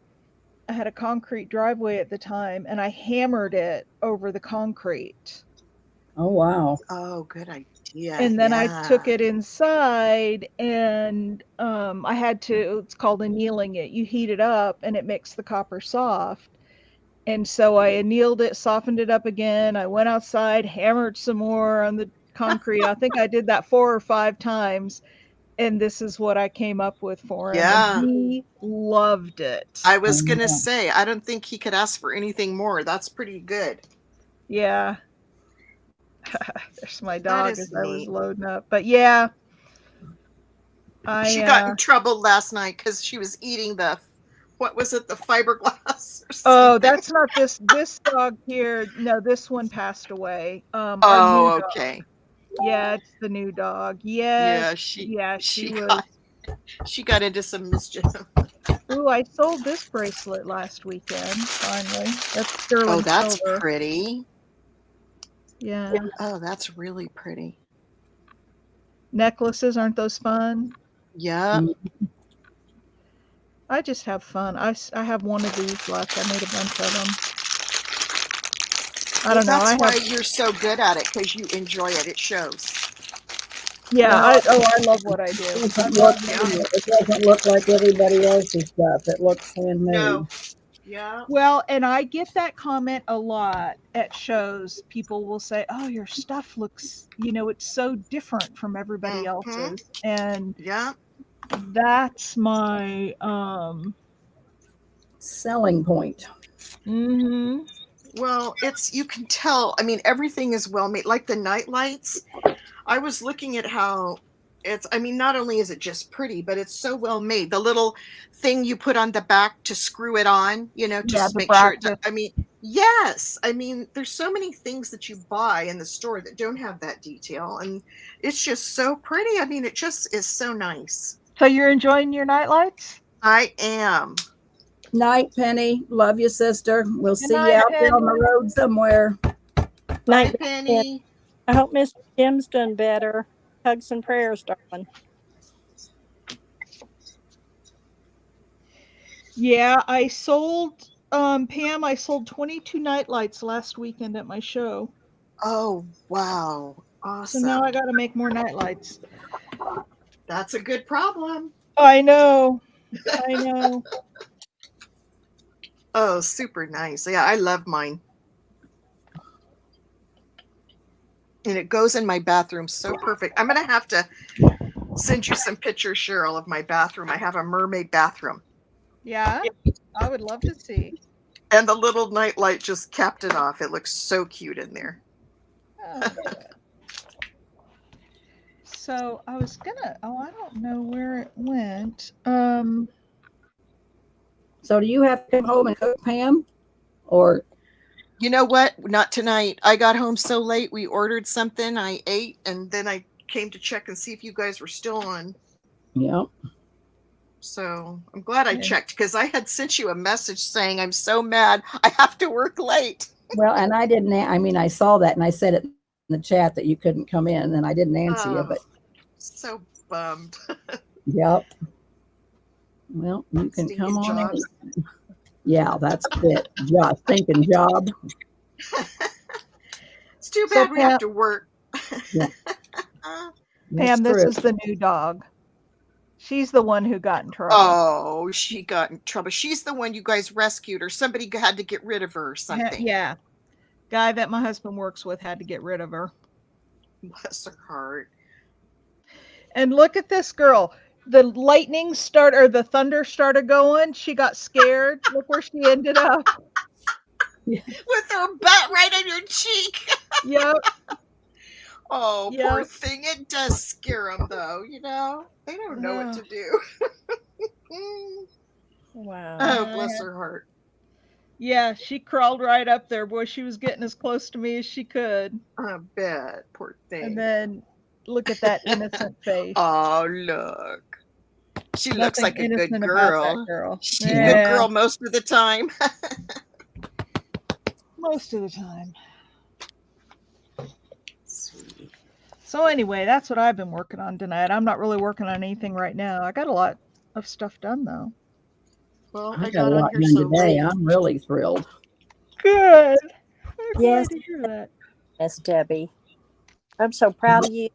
I had a concrete driveway at the time, and I hammered it over the concrete. Oh, wow. Oh, good idea. And then I took Yeah. it inside, and I had to, it's called annealing it. You heat it up and it makes the copper soft. And so I annealed it, softened it up again. I went outside, hammered some more on the concrete. I think I did that 4 or 5 times. And this is what I came up with for him. And Yeah. he loved it. I was Oh, going to yeah. say, I don't think he could ask for anything more. That's pretty good. Yeah. There's my That dog is as I was neat. loading up. But yeah, She got in trouble last night because she was eating the, what was it, the fiberglass or oh, something? that's not this dog here. No, this one passed away. Our new Oh, dog. okay. Yeah, it's the new dog. Yeah, Yes. Yeah, she was. she got into some mischief. Ooh, I sold this bracelet last weekend, finally. That's Oh, sterling that's silver. pretty. Yeah. Oh, that's really pretty. Necklaces, aren't those fun? Yeah. I just have fun. I have one of these left. I made a bunch of them. I don't know. That's why you're so good at it, because you enjoy it. It shows. Yeah, I love what I do. It doesn't look like everybody else's stuff. It looks handmade. No. Yeah. Well, and I get that comment a lot at shows. People will say, "Oh, your stuff looks, it's so different from everybody else's." And yeah, that's my selling point. Mhm. Well, you can tell. I mean, everything is well made. Like the night lights, I was looking at how not only is it just pretty, but it's so well made. The little thing you put on the back to screw it on, to make sure. Yes. I mean, there's so many things that you buy in the store that don't have that detail. And it's just so pretty. I mean, it just is so nice. So you're enjoying your night lights? I am. Night, Penny. Love you, sister. We'll see night, you out Penny. there on the road somewhere. Night, Penny. I hope Mr. Jim's doing better. Hugs and prayers, darling. Yeah, I sold Pam, I sold 22 night lights last weekend at my show. Oh, wow. Awesome. So now I got to make more night lights. That's a good problem. I know. I know. Oh, super nice. Yeah, I love mine. And it goes in my bathroom so perfect. I'm going to have to send you some pictures, Cheryl, of my bathroom. I have a mermaid bathroom. Yeah, I would love to see. And the little night light just capped it off. It looks so cute in there. Oh, so I was gonna, I don't know where it went. So do you have to come home and cook, Pam? Or you know what? Not tonight. I got home so late. We ordered something. I ate, and then I came to check and see if you guys were still on. yeah. So I'm glad I Yeah. checked because I had sent you a message saying I'm so mad I have to work late. Well, and I didn't, I mean, I saw that and I said it in the chat that you couldn't come in and I didn't answer you, but So bummed. yep. Well, you can Stinking come on jobs. in. Yeah, that's it. Job, thinking job. It's too So bad we have Pam, to work. Yeah. That's Pam, this true. is the new dog. She's the one who got in trouble. Oh, she got in trouble. She's the one you guys rescued, or somebody had to get rid of her or something. Yeah. Guy that my husband works with had to get rid of her. Bless her heart. And look at this girl. The the thunder started going. She got scared. Look where she ended up. With her butt right on your cheek. Yep. Oh, poor Yep. thing. It does scare them, though. They don't know what to do. Wow. Oh, bless her heart. Yeah, she crawled right up there. Boy, she was getting as close to me as she could. I bet. Poor thing. And then look at that innocent face. Oh, look. She looks Nothing like a good innocent about that girl. girl. She's a Yeah. good girl most of the time. Most of the time. Sweet. So anyway, that's what I've been working on tonight. I'm not really working on anything right now. I got a lot of stuff done though. Well, I I got a got on lot here done so today. late. I'm really thrilled. Good. I'm Yes. glad to hear that. Yes, Debbie. I'm so proud of you.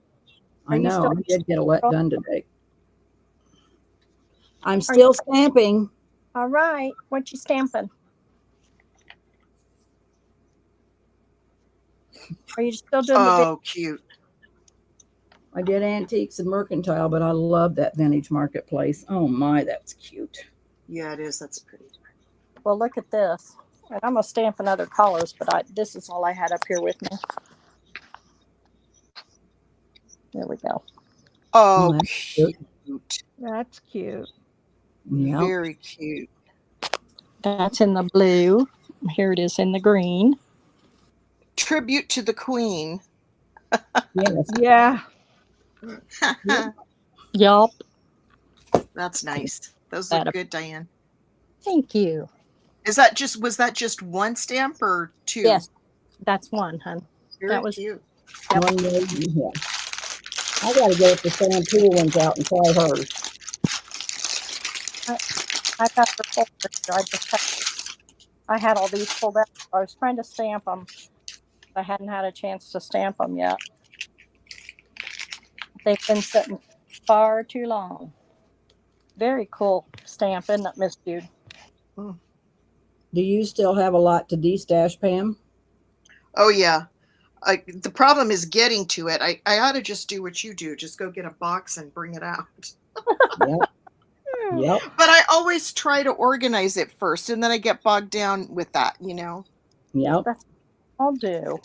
I Are you know. still? I did get a lot done today. I'm still stamping. All right. What you stamping? Are you still doing the? Oh, cute. I did antiques and mercantile, but I love that vintage marketplace. Oh my, that's cute. Yeah, it is. That's pretty. Well, look at this. And I'm gonna stamp in other colors, but this is all I had up here with me. There we go. Oh, that's cute. That's cute. Yeah. Very cute. That's in the blue. Here it is in the green. Tribute to the Queen. Yes. Yeah. Yup. That's nice. Those That- look good, Diane. Thank you. Was that just one stamp or two? Yes, that's one, hon. Very that was- cute. Yep. One more. Yeah. I got to get the sand pool ones out and try hers. I got the folder. I had all these pulled out. I was trying to stamp them. I hadn't had a chance to stamp them yet. They've been sitting far too long. Very cool stamp, isn't it, Miss Jude? Do you still have a lot to de-stash, Pam? Oh, yeah. The problem is getting to it. I ought to just do what you do. Just go get a box and bring it out. Yep. Yep. But I always try to organize it first, and then I get bogged down with that, Yep. I'll do.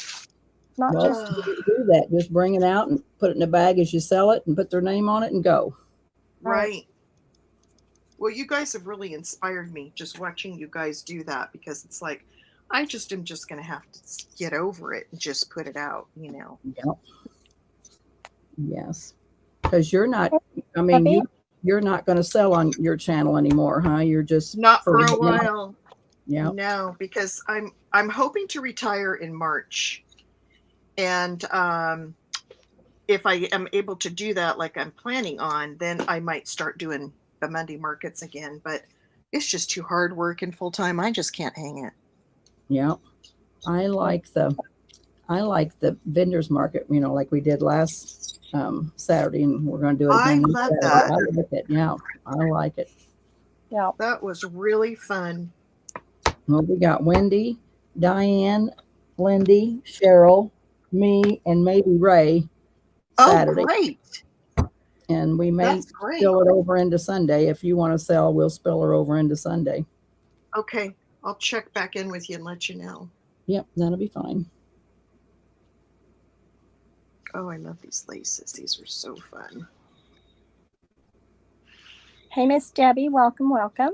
Not Well, just do that. Just bring it out and put it in a bag as you sell it and put their name on it and go. Right. Well, you guys have really inspired me just watching you guys do that, because it's like, I just am just going to have to get over it and just put it out, Yep. Yes. Because you're not, I mean, you're not going to sell on your channel anymore, huh? You're just Not for a now. while. Yeah. No, because I'm hoping to retire in March. And if I am able to do that like I'm planning on, then I might start doing the Monday markets again. But it's just too hard work and full time. I just can't hang it. Yeah. I like the vendors market, like we did last Saturday, and we're going to do it again. I love Saturday. that. I like it. Yeah. I like it. yeah. That was really fun. Well, we got Wendy, Diane, Lindy, Cheryl, me, and maybe Ray Saturday. Oh, great. And we may That's great. spill it over into Sunday. If you want to sell, we'll spill her over into Sunday. Okay. I'll check back in with you and let you know. Yep, that'll be fine. Oh, I love these laces. These are so fun. Hey, Miss Debbie, welcome, welcome.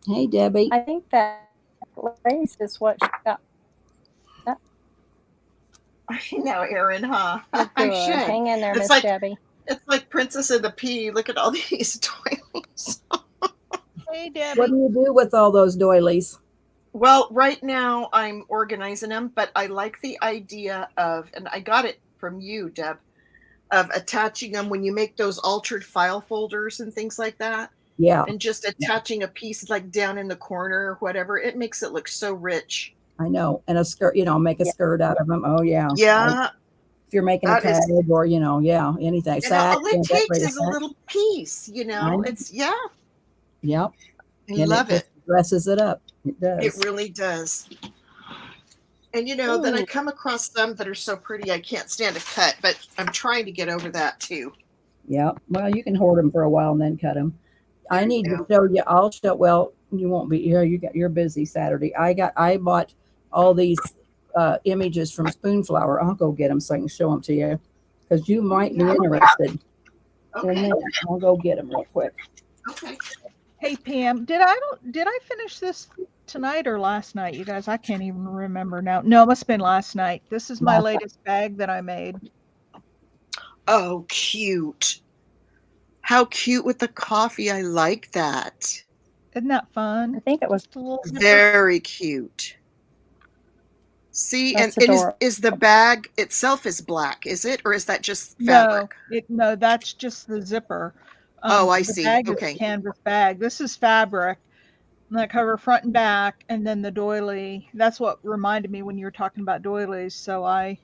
Hey, Debbie. I think that lace is what she got. I know, Erin, huh? You're I good. should. Hang in there, It's Miss like Debbie. it's like Princess of the Pea. Look at all these doilies. Hey, What Debbie. do you do with all those doilies? Well, right now I'm organizing them, but I like the idea of, and I got it from you, Deb, of attaching them when you make those altered file folders and things like that, Yeah, and just attaching a piece like down in the corner or whatever. It makes it look so rich. I know. And a skirt, make a Yeah. skirt out of them. Oh, yeah. Yeah, If you're making a that tag is, or, yeah, anything. and Sack, all it takes decorate is a sack. little piece, I know. It's, yeah, Yep. I And love it it. just dresses it up. It It does. really does. And then I come across some that are so pretty I can't stand to cut, but I'm trying to get over that too. Yep. Well, you can hoard them for a while and then cut them. I There need you to go. show you. I'll show. Well, you won't be here. You're busy Saturday. I bought all these images from Spoonflower. I'll go get them so I can show them to you because you might be interested in Okay. that. I'll go get them real quick. Okay. Hey, Pam. Did I finish this tonight or last night? You guys, I can't even remember now. No, it must have been last night. This is my Last latest bag that I made. Oh, cute. How cute with the coffee. I like that. Isn't that I fun? think it was. Just a little zipper. Very cute. See, That's and adorable. is the bag itself is black, is it? Or is that just No, fabric? no, that's just the zipper. Oh, I The see. bag is Okay. a canvas bag. This is fabric. And that cover front and back, and then the doily. That's what reminded me when you were talking about doilies. So I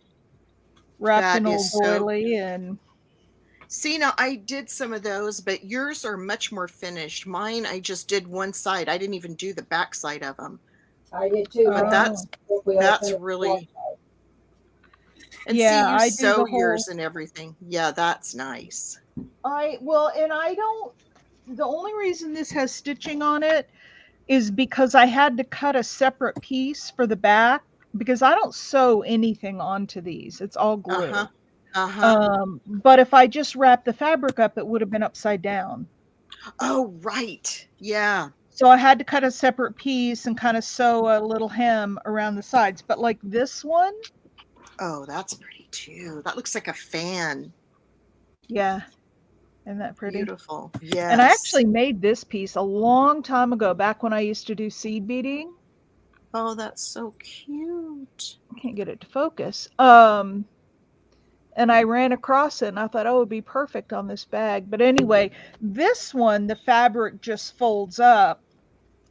wrapped That an old is so. doily, and See, now I did some of those, but yours are much more finished. Mine, I just did one side. I didn't even do the back side of them. I did too. But that's really. And yeah, see, you I do sew the whole. yours and everything. Yeah, that's nice. And I don't. The only reason this has stitching on it is because I had to cut a separate piece for the back because I don't sew anything onto these. It's all glue. Uh-huh. Uh-huh. But if I just wrapped the fabric up, it would have been upside down. Oh, right. Yeah. So I had to cut a separate piece and kind of sew a little hem around the sides. But like this one, Oh, that's pretty too. That looks like a fan. yeah, isn't that pretty? Beautiful. And I Yes. actually made this piece a long time ago, back when I used to do seed beading. Oh, that's so cute. I can't get it to focus. And I ran across it and I thought, oh, it would be perfect on this bag. But anyway, this one, the fabric just folds up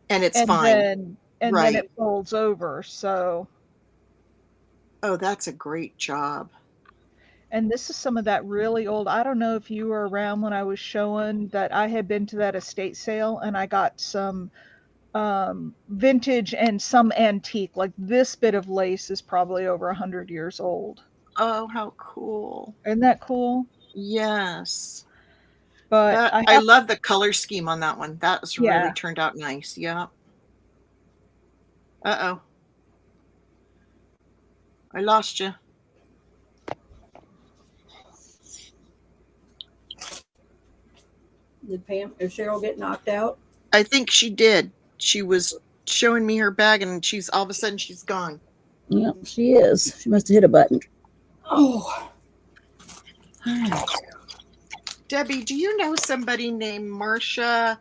And it's and fine. then Right. it folds over. So, Oh, that's a great job. and this is some of that really old. I don't know if you were around when I was showing that I had been to that estate sale and I got some vintage and some antique. Like this bit of lace is probably over 100 years old. Oh, how cool. Isn't that cool? Yes. But That I I have, love the color scheme on that one. That's really yeah. turned out nice. Yeah. Uh-oh. I lost you. Did Pam or Cheryl get knocked out? I think she did. She was showing me her bag and she's all of a sudden she's gone. Yeah, she is. She must have hit a button. Oh. Debbie, do you know somebody named Marcia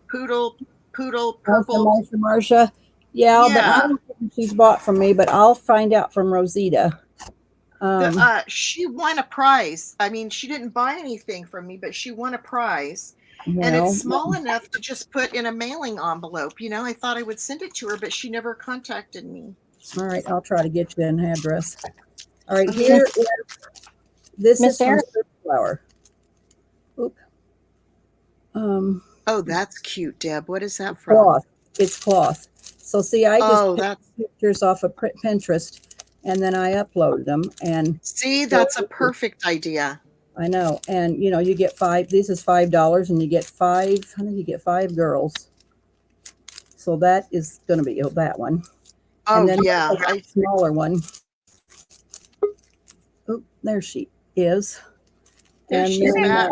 Poodle Purple? Marcia. Yeah, but I Yeah. don't think she's bought from me, but I'll find out from Rosita. She won a prize. I mean, she didn't buy anything from me, but she won a prize. And Well, it's small enough to just put in a mailing envelope. I thought I would send it to her, but she never contacted me. all right, I'll try to get you an address. All right, here is, this Miss is from Erin? Flower. Oop. Oh, that's cute, Deb. What is that from? Cloth. It's cloth. So see, I just Oh, took that's pictures off of Pinterest and then I uploaded them. And see, that's a perfect idea. I know. And you get five. This is $5, and you get five. I think you get 5 girls. So that is going to be that one. Oh, And then yeah. a smaller one. Oh, there she is. There And she's then, back.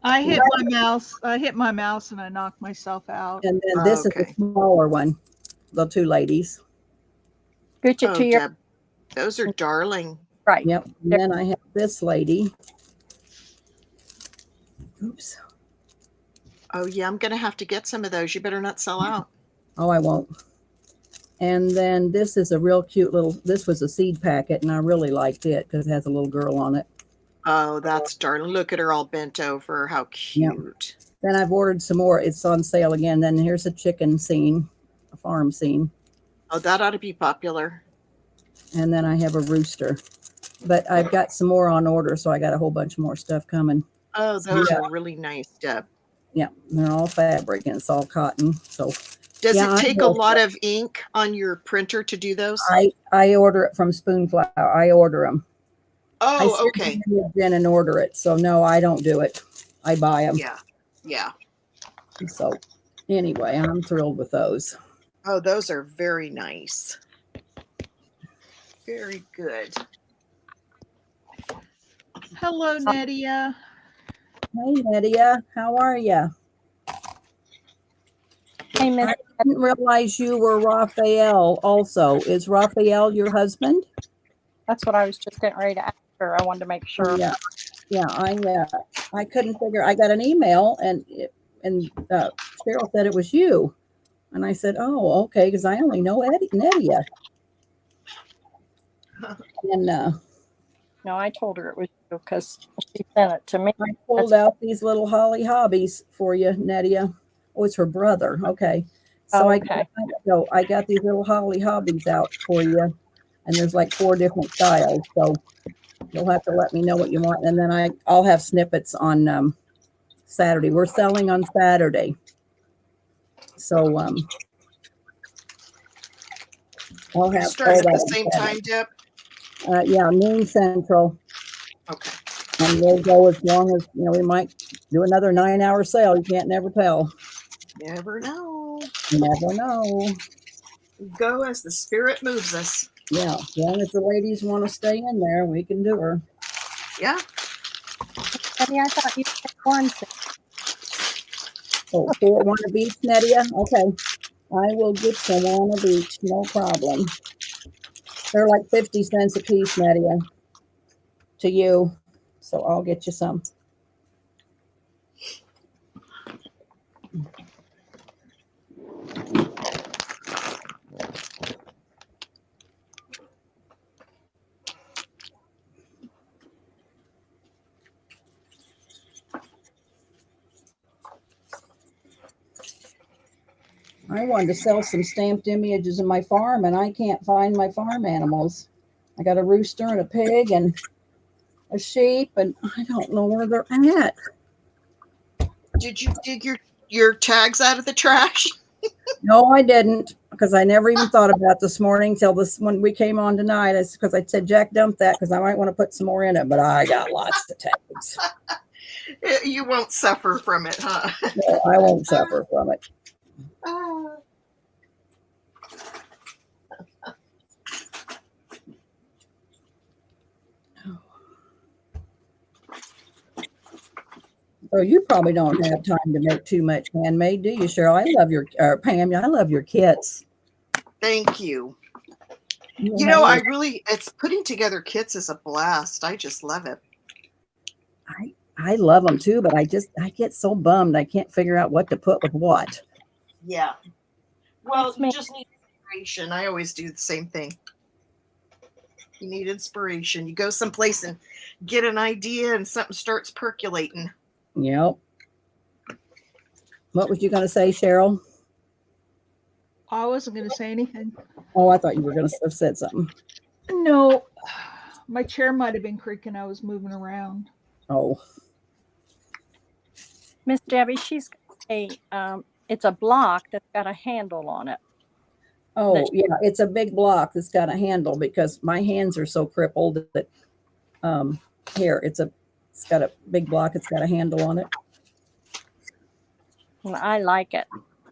I hit my mouse. I hit my mouse and I knocked myself out. and then this is Okay. the smaller one. The 2 ladies. Scooch it Oh, to your Deb. Those are darling. Right. Yep. And then I have this lady. Oops. Oh yeah, I'm gonna have to get some of those. You better not sell out. Oh, I won't. And then this is a real cute little, this was a seed packet, and I really liked it because it has a little girl on it. Oh, that's darling. Look at her all bent over. How cute. Then I've ordered some more. It's on sale again. Then here's a chicken scene, a farm scene. Oh, that ought to be popular. And then I have a rooster. But I've got some more on order, so I got a whole bunch more stuff coming. Oh, those are really nice, Deb. Yeah, they're all fabric and it's all cotton. So Does yeah, it take a lot of ink on your printer to do those? I order it from Spoonflower. I order them. Oh, okay. In and order it. So no, I don't do it. I buy them. Yeah. Yeah. So anyway, I'm thrilled with those. Oh, those are very nice. Very good. Hello, Nydia. Hey, Nydia, how are you? Hey, Miss. I didn't realize you were Raphael also. Is Raphael your husband? That's what I was just getting ready to ask her. I wanted to make sure. Yeah. Yeah, I couldn't figure. I got an email and Cheryl said it was you, and I said, "Oh, okay," because I only know Nydia. And No, I told her it was you because she sent it to me. I pulled out these little holly hobbies for you, Nydia. Oh, it's her brother. Okay, so Oh, okay. I got these little holly hobbies out for you, and there's like 4 different styles. So you'll have to let me know what you want, and then I'll have snippets on Saturday. We're selling on Saturday, so I'll have Start at the same time, Deb. Yeah, noon Central, Okay. and we'll go as long as we might do another 9-hour sale. You can't never tell. Never know. You never know. Go as the spirit moves us. Yeah, as long as the ladies want to stay in there, we can do her. Yeah. Maybe I thought you said one. Oh, 1 of each, Nydia? Okay. I will get some 1 of each, no problem. They're like 50 cents a piece, Nydia, to you. So I'll get you some. I wanted to sell some stamped images of my farm, and I can't find my farm animals. I got a rooster and a pig and a sheep, and I don't know where they're at. Did you dig your tags out of the trash? No, I didn't, because I never even thought about this morning till when we came on tonight. It's because I said, Jack, dump that because I might want to put some more in it, but I got lots of tags. You won't suffer from it, huh? No, I won't suffer from it. So you probably don't have time to make too much handmade, do you, Cheryl? I love your Pam. I love your kits. Thank you. You know, it's putting together kits is a blast. I just love it. I love them too, but I get so bummed. I can't figure out what to put with what. Yeah. Well, you just need inspiration. I always do the same thing. You need inspiration. You go someplace and get an idea and something starts percolating. Yep. What was you going to say, Cheryl? I wasn't going to say anything. Oh, I thought you were going to have said something. No, my chair might have been creaking. I was moving around. Oh. Miss Debbie, she's it's a block that's got a handle on it. Oh, yeah, it's a big block that's got a handle because my hands are so crippled that here it's got a big block. It's got a handle on it. And I like it.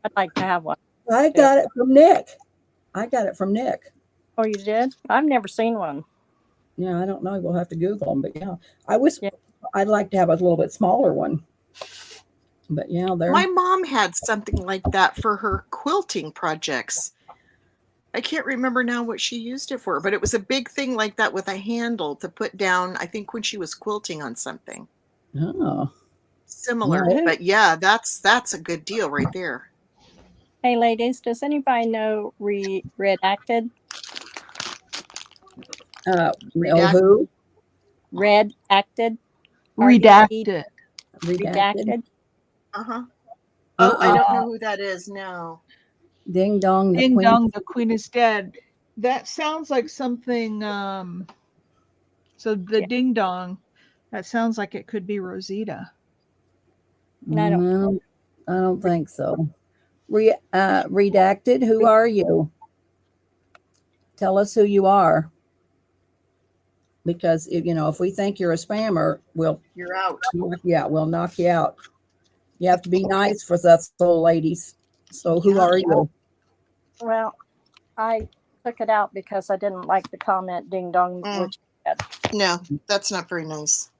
I'd like to have one. I got it from Nick. Oh, you did? I've never seen one. Yeah, I don't know. We'll have to Google them, but yeah, I'd like to have a little bit smaller one. But yeah, my mom had something like that for her quilting projects. I can't remember now what she used it for, but it was a big thing like that with a handle to put down, I think when she was quilting on something. Oh. Similar. Yeah. But yeah, that's a good deal right there. Hey, ladies, does anybody know redacted? Oh, Redact- who? Redacted? Redacted. Redacted? Uh-huh. Oh, I Uh-uh. don't know who that is. No. Ding dong, the Ding queen. dong, the queen is dead. That sounds like something. So the Yeah. ding dong, that sounds like it could be Rosita. No, I don't think so. Redacted, who are you? Tell us who you are. Because if we think you're a spammer, You're out. we'll knock you out. You have to be nice for us old ladies. So who Yeah. are you? Well, I took it out because I didn't like the comment ding dong, which No, that's not very nice.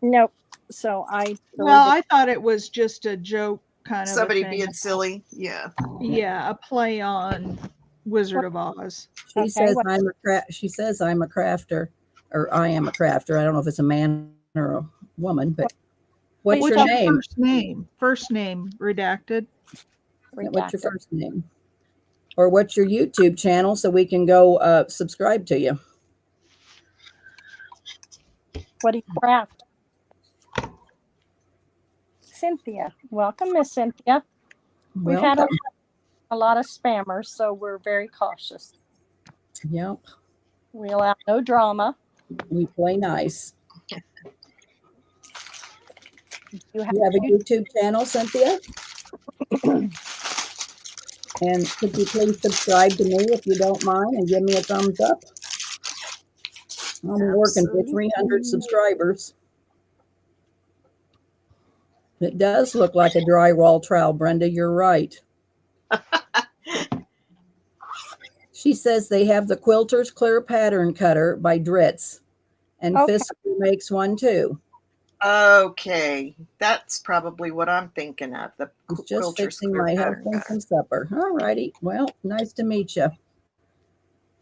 nope. So I Well, I thought it was just a joke kind of Somebody a thing. being silly. Yeah. Yeah, a play on Wizard of Oz. She says I'm a crafter, or I am a crafter. I don't know if it's a man or a woman, but what's your name? First name? First name redacted. What's your first name? Or what's your YouTube channel so we can go subscribe to you? What do you craft? Cynthia. Welcome, Miss Cynthia. We've had a lot of spammers, so we're very cautious. Yep. We allow no drama. We play nice. You have a YouTube channel, Cynthia? And could you please subscribe to me if you don't mind and give me a thumbs up? I'm working for 300 subscribers. It does look like a drywall trowel, Brenda. You're right. She says they have the Quilter's Clear Pattern Cutter by Dritz. And Fisker makes one too. Okay. That's probably what I'm thinking of. The just fixing my husband some supper. All righty. Well, nice to meet you.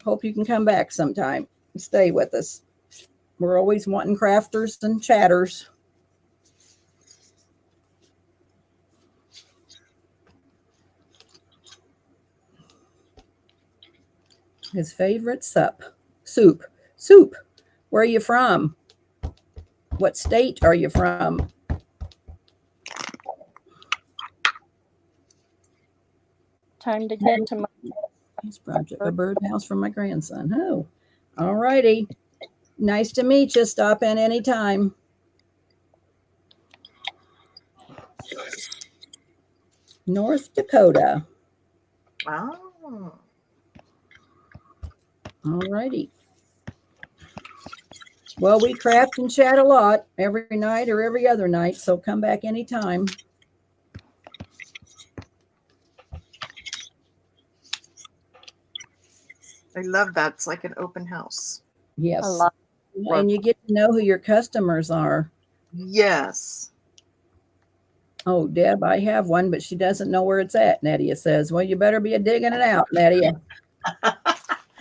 Hope you can come back sometime and stay with us. We're always wanting crafters and chatters. His favorite soup. Where are you from? What state are you from? Time to get to my project. A birdhouse for my grandson. Oh, all righty. Nice to meet you. Stop in anytime. North Dakota. Oh. All righty. Well, we craft and chat a lot every night or every other night, so come back anytime. I love that. It's like an open house. Yes. And you get to know who your customers are. Yes. Oh, Deb, I have one, but she doesn't know where it's at, Nadia says. Well, you better be digging it out, Nadia.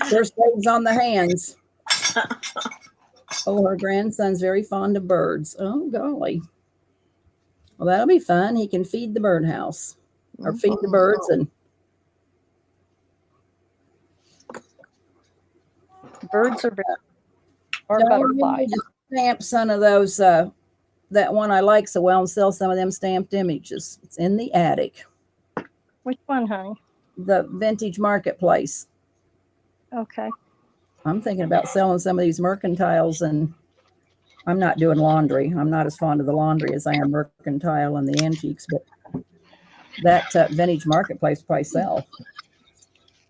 First legs on the hands. Oh, her grandson's very fond of birds. Oh, golly. Well, that'll be fun. He can feed the birdhouse or feed the birds. And birds are very, or butterflies. Stamp some of those, that one I like so well, and sell some of them stamped images. It's in the attic. Which one, honey? The Vintage Marketplace. Okay. I'm thinking about selling some of these mercantiles, and I'm not doing laundry. I'm not as fond of the laundry as I am mercantile and the antiques, but that Vintage Marketplace probably sell.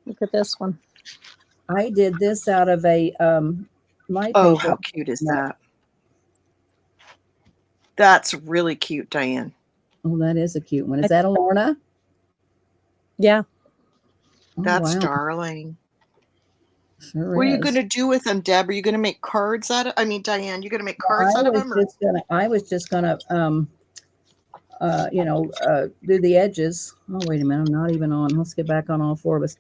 Look at this one. I did this out of a my paper. How cute is that? That's really cute, Diane. Oh, that is a cute one. Is that a Lorna? Yeah. Oh, that's darling. Sure what are is. you going to do with them, Deb? Are you going to make cards out of? I mean, Diane, you going to make cards out of them? I was just gonna, do the edges. Oh, wait a minute, I'm not even on. Let's get back on all four of us.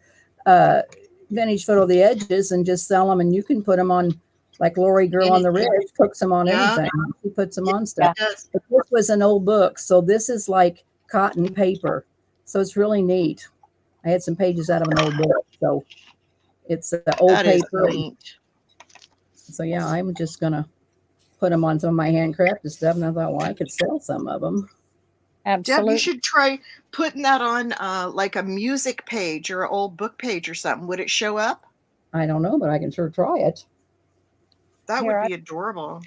vintage photo the edges and just sell them, and you can put them on, like Lori Girl on the Ridge cooks them on anything. She puts them on stuff. But this was an old book, so this is like cotton paper, so it's really neat. I had some pages out of an old book, so it's old paper. So yeah, I'm just gonna put them on some of my handcrafted stuff, and I thought, well, I could sell some of them. Absolutely. Deb, you should try putting that on like a music page or an old book page or something. Would it show up? I don't know, but I can sure try it. That would be adorable.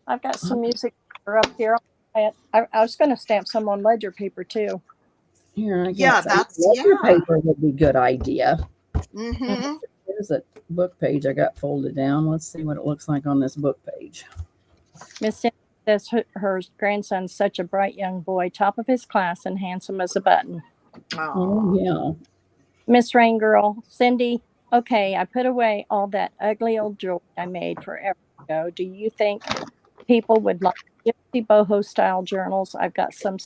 I've got some music up here. I was going to stamp some on ledger paper too. Here, I guess ledger paper would be a good idea. Mm-hmm. There's a book page I got folded down. Let's see what it looks like on this book page. Miss Cindy says her grandson's such a bright young boy, top of his class and handsome as a button. Oh, yeah. Miss Rain Girl, Cindy, okay, I put away all that ugly old jewelry I made forever ago. Do you think people would like gypsy boho style journals? I've got some.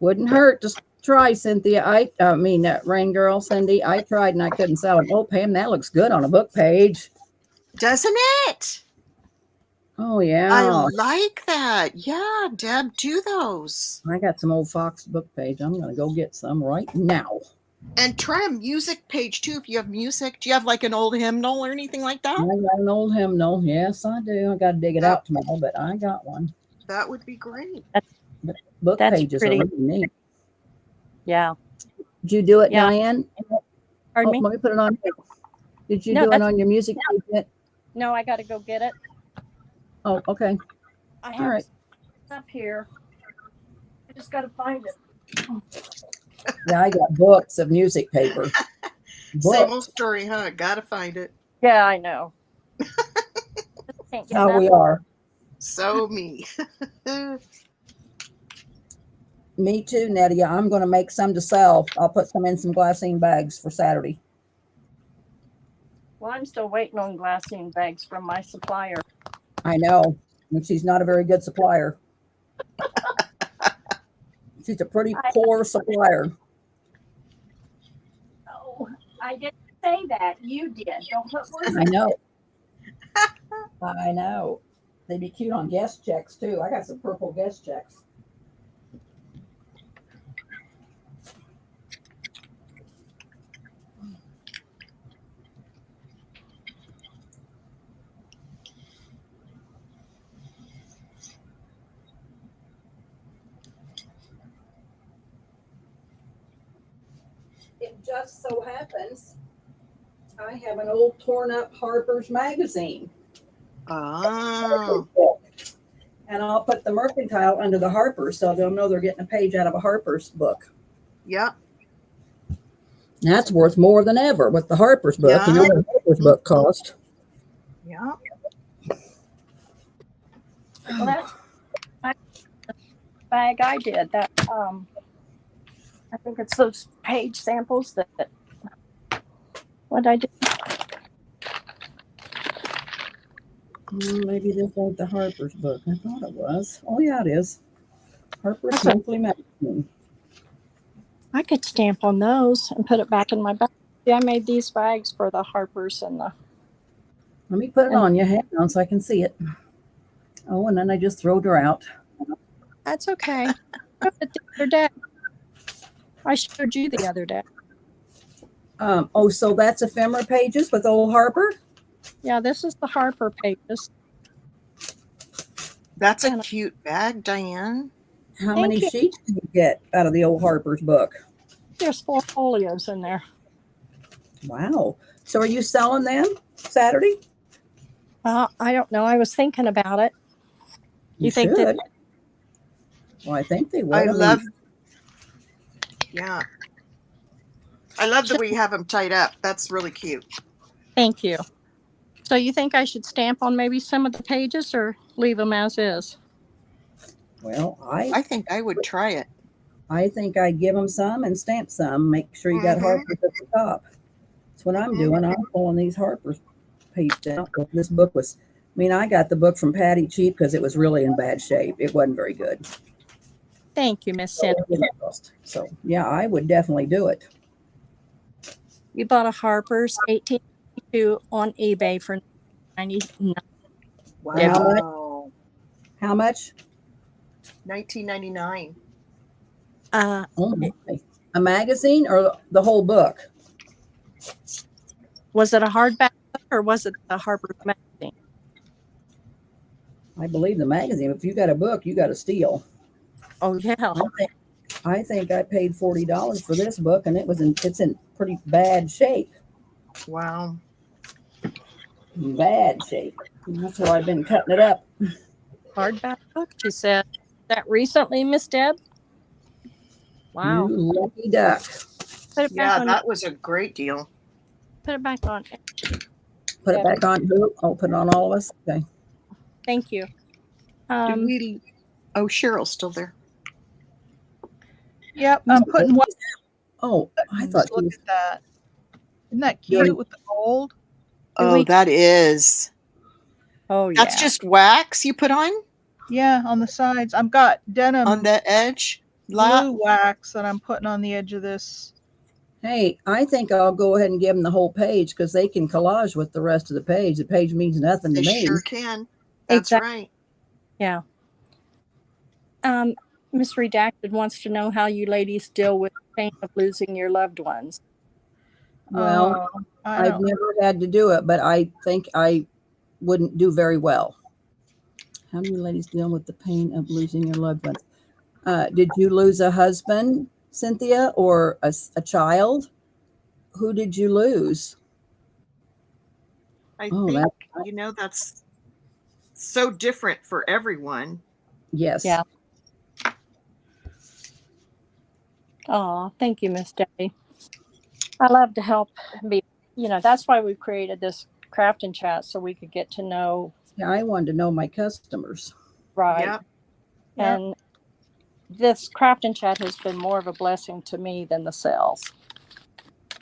Wouldn't hurt. Just try, Cynthia. Rain Girl, Cindy. I tried and I couldn't sell it. Oh, Pam, that looks good on a book page. Doesn't it? Oh, yeah. I like that. Yeah, Deb, do those. I got some old Fox book page. I'm going to go get some right now. And try a music page, too, if you have music. Do you have like an old hymnal or anything like that? I got an old hymnal. Yes, I do. I got to dig it out tomorrow, but I got one. That would be great. Book pages are really neat. Yeah. Did you do it, Diane? Pardon me? Let me put it on here. Did you do it on your music page yet? No, I got to go get it. Oh, okay. I have it up here. I just got to find it. Yeah, I got books of music paper. Same old story, huh? Gotta find it. Yeah, I know. How we are. So me. Me too, Nettie. I'm going to make some to sell. I'll put some in some glassine bags for Saturday. Well, I'm still waiting on glassine bags from my supplier. I know. And she's not a very good supplier. She's a pretty poor supplier. Oh, I didn't say that. You did. Don't put words. I know. I know. They'd be cute on guest checks, too. I got some purple guest checks. It just so happens I have an old torn up Harper's magazine. Oh. And I'll put the Mercantile under the Harper's so they'll know they're getting a page out of a Harper's book. Yep. That's worth more than ever with the Harper's book. Yeah. You know what the Harper's book cost. Yeah. Well, that's the bag I did. That I think it's those page samples that what I did. Maybe this ain't the Harper's book. I thought it was. Oh yeah, it is. Harper's Monthly Magazine. I could stamp on those and put it back in my bag. Yeah, I made these bags for the Harper's and the. Let me put it on you. Hang on so I can see it. Oh, and then I just throwed her out. That's okay. The other day. I showed you the other day. Oh, so that's ephemera pages with old Harper? Yeah, this is the Harper pages. That's a cute bag, Diane. How many sheets do you get out of the old Harper's book? There's 4 folios in there. Wow. So are you selling them Saturday? I don't know. I was thinking about it. You think should. that? Well, I think they would. I love. Yeah. I love that we have them tied up. That's really cute. Thank you. So you think I should stamp on maybe some of the pages or leave them as is? Well, I think I would try it. I think I'd give them some and stamp some. Make sure you got Harper's at the top. That's what I'm doing. I'm pulling these Harper's pages out. This book was, I got the book from Patty cheap because it was really in bad shape. It wasn't very good. Thank you, Miss Cindy. So, yeah, I would definitely do it. You bought a Harper's 1892 on eBay for 99. Wow. How much? $19.99. Uh, Oh my. A magazine or the whole book? was it a hardback book or was it the Harper's magazine? I believe the magazine. If you got a book, you got to steal. Oh yeah. I think I paid $40 for this book, and it's in pretty bad shape. Wow. Bad shape. That's why I've been cutting it up. Hardback book. She said that recently, Miss Deb. Wow. You lucky duck. Put it back Yeah, on. that was a great deal. Put it back on. Put it back on who? Oh, put it on all of us. Okay. Thank you. Did we? Oh, Cheryl's still there. Yep, I'm putting one. Oh, I thought Look you at that. Isn't that cute with the gold? Oh, that is. Oh, yeah. That's just wax you put on? Yeah, on the sides. I've got denim on the edge. blue wax that I'm putting on the edge of this. Hey, I think I'll go ahead and give them the whole page because they can collage with the rest of the page. The page means nothing to They me. sure can. That's right. Yeah. Miss Redacted wants to know how you ladies deal with the pain of losing your loved ones. Well, I've never had to do it, but I think I wouldn't do very well. How do you ladies deal with the pain of losing your loved ones? Did you lose a husband, Cynthia, or a child? Who did you lose? I think, that's so different for everyone. Yes. Yeah. Oh, thank you, Miss Debbie. I love to help be, that's why we created this craft and chat so we could get to know. Yeah, I wanted to know my customers. Right. Yep. And this craft and chat has been more of a blessing to me than the sales.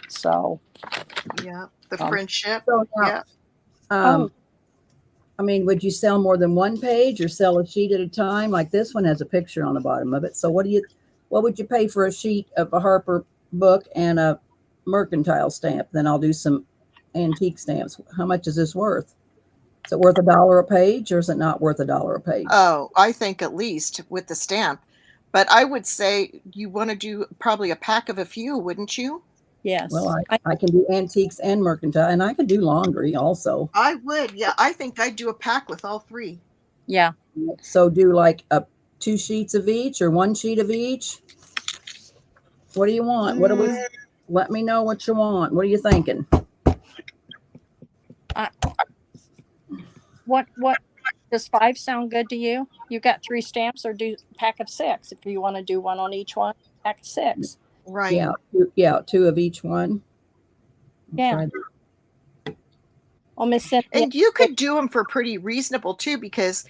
So. Yeah. The friendship. So now, I mean, would you sell more than one page or sell a sheet at a time? Like this one has a picture on the bottom of it. So what would you pay for a sheet of a Harper book and a mercantile stamp? Then I'll do some antique stamps. How much is this worth? Is it worth $1 a page or is it not worth $1 a page? Oh, I think at least with the stamp. But I would say you want to do probably a pack of a few, wouldn't you? Yes. Well, I can do antiques and mercantile, and I can do laundry also. I would. Yeah, I think I'd do a pack with all three. Yeah. So do like 2 sheets of each or 1 sheet of each? What do you want? What do we? Let me know what you want. What are you thinking? What does 5 sound good to you? You got 3 stamps, or do a pack of 6 if you want to do one on each one. Pack of 6. Right. Yeah, 2 of each one. Yeah. And you could do them for pretty reasonable too, because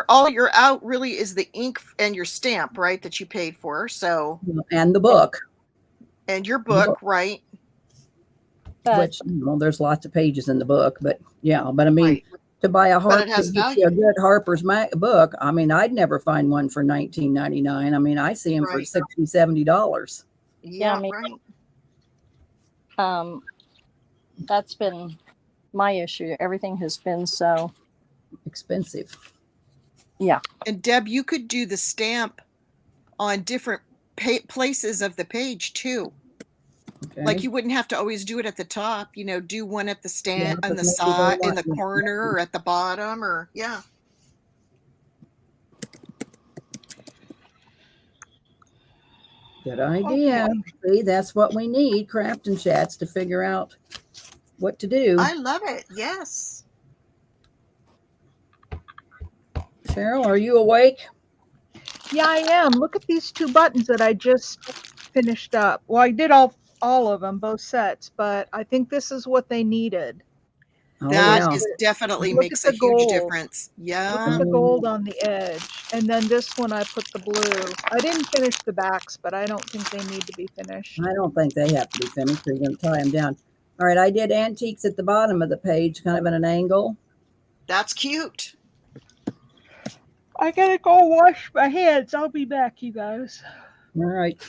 all you're out really is the ink and your stamp, right? That you paid for. So. And the book. And your book, right? Which, there's lots of pages in the book, but I mean, to buy a good Harper's book, I mean, I'd never find one for $19.99. I mean, I see them for $60, $70. Yeah, right. That's been my issue. Everything has been so expensive. Yeah. And Deb, you could do the stamp on different places of the page too. Okay. Like you wouldn't have to always do it at the top, do one at the stand on the side, in the corner, or at the bottom, or Good idea. Okay. See, that's what we need, craft and chats, to figure out what to do. I love it. Yes. Cheryl, are you awake? Yeah, I am. Look at these 2 buttons that I just finished up. Well, I did all of them, both sets, but I think this is what they needed. That is definitely makes a huge difference. Yeah. Look at the gold on the edge. And then this one, I put the blue. I didn't finish the backs, but I don't think they need to be finished. I don't think they have to be finished. You're going to tie them down. All right. I did antiques at the bottom of the page, kind of at an angle. That's cute. I got to go wash my hands. I'll be back, you guys. All right.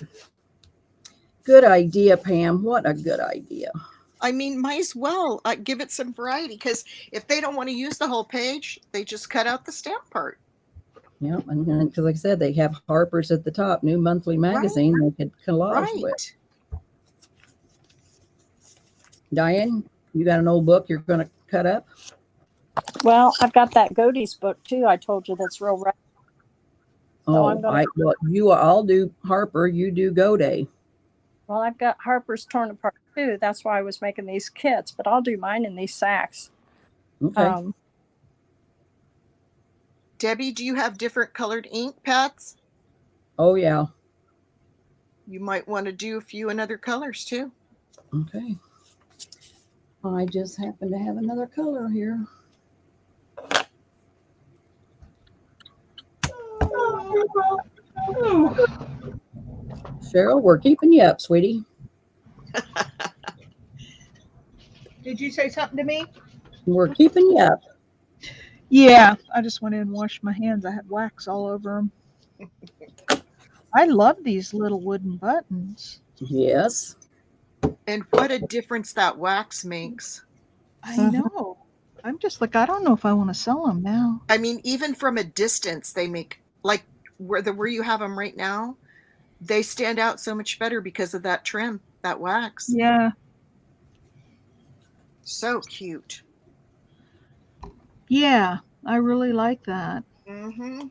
Good idea, Pam. What a good idea. I mean, might as well give it some variety, because if they don't want to use the whole page, they just cut out the stamp part. Yeah, and because like I said, they have Harper's at the top, new monthly magazine they could collage with. Right. Diane, you got an old book you're going to cut up? Well, I've got that Godey's book too. I told you that's real rough. So I'm gonna, I'll do Harper, you do Godey. well, I've got Harper's torn apart too. That's why I was making these kits, but I'll do mine in these sacks. Okay. Debbie, do you have different colored ink pads? Oh, yeah. You might want to do a few in other colors too. Okay. I just happen to have another color here. Cheryl, we're keeping you up, sweetie. Did you say something to me? We're keeping you up. Yeah, I just went in and washed my hands. I had wax all over them. I love these little wooden buttons. Yes. And what a difference that wax makes. I know. I'm just like, I don't know if I want to sell them now. I mean, even from a distance, they make, like where you have them right now, they stand out so much better because of that trim, that wax. Yeah. So cute. Yeah, I really like that. Mm-hmm.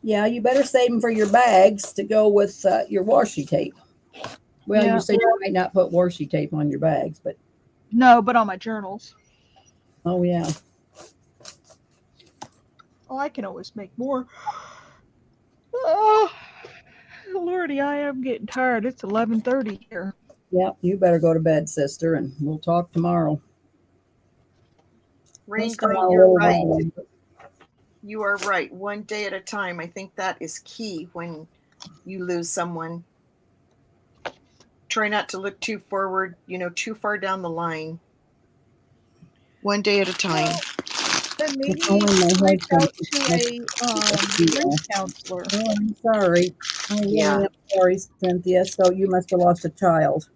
Yeah, you better save them for your bags to go with your washi tape. Well, Yeah. you say you might not put washi tape on your bags, but. No, but on my journals. Oh, yeah. Oh, I can always make more. Oh, Lordy, I am getting tired. It's 11:30 here. Yeah, you better go to bed, sister, and we'll talk tomorrow. Rain, Let's go on a you're little right. while. You are right. One day at a time. I think that is key when you lose someone. Try not to look too forward, too far down the line. One day at a time. Then maybe only my reach out husband. to a grief counselor. Oh, I'm sorry. I really am sorry, Cynthia. So you must have lost a child.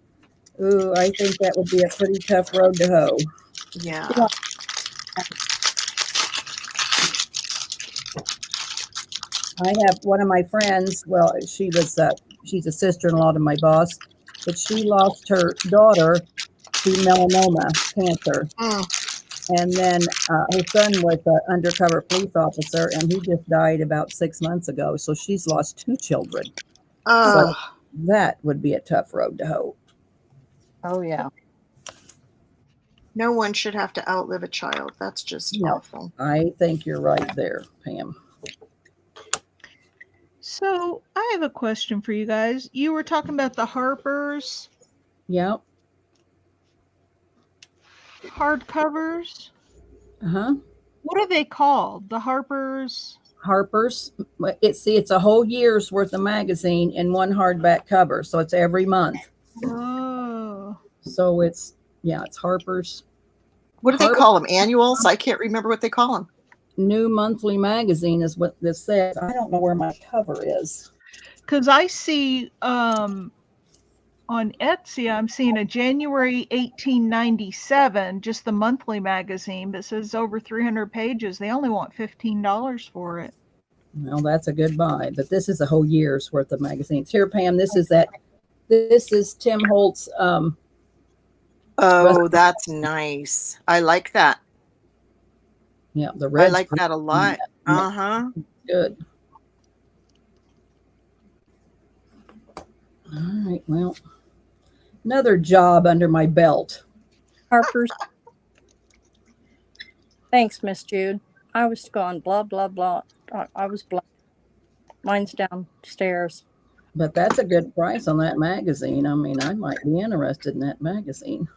Ooh, I think that would be a pretty tough road to hoe. Yeah. I have one of my friends. Well, she's a sister-in-law to my boss, but she lost her daughter to melanoma cancer. And then her son was an undercover police officer, and he just died about 6 months ago. So she's lost 2 children. So that would be a tough road to hoe. Oh, yeah. No one should have to outlive a child. That's just awful. I think you're right there, Pam. So I have a question for you guys. You were talking about the Harper's. Yep. Hardcovers. Uh-huh. What are they called? The Harper's? Harper's. It's a whole year's worth of magazine in one hardback cover. So it's every month. Oh. So it's Harper's. What do they call them? Annuals? I can't remember what they call them. New monthly magazine is what this says. I don't know where my cover is. Because I see on Etsy, I'm seeing a January 1897, just the monthly magazine, that says over 300 pages. They only want $15 for it. Well, that's a good buy. But this is a whole year's worth of magazines. Here, Pam, this is Tim Holt's. Oh, that's nice. I like that. Yeah, the red. I like that a lot. Uh-huh. Good. All right, well, another job under my belt. Harper's. Thanks, Miss Jude. I was gone, blah, blah, blah. I was blah. Mine's downstairs. But that's a good price on that magazine. I mean, I might be interested in that magazine.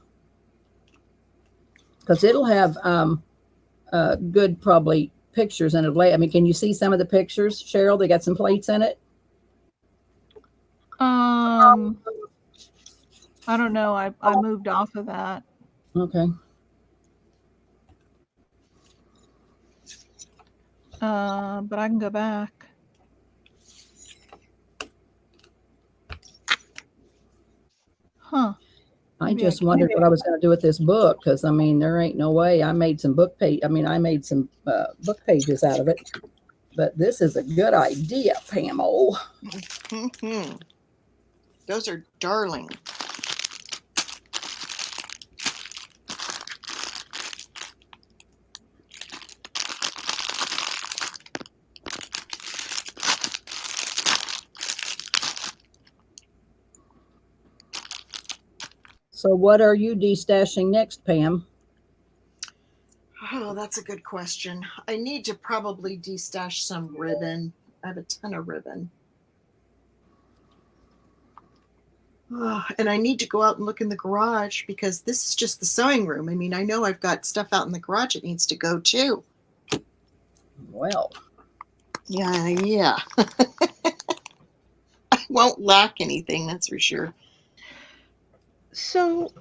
Because it'll have good, probably, pictures in it. I mean, can you see some of the pictures, Cheryl? They got some plates in it? I don't know. I moved off of that. Okay. But I can go back. Huh. I Maybe just can wondered do what I was going to do with this book because I mean there ain't no way. I made some book book pages out of it. But this is a good idea, Pamo. Those are darling. So what are you destashing next, Pam? Oh, that's a good question. I need to probably destash some ribbon. I have a ton of ribbon. Oh, and I need to go out and look in the garage because this is just the sewing room. I mean, I know I've got stuff out in the garage that needs to go too. Well. Yeah. I won't lack anything, that's for sure. So,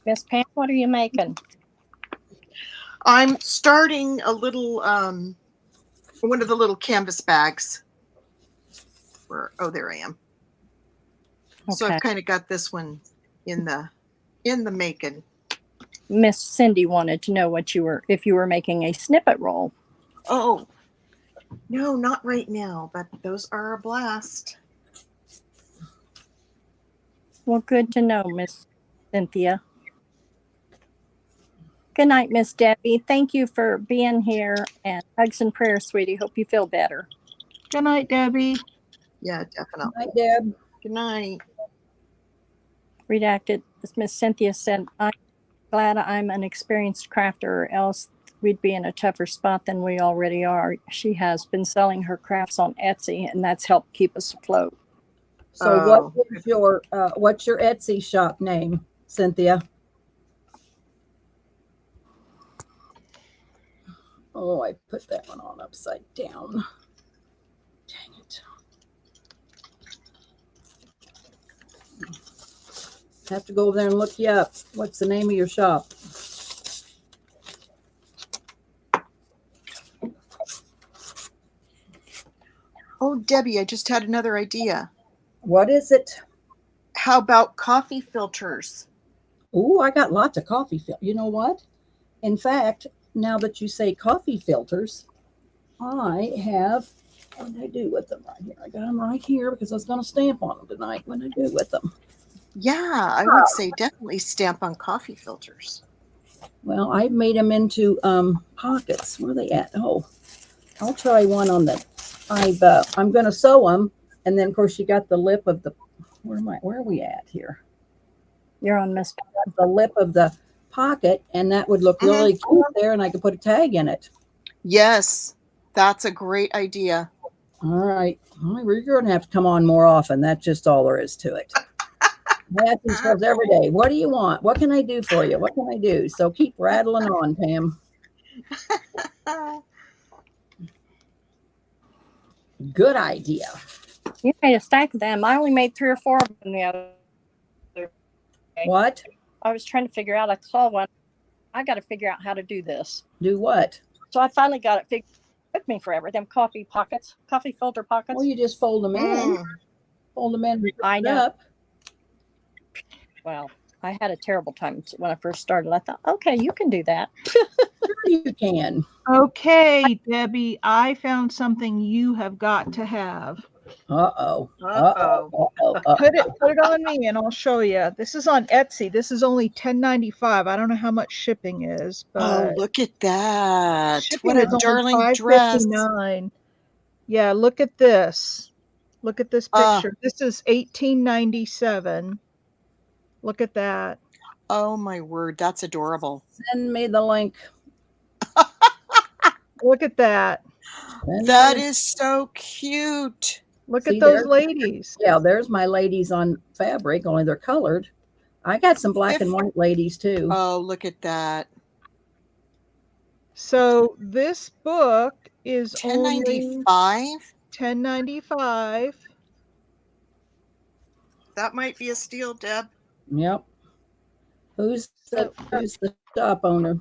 Miss Pam, what are you making? I'm starting a little, one of the little canvas bags. There I am. Okay. So I've kind of got this one in the making. Miss Cindy wanted to know if you were making a snippet roll. Oh, no, not right now, but those are a blast. Well, good to know, Miss Cynthia. Good night, Miss Debbie. Thank you for being here, and hugs and prayers, sweetie. Hope you feel better. Good night, Debbie. Yeah, definitely. Good night, Deb. Good night. Redacted. As Miss Cynthia said, I'm glad I'm an experienced crafter, or else we'd be in a tougher spot than we already are. She has been selling her crafts on Etsy, and that's helped keep us afloat. So what's your Etsy shop name, Cynthia? Oh, I put that one on upside down. Dang it. Have to go over there and look you up. What's the name of your shop? Oh, Debbie, I just had another idea. What is it? How about coffee filters? Oh, I got lots of coffee filters. You know what? In fact, now that you say coffee filters, I have, what did I do with them right here? I got them right here because I was going to stamp on them tonight. What did I do with them? Yeah, I would say definitely stamp on coffee filters. Well, I made them into pockets. Where are they at? Oh, I'll try one on the, I'm going to sew them. And then, of course, you got the lip of the, where are we at here? You're on Miss. The lip of the pocket, and that would look really cute there, and I could put a tag in it. Yes, that's a great idea. All right. Well, you're going to have to come on more often. That's just all there is to it. I ask themselves every day, what do you want? What can I do for you? What can I do? So keep rattling on, Pam. Good idea. You made a stack of them. I only made 3 or 4 of them the other day. What? I was trying to figure out. I saw one. I got to figure out how to do this. Do what? So I finally got it figured. It took me forever. Them coffee filter pockets. Well, you just fold them in. Fold them in. I know. Up. Well, I had a terrible time when I first started. I thought, okay, you can do that. Sure you can. Okay, Debbie, I found something you have got to have. Uh-oh. Put it on me and I'll show you. This is on Etsy. This is only $10.95. I don't know how much shipping is, but look at that. Shipping What a is only darling dress. $5.59. Yeah, look at this. Look at this picture. This is $18.97. Look at that. Oh my word, that's adorable. Send me the link. Look at that. That is so cute. Look at those ladies. Yeah, there's my ladies on fabric, only they're colored. I got some black and white ladies too. Oh, look at that. So this book is $10.95. $10.95. That might be a steal, Deb. Yep. Who's the shop owner?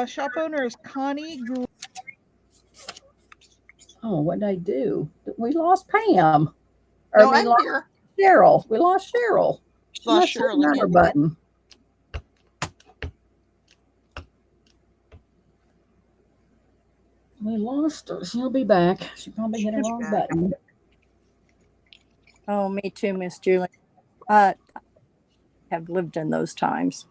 Shop owner is Connie. Oh, what did I do? We lost Pam. No, We I'm lost here. Cheryl. We lost Cheryl. She Lost must have Cheryl hit her again. button. We lost her. She'll be back. She probably hit a She'll be wrong back. button. Oh, me too, Miss Julie. I have lived in those times.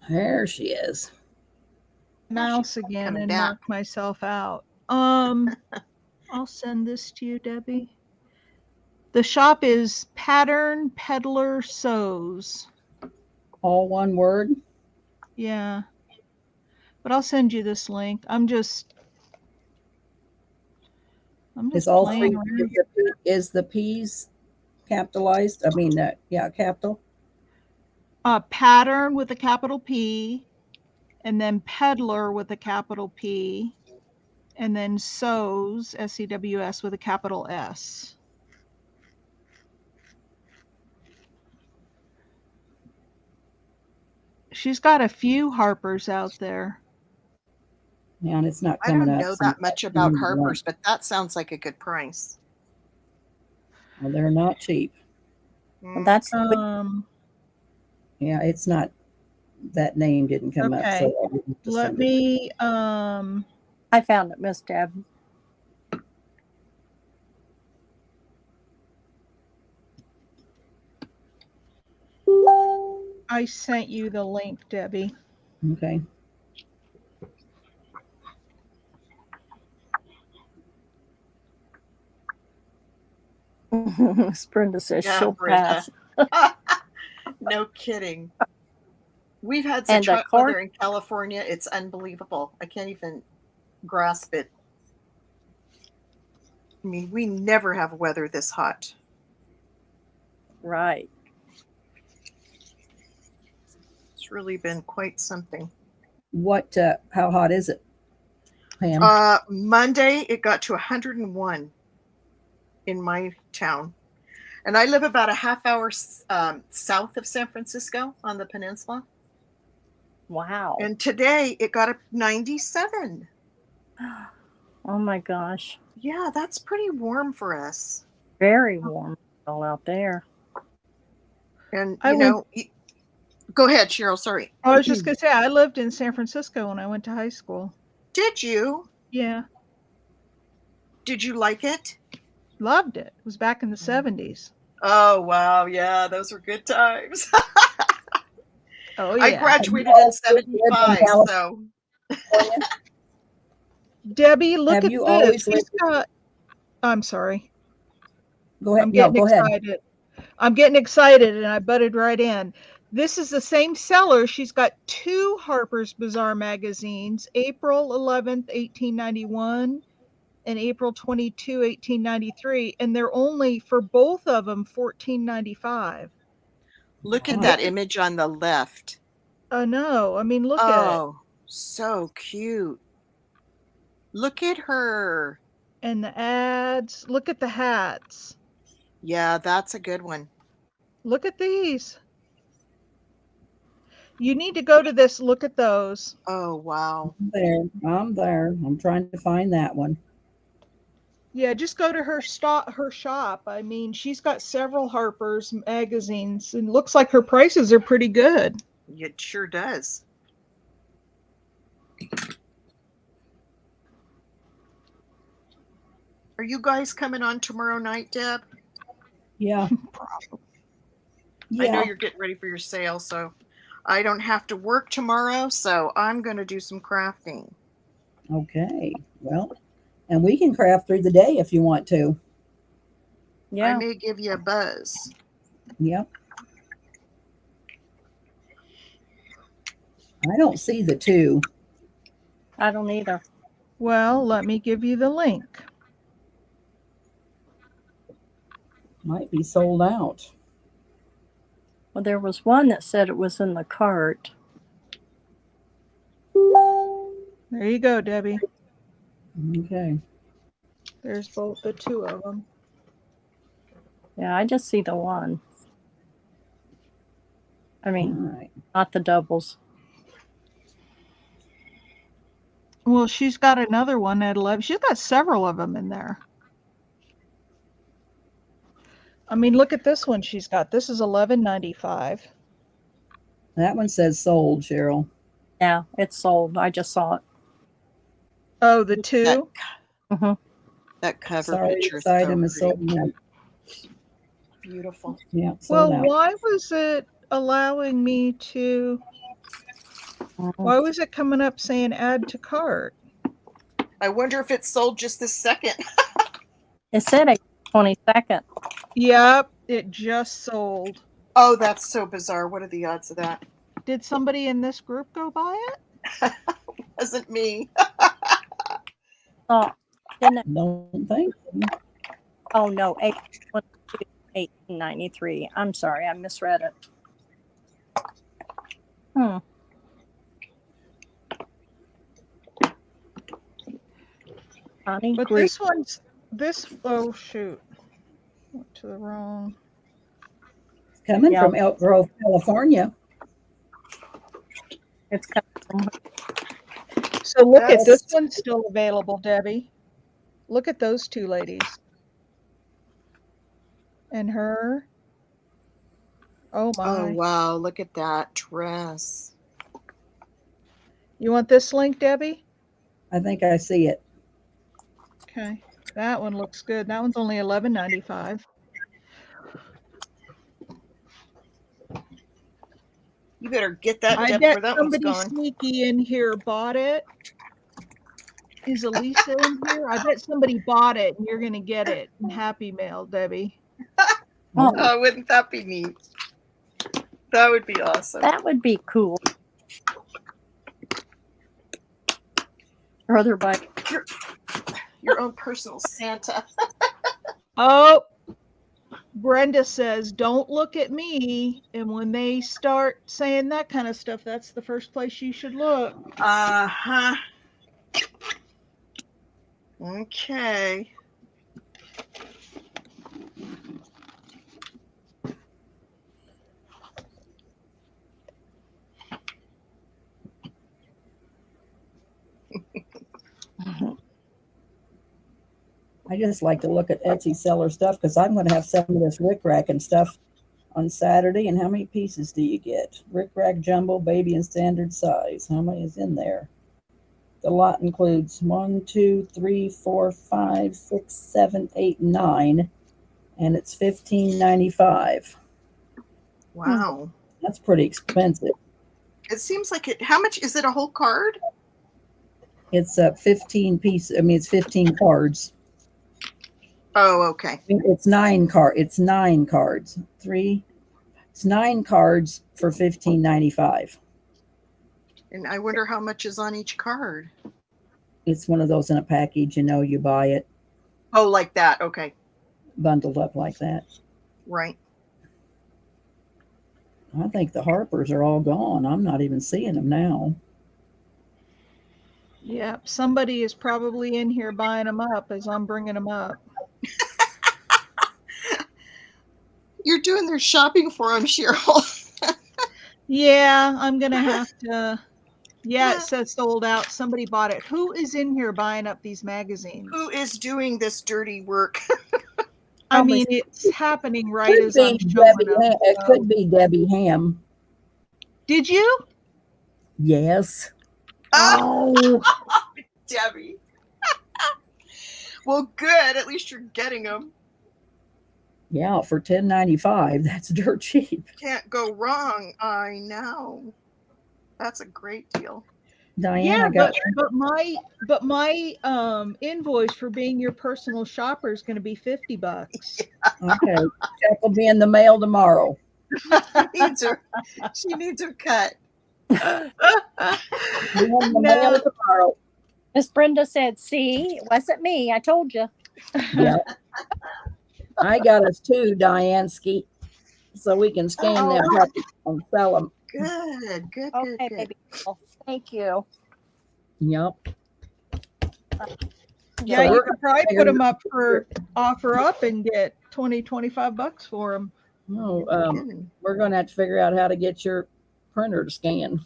There she is. Mouse again coming and back. knock myself out. I'll send this to you, Debbie. The shop is Pattern Peddler Sews. All one word. Yeah. But I'll send you this link. I'm just Is all playing three around. is the P's capitalized? I mean, yeah, capital. Pattern with a capital P, and then Peddler with a capital P, and then Sews, S-E-W-S, with a capital S. She's got a few Harpers out there. Yeah, and it's not I coming don't up. know so that much about you Harper's, but that sounds like a good price. Well, they're not cheap. Well, that's Yeah, it's not. That name didn't come up. Okay. So I didn't have to Let send it. me I found it, Miss Deb. I sent you the link, Debbie. Okay. Miss Brenda says Yeah, she'll Brenda. pass. No kidding. We've had And such a hot car- weather in California. It's unbelievable. I can't even grasp it. I mean, we never have weather this hot. Right. It's really been quite something. What? How hot is it, Pam? Monday, it got to 101 in my town. And I live about a half hour south of San Francisco on the peninsula. Wow. And today, it got up 97. Oh my gosh. Yeah, that's pretty warm for us. Very warm all out there. And, I you know, go ahead, Cheryl. Sorry. I was just going to say, I lived in San Francisco when I went to high school. Did you? Yeah. Did you like it? Loved it. It was back in the 70s. Oh, wow. Yeah, those were good times. Oh, yeah. I graduated in 75, so. Debbie, look Have at you this. always She's lived- got, I'm sorry. Go ahead. I'm getting go ahead. excited. I'm getting excited, and I butted right in. This is the same seller. She's got 2 Harper's Bazaar magazines, April 11th, 1891, and April 22, 1893, and they're only, for both of them, $14.95. Look at Wow. that image on the left. No, I mean, look at it. Oh, so cute. Look at her. And the ads. Look at the hats. Yeah, that's a good one. Look at these. You need to go to this. Look at those. Oh, wow. I'm there. I'm trying to find that one. Yeah, just go to her shop. I mean, she's got several Harper's magazines, and looks like her prices are pretty good. It sure does. Are you guys coming on tomorrow night, Deb? Yeah. I know you're getting ready for your sale, so I don't have to work tomorrow, so I'm going to do some crafting. Okay. Well, and we can craft through the day if you want to. Yeah. I may give you a buzz. Yep. I don't see the 2. I don't either. Well, let me give you the link. Might be sold out. Well, there was one that said it was in the cart. There you go, Debbie. Okay. There's both the 2 of them. Yeah, I just see the one. I mean, All right. not the doubles. Well, she's got another one at 11. She's got several of them in there. I mean, look at this one she's got. This is $11.95. That one says sold, Cheryl. Yeah, it's sold. I just saw it. Oh, the two? hmm That cover Sorry, picture is this so item is pretty. sold now. Beautiful. Yeah, Well, sold out. why was it allowing me to? Why was it coming up saying add to cart? I wonder if it's sold just this second. It said April 22nd. Yep, it just sold. Oh, that's so bizarre. What are the odds of that? Did somebody in this group go buy it? Wasn't me. Oh, didn't it? Don't think. Oh no, April 22, 1893. I'm sorry, I misread it. Honey, But Greek. oh shoot. Went to the wrong. It's coming Yeah. from Elk Grove, California. It's coming from So look at That's- this one's still available, Debbie. Look at those two ladies. And her. Oh my. Oh, wow. Look at that dress. You want this link, Debbie? I think I see it. Okay. That one looks good. That one's only $11.95. You better get that, I Deb, bet for that one's somebody gone. sneaky in here bought it. Is Elisa in here? I bet somebody bought it and you're going to get it in Happy Mail, Debbie. Oh, wouldn't that be neat? That would be awesome. That would be cool. Brother by Your own personal Santa. Oh, Brenda says, don't look at me. And when they start saying that kind of stuff, that's the first place you should look. Uh-huh. Okay. I just like to look at Etsy seller stuff because I'm going to have some of this rickrack and stuff on Saturday. And how many pieces do you get? Rickrack jumbo, baby, and standard size. How many is in there? The lot includes 1, 2, 3, 4, 5, 6, 7, 8, 9, and it's $15.95. Wow. That's pretty expensive. It seems like it. How much is it? A whole card? It's 15 pieces. I mean, it's 15 cards. Oh, okay. It's 9 cards. It's 9 cards. It's 9 cards for $15.95. And I wonder how much is on each card. It's one of those in a package. You buy it Oh, like that. Okay. bundled up like that. Right. I think the Harpers are all gone. I'm not even seeing them now. Yep, somebody is probably in here buying them up as I'm bringing them up. You're doing their shopping for them, Cheryl. Yeah, I'm going to have to. Yeah, it says sold out. Somebody bought it. Who is in here buying up these magazines? Who is doing this dirty work? I mean, it's happening right Could as be I'm showing Debbie them. Ham. It could be Debbie Ham. Did you? Yes. Oh, Debbie. Well, good. At least you're getting them. Yeah, for $10.95. That's dirt cheap. Can't go wrong. I know. That's a great deal. Diana Yeah, got but my invoice for being your personal shopper is going to be $50. okay. Check will be in the mail tomorrow. She needs her cut. Be in the mail tomorrow. Miss Brenda said, see, it wasn't me. I told you. Yeah. I got us 2, Diansky, so we can scan them puppies and sell them. Good, good, Okay, good, good. baby. Well, thank you. Yep. Yeah, So you could probably put them up for offer up and get $20, $25 for them. No, Kidding. we're going to have to figure out how to get your printer to scan.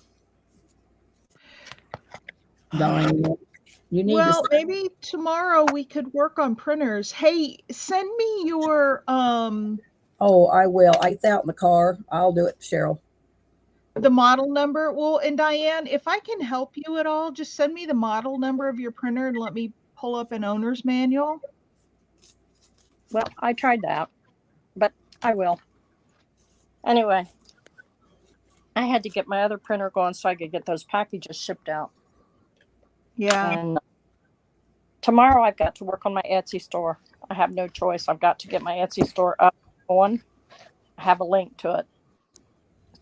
Diane, you need Well, to. maybe tomorrow we could work on printers. Hey, send me your Oh, I will. It's out in the car. I'll do it, Cheryl. the model number. Well, and Diane, if I can help you at all, just send me the model number of your printer and let me pull up an owner's manual. Well, I tried that, but I will. Anyway, I had to get my other printer going so I could get those packages shipped out. Yeah. And tomorrow I've got to work on my Etsy store. I have no choice. I've got to get my Etsy store up on. I have a link to it.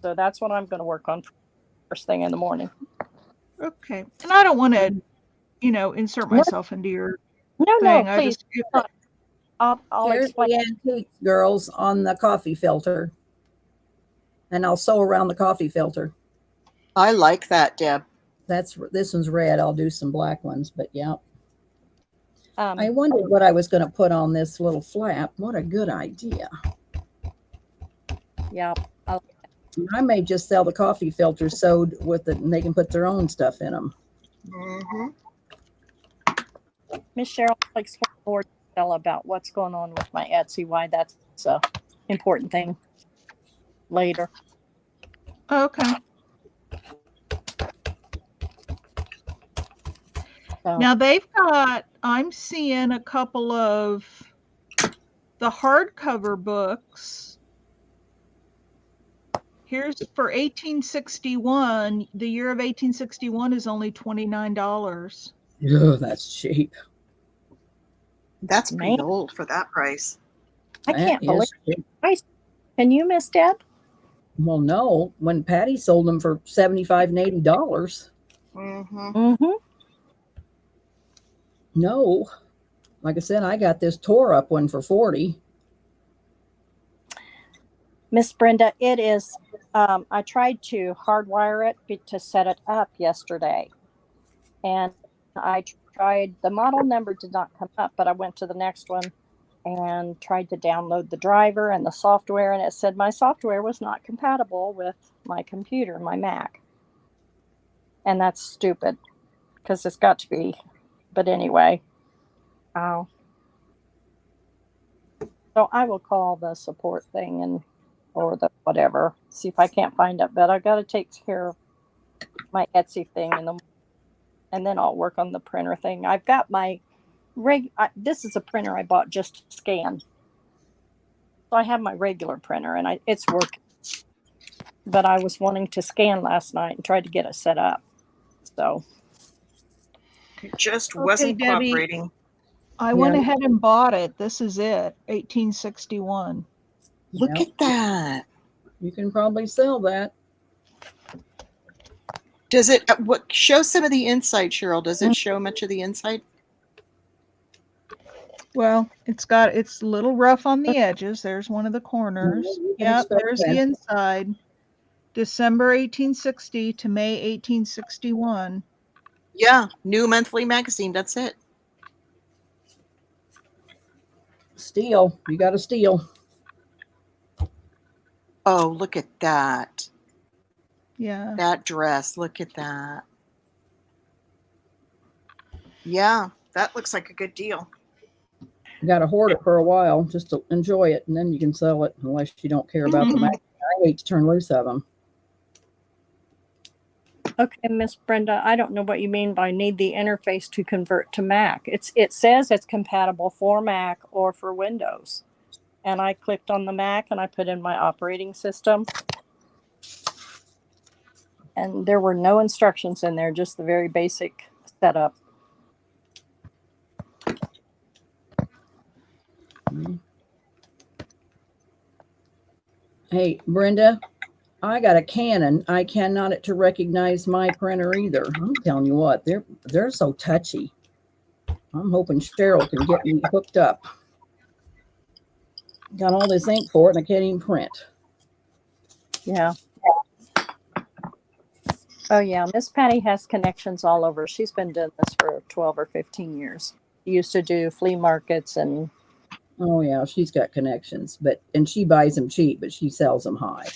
So that's what I'm going to work on first thing in the morning. Okay. And I don't want to, insert myself into your No, thing. no, please. I'll There's explain. the antiques, girls, on the coffee filter. And I'll sew around the coffee filter. I like that, Deb. This one's red. I'll do some black ones, but yeah. I Um, wondered what I was going to put on this little flap. What a good idea. yeah. I may just sell the coffee filters sewed with it, and they can put their own stuff in them. Mm-hmm. Miss Cheryl, I'll explain more detail about what's going on with my Etsy, why that's an important thing later. Okay. So, Now I'm seeing a couple of the hardcover books. Here's for 1861. The year of 1861 is only $29. Oh, that's cheap. That's pretty Man. old for that price. I That can't is believe cheap. it. Can you, Miss Deb? Well, no. When Patty sold them for $75 and $80. Mm-hmm. Mm-hmm. No. Like I said, I got this tore up one for $40. Miss Brenda, it is, I tried to hardwire it to set it up yesterday. And I tried, the model number did not come up, but I went to the next one and tried to download the driver and the software. And it said my software was not compatible with my computer, my Mac. And that's stupid because it's got to be. But anyway, so I will call the support thing or the whatever, see if I can't find it. But I've got to take care of my Etsy thing and then I'll work on the printer thing. I've got my this is a printer I bought just to scan. So I have my regular printer and it's working. But I was wanting to scan last night and tried to get it set up. So It just wasn't Debbie, cooperating. I went ahead and bought it. This is it, 1861. Look at that. You can probably sell that. Does it show some of the inside, Cheryl? Does it show much of the inside? Well, it's a little rough on the edges. There's one of the corners. Yep, there's the inside. December 1860 to May 1861. Yeah, New Monthly Magazine. That's it. Steal. You got to steal. Oh, look at that. Yeah. That dress. Look at that. Yeah, that looks like a good deal. You got to hoard it for a while just to enjoy it, and then you can sell it unless you don't care about the magazine. I hate to turn loose of them. okay, Miss Brenda, I don't know what you mean by need the interface to convert to Mac. It says it's compatible for Mac or for Windows. And I clicked on the Mac and I put in my operating system. And there were no instructions in there, just the very basic setup. Hey, Brenda, I got a Canon. I cannot to recognize my printer either. I'm telling you what, they're so touchy. I'm hoping Cheryl can get me hooked up. Got all this ink for it, and I can't even print. Yeah. Oh, yeah. Miss Patty has connections all over. She's been doing this for 12 or 15 years. She used to do flea markets and Oh yeah, she's got connections, and she buys them cheap, but she sells them high.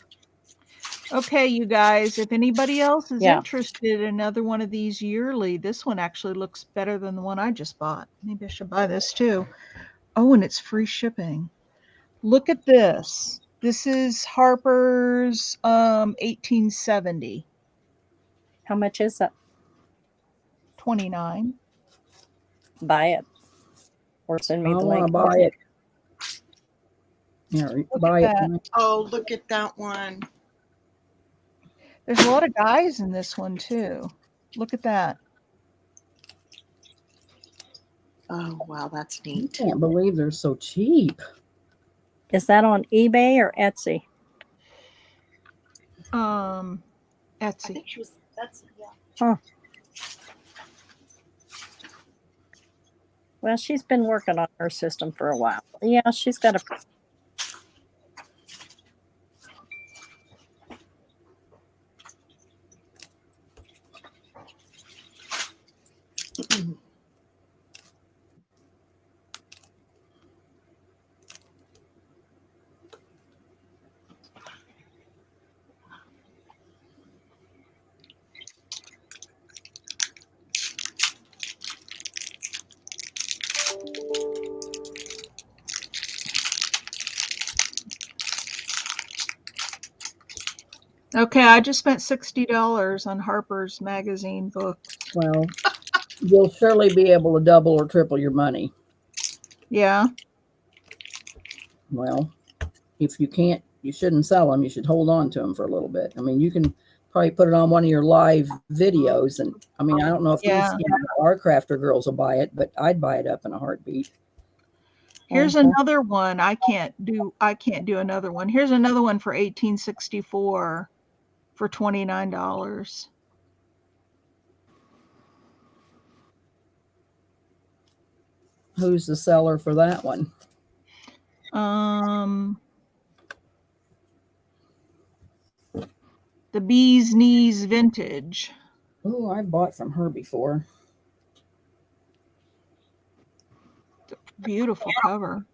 Okay, you guys, if anybody else is Yeah. interested in another one of these yearly, this one actually looks better than the one I just bought. Maybe I should buy this too. Oh, and it's free shipping. Look at this. This is Harper's 1870. How much is that? $29. Buy it. Or send me I the want to link. buy it. Yeah, Look buy at it. that. Oh, look at that one. There's a lot of guys in this one too. Look at that. Oh, wow, that's I neat. can't believe they're so cheap. Is that on eBay or Etsy? Etsy. That's, yeah. Huh. Well, she's been working on her system for a while. Yeah, she's got a. Okay, I just spent $60 on Harper's Magazine book. Well, you'll surely be able to double or triple your money. Yeah. Well, if you can't, you shouldn't sell them. You should hold on to them for a little bit. I mean, you can probably put it on one of your live videos. And I mean, I don't know if Yeah. these our crafter girls will buy it, but I'd buy it up in a heartbeat. Here's another one. I can't do another one. Here's another one for 1864 for $29. Who's the seller for that one? The Bee's Knees Vintage. Oh, I bought from her before. Beautiful cover.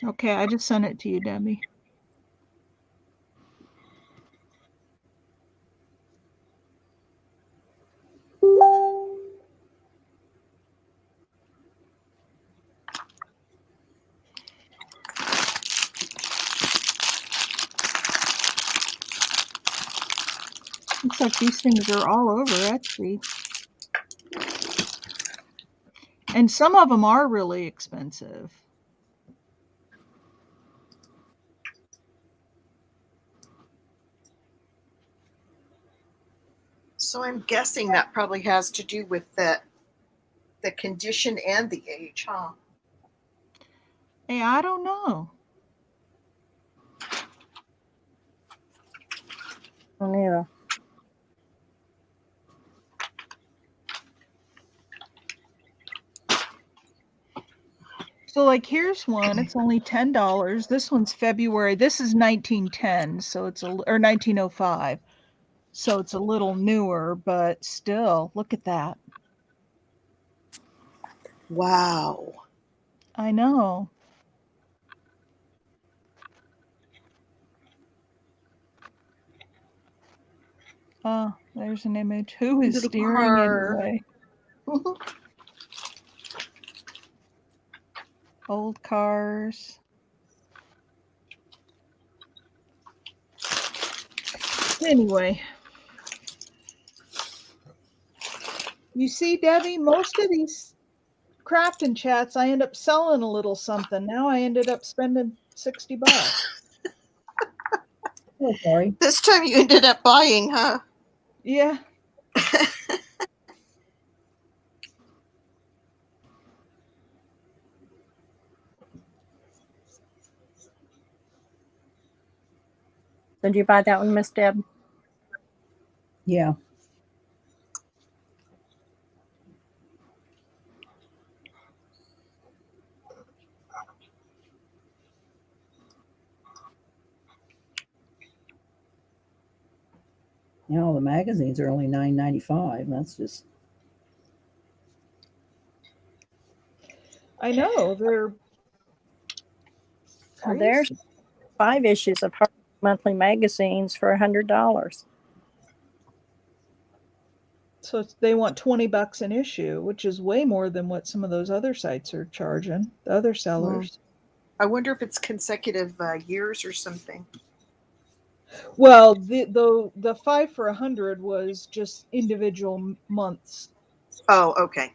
Okay, I just sent it to you, Debbie. Looks like these things are all over Etsy. And some of them are really expensive. So I'm guessing that probably has to do with the condition and the age, huh? Hey, I don't know. Yeah. So like here's one, it's only $10. This one's February. This is 1910, so it's or 1905. So it's a little newer, but still, look at that. Wow. I know. Oh, there's an image. Who is Little steering car. anyway? Old cars. Anyway. You see, Debbie, most of these crafting chats, I end up selling a little something. Now I ended up spending $60. Oh, sorry. This time you ended up buying, huh? Yeah. Did you buy that one, Miss Deb? Yeah. You know, the magazines are only $9.95. That's just I know they're Well, there's crazy. 5 issues of Harper's Monthly magazines for $100. So they want $20 an issue, which is way more than what some of those other sites are charging. The other sellers. I wonder if it's consecutive years or something. Well, the 5 for $100 was just individual months. Oh, okay.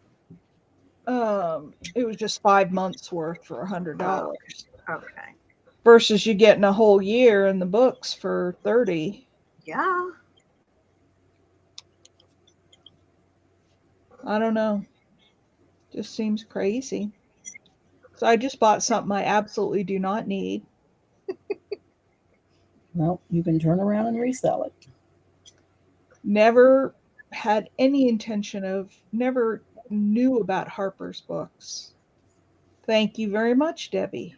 It was just 5 months worth for $100. Okay. Versus you getting a whole year in the books for $30. Yeah. I don't know. Just seems crazy. So I just bought something I absolutely do not need. Well, you can turn around and resell it. Never had any intention of, never knew about Harper's books. Thank you very much, Debbie.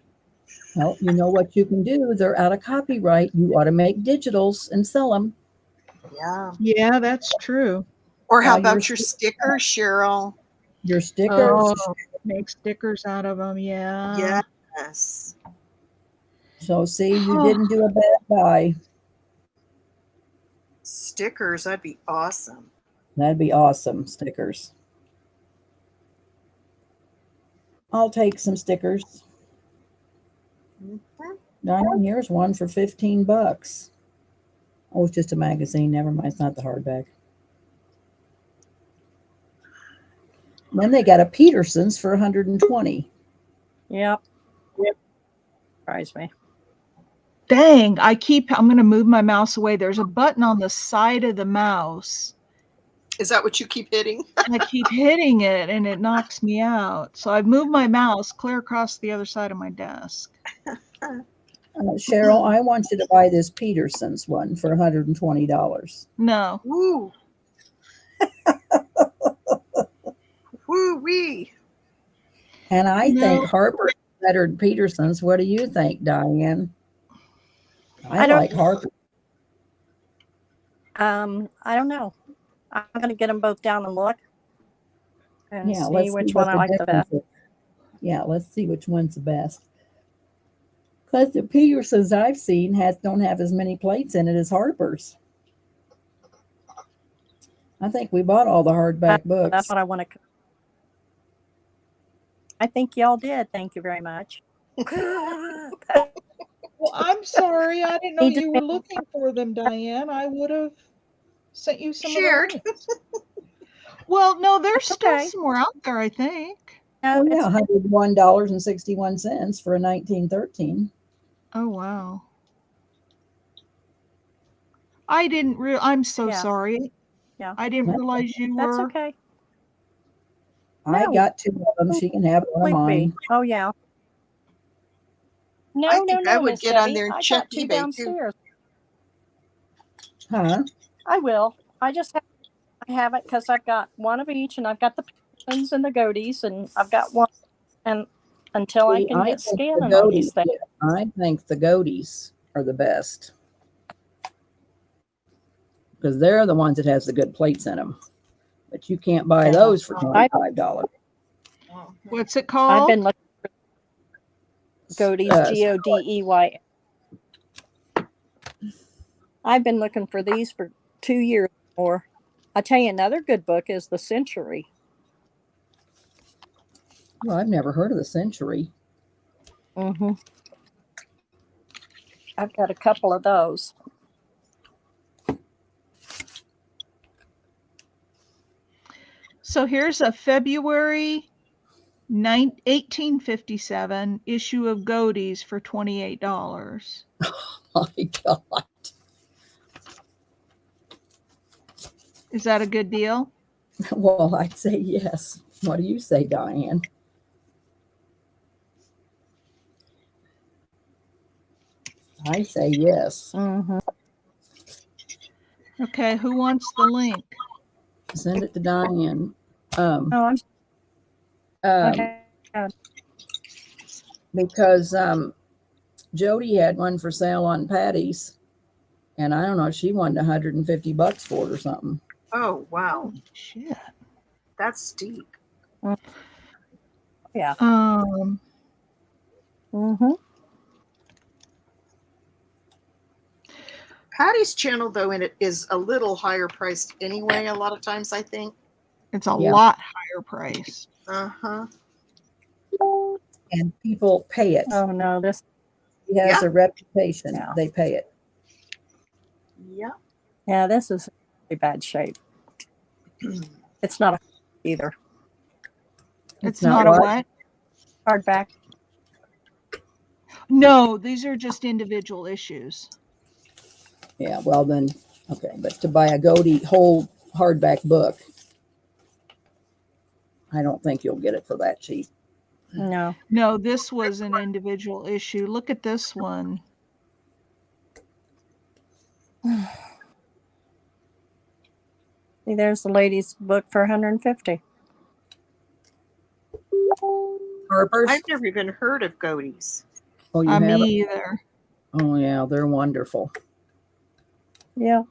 Well, you know what you can do. They're out of copyright. You ought to make digitals and sell them. Yeah. Yeah, that's true. Or how about your stickers, Cheryl? Your stickers. Oh, make stickers out of them. Yeah. Yes. So see, you didn't do a bad buy. Stickers, that'd be awesome. That'd be awesome, stickers. I'll take some stickers. Diane, here's one for $15. Oh, it's just a magazine. Never mind, it's not the hardback. And then they got a Peterson's for $120. Yep. Surprised me. Dang, I'm going to move my mouse away. There's a button on the side of the mouse. Is that what you keep hitting? I keep hitting it and it knocks me out. So I've moved my mouse clear across the other side of my desk. Cheryl, I want you to buy this Peterson's one for $120. No. Woo. Woo-wee. And I think Harper better than Peterson's. What do you think, Diane? I like Harper. I don't know. I'm going to get them both down and look and Yeah, see which one I like the best. Yeah, let's see which one's the best. Because the Peterson's I've seen don't have as many plates in it as Harper's. I think we bought all the hardback books. That's what I want to. I think y'all did. Thank you very much. Well, I'm sorry. I didn't know you were looking for them, Diane. I would have sent you some Shared. of the links. Well, no, there's still some more out there, I think. Oh, yeah, $101.61 for a 1913. Oh, wow. I'm so sorry. Yeah. I didn't realize you were. That's okay. I got 2 of them. She can have one of mine. Oh, yeah. No, I think I would Miss get Debbie. on there and I check got 2 eBay downstairs. Huh? I will. I haven't because I've got one of each, and I've got the Petersons and the Goaties, and I've got one. And until I can get scanning on these things, I think the Goaties are the best because they're the ones that has the good plates in them. But you can't buy those for $25. What's it called? I've been looking for Goaties, Godey. I've been looking for these for 2 years or more. I'll tell you another good book is The Century. Well, I've never heard of The Century. Mm-hmm. I've got a couple of those. So here's a February 1857 issue of Goaties for $28. Oh my God. Is that a good deal? Well, I'd say yes. What do you say, Diane? I say yes. Mm-hmm. Okay, who wants the link? Send it to Diane. Okay. Because Jody had one for sale on Patty's, and I don't know, she wanted $150 for it or something. Oh, wow. Shit. That's steep. Yeah. Mm-hmm. Patty's channel, though, in it is a little higher priced anyway. A lot of times, I think. It's a Yeah. lot higher price. And people pay it. Oh no, this. He has Yeah. a reputation. Yeah. They pay it. Yeah. Yeah, this is in really bad shape. It's not a either. It's not a what? what? Hardback. No, these are just individual issues. Yeah, well then, okay. But to buy a Godey whole hardback book, I don't think you'll get it for that cheap. No. No, this was an individual issue. Look at this one. See, there's the lady's book for 150. Harper's? I've never even heard of Godey's. Oh, you Me have it? either. Oh, yeah, they're wonderful. Yeah.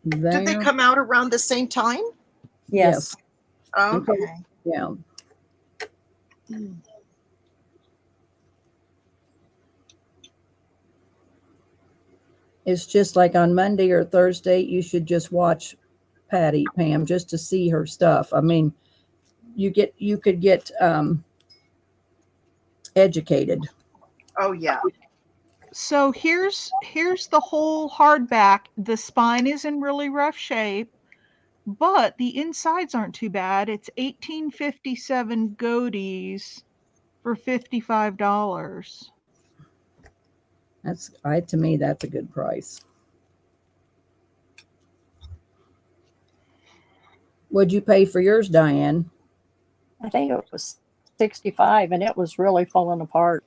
Did they They're- come out around the same time? Yes. Okay. Yeah. It's just like on Monday or Thursday, you should just watch Patty, Pam, just to see her stuff. I mean, you could get educated. Oh yeah. So here's the whole hardback. The spine is in really rough shape, but the insides aren't too bad. It's 1857 Godey's for $55. To me, that's a good price. What'd you pay for yours, Diane? I think it was 65 and it was really falling apart.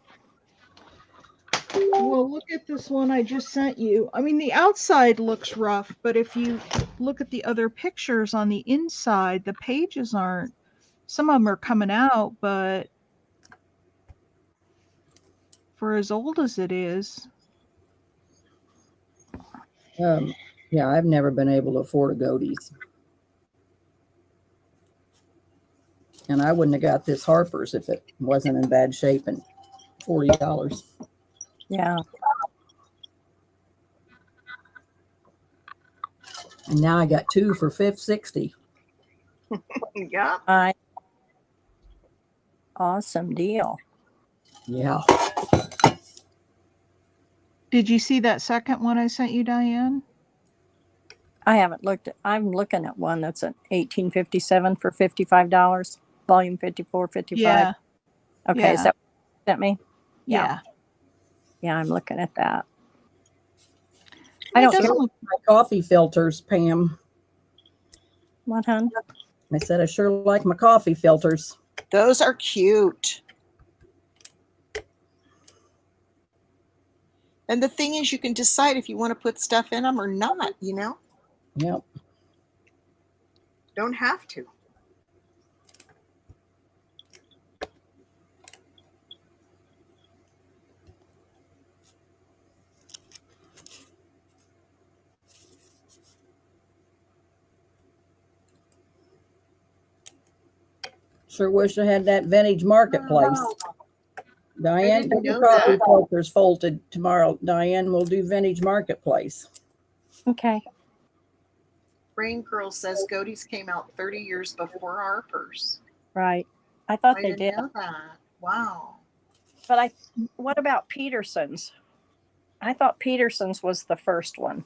Well, look at this one I just sent you. I mean, the outside looks rough, but if you look at the other pictures on the inside, the pages aren't. Some of them are coming out, but for as old as it is. Yeah, I've never been able to afford a Godey's. And I wouldn't have got this Harper's if it wasn't in bad shape and $40. Yeah. And now I got two for $60. Yeah. Awesome deal. Yeah. Did you see that second one I sent you, Diane? I haven't looked at, I'm looking at one that's an 1857 for $55, volume 54, 55. Yeah. Okay, Yeah. is that what you sent me? Yeah. Yeah, I'm looking at that. It I don't doesn't know. look. My coffee filters, Pam. What, hon? I said I sure like my coffee filters. Those are cute. And the thing is, you can decide if you want to put stuff in them or not, you know? Yep. Don't have to. Sure wish I had that vintage marketplace. Diane, didn't get your know coffee that. filters folded tomorrow. Diane, we'll do vintage marketplace. Okay. Rain Girl says Godey's came out 30 years before Harper's. Right. I thought I they didn't did. know that. Wow. But what about Peterson's? I thought Peterson's was the first one.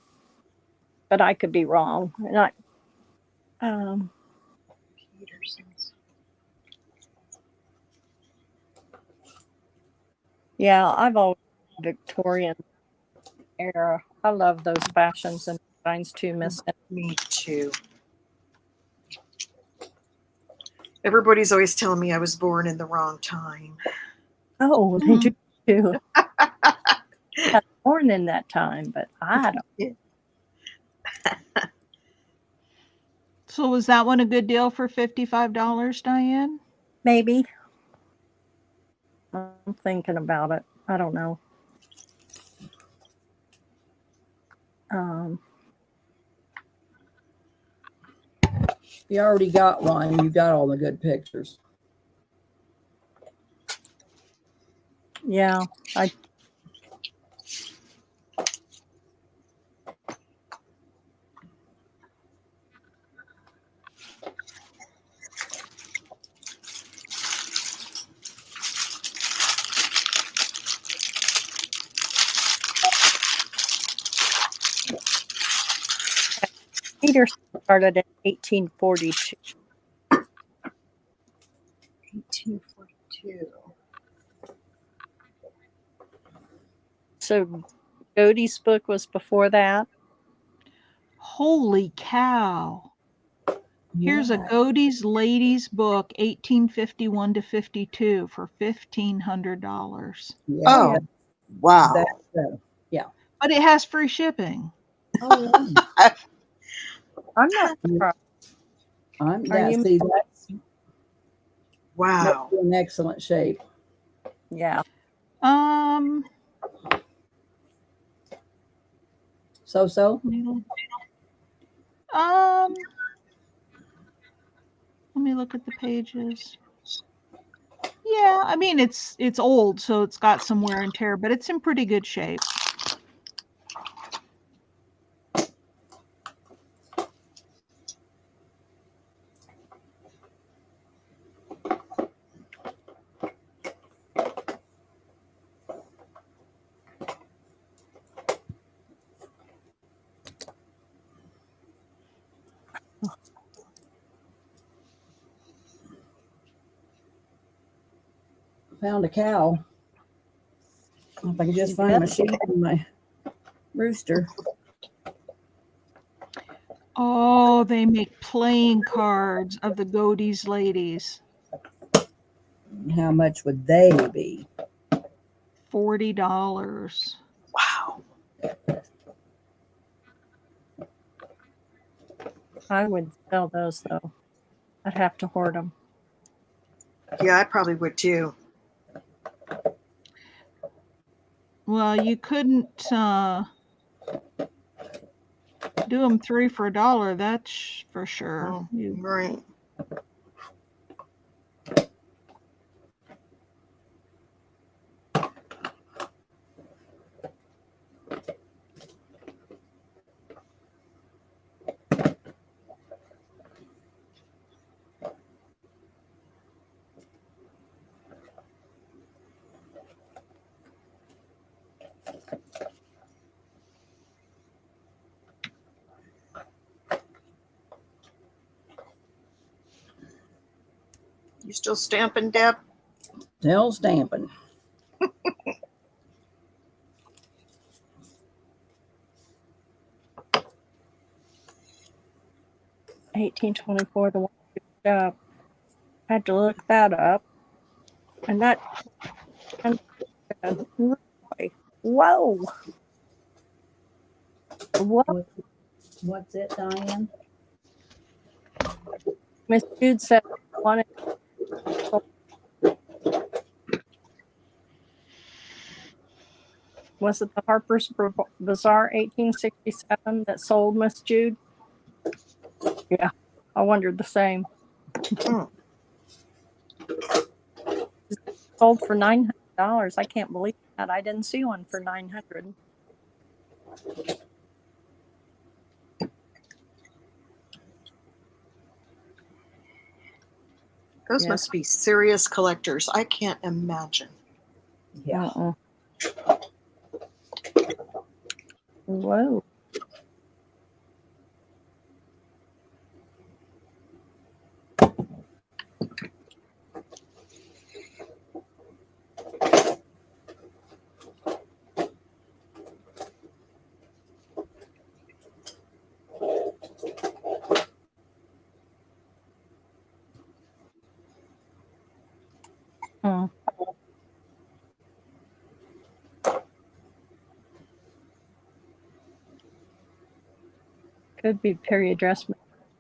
But I could be wrong. Peterson's. Yeah, I've always Victorian era. I love those fashions and designs too, Miss. Me too. Everybody's always telling me I was born in the wrong time. Oh, they do too. I was born in that time, but I don't. So was that one a good deal for $55, Diane? Maybe. I'm thinking about it. I don't know. You already got one. You got all the good pictures. Yeah. Peter started in 1842. 1842. So Godey's book was before that. Holy cow. Here's a Yeah. Godey's Ladies book, 1851 to 52 for $1,500. Yeah. Oh, wow. That's, But it has free shipping. oh, I'm not yeah. surprised. I'm, Are yeah, you? see, that's Wow. in excellent shape. Yeah. Um, So? let me look at the pages. Yeah, I mean it's old, so it's got some wear and tear, but it's in pretty good shape. Found a cow. If I can just find my sheep and my rooster. Oh, they make playing cards of the Godey's Ladies. How much would they be? $40. Wow. I would sell those though. I'd have to hoard them. Yeah, I probably would too. Well, you couldn't do them 3 for $1. That's for sure. Oh, right. You still stamping, Deb? Still stamping. $18.24. The one had to look that up, and that. Whoa! What? What's it, Diane? Miss Jude said wanted. Was it the Harper's Bazaar 1867 that sold Miss Jude? Yeah, I wondered the same. Sold for $900. I can't believe that. I didn't see one for $900. Those must be serious collectors. I can't imagine. Yeah. Whoa. Could be period dress.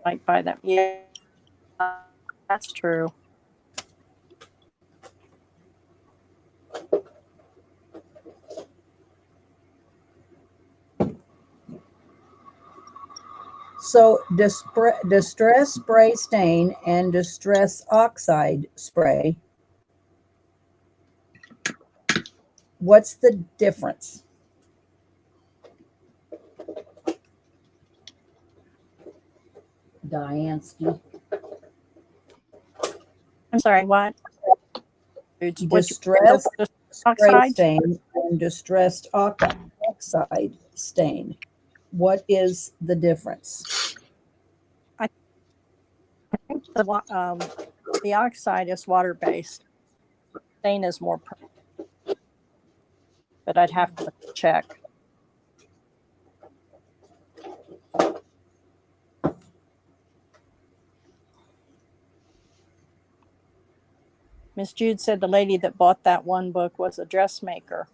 Might buy them. Yeah, that's true. So distress spray stain and distress oxide spray. What's the difference? Diansky. I'm sorry, what? Distressed spray oxide? stain and distressed oxide stain. What is the difference? I think the oxide is water-based. Stain is more, but I'd have to check. Miss Jude said the lady that bought that one book was a dressmaker.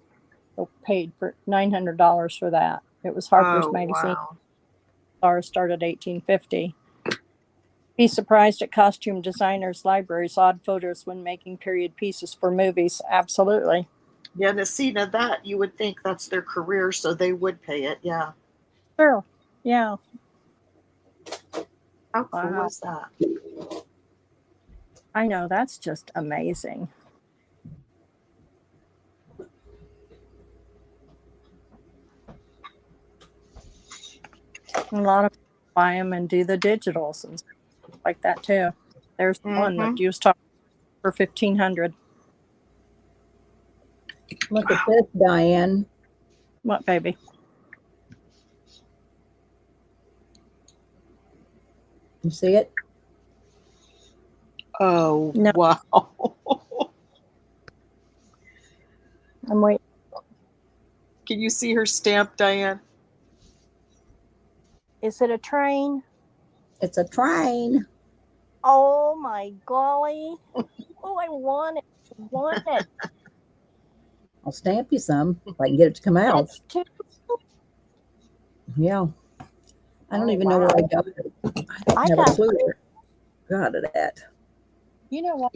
Paid for $900 for that. It was Harper's Magazine. Wow. Stars started 1850. Be surprised at costume designers' libraries' odd photos when making period pieces for movies. Absolutely. Yeah, Nasina, that you would think that's their career, so they would pay it. Yeah. Sure. Yeah. How cool Wow. is that? I know, that's just amazing. A lot of people buy them and do the digitals and stuff like that too. There's one that you was talking for $1,500. Look at this, Diane. What, baby? You see it? Oh, no. Wow. I'm waiting. Can you see her stamp, Diane? Is it a train? It's a train. Oh my golly. Oh, I want it. I want it. I'll stamp you some if I can get it to come out. That's too. Yeah. I don't Oh, even know where I got it. I don't have a clue where I got it at. You know what?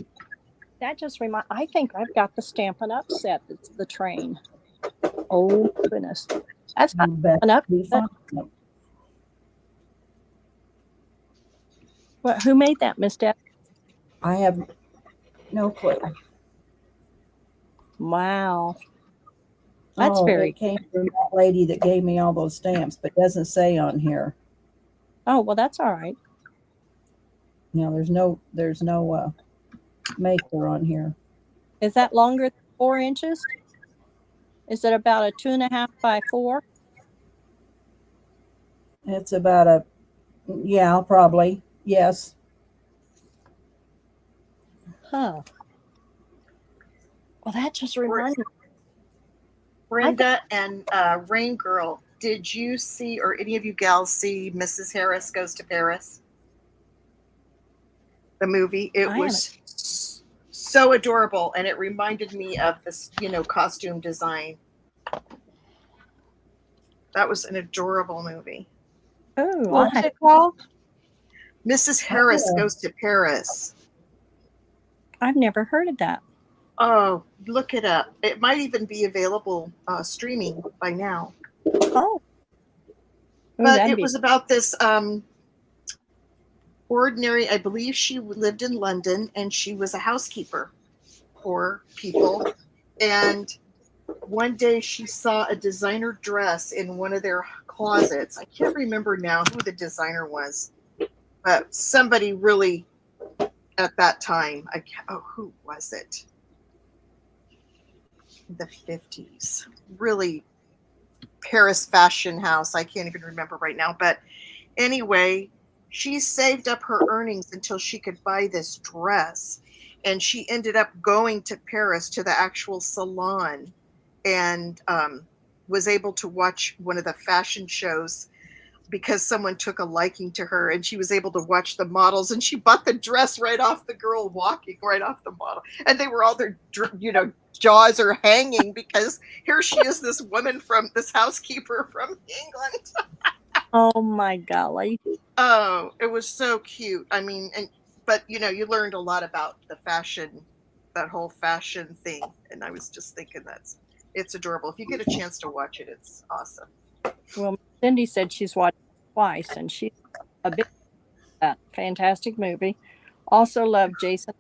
That just I think I've got the Stampin' Up set. That's the train. Oh goodness. That's not Stampin' Up. What, who made that, Miss Deb? I have no clue. Wow. That's very it came from that lady that gave me all those stamps, but doesn't say on here. Oh, well, that's all right. No, there's no maker on here. Is that longer than 4 inches? Is it about a 2.5 by 4? It's about yeah, probably. Yes. Huh. Well, that just reminded me. Brenda and Rain Girl, did you see, or any of you gals see Mrs. Harris Goes to Paris? The movie. It was so adorable, and it reminded me of this, costume design. That was an adorable movie. Oh, what's it called? Mrs. Harris Goes to Paris. I've never heard of that. Oh, look it up. It might even be available streaming by now. Oh. But it was about this ordinary, I believe she lived in London, and she was a housekeeper for people. And one day she saw a designer dress in one of their closets. I can't remember now who the designer was, but somebody really at that time. Who was it? The 50s. Really Paris fashion house. I can't even remember right now. But anyway, she saved up her earnings until she could buy this dress. And she ended up going to Paris to the actual salon and was able to watch one of the fashion shows because someone took a liking to her, and she was able to watch the models, and she bought the dress right off the girl walking, right off the model. And they were all their, jaws are hanging because here she is, this woman from this housekeeper from England. Oh my golly. Oh, it was so cute. I mean, but you learned a lot about the fashion, that whole fashion thing. And I was just thinking it's adorable. If you get a chance to watch it, it's awesome. Well, Cindy said she's watched it twice, and she's a big that fantastic movie. Also loved Jason.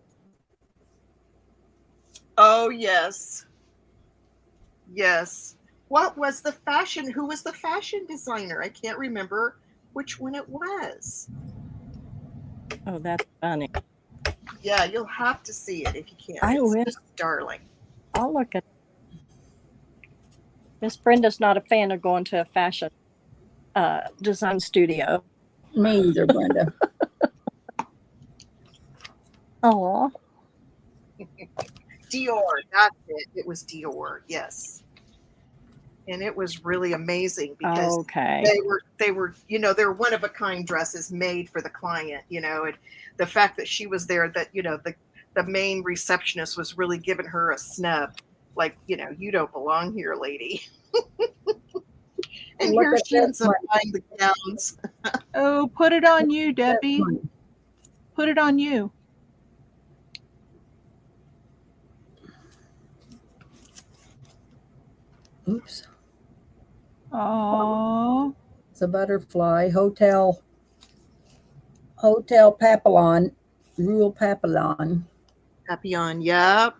Oh yes, Yes. What was the fashion? Who was the fashion designer? I can't remember which one it was. Oh, that's funny. Yeah, you'll have to see it if you can. I It's will. just darling. I'll look at. Miss Brenda's not a fan of going to a fashion design studio. Me either, Brenda. Oh, Dior, that's it. It was Dior, yes. And it was really amazing because okay. they were, you know, they're one of a kind dresses made for the client, you know, and the fact that she was there, that, you know, the main receptionist was really giving her a snub, like, you know, you don't belong here, lady. And Look here at she this ends up buying the gowns. Oh, put it on you, That's Debbie. one. Put it on you. Oops. Oh, It's a butterfly. Hotel Papillon. Rural Papillon. Papillon, yep.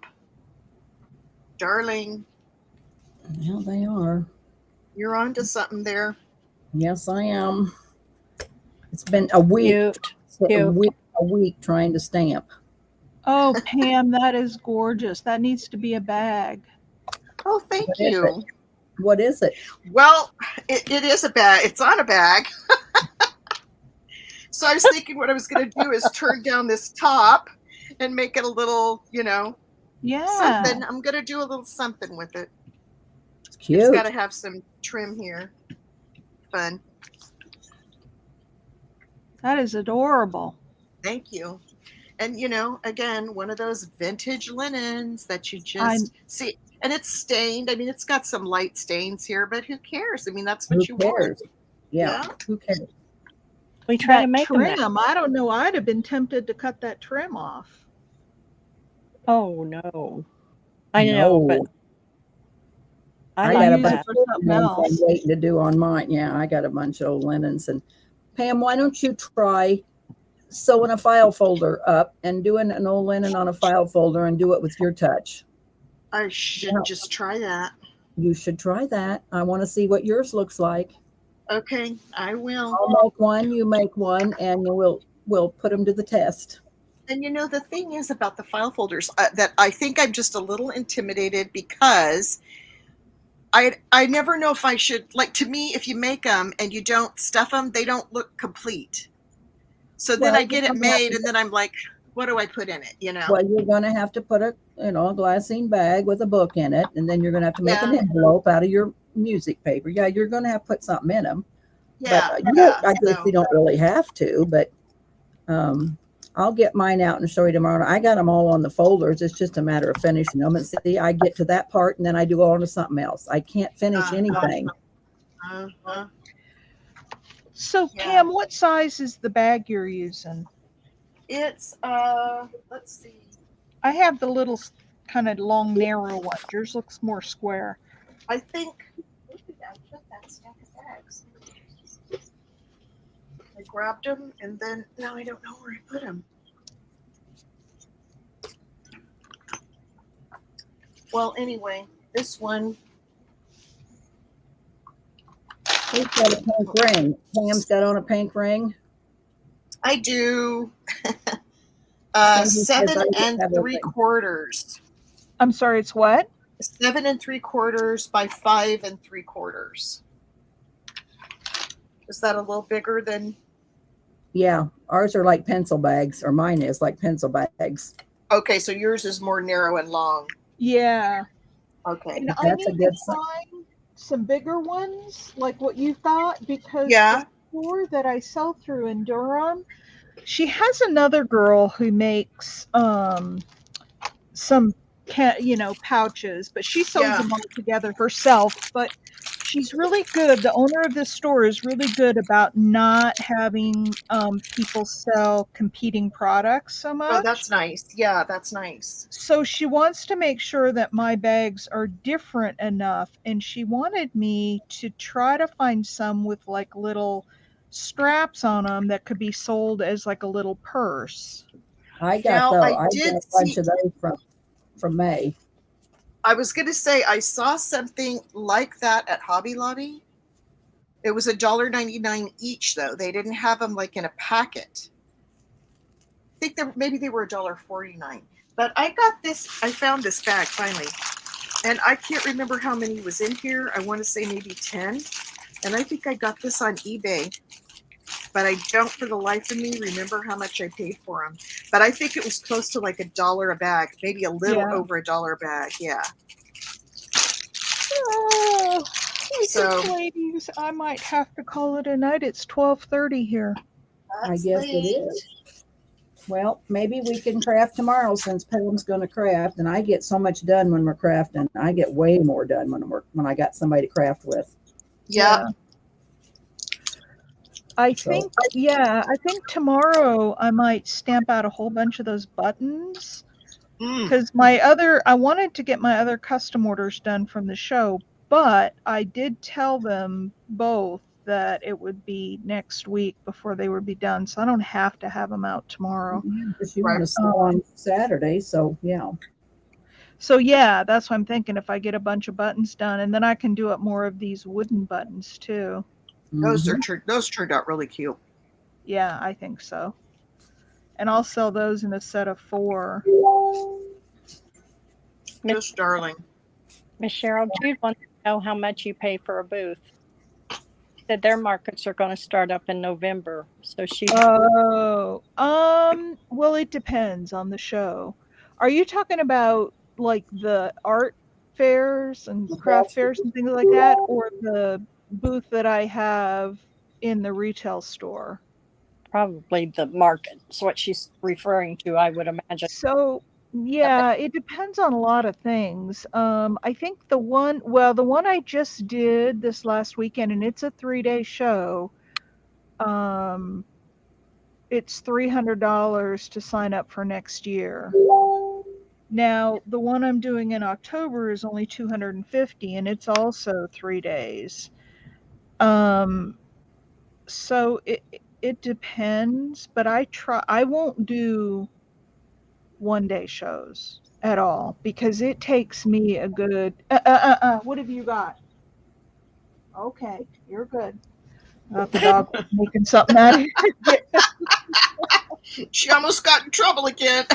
Darling, Yeah, they are. you're on to something there. Yes, I am. It's been a week. Cute. A week trying to stamp. oh, Pam, that is gorgeous. That needs to be a bag. Oh, thank What is you. it? What is it? Well, it is a bag. It's on a bag. So I was thinking what I was going to do is turn down this top and make it a little, you know, Yeah. something. I'm going to do a little something with it. It's cute. It's got to have some trim here. Fun. That is adorable. Thank you. And, you know, again, one of those vintage linens that you just see. And it's stained. I mean, it's got some light stains here, but who cares? I mean, that's what you cares? want. Yeah. Who cares? We try to That make them that. trim, I don't know. I'd have been tempted to cut that trim off. Oh no, I know, but I got like a use bunch it that. for of something linens I'm else. waiting to do on mine. Yeah, I got a bunch of old linens. And Pam, why don't you try sewing a file folder up and doing an old linen on a file folder and do it with your touch? I should just try that. You should try that. I want to see what yours looks like. Okay, I will. I'll make one, you make one, and we'll put them to the test. And you know, the thing is about the file folders that I think I'm just a little intimidated because I never know if I should, like, to me, if you make them and you don't stuff them, they don't look complete. So then I get it made and then I'm like, what do I put in it, you know? Well, you're going to have to put a glassine bag with a book in it, and then you're going to have to make an envelope out of your music paper. Yeah, you're going to have to put something in them. Yeah, But I guess you don't really have to, but I'll get mine out and show you tomorrow. I got them all on the folders. It's just a matter of finishing them. And see, I get to that part and then I do on to something else. I can't finish anything. So, Pam, what size is the bag you're using? It's let's see. I have the little kind of long, narrow one. Yours looks more square. I think. Where did I put that stack of bags? I grabbed them and then now I don't know where I put them. Well, anyway, this one. Who's got a pink ring? Pam's got on a pink ring. I do. Cindy says 7 I have a ring. 3/4. I'm sorry, it's what? 7 3/4 by 5 3/4. Is that a little bigger than? Yeah, ours are like pencil bags, or mine is like pencil bags. Okay, so yours is more narrow and long. Yeah. Okay. And I need to find some bigger ones, like what you thought, because the store that I sell through in Durham, she has another girl who makes some pouches, but she sells them all together herself. But she's really good. The owner of this store is really good about not having people sell competing products so much. Oh, that's nice. Yeah, that's nice. So she wants to make sure that my bags are different enough, and she wanted me to try to find some with like little straps on them that could be sold as like a little purse. I got a bunch of those from May. I was going to say I saw something like that at Hobby Lobby. It was $1.99 each, though. They didn't have them like in a packet. I think maybe they were $1.49. But I got this. I found this bag finally, and I can't remember how many was in here. I want to say maybe 10. And I think I got this on eBay, but I don't for the life of me remember how much I paid for them. But I think it was close to like $1 a bag, maybe a little over $1 a bag. Yeah. Oh, I So- think, ladies, I might have to call it a night. It's 12:30 here. I guess it is. Well, maybe we can craft tomorrow since Pam's going to craft, and I get so much done when we're crafting. I get way more done when I got somebody to craft with. Yeah. I So- think, I think tomorrow I might stamp out a whole bunch of those buttons because I wanted to get my other custom orders done from the show, but I did tell them both that it would be next week before they would be done, so I don't have to have them out tomorrow. Because you want to sell on Saturday, so yeah. So yeah, that's what I'm thinking. If I get a bunch of buttons done, and then I can do up more of these wooden buttons too. Those turned out really cute. Yeah, I think so. And I'll sell those in a set of 4. Just darling. Miss Cheryl, Jude wants to know how much you pay for a booth. Said their markets are going to start up in November, so she. Oh, well, it depends on the show. Are you talking about like the art fairs and craft fairs and things like that, or the booth that I have in the retail store? Probably the market's what she's referring to, I would imagine. So yeah, it depends on a lot of things. I think the one I just did this last weekend, and it's a 3-day show. It's $300 to sign up for next year. Now, the one I'm doing in October is only $250, and it's also 3 days. So it depends, but I won't do 1-day shows at all because it takes me a good what have you got? Okay, you're good. The dog was making something out of it. She almost got in trouble again.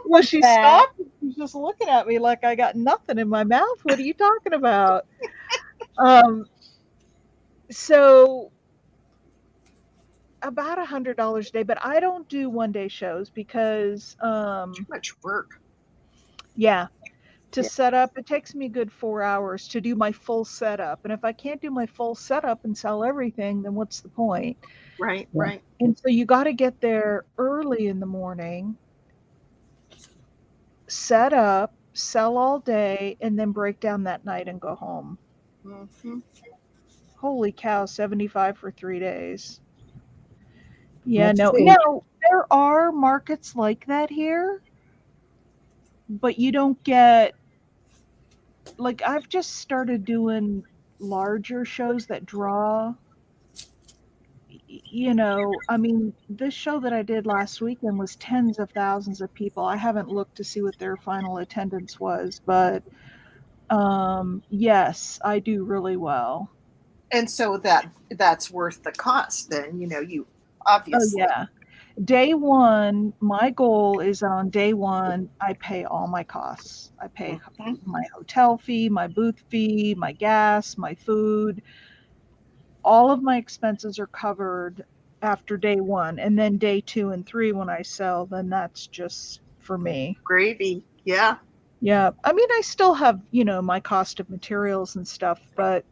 Well, she stopped. She's just looking at me like I got nothing in my mouth. What are you talking about? So about $100 a day, but I don't do 1-day shows because Too much work. Yeah. To set up, it takes me a good 4 hours to do my full setup. And if I can't do my full setup and sell everything, then what's the point? Right, right. And so you got to get there early in the morning, set up, sell all day, and then break down that night and go home. Mm-hmm. Holy cow, 75 for 3 days. Yeah, Let's no. see. Now, there are markets like that here, but you don't get, like, I've just started doing larger shows that draw, I mean, this show that I did last weekend was tens of thousands of people. I haven't looked to see what their final attendance was, but yes, I do really well. And so that's worth the cost then, you Oh obviously. yeah. Day one, my goal is on day one, I pay all my costs. I pay my hotel fee, my booth fee, my gas, my food. All of my expenses are covered after day one. And then day 2 and 3, when I sell, then that's just for me. Gravy. Yeah. Yeah. I mean, I still have, my cost of materials and stuff, but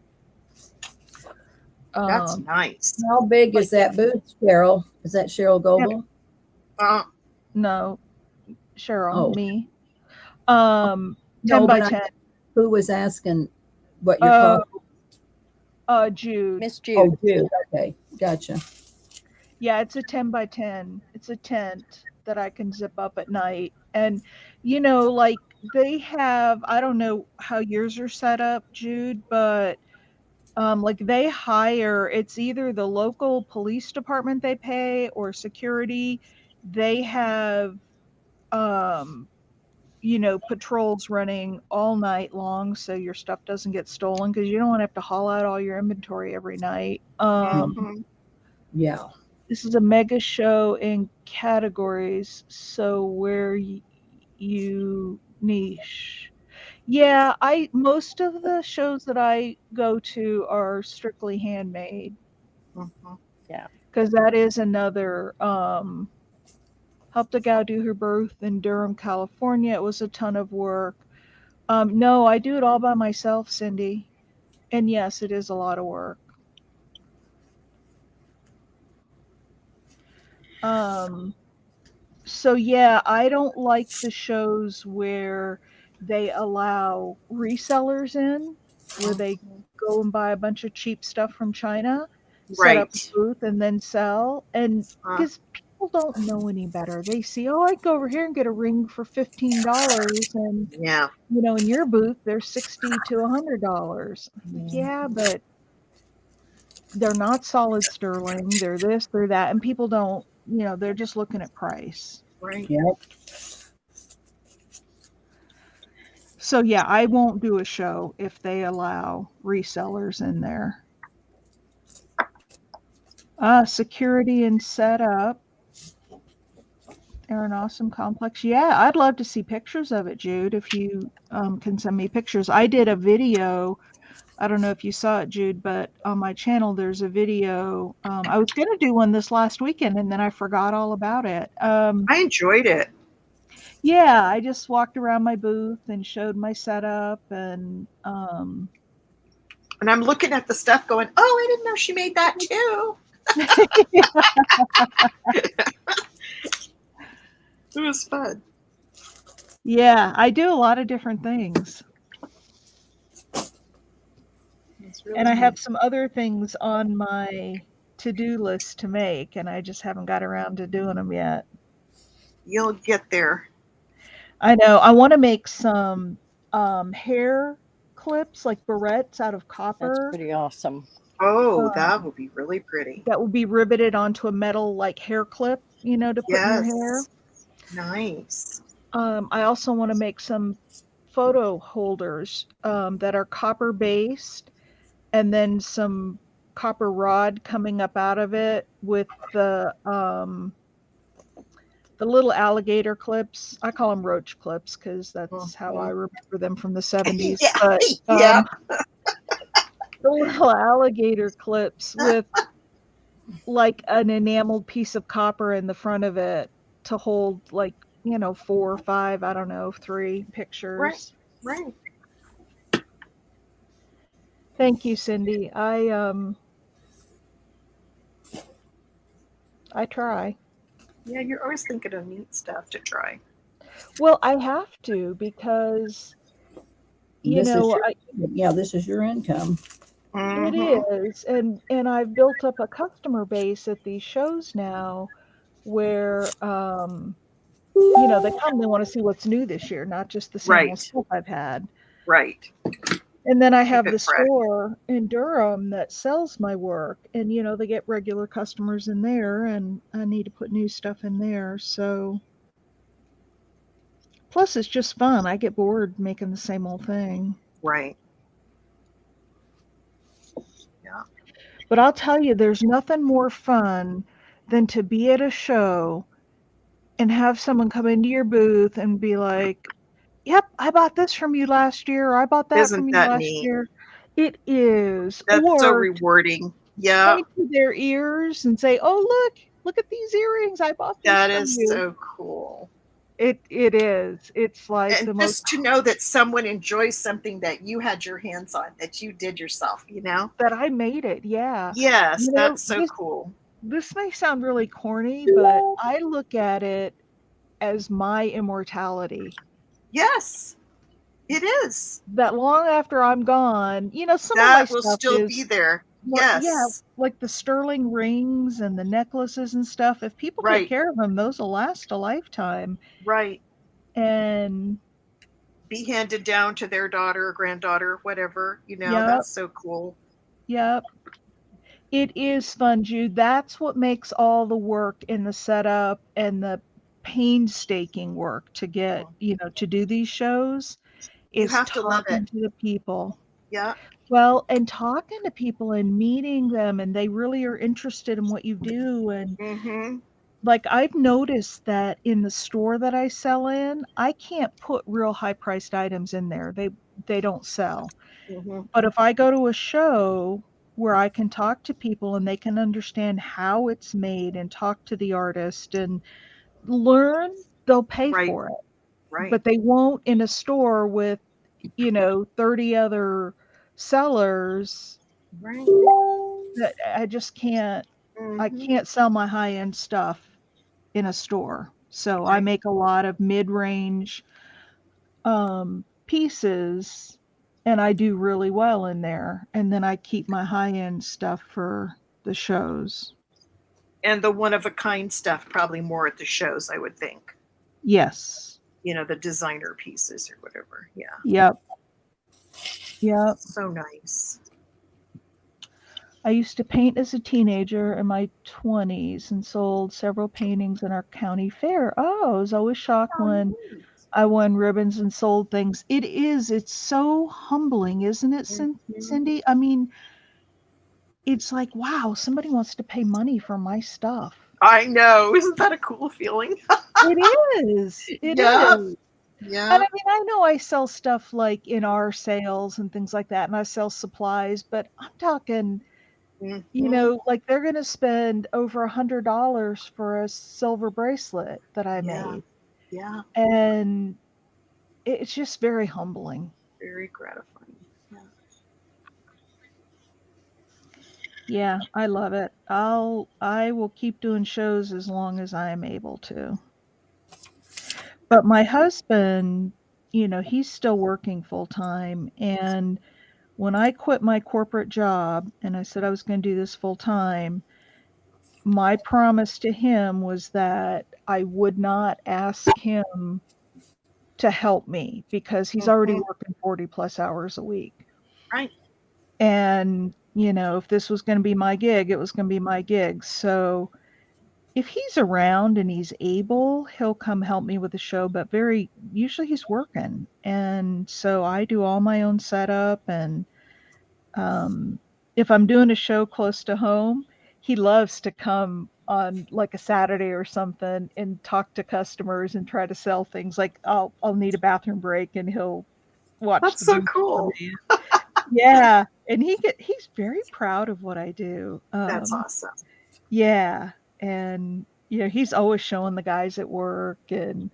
That's nice. How big is that booth, Cheryl? Is that Cheryl Goebel? No, Cheryl, Oh. me. No, 10 by but 10. Who was asking what your cost? Jude. Miss Jude. Oh, Jude. Okay, gotcha. Yeah, it's a 10 by 10. It's a tent that I can zip up at night. And, like they have, I don't know how yours are set up, Jude, but like they hire, it's either the local police department they pay or security. They have patrols running all night long so your stuff doesn't get stolen, because you don't want to have to haul out all your inventory every night. Mhm. Yeah. This is a mega show in categories, so where you niche. Yeah, I most of the shows that I go to are strictly handmade, Mhm. because that is another. Helped a gal do her birth in Durham, California. It was a ton of work. No, I do it all by myself, Cindy. And yes, it is a lot of work. Um, so yeah, I don't like the shows where they allow resellers in, where they Mhm. go and buy a bunch of cheap stuff from China, set up a Right. booth, and then sell. And Uh, because people don't know any better, they see, oh, I go over here and get a ring for $15, and yeah. in your booth, they're $60 to $100. Like, yeah, but they're not solid sterling. They're this, they're that, and people don't. They're just looking at price. Right. Yep. So yeah, I won't do a show if they allow resellers in there. Security and setup. They're an awesome complex. Yeah, I'd love to see pictures of it, Jude, if you can send me pictures. I did a video. I don't know if you saw it, Jude, but on my channel, there's a video. I was going to do one this last weekend, and then I forgot all about it. I enjoyed it. Yeah, I just walked around my booth and showed my setup, and And I'm looking at the stuff going, oh, I didn't know she made that too. It was fun. yeah, I do a lot of different things. It's really And I have neat. some other things on my to-do list to make, and I just haven't got around to doing them yet. You'll get there. I know. I want to make some hair clips, like barrettes out of That's copper, pretty awesome. Oh, um, that would be really pretty. that will be riveted onto a metal like hair clip, to put in your hair. Yes. Nice. I also want to make some photo holders that are copper based, and then some copper rod coming up out of it with the little alligator clips. I call them roach clips because that's how I Mhm. remember them from the 70s. Yeah. But Yeah. the little alligator clips with like an enameled piece of copper in the front of it to hold, like, 4 or 5, I don't know, 3 Right. pictures. Right. Thank you, Cindy. I try. Yeah, you're always thinking of neat stuff to try. Well, I have to, because This is your, I, yeah, this is your income. it Mm-hmm. is, and I've built up a customer base at these shows now, where they come, they want to see what's new this year, not just the same old Right. stuff I've had. Right. And then I Keep have it the fresh. store in Durham that sells my work, and they get regular customers in there, and I need to put new stuff in there. So plus it's just fun. I get bored making the same old thing. Right. Yeah. But I'll tell you, there's nothing more fun than to be at a show and have someone come into your booth and be like, "Yep, I bought this from you last year, or I bought that from Isn't you that last neat? year." It is. That's so Or rewarding. Yeah. point to their ears and say, "Oh, look at these earrings. I bought these That from is you." so cool. It is. It's like And the most just to know that someone enjoys something that you had your hands on, that you did yourself, you know? that I made it. Yeah. Yes, that's so This cool. this may sound really corny, but I look at it as my immortality. Yes, it is. That long after I'm gone, some of my That will stuff still be is, there. well, yeah, Yes. like the sterling rings and the necklaces and stuff. If people take Right. care of them, those will last a lifetime. Right. And Be handed down to their daughter or granddaughter, whatever. yep, That's so cool. yep. It is fun, Jude. That's what makes all the work in the setup and the painstaking work to get, to do these shows, You is have to love it. talking to the people. Yeah. Well, and talking to people and meeting them, and they really are interested in what you do. And Mm-hmm. like, I've noticed that in the store that I sell in, I can't put real high priced items in there. They don't sell. Mm-hmm. But if I go to a show where I can talk to people and they can understand how it's made and talk to the artist and learn, they'll pay Right. for it. Right. But they won't in a store with, 30 other sellers. Right. That I just can't, I Mm-hmm. can't sell my high-end stuff in a store. So I Right. make a lot of mid-range pieces, and I do really well in there. And then I keep my high-end stuff for the shows. And the one-of-a-kind stuff probably more at the shows, I would think. Yes. The designer pieces or whatever. Yeah. Yep. Yep. So nice. I used to paint as a teenager in my 20s and sold several paintings in our county fair. Oh, I was always shocked when I won ribbons and sold things. It's so humbling, isn't it, Cindy? I mean, it's like, wow, somebody wants to pay money for my stuff. I know. Isn't that a cool feeling? It is. It Yeah. is. Yeah. And I mean, I know I sell stuff like in our sales and things like that, and I sell supplies, but I'm talking, Mhm. like they're going to spend over $100 for a silver bracelet that I Yeah. made. Yeah. And it's just very humbling. Very gratifying. Yeah. Yeah, I love it. I will keep doing shows as long as I am able to. But my husband, he's still working full time. And when I quit my corporate job and I said I was going to do this full time, my promise to him was that I would not ask him to help me because he's already Mhm. working 40 plus hours a week. Right. And, if this was going to be my gig, it was going to be my gig. So if he's around and he's able, he'll come help me with the show, but usually he's working. And so I do all my own setup. And if I'm doing a show close to home, he loves to come on like a Saturday or something and talk to customers and try to sell things. Like I'll need a bathroom break and he'll watch That's the so video for cool. me. Yeah, and he's very proud of what I do. That's awesome. Yeah, and he's always showing the guys at work. And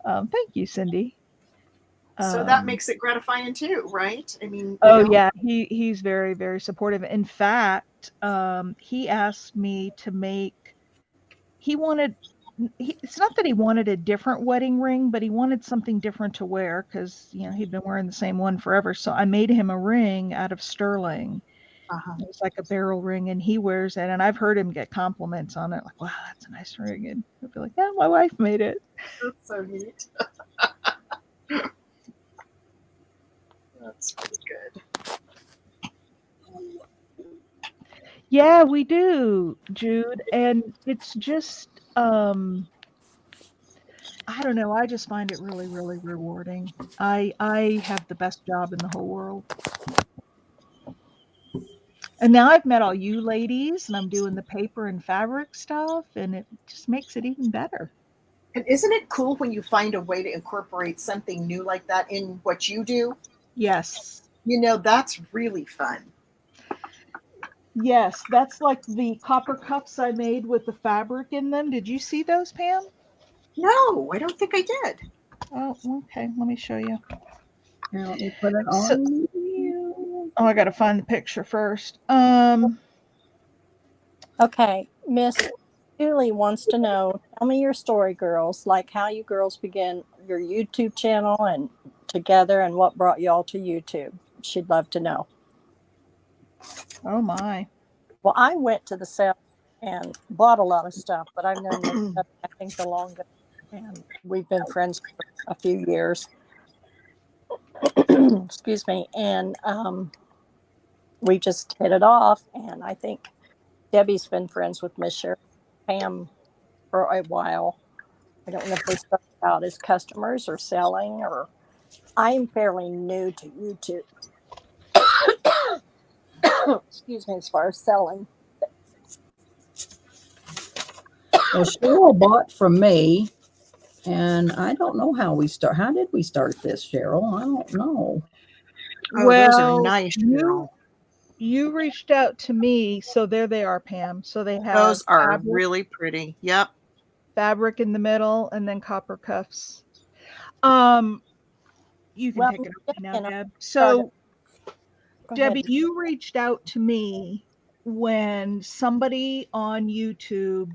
thank you, Cindy. So that makes it gratifying too, right? I mean, Oh yeah, he's very, very supportive. In fact, he asked me to make. He wanted. It's not that he wanted a different wedding ring, but he wanted something different to wear because he'd been wearing the same one forever. So I made him a ring out of sterling. Uh-huh. It was like a barrel ring, and he wears it. And I've heard him get compliments on it, like, "Wow, that's a nice ring." And he'll be like, "Yeah, my wife made it." That's so neat. That's pretty good. Yeah, we do, Jude. And it's just, I don't know. I just find it really, really rewarding. I have the best job in the whole world. And now I've met all you ladies, and I'm doing the paper and fabric stuff, and it just makes it even better. And isn't it cool when you find a way to incorporate something new like that in what you do? Yes. That's really fun. Yes, that's like the copper cups I made with the fabric in them. Did you see those, Pam? No, I don't think I did. Oh, okay. Let me show you. Here, let me put it So- on. Oh, I got to find the picture first. Okay, Miss Julie wants to know, tell me your story, girls, like how you girls began your YouTube channel and together and what brought y'all to YouTube. She'd love to know. Oh my. Well, I went to the sale and bought a lot of stuff, but I've known Miss Debbie, I think, the longest, and we've been friends for a few years. Excuse me. And we just hit it off, and I think Debbie's been friends with Miss Sherry Pam for a while. I don't know if they started out as customers or selling, or I'm fairly new to YouTube. Excuse me, as far as selling. Well, Cheryl bought from me, and I don't know how we start. How did we start this, Cheryl? I don't know. Oh, those are Well, nice, Cheryl. you reached out to me, so there they are, Pam. So they have Those are fabric, really pretty. Yep. fabric in the middle, and then copper cuffs. You can Well, take it away now, and I Deb. started. So, Go Debbie, ahead. you reached out to me when somebody on YouTube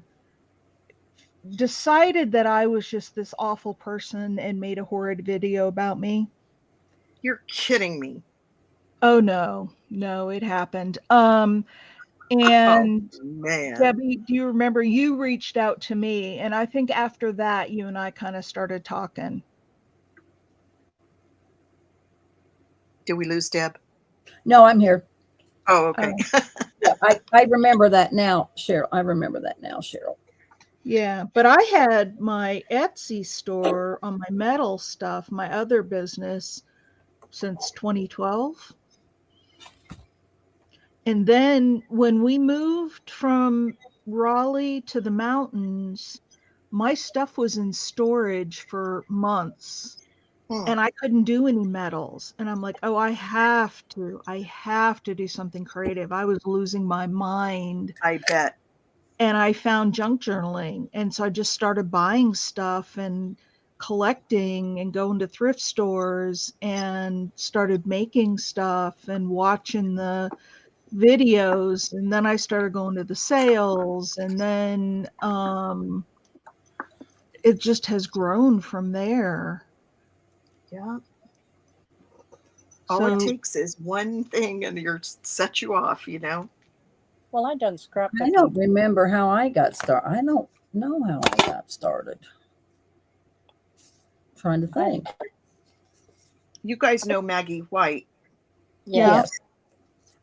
decided that I was just this awful person and made a horrid video about me. You're kidding me. Oh no, it happened. Oh, And man. Debbie, do you remember you reached out to me? And I think after that, you and I kind of started talking. Did we lose Deb? No, I'm here. Oh, okay. Yeah, I remember that now, Cheryl. I remember that now, Cheryl. Yeah, but I had my Etsy store on my metal stuff, my other business, since 2012. And then when we moved from Raleigh to the mountains, my stuff was in storage for months and I couldn't do any metals. And I'm like, oh, I have to do something creative. I was losing my mind. I bet. And I found junk journaling. And so I just started buying stuff and collecting and going to thrift stores and started making stuff and watching the videos. And then I started going to the sales, and then it just has grown from there. Yeah. All it So takes is one thing and you're set you off, you know. Well, I done scrapbooking. I don't remember how I got started. I don't know how I got started. Trying to think. You guys know Maggie White. yeah. Yes.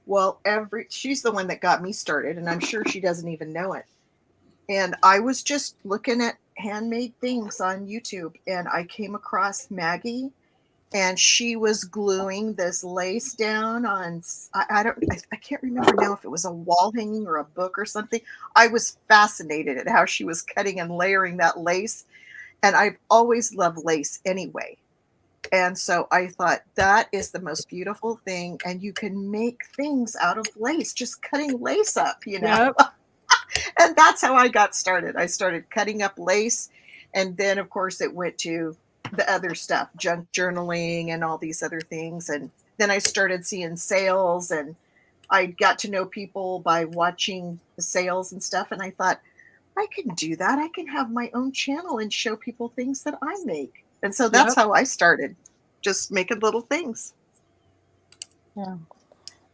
Well, she's the one that got me started, and I'm sure she doesn't even know it. And I was just looking at handmade things on YouTube, and I came across Maggie, and she was gluing this lace down on, I can't remember now if it was a wall hanging or a book or something. I was fascinated at how she was cutting and layering that lace, and I've always loved lace anyway. And so I thought, that is the most beautiful thing, and you can make things out of lace, just cutting lace up, you know. Yep. And that's how I got started. I started cutting up lace, and then of course it went to the other stuff, junk journaling and all these other things. And then I started seeing sales, and I got to know people by watching the sales and stuff, and I thought, I can do that. I can have my own channel and show people things that I make. And so that's how I started, just making little things. Yeah.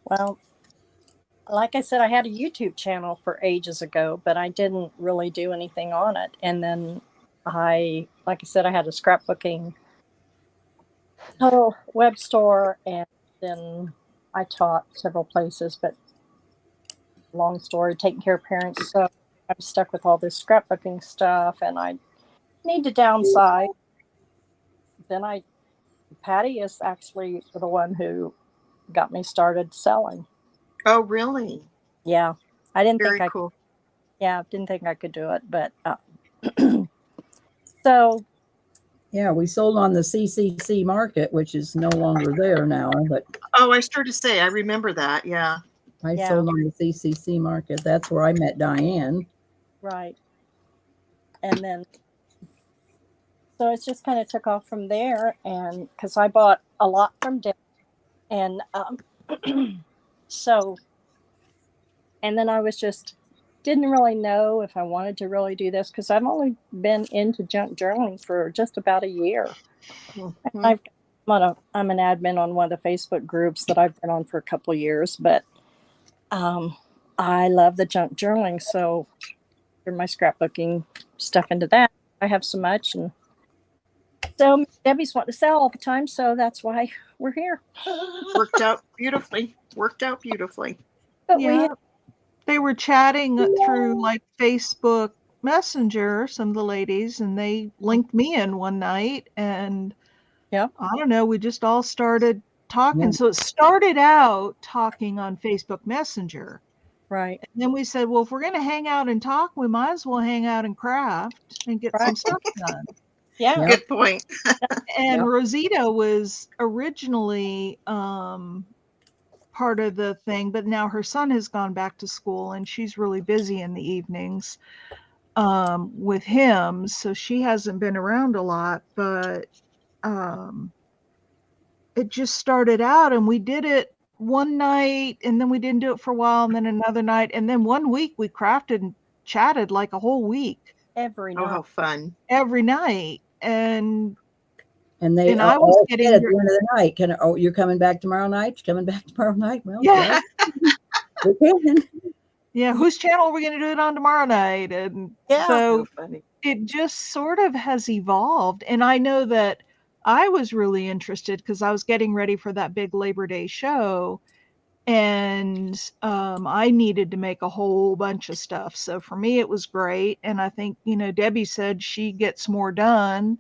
Well, like I said, I had a YouTube channel for ages ago, but I didn't really do anything on it. And then like I said, I had a scrapbooking web store, and then I taught several places, but long story, taking care of parents. So I'm stuck with all this scrapbooking stuff, and I need to downsize. Then Patty is actually the one who got me started selling. Oh, really? Yeah. I didn't Very think cool. didn't think I could do it, but so Yeah, we sold on the CCC market, which is no longer there now, but Oh, I started to say, I remember that. Yeah. I sold on the CCC market. That's where I met Diane. Right. And then so it just kind of took off from there, and because I bought a lot from Deb, and so, and then I was just didn't really know if I wanted to really do this, because I've only been into junk journaling for just about a year. Mm-hmm. I'm an admin on one of the Facebook groups that I've been on for a couple of years, but I love the junk journaling, so through my scrapbooking stuff into that, I have so much. And so Debbie's wanting to sell all the time, so that's why we're here. Worked out beautifully. But yeah. They were chatting through like Facebook Messenger, some of the ladies, and they linked me in one night, and Yep. I don't know, we just all started talking. Yeah. So it started out talking on Facebook Messenger. Right. And then we said, well, if we're going to hang out and talk, we might as well hang out and craft and get some Right. stuff done. Yeah. Yep. Good point. And Yep. Rosita was originally part of the thing, but now her son has gone back to school and she's really busy in the evenings with him. So she hasn't been around a lot, but it just started out and we did it one night and then we didn't do it for a while and then another night. And then one week we crafted and chatted like a whole week Every Oh, night. how fun. every night. And they I was all getting said at the end of the night, oh, you're coming back tomorrow night? You're coming back tomorrow night? Well, yeah. we can. Yeah, whose channel are we going to do it on tomorrow night? And Yeah. so So funny. it just sort of has evolved. And I know that I was really interested because I was getting ready for that big Labor Day show. And I needed to make a whole bunch of stuff. So for me, it was great. And I think, Debbie said she gets more done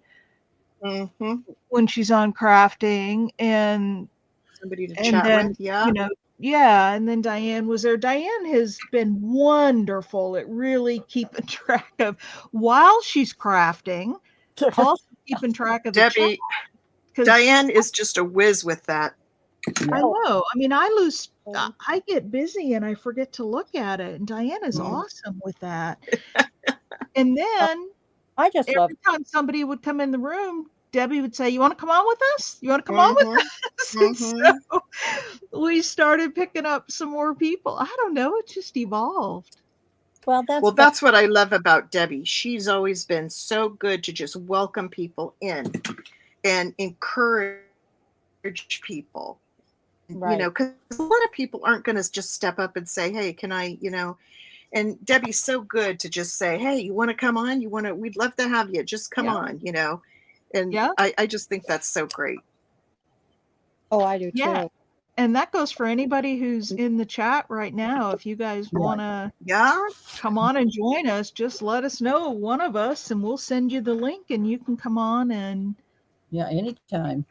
Mm-hmm. when she's on crafting. And Somebody to and chat then, with. Yeah. yeah. And then Diane was there. Diane has been wonderful at really keeping track of while she's crafting, also keeping track of the chat. Debbie, 'Cause Diane is just a whiz with that. I know. I mean, I get busy and I forget to look at it. And Diane is awesome with that. And then I just love every time somebody would come in the room, Debbie would say, you want to come on with us? You want to come on with us? And so we started picking up some more people. I don't know. It just evolved. Well, that's what I love about Debbie. She's always been so good to just welcome people in and encourage people. right. Because a lot of people aren't going to just step up and say, hey, can I, and Debbie's so good to just say, hey, you want to come on? We'd love to have you. Just come on, And Yeah. I just think that's so great. Oh, I do Yeah. too. And that goes for anybody who's in the chat right now. If you guys want to come on and join us, just let us know, one of us, and we'll send you the link and you can come on and. Yeah, anytime.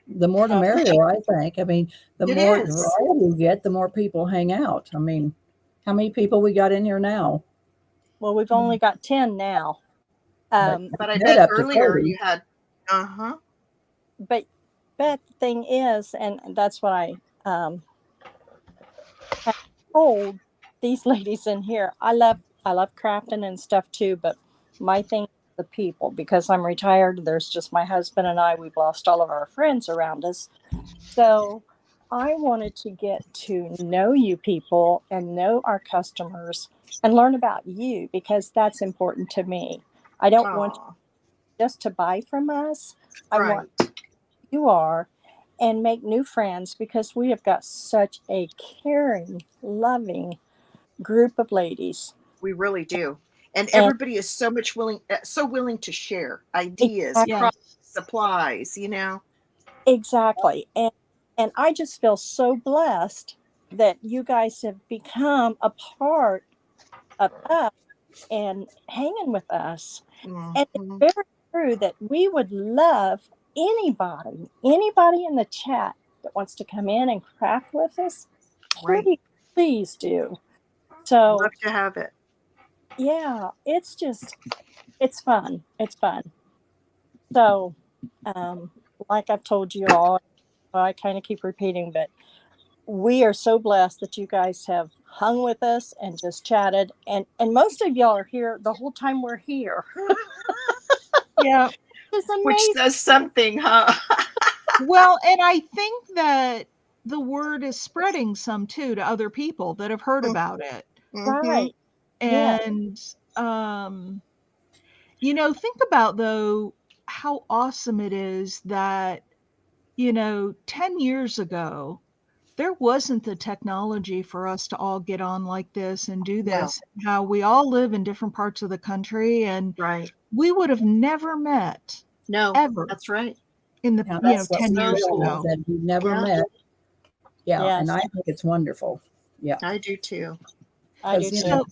The more the merrier, I think. I mean, the more variety you get, the more people hang out. I mean, how many people we got in here now? Well, we've only got 10 now. But I bet earlier you had, But the thing is, and that's what I have told these ladies in here. I love crafting and stuff too, but my thing is the people, because I'm retired. There's just my husband and I. We've lost all of our friends around us. So I wanted to get to know you people and know our customers and learn about you, because that's important to me. I don't want you just to buy from us. I want you are and make new friends, because we have got such a caring, loving group of ladies. We really do. And everybody is so willing to share ideas, products, supplies, Exactly. And I just feel so blessed that you guys have become a part of us and hanging with us. And it's very true that we would love anybody in the chat that wants to come in and craft with us. Please do. So love to have it. Yeah, it's fun. It's fun. So, like I've told you all, I kind of keep repeating, but we are so blessed that you guys have hung with us and just chatted. And most of y'all are here the whole time we're here. Yeah. It's amazing. Which says something, huh? Well, and I think that the word is spreading some too to other people that have heard about it. Right. And, think about, though, how awesome it is that, 10 years ago, there wasn't the technology for us to all get on like this and do this. No. How we all live in different parts of the country, and we would have never met. No, ever. That's right. In the 10 years ago. That we never met. Yeah, and I think it's wonderful. Yeah. I do too. I do too.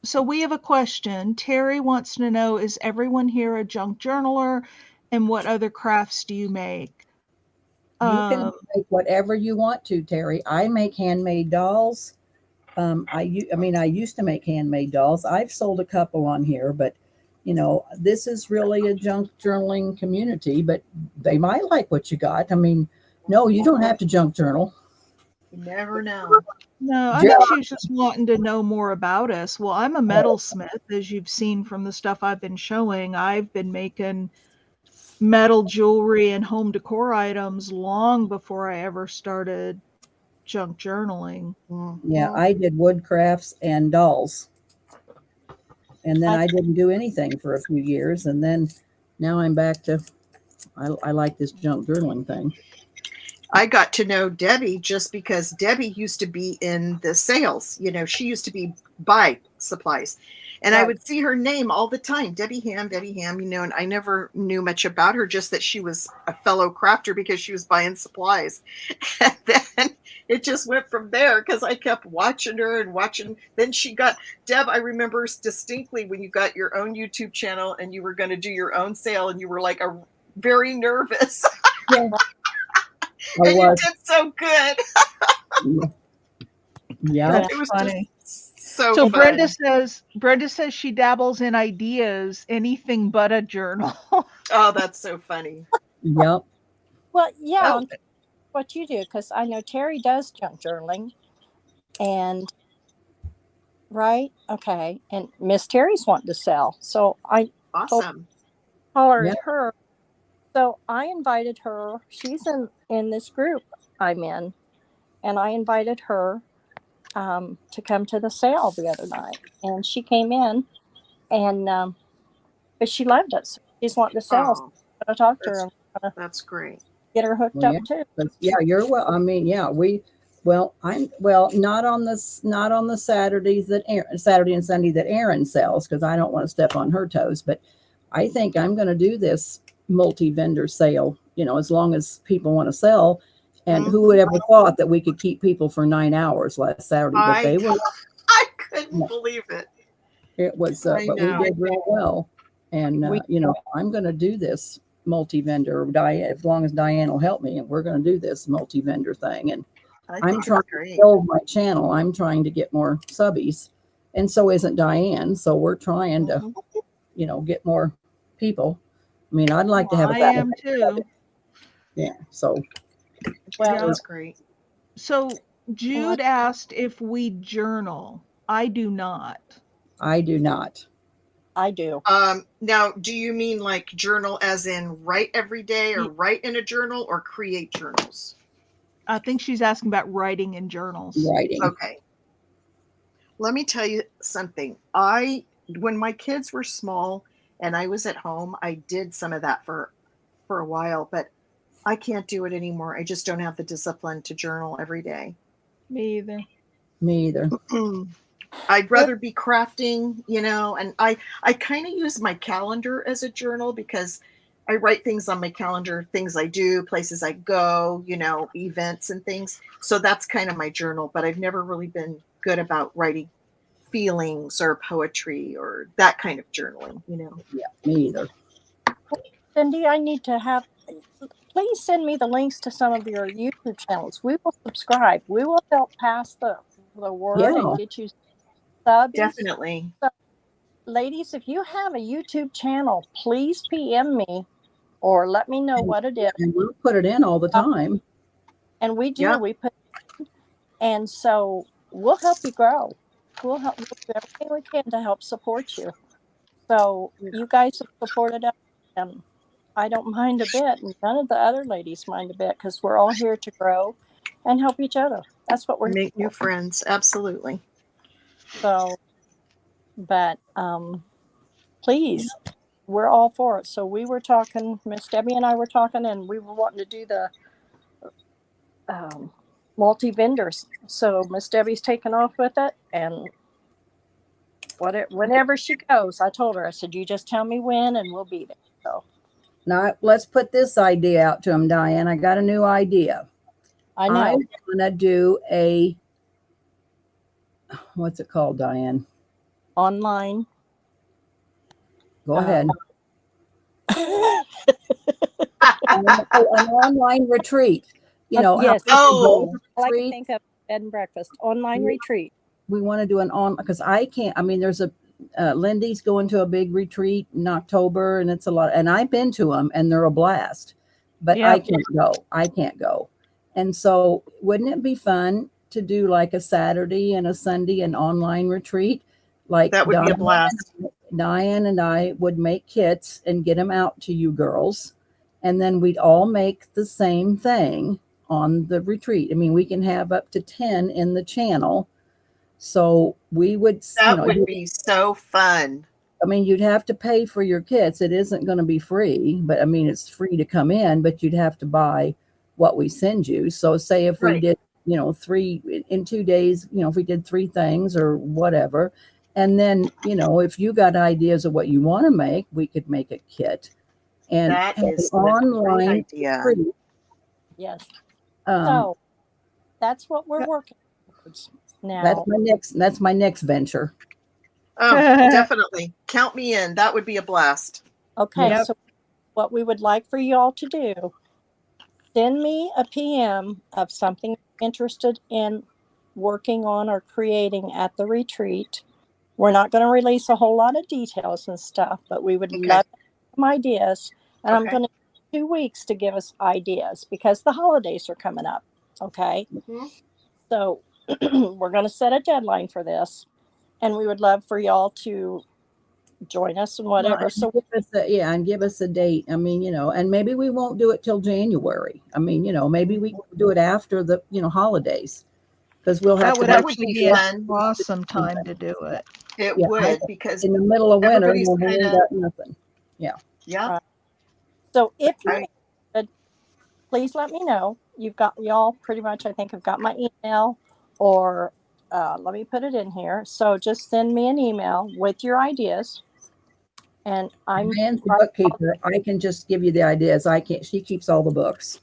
So we have a question. Terry wants to know, is everyone here a junk journaler, and what other crafts do you make? You can make whatever you want to, Terry. I make handmade dolls. I used to make handmade dolls. I've sold a couple on here, but this is really a junk journaling community, but they might like what you got. I mean, no, you don't have to junk journal. You never know. No, I think she was just wanting to know more about us. Well, I'm a metalsmith, as you've seen from the stuff I've been showing. I've been making metal jewelry and home decor items long before I ever started junk journaling. Yeah, I did wood crafts and dolls. And then I didn't do anything for a few years. And then now I'm back to, I like this junk journaling thing. I got to know Debbie just because Debbie used to be in the sales. She used to be buy supplies. And I would see her name all the time, Debbie Ham, and I never knew much about her, just that she was a fellow crafter because she was buying supplies. And then it just went from there because I kept watching her and watching. Then she got, Deb, I remember distinctly when you got your own YouTube channel and you were going to do your own sale and you were like very nervous. Yeah. And you did so good. Yeah. It was funny. just so So fun. Brenda says she dabbles in ideas, anything but a journal. Oh, that's so funny. Yep. Well, yeah, what you do, because I know Terry does junk journaling, and right, okay, and Miss Terry's wanting to sell, so I Awesome. hollered her. So I invited her. She's in this group I'm in, and I invited her to come to the sale the other night, and she came in, and but she loved it. So she's wanting to sell. So I'm gonna talk to her. And that's great. Get her hooked up too. Yeah, you're well. I mean, yeah, I'm not on the Saturdays Saturday and Sunday that Erin sells, because I don't want to step on her toes. But I think I'm going to do this multi-vendor sale, as long as people want to sell. And who would ever thought that we could keep people for 9 hours last Saturday? But they were. I couldn't believe it. It was, but we did real well. And I'm going to do this multi-vendor, as long as Diane will help me, and we're going to do this multi-vendor thing. And I'm trying to build my channel. I'm trying to get more subbies, and so isn't Diane. So we're trying to, get more people. I mean, I'd like to have. I am too. Yeah. So. Well, that's great. So Jude asked if we journal. I do not. I do not. I do. Now, do you mean like journal as in write every day, or write in a journal, or create journals? I think she's asking about writing in journals. Writing. Okay. Let me tell you something. When my kids were small and I was at home, I did some of that for a while, but I can't do it anymore. I just don't have the discipline to journal every day. Me either. Me either. I'd rather be crafting, and I kind of use my calendar as a journal, because I write things on my calendar, things I do, places I go, events and things. So that's kind of my journal, but I've never really been good about writing feelings or poetry or that kind of journaling, Yeah, me either. Cindy, I need to have, please send me the links to some of your YouTube channels. We will subscribe. We will help pass the word and get you subs. Definitely. So, ladies, if you have a YouTube channel, please PM me or let me know what it is. And we'll put it in all the time. And we do. We put, and so we'll help you grow. We'll do everything we can to help support you. So you guys have supported us, and I don't mind a bit, and none of the other ladies mind a bit, because we're all here to grow and help each other. That's what we're here Make new friends. Absolutely. So, but please, we're all for it. So we were talking, Miss Debbie and I were talking, and we were wanting to do the multi-vendors. So Miss Debbie's taken off with it, and whenever she goes, I told her, I said, you just tell me when and we'll be there. So now let's put this idea out to them, Diane. I got a new idea. I know. I'm gonna do what's it called, Diane? online. Go ahead. An online retreat. Yes. Oh. I like to think of bed and breakfast. Online retreat. We want to do an because I can't. I mean, there's a Lindy's going to a big retreat in October, and it's a lot. And I've been to them, and they're a blast. But I can't go. I can't go. And so, wouldn't it be fun to do like a Saturday and a Sunday an online retreat? Like that would be a blast. Diane and I would make kits and get them out to you girls, and then we'd all make the same thing on the retreat. I mean, we can have up to 10 in the channel. So we would, that would be so fun. I mean, you'd have to pay for your kits. It isn't going to be free, but I mean, it's free to come in, but you'd have to buy what we send you. So say if we did, 3 in 2 days, if we did 3 things or whatever, and then, if you got ideas of what you want to make, we could make a kit. And that is an online idea. Yes. So that's what we're working towards now. That's my next venture. Oh, definitely. Count me in. That would be a blast. Okay. So what we would like for you all to do, send me a PM of something you're interested in working on or creating at the retreat. We're not going to release a whole lot of details and stuff, but we would love some ideas. And I'm going to 2 weeks to give us ideas because the holidays are coming up. Okay. Mm-hmm. So we're going to set a deadline for this, and we would love for y'all to join us and whatever. So give us a date. I mean, and maybe we won't do it till January. I mean, maybe we can do it after the, holidays, because we'll have that would be an awesome time to do it. It would, because in the middle of winter, we'll got nothing. Yeah. Yeah. So if you're interested, please let me know. Y'all pretty much, I think, have got my email, or let me put it in here. So just send me an email with your ideas. And I'm the bookkeeper. I can just give you the ideas. I can't. She keeps all the books.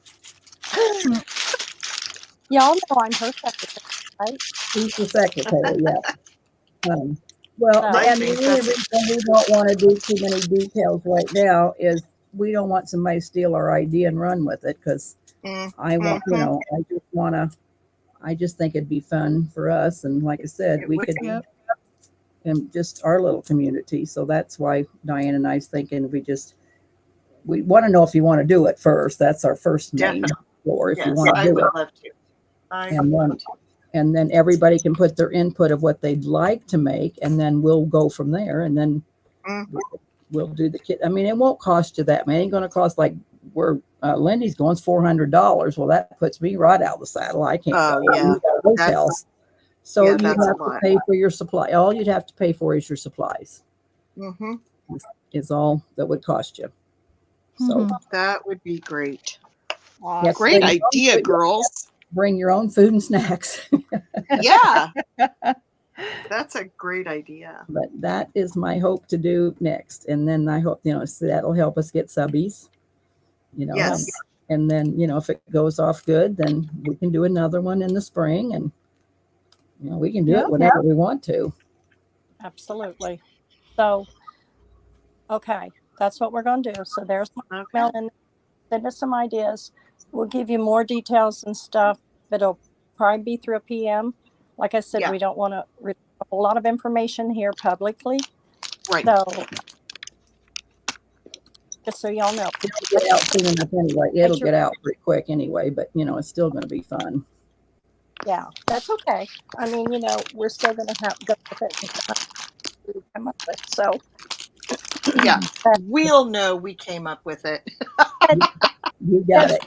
Y'all know I'm her secretary, right? She's the secretary. Yeah. Well, I and the only reason we don't want to do too many details right now is we don't want somebody to steal our idea and run with it, because I want, I just think it'd be fun for us. And like I said, we could, in just our little community. So that's why Diane and I's thinking we want to know if you want to do it first. That's our first main floor. If you want to do it. Love to. I would love to. And then everybody can put their input of what they'd like to make, and then we'll go from there. And then we'll do the kit. I mean, it won't cost you that much. It ain't going to cost like where Lindy's going is $400. Well, that puts me right out of the saddle. I can't go. Yeah. Hotel. So you have to pay for your supply. All you'd have to pay for is your supplies. Mm-hmm. Is all that would cost you. So that would be great. Yes, great idea, girls. Bring your own food and snacks. Yeah. That's a great idea. But that is my hope to do next. And then I hope, so that'll help us get subbies, Yes. And then, if it goes off good, then we can do another one in the spring, and, we can do it whenever we want to. Absolutely. So, okay, that's what we're going to do. So there's my email, and send us some ideas. We'll give you more details and stuff, but it'll probably be through a PM. Like I said, we don't want to release a whole lot of information here publicly. Right. So, just so y'all know. It'll get out soon enough anyway. It'll get out pretty quick anyway, but, it's still going to be fun. Yeah, that's okay. I mean, we're still going to have to go with it and come up with. So, yeah, we'll know we came up with it. You got it.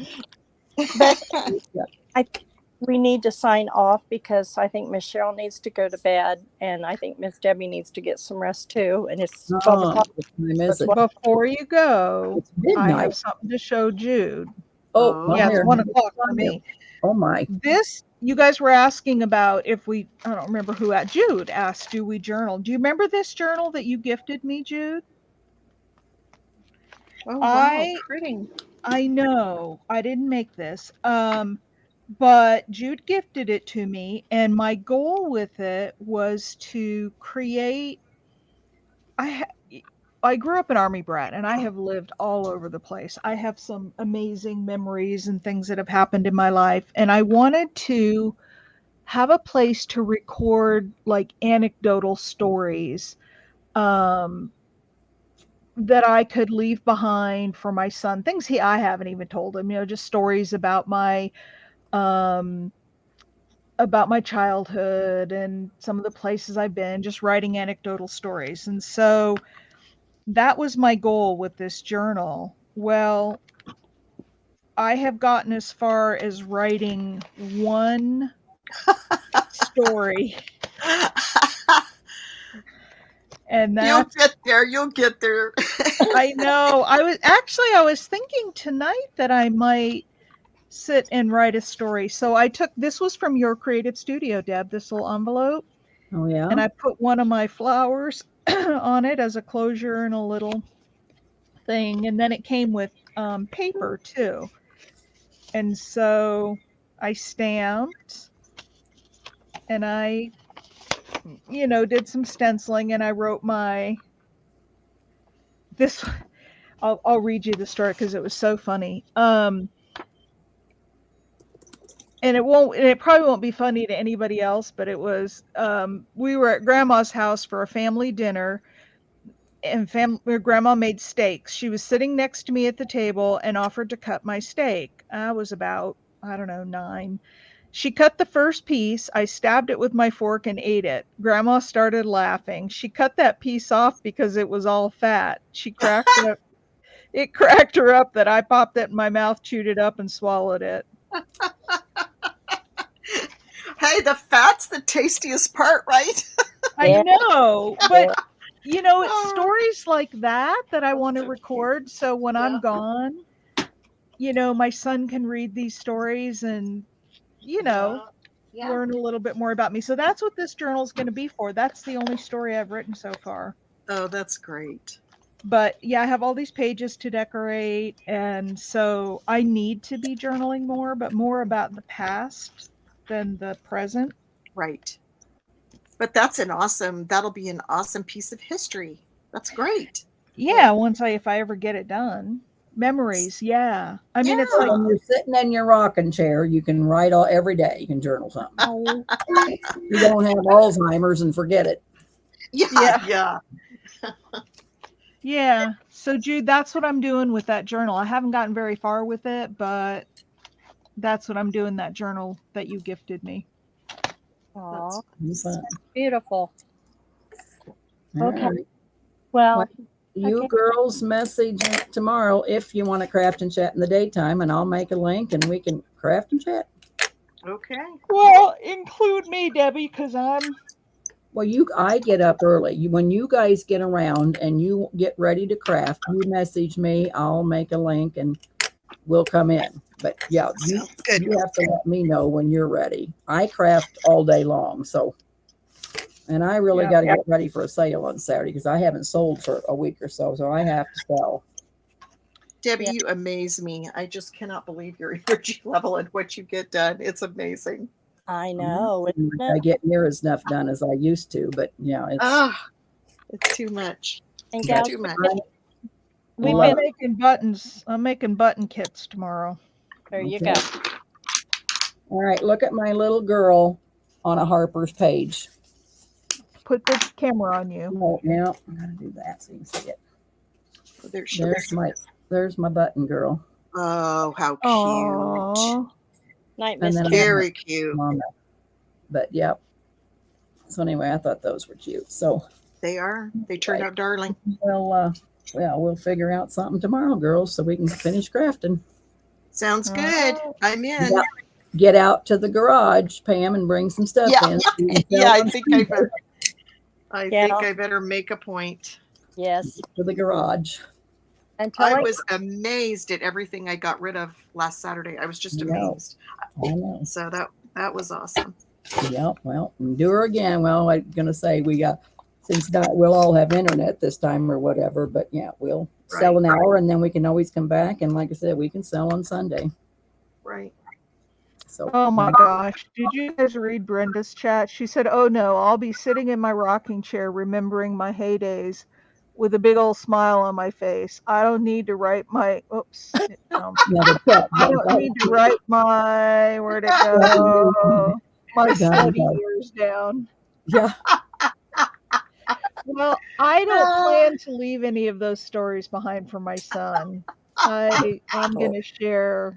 But we need to sign off because I think Miss Cheryl needs to go to bed, and I think Miss Debbie needs to get some rest too. And it's 12 o'clock. Before you go, I have something to show Jude. Oh, yeah, it's 1 o'clock for me. Oh my! You guys were asking about if I don't remember who. Jude asked, "Do we journal?" Do you remember this journal that you gifted me, Jude? Oh, wow, pretty. I know I didn't make this, but Jude gifted it to me, and my goal with it was to create I grew up an Army brat, and I have lived all over the place. I have some amazing memories and things that have happened in my life, and I wanted to have a place to record like anecdotal stories um, that I could leave behind for my son. Things I haven't even told him, just stories um, about my childhood and some of the places I've been, just writing anecdotal stories. And so that was my goal with this journal. Well, I have gotten as far as writing one story, and You'll that's get there. You'll get there. I know. I was thinking tonight that I might sit and write a story. So this was from your creative studio, Deb, this little envelope, Oh, yeah. and I put one of my flowers on it as a closure and a little thing, and then it came with paper too. And so I stamped and I did some stenciling, and I wrote this. I'll read you the story because it was so funny. And it probably won't be funny to anybody else, but it was, we were at grandma's house for a family dinner, and grandma made steaks. She was sitting next to me at the table and offered to cut my steak. I was about, I don't know, 9. She cut the first piece. I stabbed it with my fork and ate it. Grandma started laughing. She cut that piece off because it was all fat. It cracked her up that I popped it in my mouth, chewed it up, and swallowed it. Hey, the fat's the tastiest part, right? I know, but it's stories like that I want to record. So when I'm gone, my son can read these stories and, learn a little bit more about me. So that's what this journal is going to be for. That's the only story I've written so far. Oh, that's great. But yeah, I have all these pages to decorate. And so I need to be journaling more, but more about the past than the present. Right. But that'll be an awesome piece of history. That's great. Yeah, if I ever get it done. Memories, yeah. I mean, it's like when you're sitting in your rocking chair, you can write every day. You can journal something. oh, You don't have Alzheimer's and forget it. Yeah. yeah. So Jude, that's what I'm doing with that journal. I haven't gotten very far with it, but that's what I'm doing, that journal that you gifted me. Aw, It's fun. beautiful. All Okay. right. Well, You Okay. girls message tomorrow if you want to craft and chat in the daytime, and I'll make a link and we can craft and chat. Okay. Well, include me, Debbie, because I'm Well, I get up early. When you guys get around and you get ready to craft, you message me. I'll make a link and we'll come in. But yeah, you Good. have to let me know when you're ready. I craft all day long, and I really got to get ready for a sale on Saturday because I haven't sold for a week or so, so I have to sell. Debbie, you amaze me. I just cannot believe your energy level and what you get done. It's amazing. I know. I get near as enough done as I used to, but yeah, It's too much. And It's gals, too much. we've Well, been I'm making buttons. I'm making button kits tomorrow. there. You Okay. go. All right, look at my little girl on a Harper's page. Put the camera on you. Oh, yeah, I'm gonna do that so you can see it. There she is. There's my button girl. Oh, how cute. Oh, Night, And then Mister. I have Very cute. Mama. But yeah. So anyway, I thought those were cute. So They are. They turned out darling. we'll figure out something tomorrow, girls, so we can finish crafting. Sounds good. I'm in. Yeah. Get out to the garage, Pam, and bring some stuff in. So you can Yeah, sell I on think Sunday I better make a point. Yes. to the garage. Until I was amazed at everything I got rid of last Saturday. I was just Yeah. amazed. I know. So that was awesome. Yeah, well, do her again. Well, I'm gonna say we'll all have internet this time or whatever, but yeah, we'll sell an hour and then we can always come back, and like I said, we can sell on Sunday. Right. So oh my gosh. Did you guys read Brenda's chat? She said, "Oh no, I'll be sitting in my rocking chair remembering my heydays with a big old smile on my face. I don't need to write my, oops. Yeah, the chat. I don't need to write my, where'd it go? My study years down. Yeah. Well, I don't plan to leave any of those stories behind for my son. I'm going to share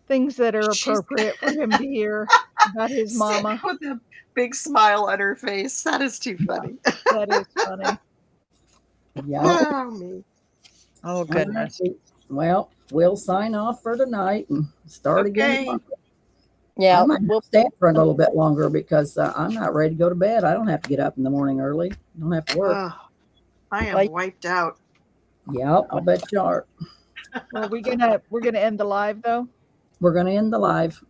things that are appropriate for him to hear about his mama. With a big smile on her face. That is too funny. That is funny. Yeah. Oh, me. Oh, goodness. Well, we'll sign off for tonight and start again tomorrow. Yeah, I might we'll stay for a little bit longer because I'm not ready to go to bed. I don't have to get up in the morning early. I don't have to work. I am wiped out. Yeah, I'll bet you are. Well, we're gonna end the live though. We're gonna end the live.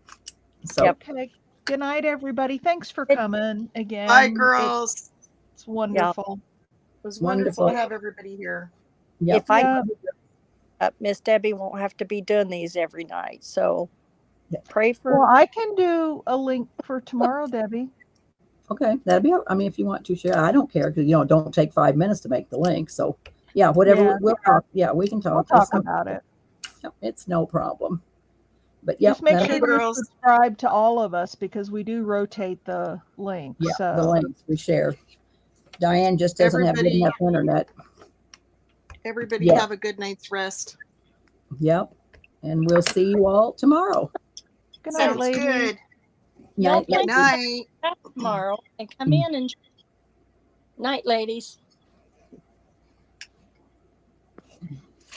So okay. Good night, everybody. Thanks for coming again. Bye, girls. It's wonderful. It was wonderful to have everybody here. Yep. If I Miss Debbie won't have to be doing these every night, so pray for. Well, I can do a link for tomorrow, Debbie. Okay, that'd be. I mean, if you want to share, I don't care because don't take 5 minutes to make the link. So yeah, whatever. Yeah. We'll talk. Yeah, we can talk. We'll talk about it. It's no problem. But yeah, just make sure you subscribe to all of us because we do rotate the links. Yeah, so. the links we share. Diane just doesn't have good enough internet. Everybody have a good night's rest. Yep. And we'll see you all tomorrow. Good night, ladies. Good. Y'all night. tomorrow and come in and night, ladies.